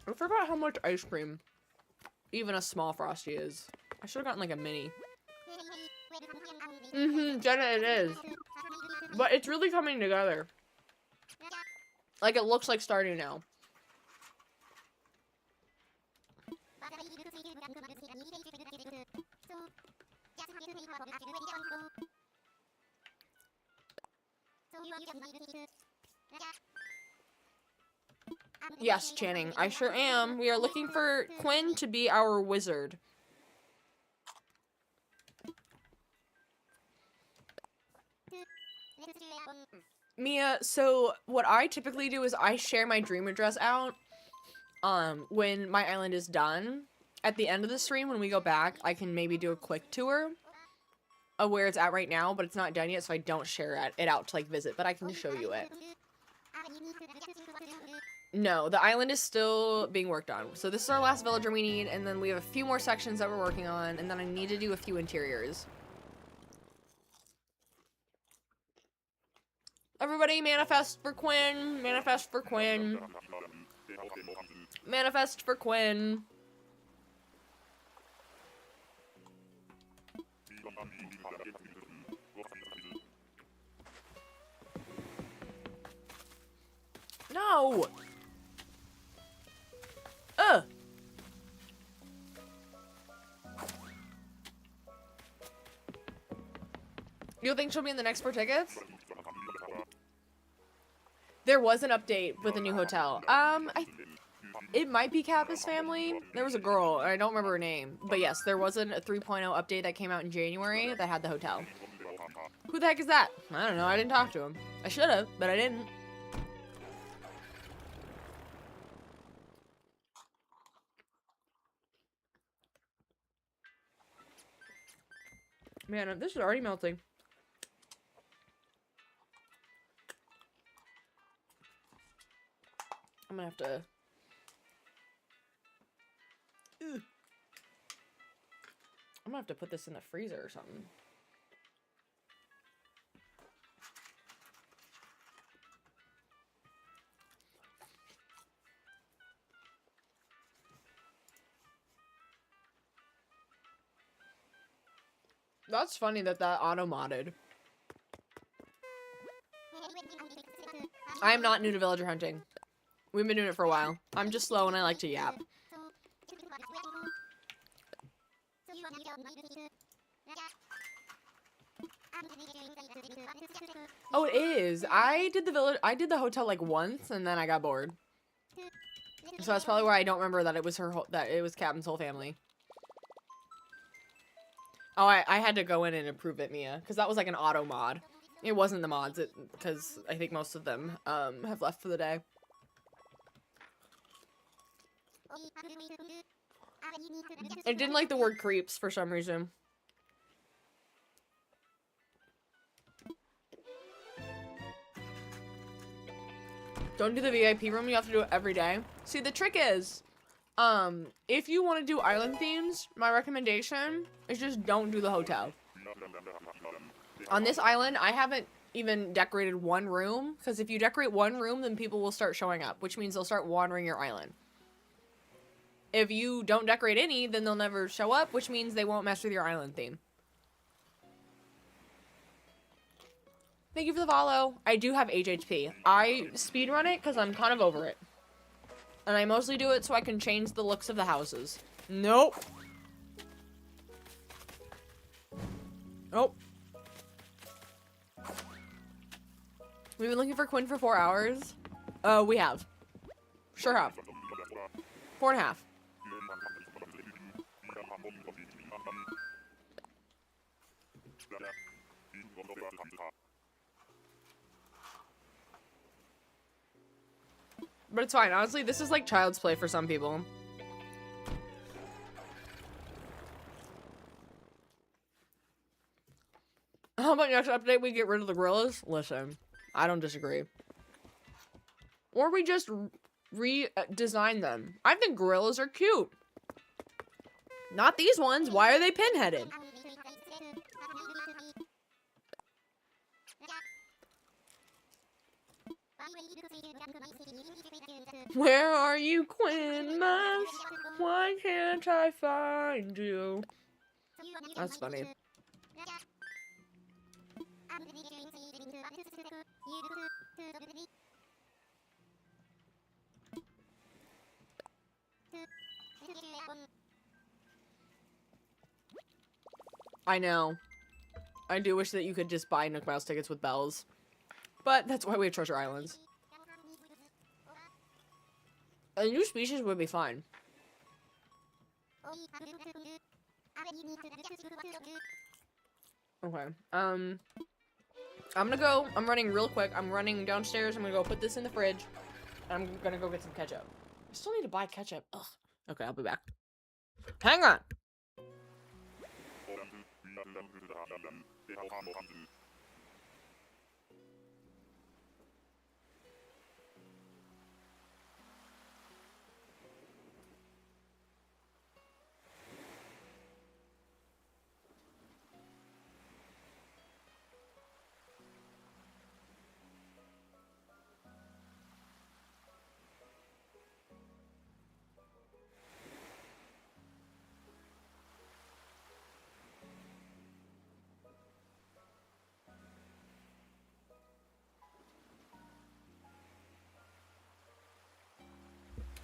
I forgot how much ice cream even a small Frosty is. I should have gotten like a mini. Jenna, it is. But it's really coming together. Like, it looks like starting now. Yes, Channing, I sure am. We are looking for Quinn to be our wizard. Mia, so what I typically do is I share my dream address out when my island is done. at the end of the stream, when we go back, I can maybe do a quick tour of where it's at right now, but it's not done yet, so I don't share it out to, like, visit, but I can show you it. No, the island is still being worked on. So this is our last villager we need, and then we have a few more sections that we're working on, and then I need to do a few interiors. Everybody manifest for Quinn. Manifest for Quinn. Manifest for Quinn. No! Ugh! You think she'll be in the next 4 tickets? There was an update with a new hotel. It might be Kappa's family. There was a girl, and I don't remember her name. But yes, there was a 3.0 update that came out in January that had the hotel. Who the heck is that? I don't know, I didn't talk to him. I should have, but I didn't. Man, this is already melting. I'm gonna have to... Ugh. I'm gonna have to put this in the freezer or something. That's funny that auto-modded. I am not new to villager hunting. We've been doing it for a while. I'm just slow and I like to yap. Oh, it is. I did the hotel like once and then I got bored. So that's probably why I don't remember that it was it was Captain's whole family. Oh, I had to go in and approve it, Mia, because that was like an auto mod. It wasn't the mods, because I think most of them have left for the day. It didn't like the word creeps for some reason. Don't do the VIP room, you have to do it every day. See, the trick is, if you want to do island themes, my recommendation is just don't do the hotel. On this island, I haven't even decorated one room, because if you decorate one room, then people will start showing up, which means they'll start wandering your island. If you don't decorate any, then they'll never show up, which means they won't mess with your island theme. Thank you for the follow. I do have HHP. I speedrun it because I'm kind of over it. And I mostly do it so I can change the looks of the houses. Nope. Nope. We've been looking for Quinn for 4 hours. We have. Sure have. 4.5. But it's fine. Honestly, this is like child's play for some people. How about next update we get rid of the gorillas? Listen, I don't disagree. Or we just redesign them. I think gorillas are cute. Not these ones. Why are they pinheaded? Where are you, Quinn? Why can't I find you? That's funny. I know. I do wish that you could just buy Nook Mouse tickets with bells. But that's why we have Treasure Islands. A new species would be fine. Okay. I'm running real quick. I'm running downstairs. I'm gonna go put this in the fridge. And I'm gonna go get some ketchup. I still need to buy ketchup. Ugh. Okay, I'll be back. Hang on.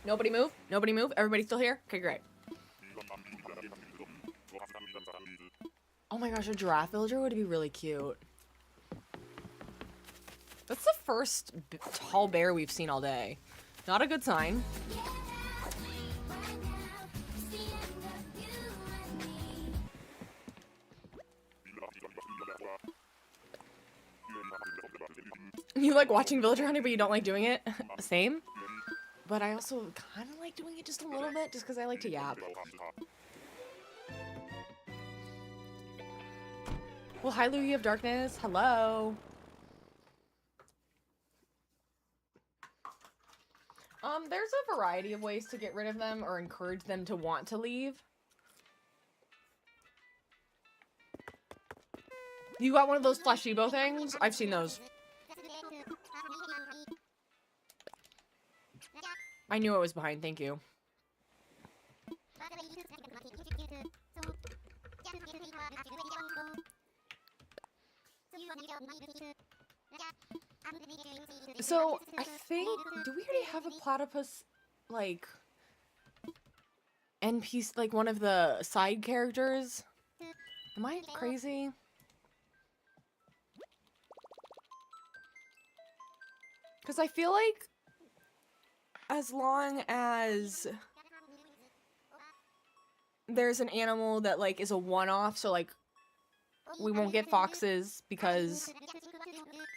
Nobody move? Nobody move? Everybody still here? Okay, great. Oh my gosh, a giraffe villager would be really cute. That's the first tall bear we've seen all day. Not a good sign. You like watching villager hunting, but you don't like doing it? Same. But I also kind of like doing it just a little bit, just because I like to yap. Well, hi, Louie of Darkness. Hello. There's a variety of ways to get rid of them or encourage them to want to leave. You got one of those placebo things? I've seen those. I knew it was behind, thank you. So, I think, do we already have a platypus, like, NPC, like one of the side characters? Am I crazy? Because I feel like as long as there's an animal that, like, is a one-off, so, like, we won't get foxes because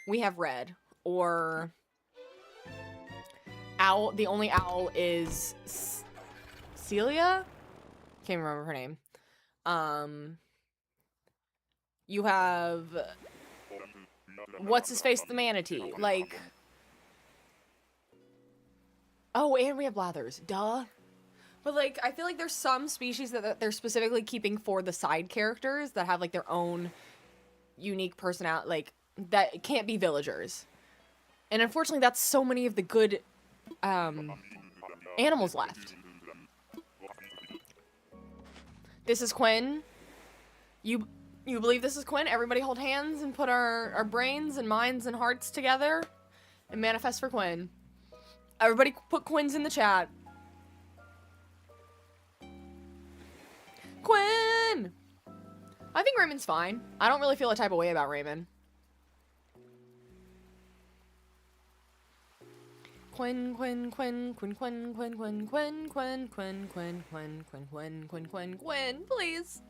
we have red. Or owl, the only owl is Celia? Can't remember her name. You have what's his face, the manatee. Like, oh, and we have blathers. Duh. But, like, I feel like there's some species that they're specifically keeping for the side characters that have, like, their own unique personality, like, that can't be villagers. And unfortunately, that's so many of the good animals left. This is Quinn. You believe this is Quinn? Everybody hold hands and put our brains and minds and hearts together and manifest for Quinn. Everybody put Quinn's in the chat. Quinn! I think Raymond's fine. I don't really feel a type of way about Raymond. Quinn, Quinn, Quinn, Quinn, Quinn, Quinn, Quinn, Quinn, Quinn, Quinn, Quinn, Quinn, Quinn, Quinn, Quinn, Quinn, Quinn, please.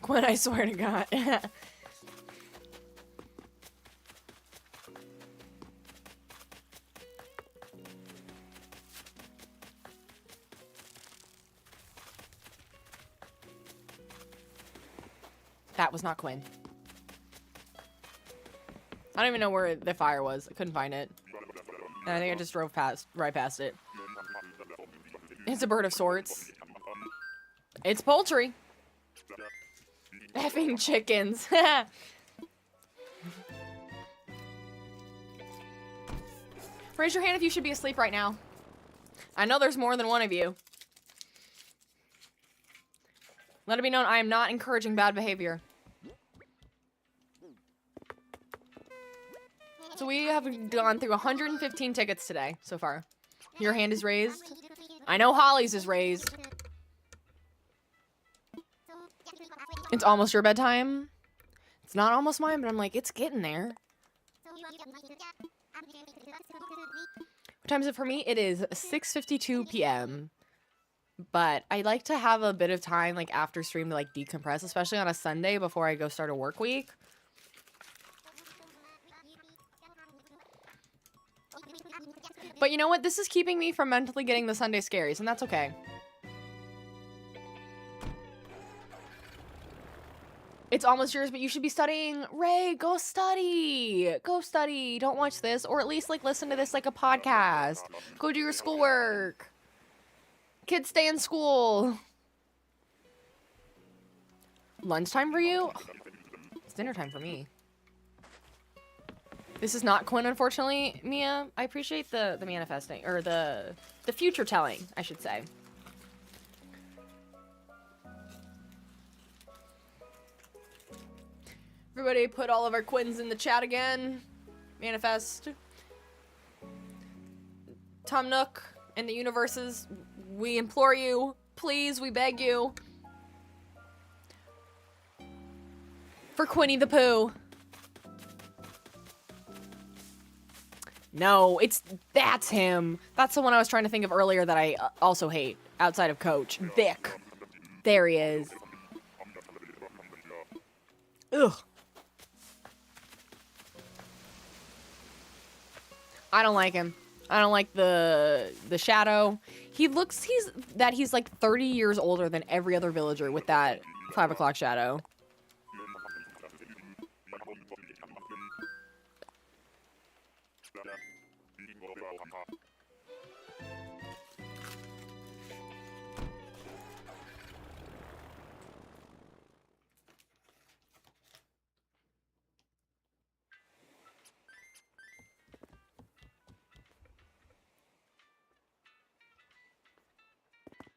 Quinn, I swear to God. That was not Quinn. I don't even know where the fire was. I couldn't find it. And I think I just drove right past it. It's a bird of sorts. It's poultry. Effing chickens. Raise your hand if you should be asleep right now. I know there's more than one of you. Let it be known I am not encouraging bad behavior. So we have gone through 115 tickets today so far. Your hand is raised. I know Holly's is raised. It's almost your bedtime. It's not almost mine, but I'm like, it's getting there. What time is it for me? It is 6:52 p.m. But I like to have a bit of time, like, after stream to, like, decompress, especially on a Sunday before I go start a work week. But you know what? This is keeping me from mentally getting the Sunday scaries, and that's okay. It's almost yours, but you should be studying. Ray, go study. Go study. Don't watch this, or at least like listen to this like a podcast. Go do your schoolwork. Kids stay in school. Lunchtime for you? It's dinner time for me. This is not Quinn, unfortunately, Mia. I appreciate the manifesting, or the future telling, I should say. Everybody put all of our Quinns in the chat again. Manifest. Tom Nook and the universes, we implore you. Please, we beg you. For Quinny the Pooh. No, that's him. That's the one I was trying to think of earlier that I also hate, outside of Coach. Vic. There he is. Ugh. I don't like him. I don't like the shadow. He's like 30 years older than every other villager with that 5 o'clock shadow.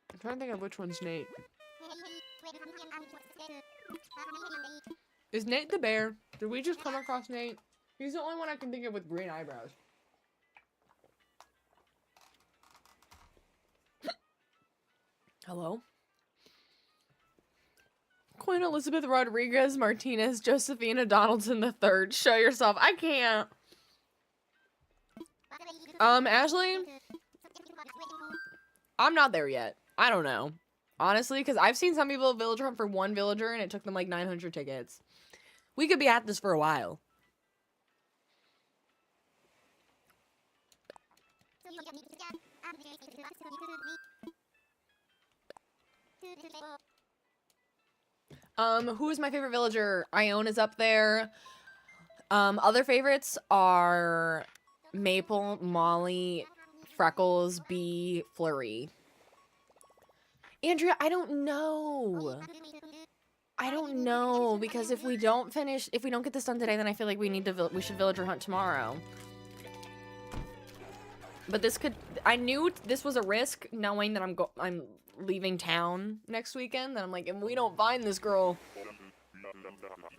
I'm trying to think of which one's Nate. Is Nate the bear? Did we just come across Nate? He's the only one I can think of with green eyebrows. Hello? Quinn Elizabeth Rodriguez Martinez Josephina Donaldson III. Show yourself. I can't. Ashley? I'm not there yet. I don't know. Honestly, because I've seen some people villager hunt for one villager and it took them like 900 tickets. We could be at this for a while. Who is my favorite villager? Iona's up there. Other favorites are Maple, Molly, Freckles, Bee, Flurry. Andrea, I don't know. I don't know, because if we don't get this done today, then I feel like we should villager hunt tomorrow. But I knew this was a risk, knowing that I'm leaving town next weekend. Then I'm like, if we don't find this girl.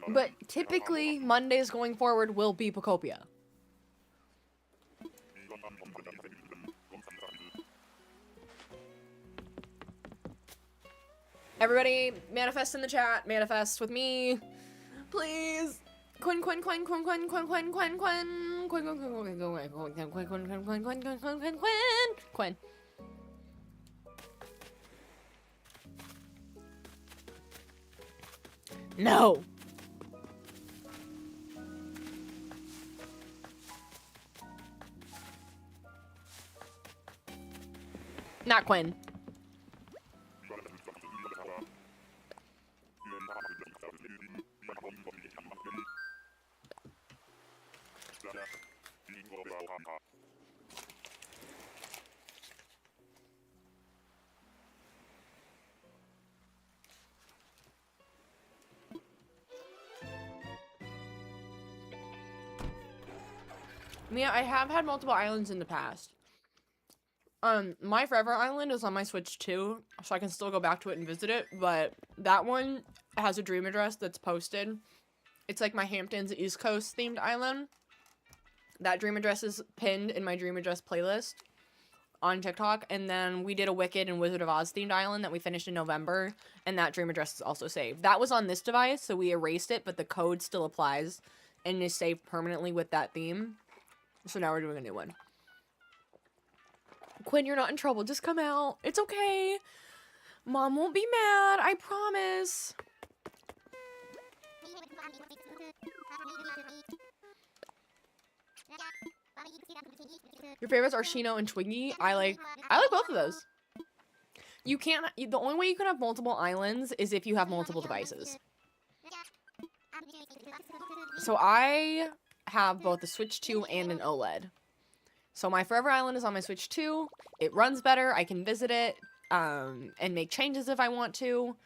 But typically, Mondays going forward will be Pocopia. Everybody, manifest in the chat. Manifest with me. Please. Quinn. No. Not Quinn. Yeah, I have had multiple islands in the past. My Forever Island is on my Switch too, so I can still go back to it and visit it, but that one has a dream address that's posted. It's like my Hamptons East Coast themed island. That dream address is pinned in my dream address playlist on TikTok, and then we did a Wicked and Wizard of Oz themed island that we finished in November, and that dream address is also saved. That was on this device, so we erased it, but the code still applies and is saved permanently with that theme. So now we're doing a new one. Quinn, you're not in trouble. Just come out. It's okay. Mom won't be mad. I promise. Your favorites are Shino and Twiggy. I like both of those. The only way you can have multiple islands is if you have multiple devices. So I have both a Switch 2 and an OLED. So my Forever Island is on my Switch 2. It runs better. I can visit it and make changes if I want to.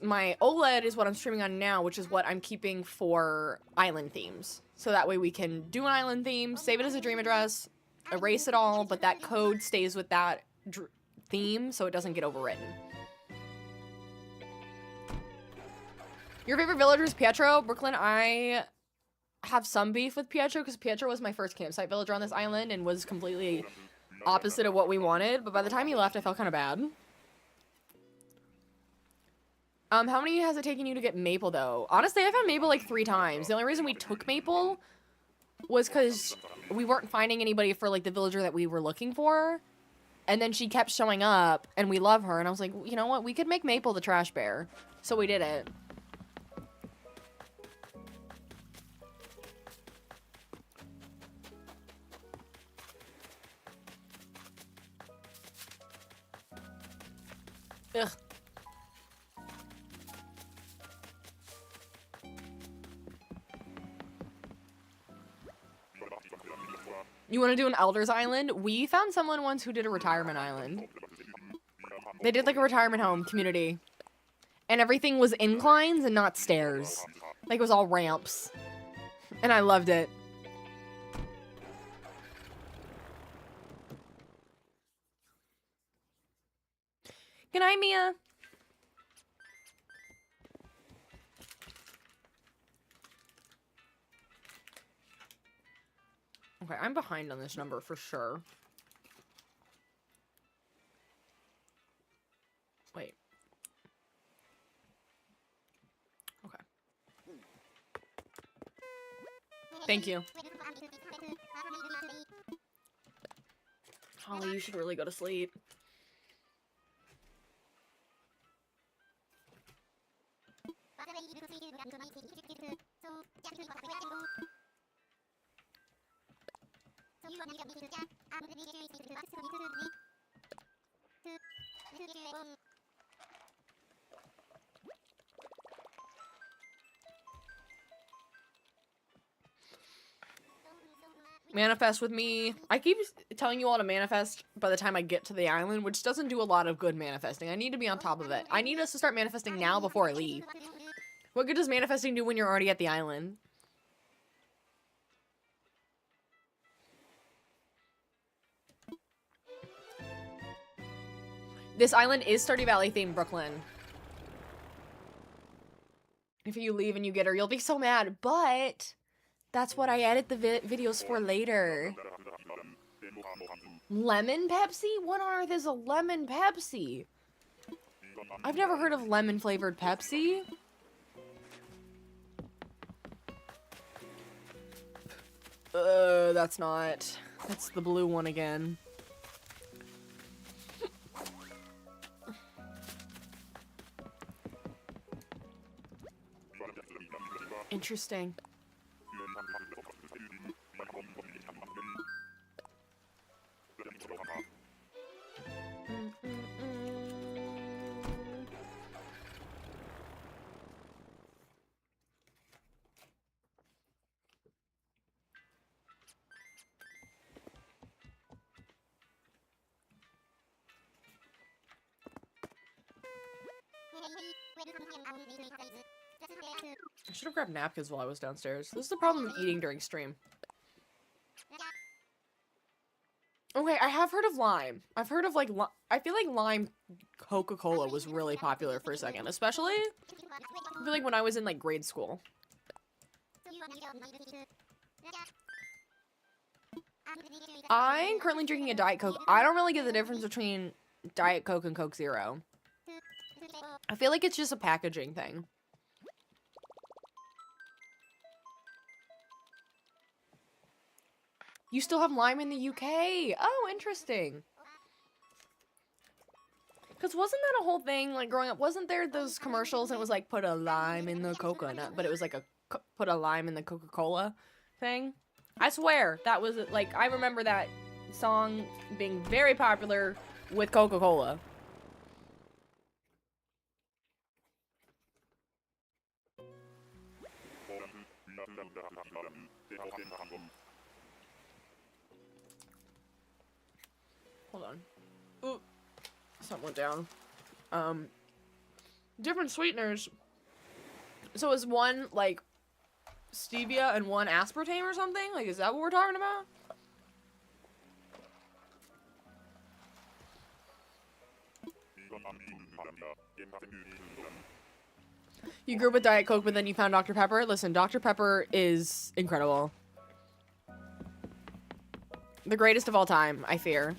My OLED is what I'm streaming on now, which is what I'm keeping for island themes. So that way we can do an island theme, save it as a dream address, erase it all, but that code stays with that theme so it doesn't get overwritten. Your favorite villager is Pietro? Brooklyn, I have some beef with Pietro because Pietro was my first campsite villager on this island and was completely opposite of what we wanted, but by the time he left, I felt kind of bad. How many has it taken you to get Maple, though? Honestly, I've had Maple like 3 times. The only reason we took Maple was because we weren't finding anybody for, like, the villager that we were looking for. And then she kept showing up, and we love her. And I was like, you know what? We could make Maple the trash bear. So we did it. Ugh. You want to do an Elders Island? We found someone once who did a retirement island. They did like a retirement home community. And everything was inclines and not stairs. Like it was all ramps. And I loved it. Good night, Mia. Okay, I'm behind on this number for sure. Wait. Okay. Thank you. Holly, you should really go to sleep. Manifest with me. I keep telling you all to manifest by the time I get to the island, which doesn't do a lot of good manifesting. I need to be on top of it. I need us to start manifesting now before I leave. What good does manifesting do when you're already at the island? This island is Stardew Valley themed, Brooklyn. If you leave and you get her, you'll be so mad. But that's what I edit the videos for later. Lemon Pepsi? What on earth is a lemon Pepsi? I've never heard of lemon flavored Pepsi. That's not. That's the blue one again. Interesting. I should have grabbed napkins while I was downstairs. This is the problem with eating during stream. Okay, I have heard of lime. I've heard of, like, I feel like lime Coca-Cola was really popular for a second. Especially, I feel like when I was in, like, grade school. I'm currently drinking a Diet Coke. I don't really get the difference between Diet Coke and Coke Zero. I feel like it's just a packaging thing. You still have lime in the UK? Oh, interesting. Because wasn't that a whole thing, like, growing up? Wasn't there those commercials and it was like, put a lime in the coconut, but it was like a put a lime in the Coca-Cola thing? I swear, that was, like, I remember that song being very popular with Coca-Cola. Hold on. Ooh. Something went down. Different sweeteners. So is one, like, stevia and one aspartame or something? Like, is that what we're talking about? You grew up with Diet Coke, but then you found Dr. Pepper? Listen, Dr. Pepper is incredible. The greatest of all time, I fear.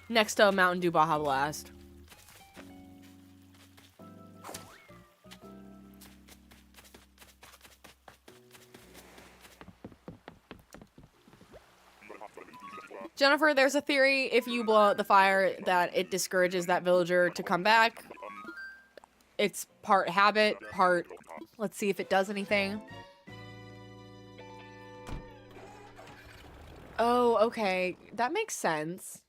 Next to Mountain Dew Baja Blast. Jennifer, there's a theory if you blow out the fire that it discourages that villager to come back. It's part habit, part let's see if it does anything. Oh, okay. That makes sense.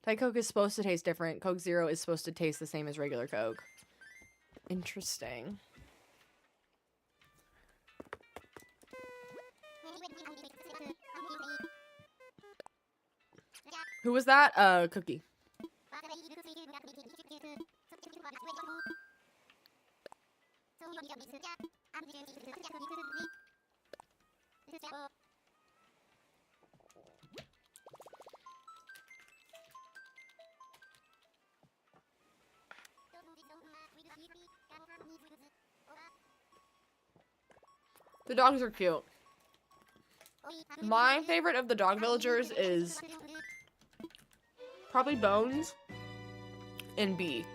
Diet Coke is supposed to taste different. Coke Zero is supposed to taste the same as regular Coke. Interesting. Who was that? Cookie. The dogs are cute. My favorite of the dog villagers is probably Bones and Bee.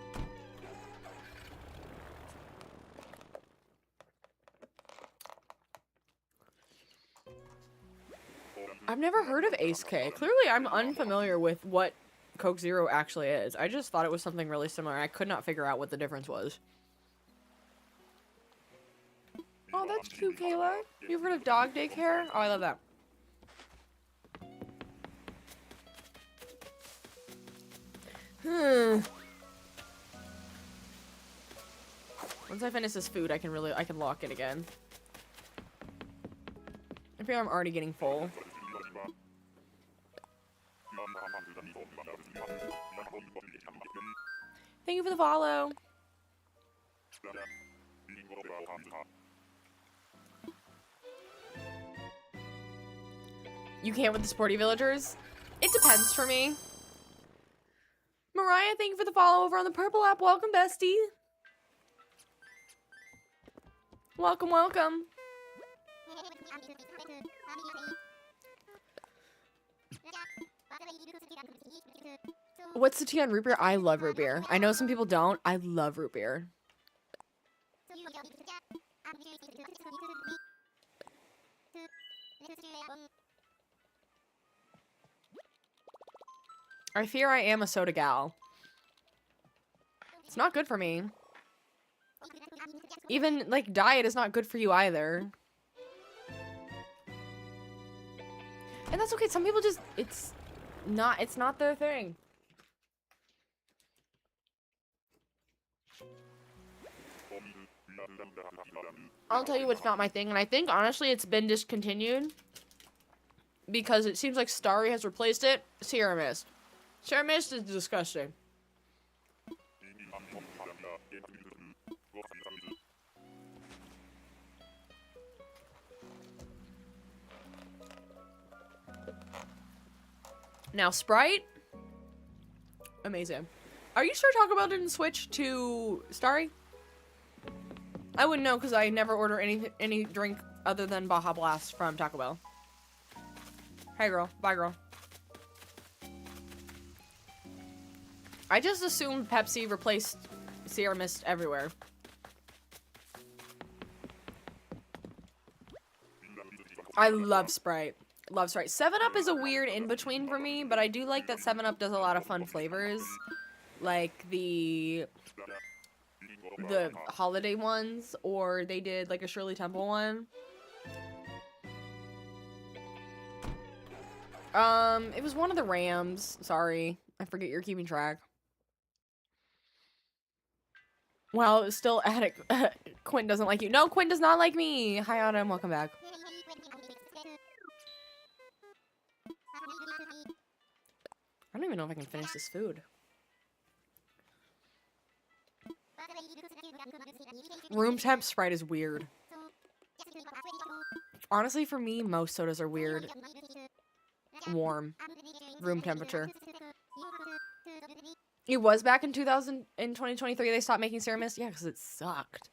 I've never heard of Ace K. Clearly, I'm unfamiliar with what Coke Zero actually is. I just thought it was something really similar. I could not figure out what the difference was. Oh, that's cute, Kayla. You've heard of dog daycare? Oh, I love that. Once I finish this food, I can lock it again. I feel I'm already getting full. Thank you for the follow. You can't with the sporty villagers? It depends for me. Mariah, thank you for the follow over on the purple app. Welcome, bestie. Welcome, welcome. What's the tea on root beer? I love root beer. I know some people don't. I love root beer. I fear I am a soda gal. It's not good for me. Even, like, diet is not good for you either. And that's okay. Some people just, it's not their thing. I'll tell you what's not my thing, and I think, honestly, it's been discontinued. Because it seems like Starry has replaced it. Sierra Mist. Sierra Mist is disgusting. Now, Sprite. Amazing. Are you sure Taco Bell didn't switch to Starry? I wouldn't know because I never order any drink other than Baja Blast from Taco Bell. Hey girl. Bye girl. I just assumed Pepsi replaced Sierra Mist everywhere. I love Sprite. Love Sprite. 7-Up is a weird in-between for me, but I do like that 7-Up does a lot of fun flavors. Like the holiday ones, or they did like a Shirley Temple one. It was one of the Rams. Sorry. I forget you're keeping track. Well, still attic. Quinn doesn't like you. No, Quinn does not like me. Hi, Autumn. Welcome back. I don't even know if I can finish this food. Room temp Sprite is weird. Honestly, for me, most sodas are weird. Warm. Room temperature. It was back in 2023 they stopped making Serum Mist. Yeah, because it sucked.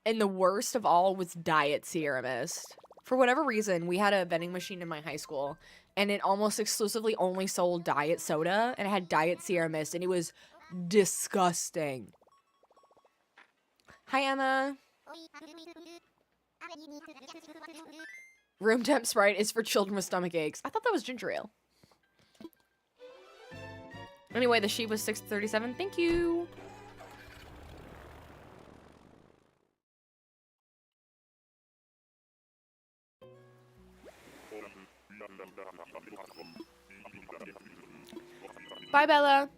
And the worst of all was Diet Sierra Mist. For whatever reason, we had a vending machine in my high school, and it almost exclusively only sold diet soda, and it had Diet Sierra Mist, and it was disgusting. Hi, Emma. Room temp Sprite is for children with stomach aches. I thought that was ginger ale. Anyway, the sheet was $6.37. Thank you. Bye, Bella.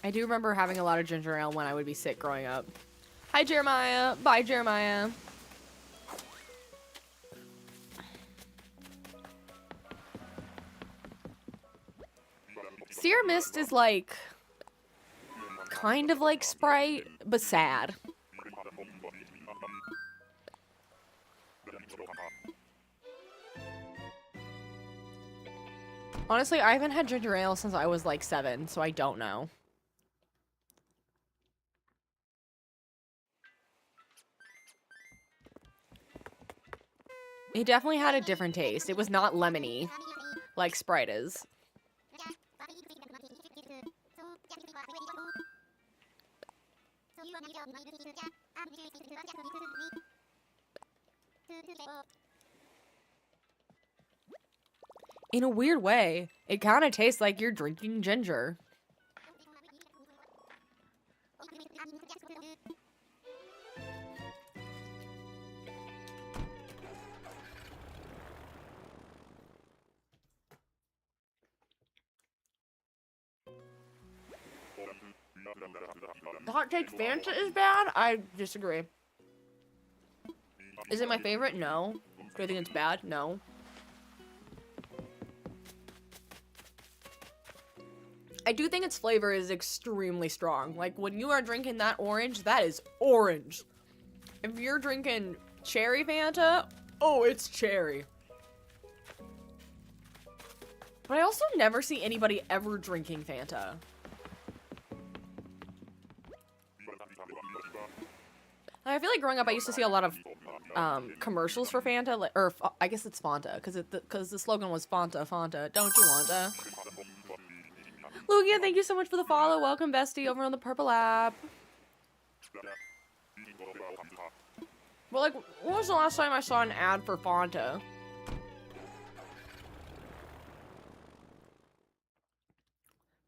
I do remember having a lot of ginger ale when I would be sick growing up. Hi, Jeremiah. Bye, Jeremiah. Sear Mist is like kind of like Sprite, but sad. Honestly, I haven't had ginger ale since I was like 7, so I don't know. It definitely had a different taste. It was not lemony like Sprite is. In a weird way, it kind of tastes like you're drinking ginger. The hot take Fanta is bad? I disagree. Is it my favorite? No. Do I think it's bad? No. I do think its flavor is extremely strong. Like, when you are drinking that orange, that is orange. If you're drinking cherry Fanta, oh, it's cherry. But I also never see anybody ever drinking Fanta. I feel like growing up, I used to see a lot of commercials for Fanta, like, or I guess it's Fanta, because the slogan was Fanta, Fanta, don't you wanta? Lugia, thank you so much for the follow. Welcome, bestie, over on the Purple app. Well, like, when was the last time I saw an ad for Fanta?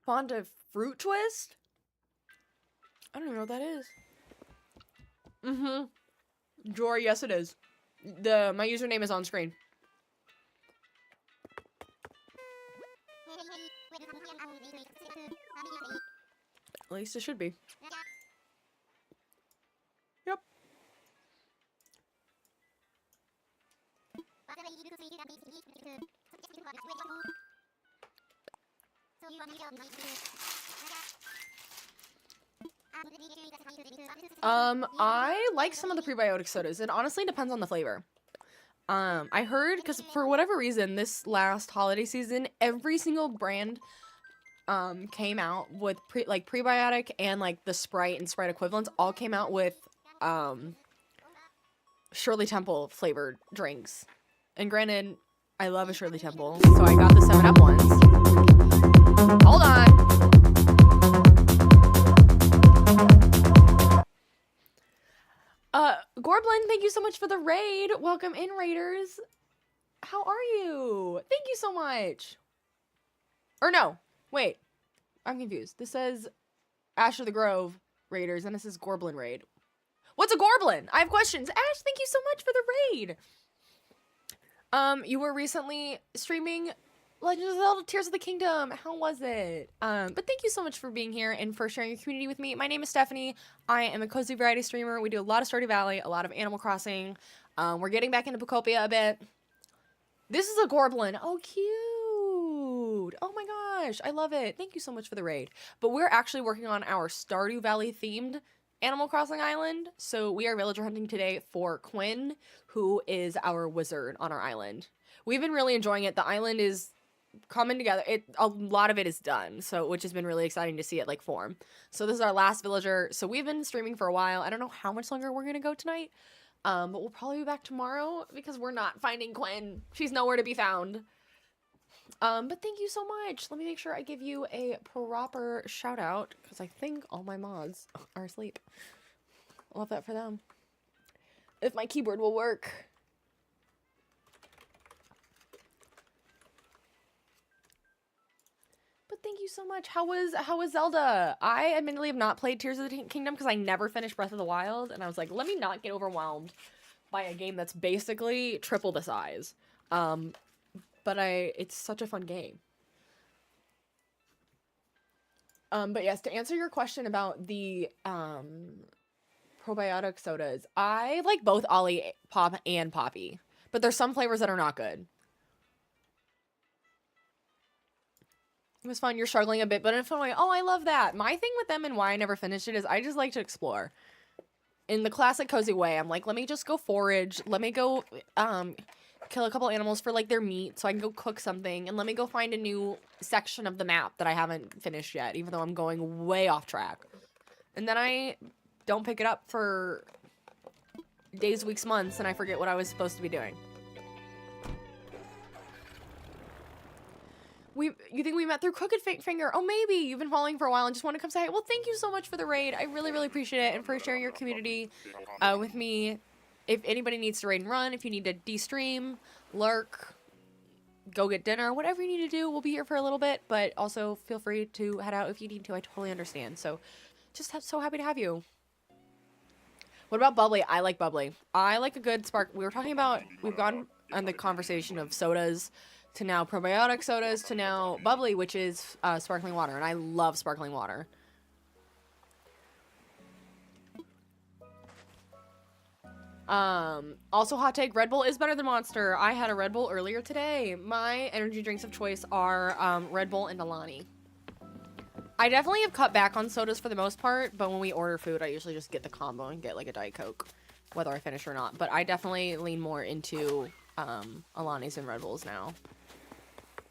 Fanta Fruit Twist? I don't even know what that is. Jory, yes it is. My username is on screen. At least it should be. Yep. I like some of the prebiotic sodas. It honestly depends on the flavor. I heard, because for whatever reason, this last holiday season, every single brand came out with prebiotic, and like the Sprite and Sprite equivalents all came out with Shirley Temple flavored drinks. And granted, I love a Shirley Temple, so I got the 7-Up ones. Hold on. Gorblin, thank you so much for the raid. Welcome in, raiders. How are you? Thank you so much. Or no, wait. I'm confused. This says Ash of the Grove raiders, and this is Gorblin raid. What's a Gorblin? I have questions. Ash, thank you so much for the raid. You were recently streaming Legend of Zelda Tears of the Kingdom. How was it? But thank you so much for being here and for sharing your community with me. My name is Stephanie. I am a cozy variety streamer. We do a lot of Stardew Valley, a lot of Animal Crossing. We're getting back into Pocopia a bit. This is a Gorblin. Oh, cute. Oh my gosh. I love it. Thank you so much for the raid. But we're actually working on our Stardew Valley themed Animal Crossing island. So we are villager hunting today for Quinn, who is our wizard on our island. We've been really enjoying it. The island is coming together. A lot of it is done, so which has been really exciting to see it like form. So this is our last villager. So we've been streaming for a while. I don't know how much longer we're gonna go tonight, but we'll probably be back tomorrow because we're not finding Quinn. She's nowhere to be found. But thank you so much. Let me make sure I give you a proper shout out because I think all my mods are asleep. Love that for them. If my keyboard will work. But thank you so much. How was Zelda? I admittedly have not played Tears of the Kingdom because I never finished Breath of the Wild, and I was like, let me not get overwhelmed by a game that's basically triple the size. But it's such a fun game. But yes, to answer your question about the probiotic sodas, I like both Ollie Pop and Poppy, but there's some flavors that are not good. It was fun. You're struggling a bit, but in a fun way. Oh, I love that. My thing with them and why I never finished it is I just like to explore. In the classic cozy way, I'm like, let me just go forage. Let me go kill a couple animals for like their meat so I can go cook something. And let me go find a new section of the map that I haven't finished yet, even though I'm going way off track. And then I don't pick it up for days, weeks, months, and I forget what I was supposed to be doing. You think we met through Crooked Finger? Oh, maybe. You've been following for a while and just want to come say hi. Well, thank you so much for the raid. I really, really appreciate it and for sharing your community with me. If anybody needs to raid and run, if you need to de-stream, lurk, go get dinner, whatever you need to do, we'll be here for a little bit. But also feel free to head out if you need to. I totally understand. So just so happy to have you. What about bubbly? I like bubbly. I like a good spark. We were talking about, we've gone on the conversation of sodas to now probiotic sodas, to now bubbly, which is sparkling water. And I love sparkling water. Also hot take, Red Bull is better than Monster. I had a Red Bull earlier today. My energy drinks of choice are Red Bull and Alani. I definitely have cut back on sodas for the most part, but when we order food, I usually just get the combo and get like a Diet Coke, whether I finish or not. But I definitely lean more into Alani's and Red Bulls now.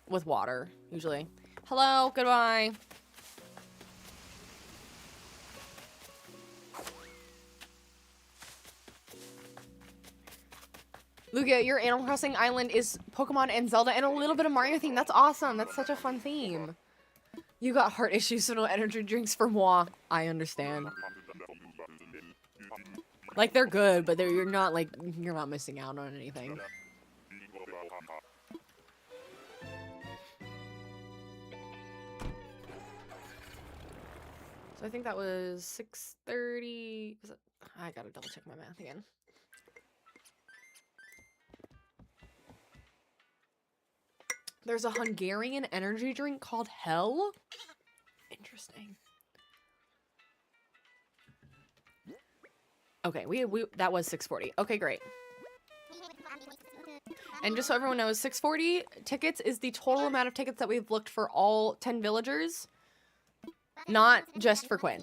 With water, usually. Hello, goodbye. Lugia, your Animal Crossing island is Pokemon and Zelda and a little bit of Mario theme. That's awesome. That's such a fun theme. You got heart issues, so no energy drinks for moi. I understand. Like, they're good, but you're not missing out on anything. So I think that was 6:30. I gotta double check my math again. There's a Hungarian energy drink called Hell? Interesting. Okay, that was 640. Okay, great. And just so everyone knows, 640 tickets is the total amount of tickets that we've looked for all 10 villagers. Not just for Quinn.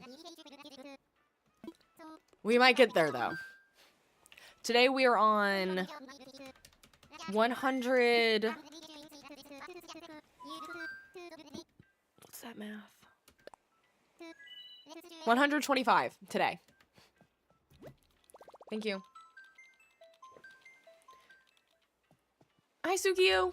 We might get there, though. Today we are on 100... What's that math? 125 today. Thank you. Hi, Sukiyo.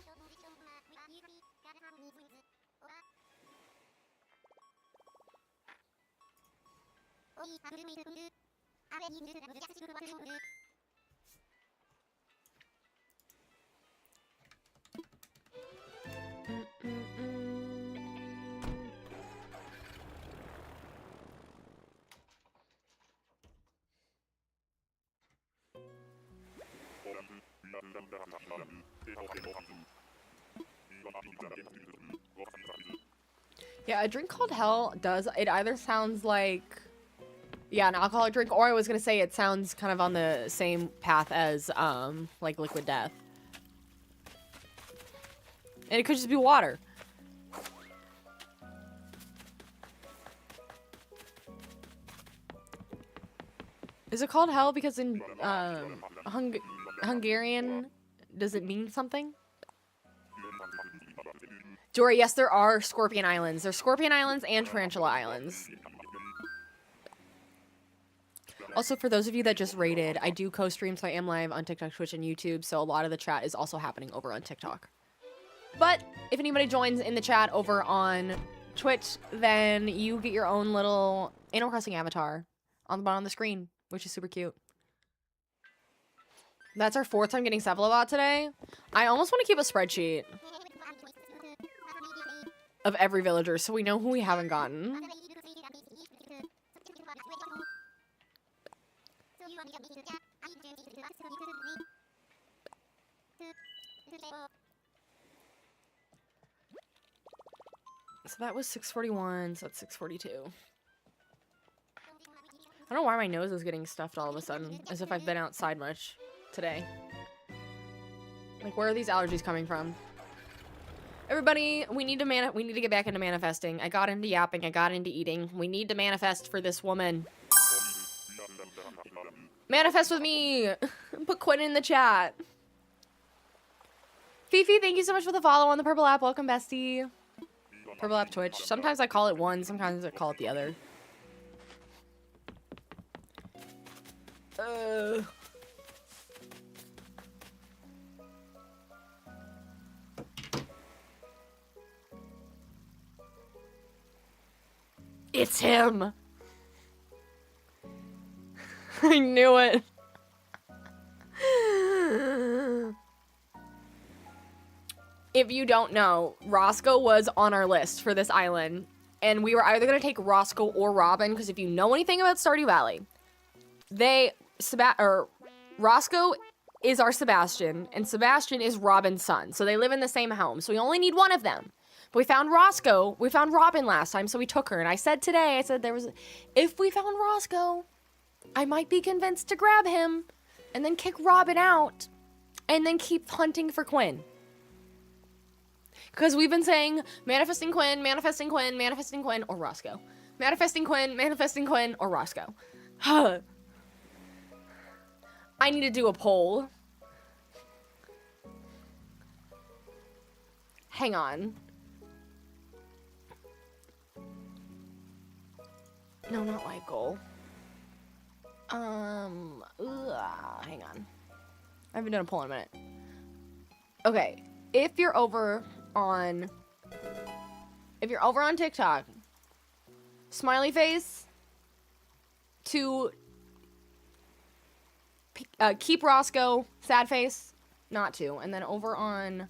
Yeah, a drink called Hell does, it either sounds like, yeah, an alcoholic drink, or I was gonna say it sounds kind of on the same path as, like Liquid Death. And it could just be water. Is it called Hell because in, Hungarian, does it mean something? Jory, yes, there are Scorpion Islands. There's Scorpion Islands and Tarantula Islands. Also, for those of you that just rated, I do co-stream, so I am live on TikTok, Twitch, and YouTube, so a lot of the chat is also happening over on TikTok. But if anybody joins in the chat over on Twitch, then you get your own little Animal Crossing avatar on the bottom of the screen, which is super cute. That's our 4th time getting Cephalobot today. I almost want to keep a spreadsheet of every villager so we know who we haven't gotten. So that was 641, so that's 642. I don't know why my nose is getting stuffed all of a sudden, as if I've been outside much today. Like, where are these allergies coming from? Everybody, we need to get back into manifesting. I got into yapping, I got into eating. We need to manifest for this woman. Manifest with me! Put Quinn in the chat. Fifi, thank you so much for the follow on the Purple app. Welcome, bestie. Purple app Twitch. Sometimes I call it one, sometimes I call it the other. It's him. I knew it. If you don't know, Roscoe was on our list for this island, and we were either going to take Roscoe or Robin, because if you know anything about Stardew Valley, Roscoe is our Sebastian, and Sebastian is Robin's son, so they live in the same home, so we only need one of them. But we found Robin last time, so we took her, and I said if we found Roscoe, I might be convinced to grab him, and then kick Robin out, and then keep hunting for Quinn. Because we've been saying, manifesting Quinn, manifesting Quinn, manifesting Quinn, or Roscoe. Manifesting Quinn, or Roscoe. I need to do a poll. Hang on. No, not life goal. Hang on. I haven't done a poll in a minute. Okay, if you're over on TikTok, smiley face to keep Roscoe, sad face, not to, and then over on,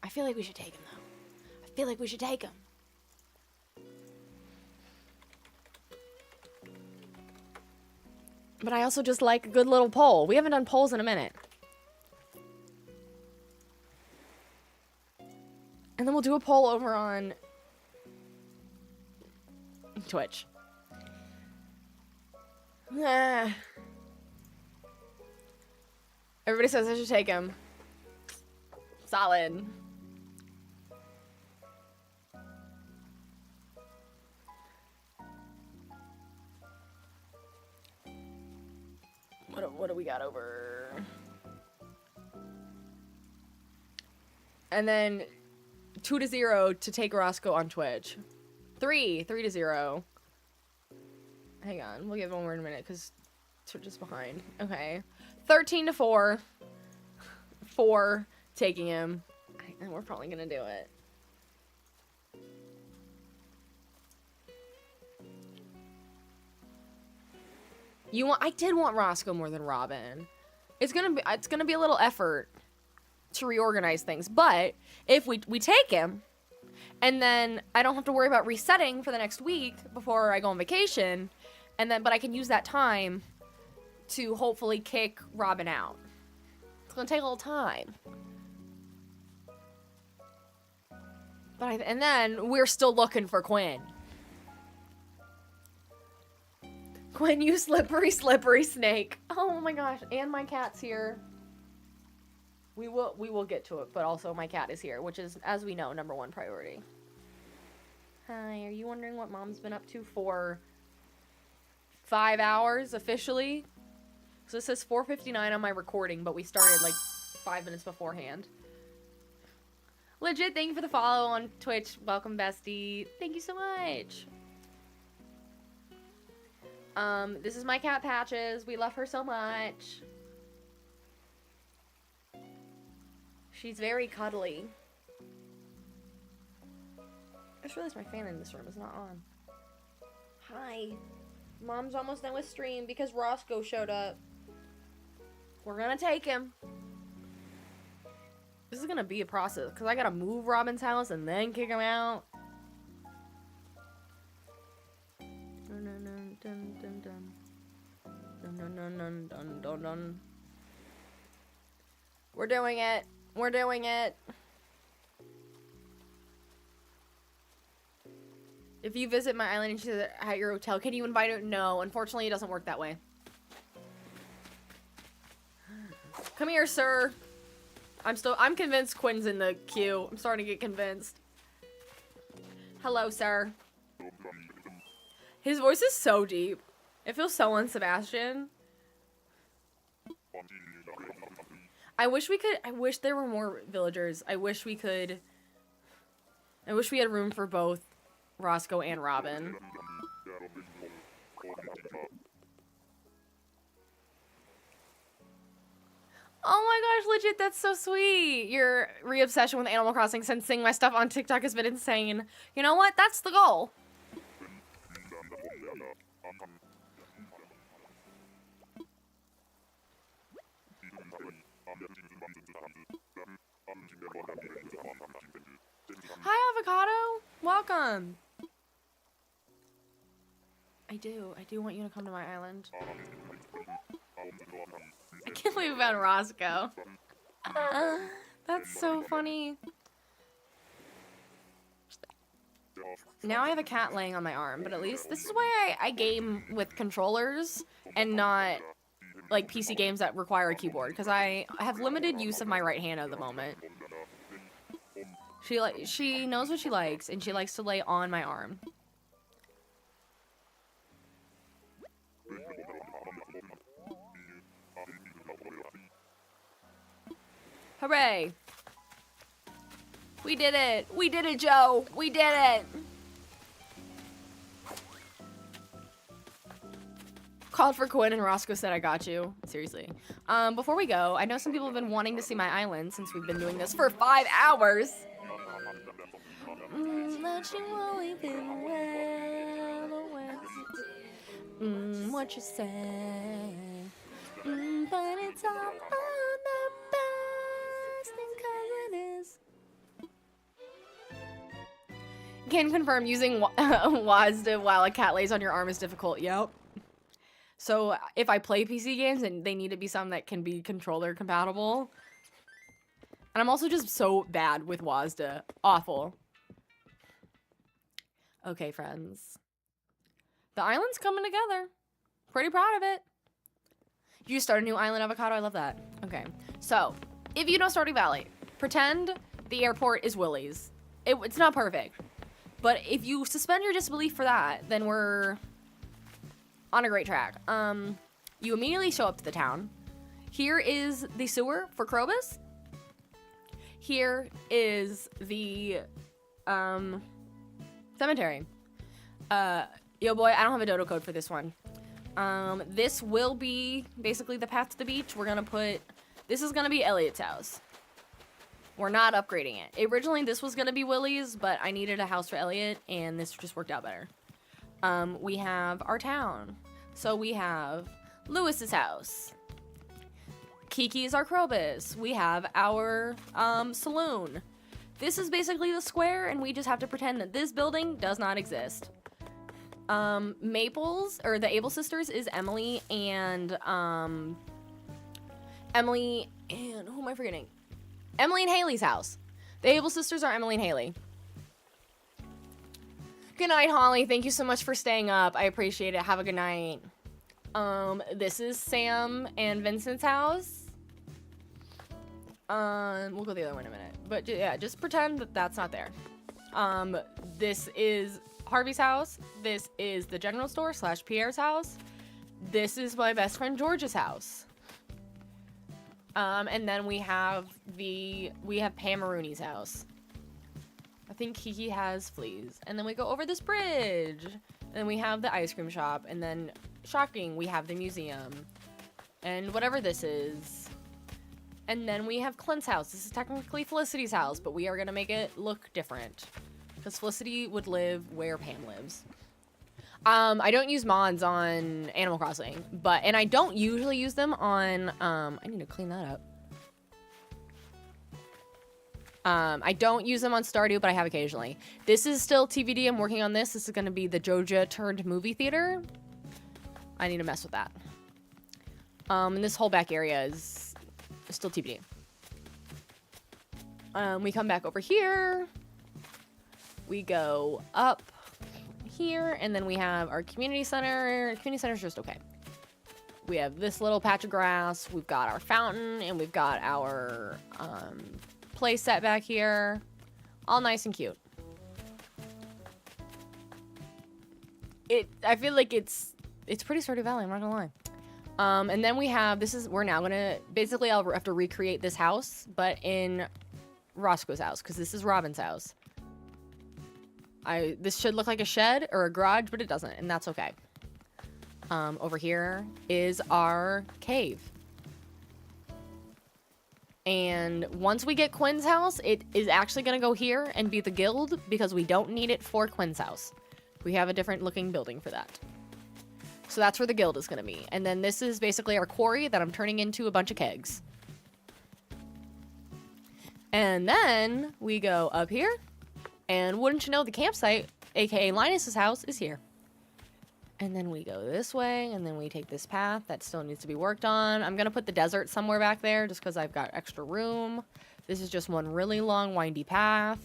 I feel like we should take him though. I feel like we should take him. But I also just like a good little poll. We haven't done polls in a minute. And then we'll do a poll over on Twitch. Everybody says I should take him. Solid. What do we got over? And then 2-0 to take Roscoe on Twitch. 3-0. Hang on, we'll give one more in a minute because Twitch is behind. Okay. 13-4. 4 taking him. And we're probably gonna do it. I did want Roscoe more than Robin. It's gonna be a little effort to reorganize things, but if we take him, and then I don't have to worry about resetting for the next week before I go on vacation, but I can use that time to hopefully kick Robin out. It's gonna take a little time. But and then we're still looking for Quinn. Quinn, you slippery, slippery snake. Oh my gosh, and my cat's here. We will get to it, but also my cat is here, which is, as we know, number one priority. Hi, are you wondering what Mom's been up to for 5 hours officially? So this says 4:59 on my recording, but we started like 5 minutes beforehand. Legit, thank you for the follow on Twitch. Welcome, bestie. Thank you so much. This is my cat Patches. We love her so much. She's very cuddly. I just realized my fan in this room is not on. Hi. Mom's almost done with stream because Roscoe showed up. We're gonna take him. This is gonna be a process because I gotta move Robin's house and then kick him out. Dun, dun, dun, dun, dun, dun. Dun, dun, dun, dun, dun, dun, dun. We're doing it. We're doing it. If you visit my island and she's at your hotel, can you invite her? No, unfortunately, it doesn't work that way. Come here, sir. I'm convinced Quinn's in the queue. I'm starting to get convinced. Hello, sir. His voice is so deep. It feels so un-Sebastian. I wish there were more villagers. I wish we had room for both Roscoe and Robin. Oh my gosh, legit, that's so sweet. Your re-obsession with Animal Crossing since seeing my stuff on TikTok has been insane. You know what? That's the goal. Hi, Avocado. Welcome. I do want you to come to my island. I can't believe we found Roscoe. That's so funny. Now I have a cat laying on my arm, but at least this is why I game with controllers and not like PC games that require a keyboard, because I have limited use of my right hand at the moment. She knows what she likes, and she likes to lay on my arm. Hooray! We did it! We did it, Joe! We did it! Called for Quinn and Roscoe said I got you. Seriously. Before we go, I know some people have been wanting to see my island since we've been doing this for 5 hours. That you only been well aware. What you say? But it's all on the best because it is. Can confirm using WASD while a cat lays on your arm is difficult. Yep. So if I play PC games and they need to be some that can be controller compatible. And I'm also just so bad with WASD. Awful. Okay, friends. The island's coming together. Pretty proud of it. You start a new island, Avocado? I love that. Okay. So, if you know Stardew Valley, pretend the airport is Willie's. It's not perfect. But if you suspend your disbelief for that, then we're on a great track. You immediately show up to the town. Here is the sewer for Krobus. Here is the cemetery. Yo boy, I don't have a dodo code for this one. This will be basically the path to the beach. This is gonna be Elliot's house. We're not upgrading it. Originally, this was gonna be Willie's, but I needed a house for Elliot, and this just worked out better. We have our town. So we have Lewis's house. Kiki is our Krobus. We have our saloon. This is basically the square, and we just have to pretend that this building does not exist. Maples, or the Able sisters, is Emily and And who am I forgetting? Emily and Haley's house. The Able sisters are Emily and Haley. Good night, Holly. Thank you so much for staying up. I appreciate it. Have a good night. This is Sam and Vincent's house. We'll go the other one in a minute. But yeah, just pretend that that's not there. This is Harvey's house. This is the general store / Pierre's house. This is my best friend George's house. And then we have Pam Maroney's house. I think Kiki has fleas. And then we go over this bridge. And then we have the ice cream shop. And then, shocking, we have the museum. And whatever this is. And then we have Clint's house. This is technically Felicity's house, but we are going to make it look different. Because Felicity would live where Pam lives. I don't use mods on Animal Crossing, and I don't usually use them on, I need to clean that up. I don't use them on Stardew, but I have occasionally. This is still TBD. I'm working on this. This is going to be the Joja turned movie theater. I need to mess with that. And this whole back area is still TBD. We come back over here. We go up here, and then we have our community center. Community center's just okay. We have this little patch of grass. We've got our fountain, and we've got our play set back here. All nice and cute. I feel like it's pretty Stardew Valley, I'm not gonna lie. And then we have, we're now gonna, basically I'll have to recreate this house, but in Roscoe's house, because this is Robin's house. This should look like a shed or a garage, but it doesn't, and that's okay. Over here is our cave. And once we get Quinn's house, it is actually going to go here and be the guild, because we don't need it for Quinn's house. We have a different looking building for that. So that's where the guild is going to be. And then this is basically our quarry that I'm turning into a bunch of kegs. And then we go up here. And wouldn't you know, the campsite, aka Linus's house, is here. And then we go this way, and then we take this path that still needs to be worked on. I'm going to put the desert somewhere back there just because I've got extra room. This is just one really long, windy path.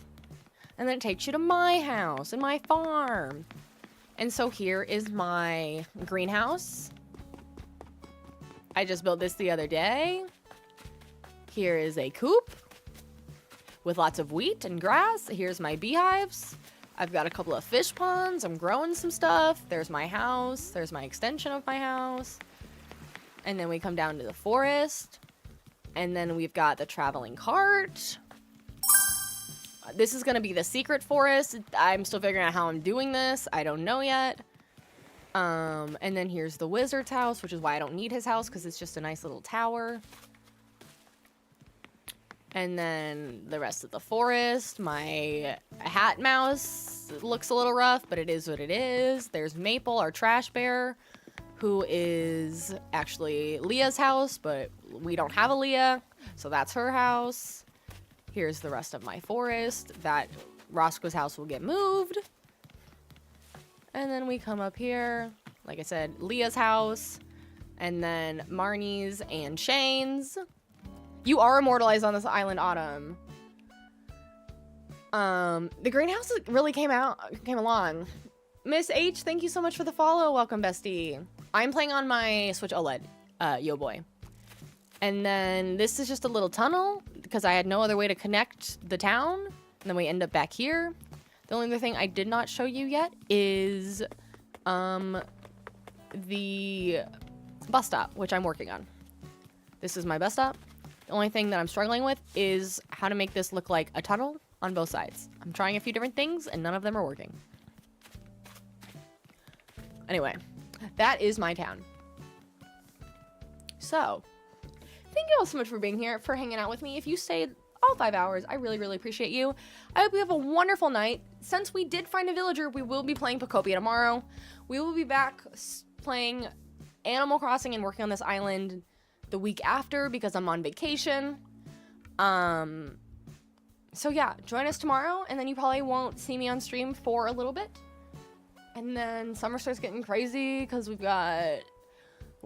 And then it takes you to my house and my farm. And so here is my greenhouse. I just built this the other day. Here is a coop with lots of wheat and grass. Here's my beehives. I've got a couple of fish ponds. I'm growing some stuff. There's my house. There's my extension of my house. And then we come down to the forest. And then we've got the traveling cart. This is going to be the secret forest. I'm still figuring out how I'm doing this. I don't know yet. And then here's the wizard's house, which is why I don't need his house, because it's just a nice little tower. And then the rest of the forest. My hat mouse looks a little rough, but it is what it is. There's Maple, our trash bear, who is actually Leah's house, but we don't have a Leah, so that's her house. Here's the rest of my forest. That Roscoe's house will get moved. And then we come up here. Like I said, Leah's house. And then Marnie's and Shane's. You are immortalized on this island, Autumn. The greenhouse really came along. Miss H, thank you so much for the follow. Welcome, bestie. I'm playing on my Switch OLED, yo boy. And then this is just a little tunnel because I had no other way to connect the town. And then we end up back here. The only other thing I did not show you yet is the bus stop, which I'm working on. This is my bus stop. The only thing that I'm struggling with is how to make this look like a tunnel on both sides. I'm trying a few different things and none of them are working. Anyway, that is my town. So, thank you all so much for being here, for hanging out with me. If you stayed all 5 hours, I really, really appreciate you. I hope you have a wonderful night. Since we did find a villager, we will be playing Pocopia tomorrow. We will be back playing Animal Crossing and working on this island the week after because I'm on vacation. So yeah, join us tomorrow, and then you probably won't see me on stream for a little bit. And then summer starts getting crazy because we've got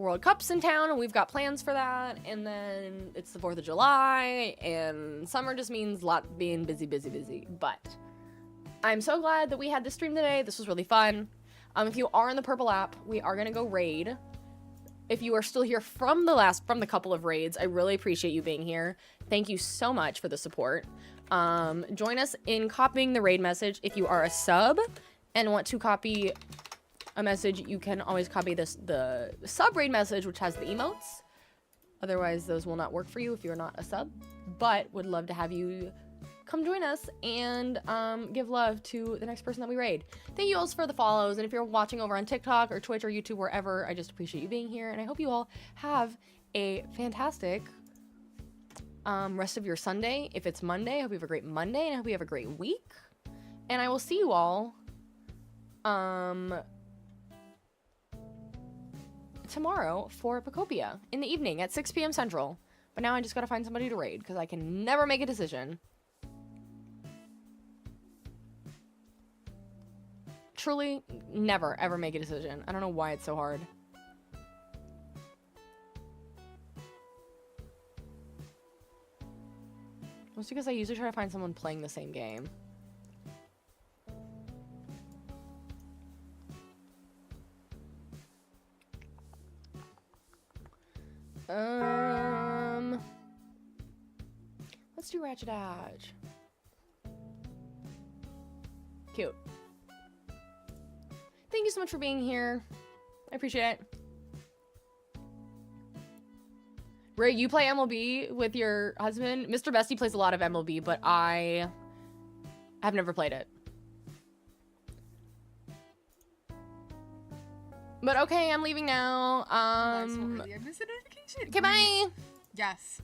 World Cup's in town, and we've got plans for that. And then it's the 4th of July, and summer just means being busy. But I'm so glad that we had this stream today. This was really fun. If you are in the purple app, we are gonna go raid. If you are still here from the couple of raids, I really appreciate you being here. Thank you so much for the support. Join us in copying the raid message. If you are a sub and want to copy a message, you can always copy the sub raid message, which has the emotes. Otherwise, those will not work for you if you're not a sub. But would love to have you come join us and give love to the next person that we raid. Thank you all for the follows, and if you're watching over on TikTok or Twitch or YouTube, wherever, I just appreciate you being here, and I hope you all have a fantastic rest of your Sunday. If it's Monday, I hope you have a great Monday, and I hope you have a great week, and I will see you all tomorrow for Pacopia in the evening at 6 p.m. Central. But now I just gotta find somebody to raid, because I can never make a decision. Truly, never, ever make a decision. I don't know why it's so hard. Mostly because I usually try to find someone playing the same game. Let's do Ratchet Edge. Cute. Thank you so much for being here. I appreciate it. Ray, you play MLB with your husband? Mr. Bestie plays a lot of MLB, but I have never played it. But okay, I'm leaving now. I missed a notification. Okay, bye. Yes.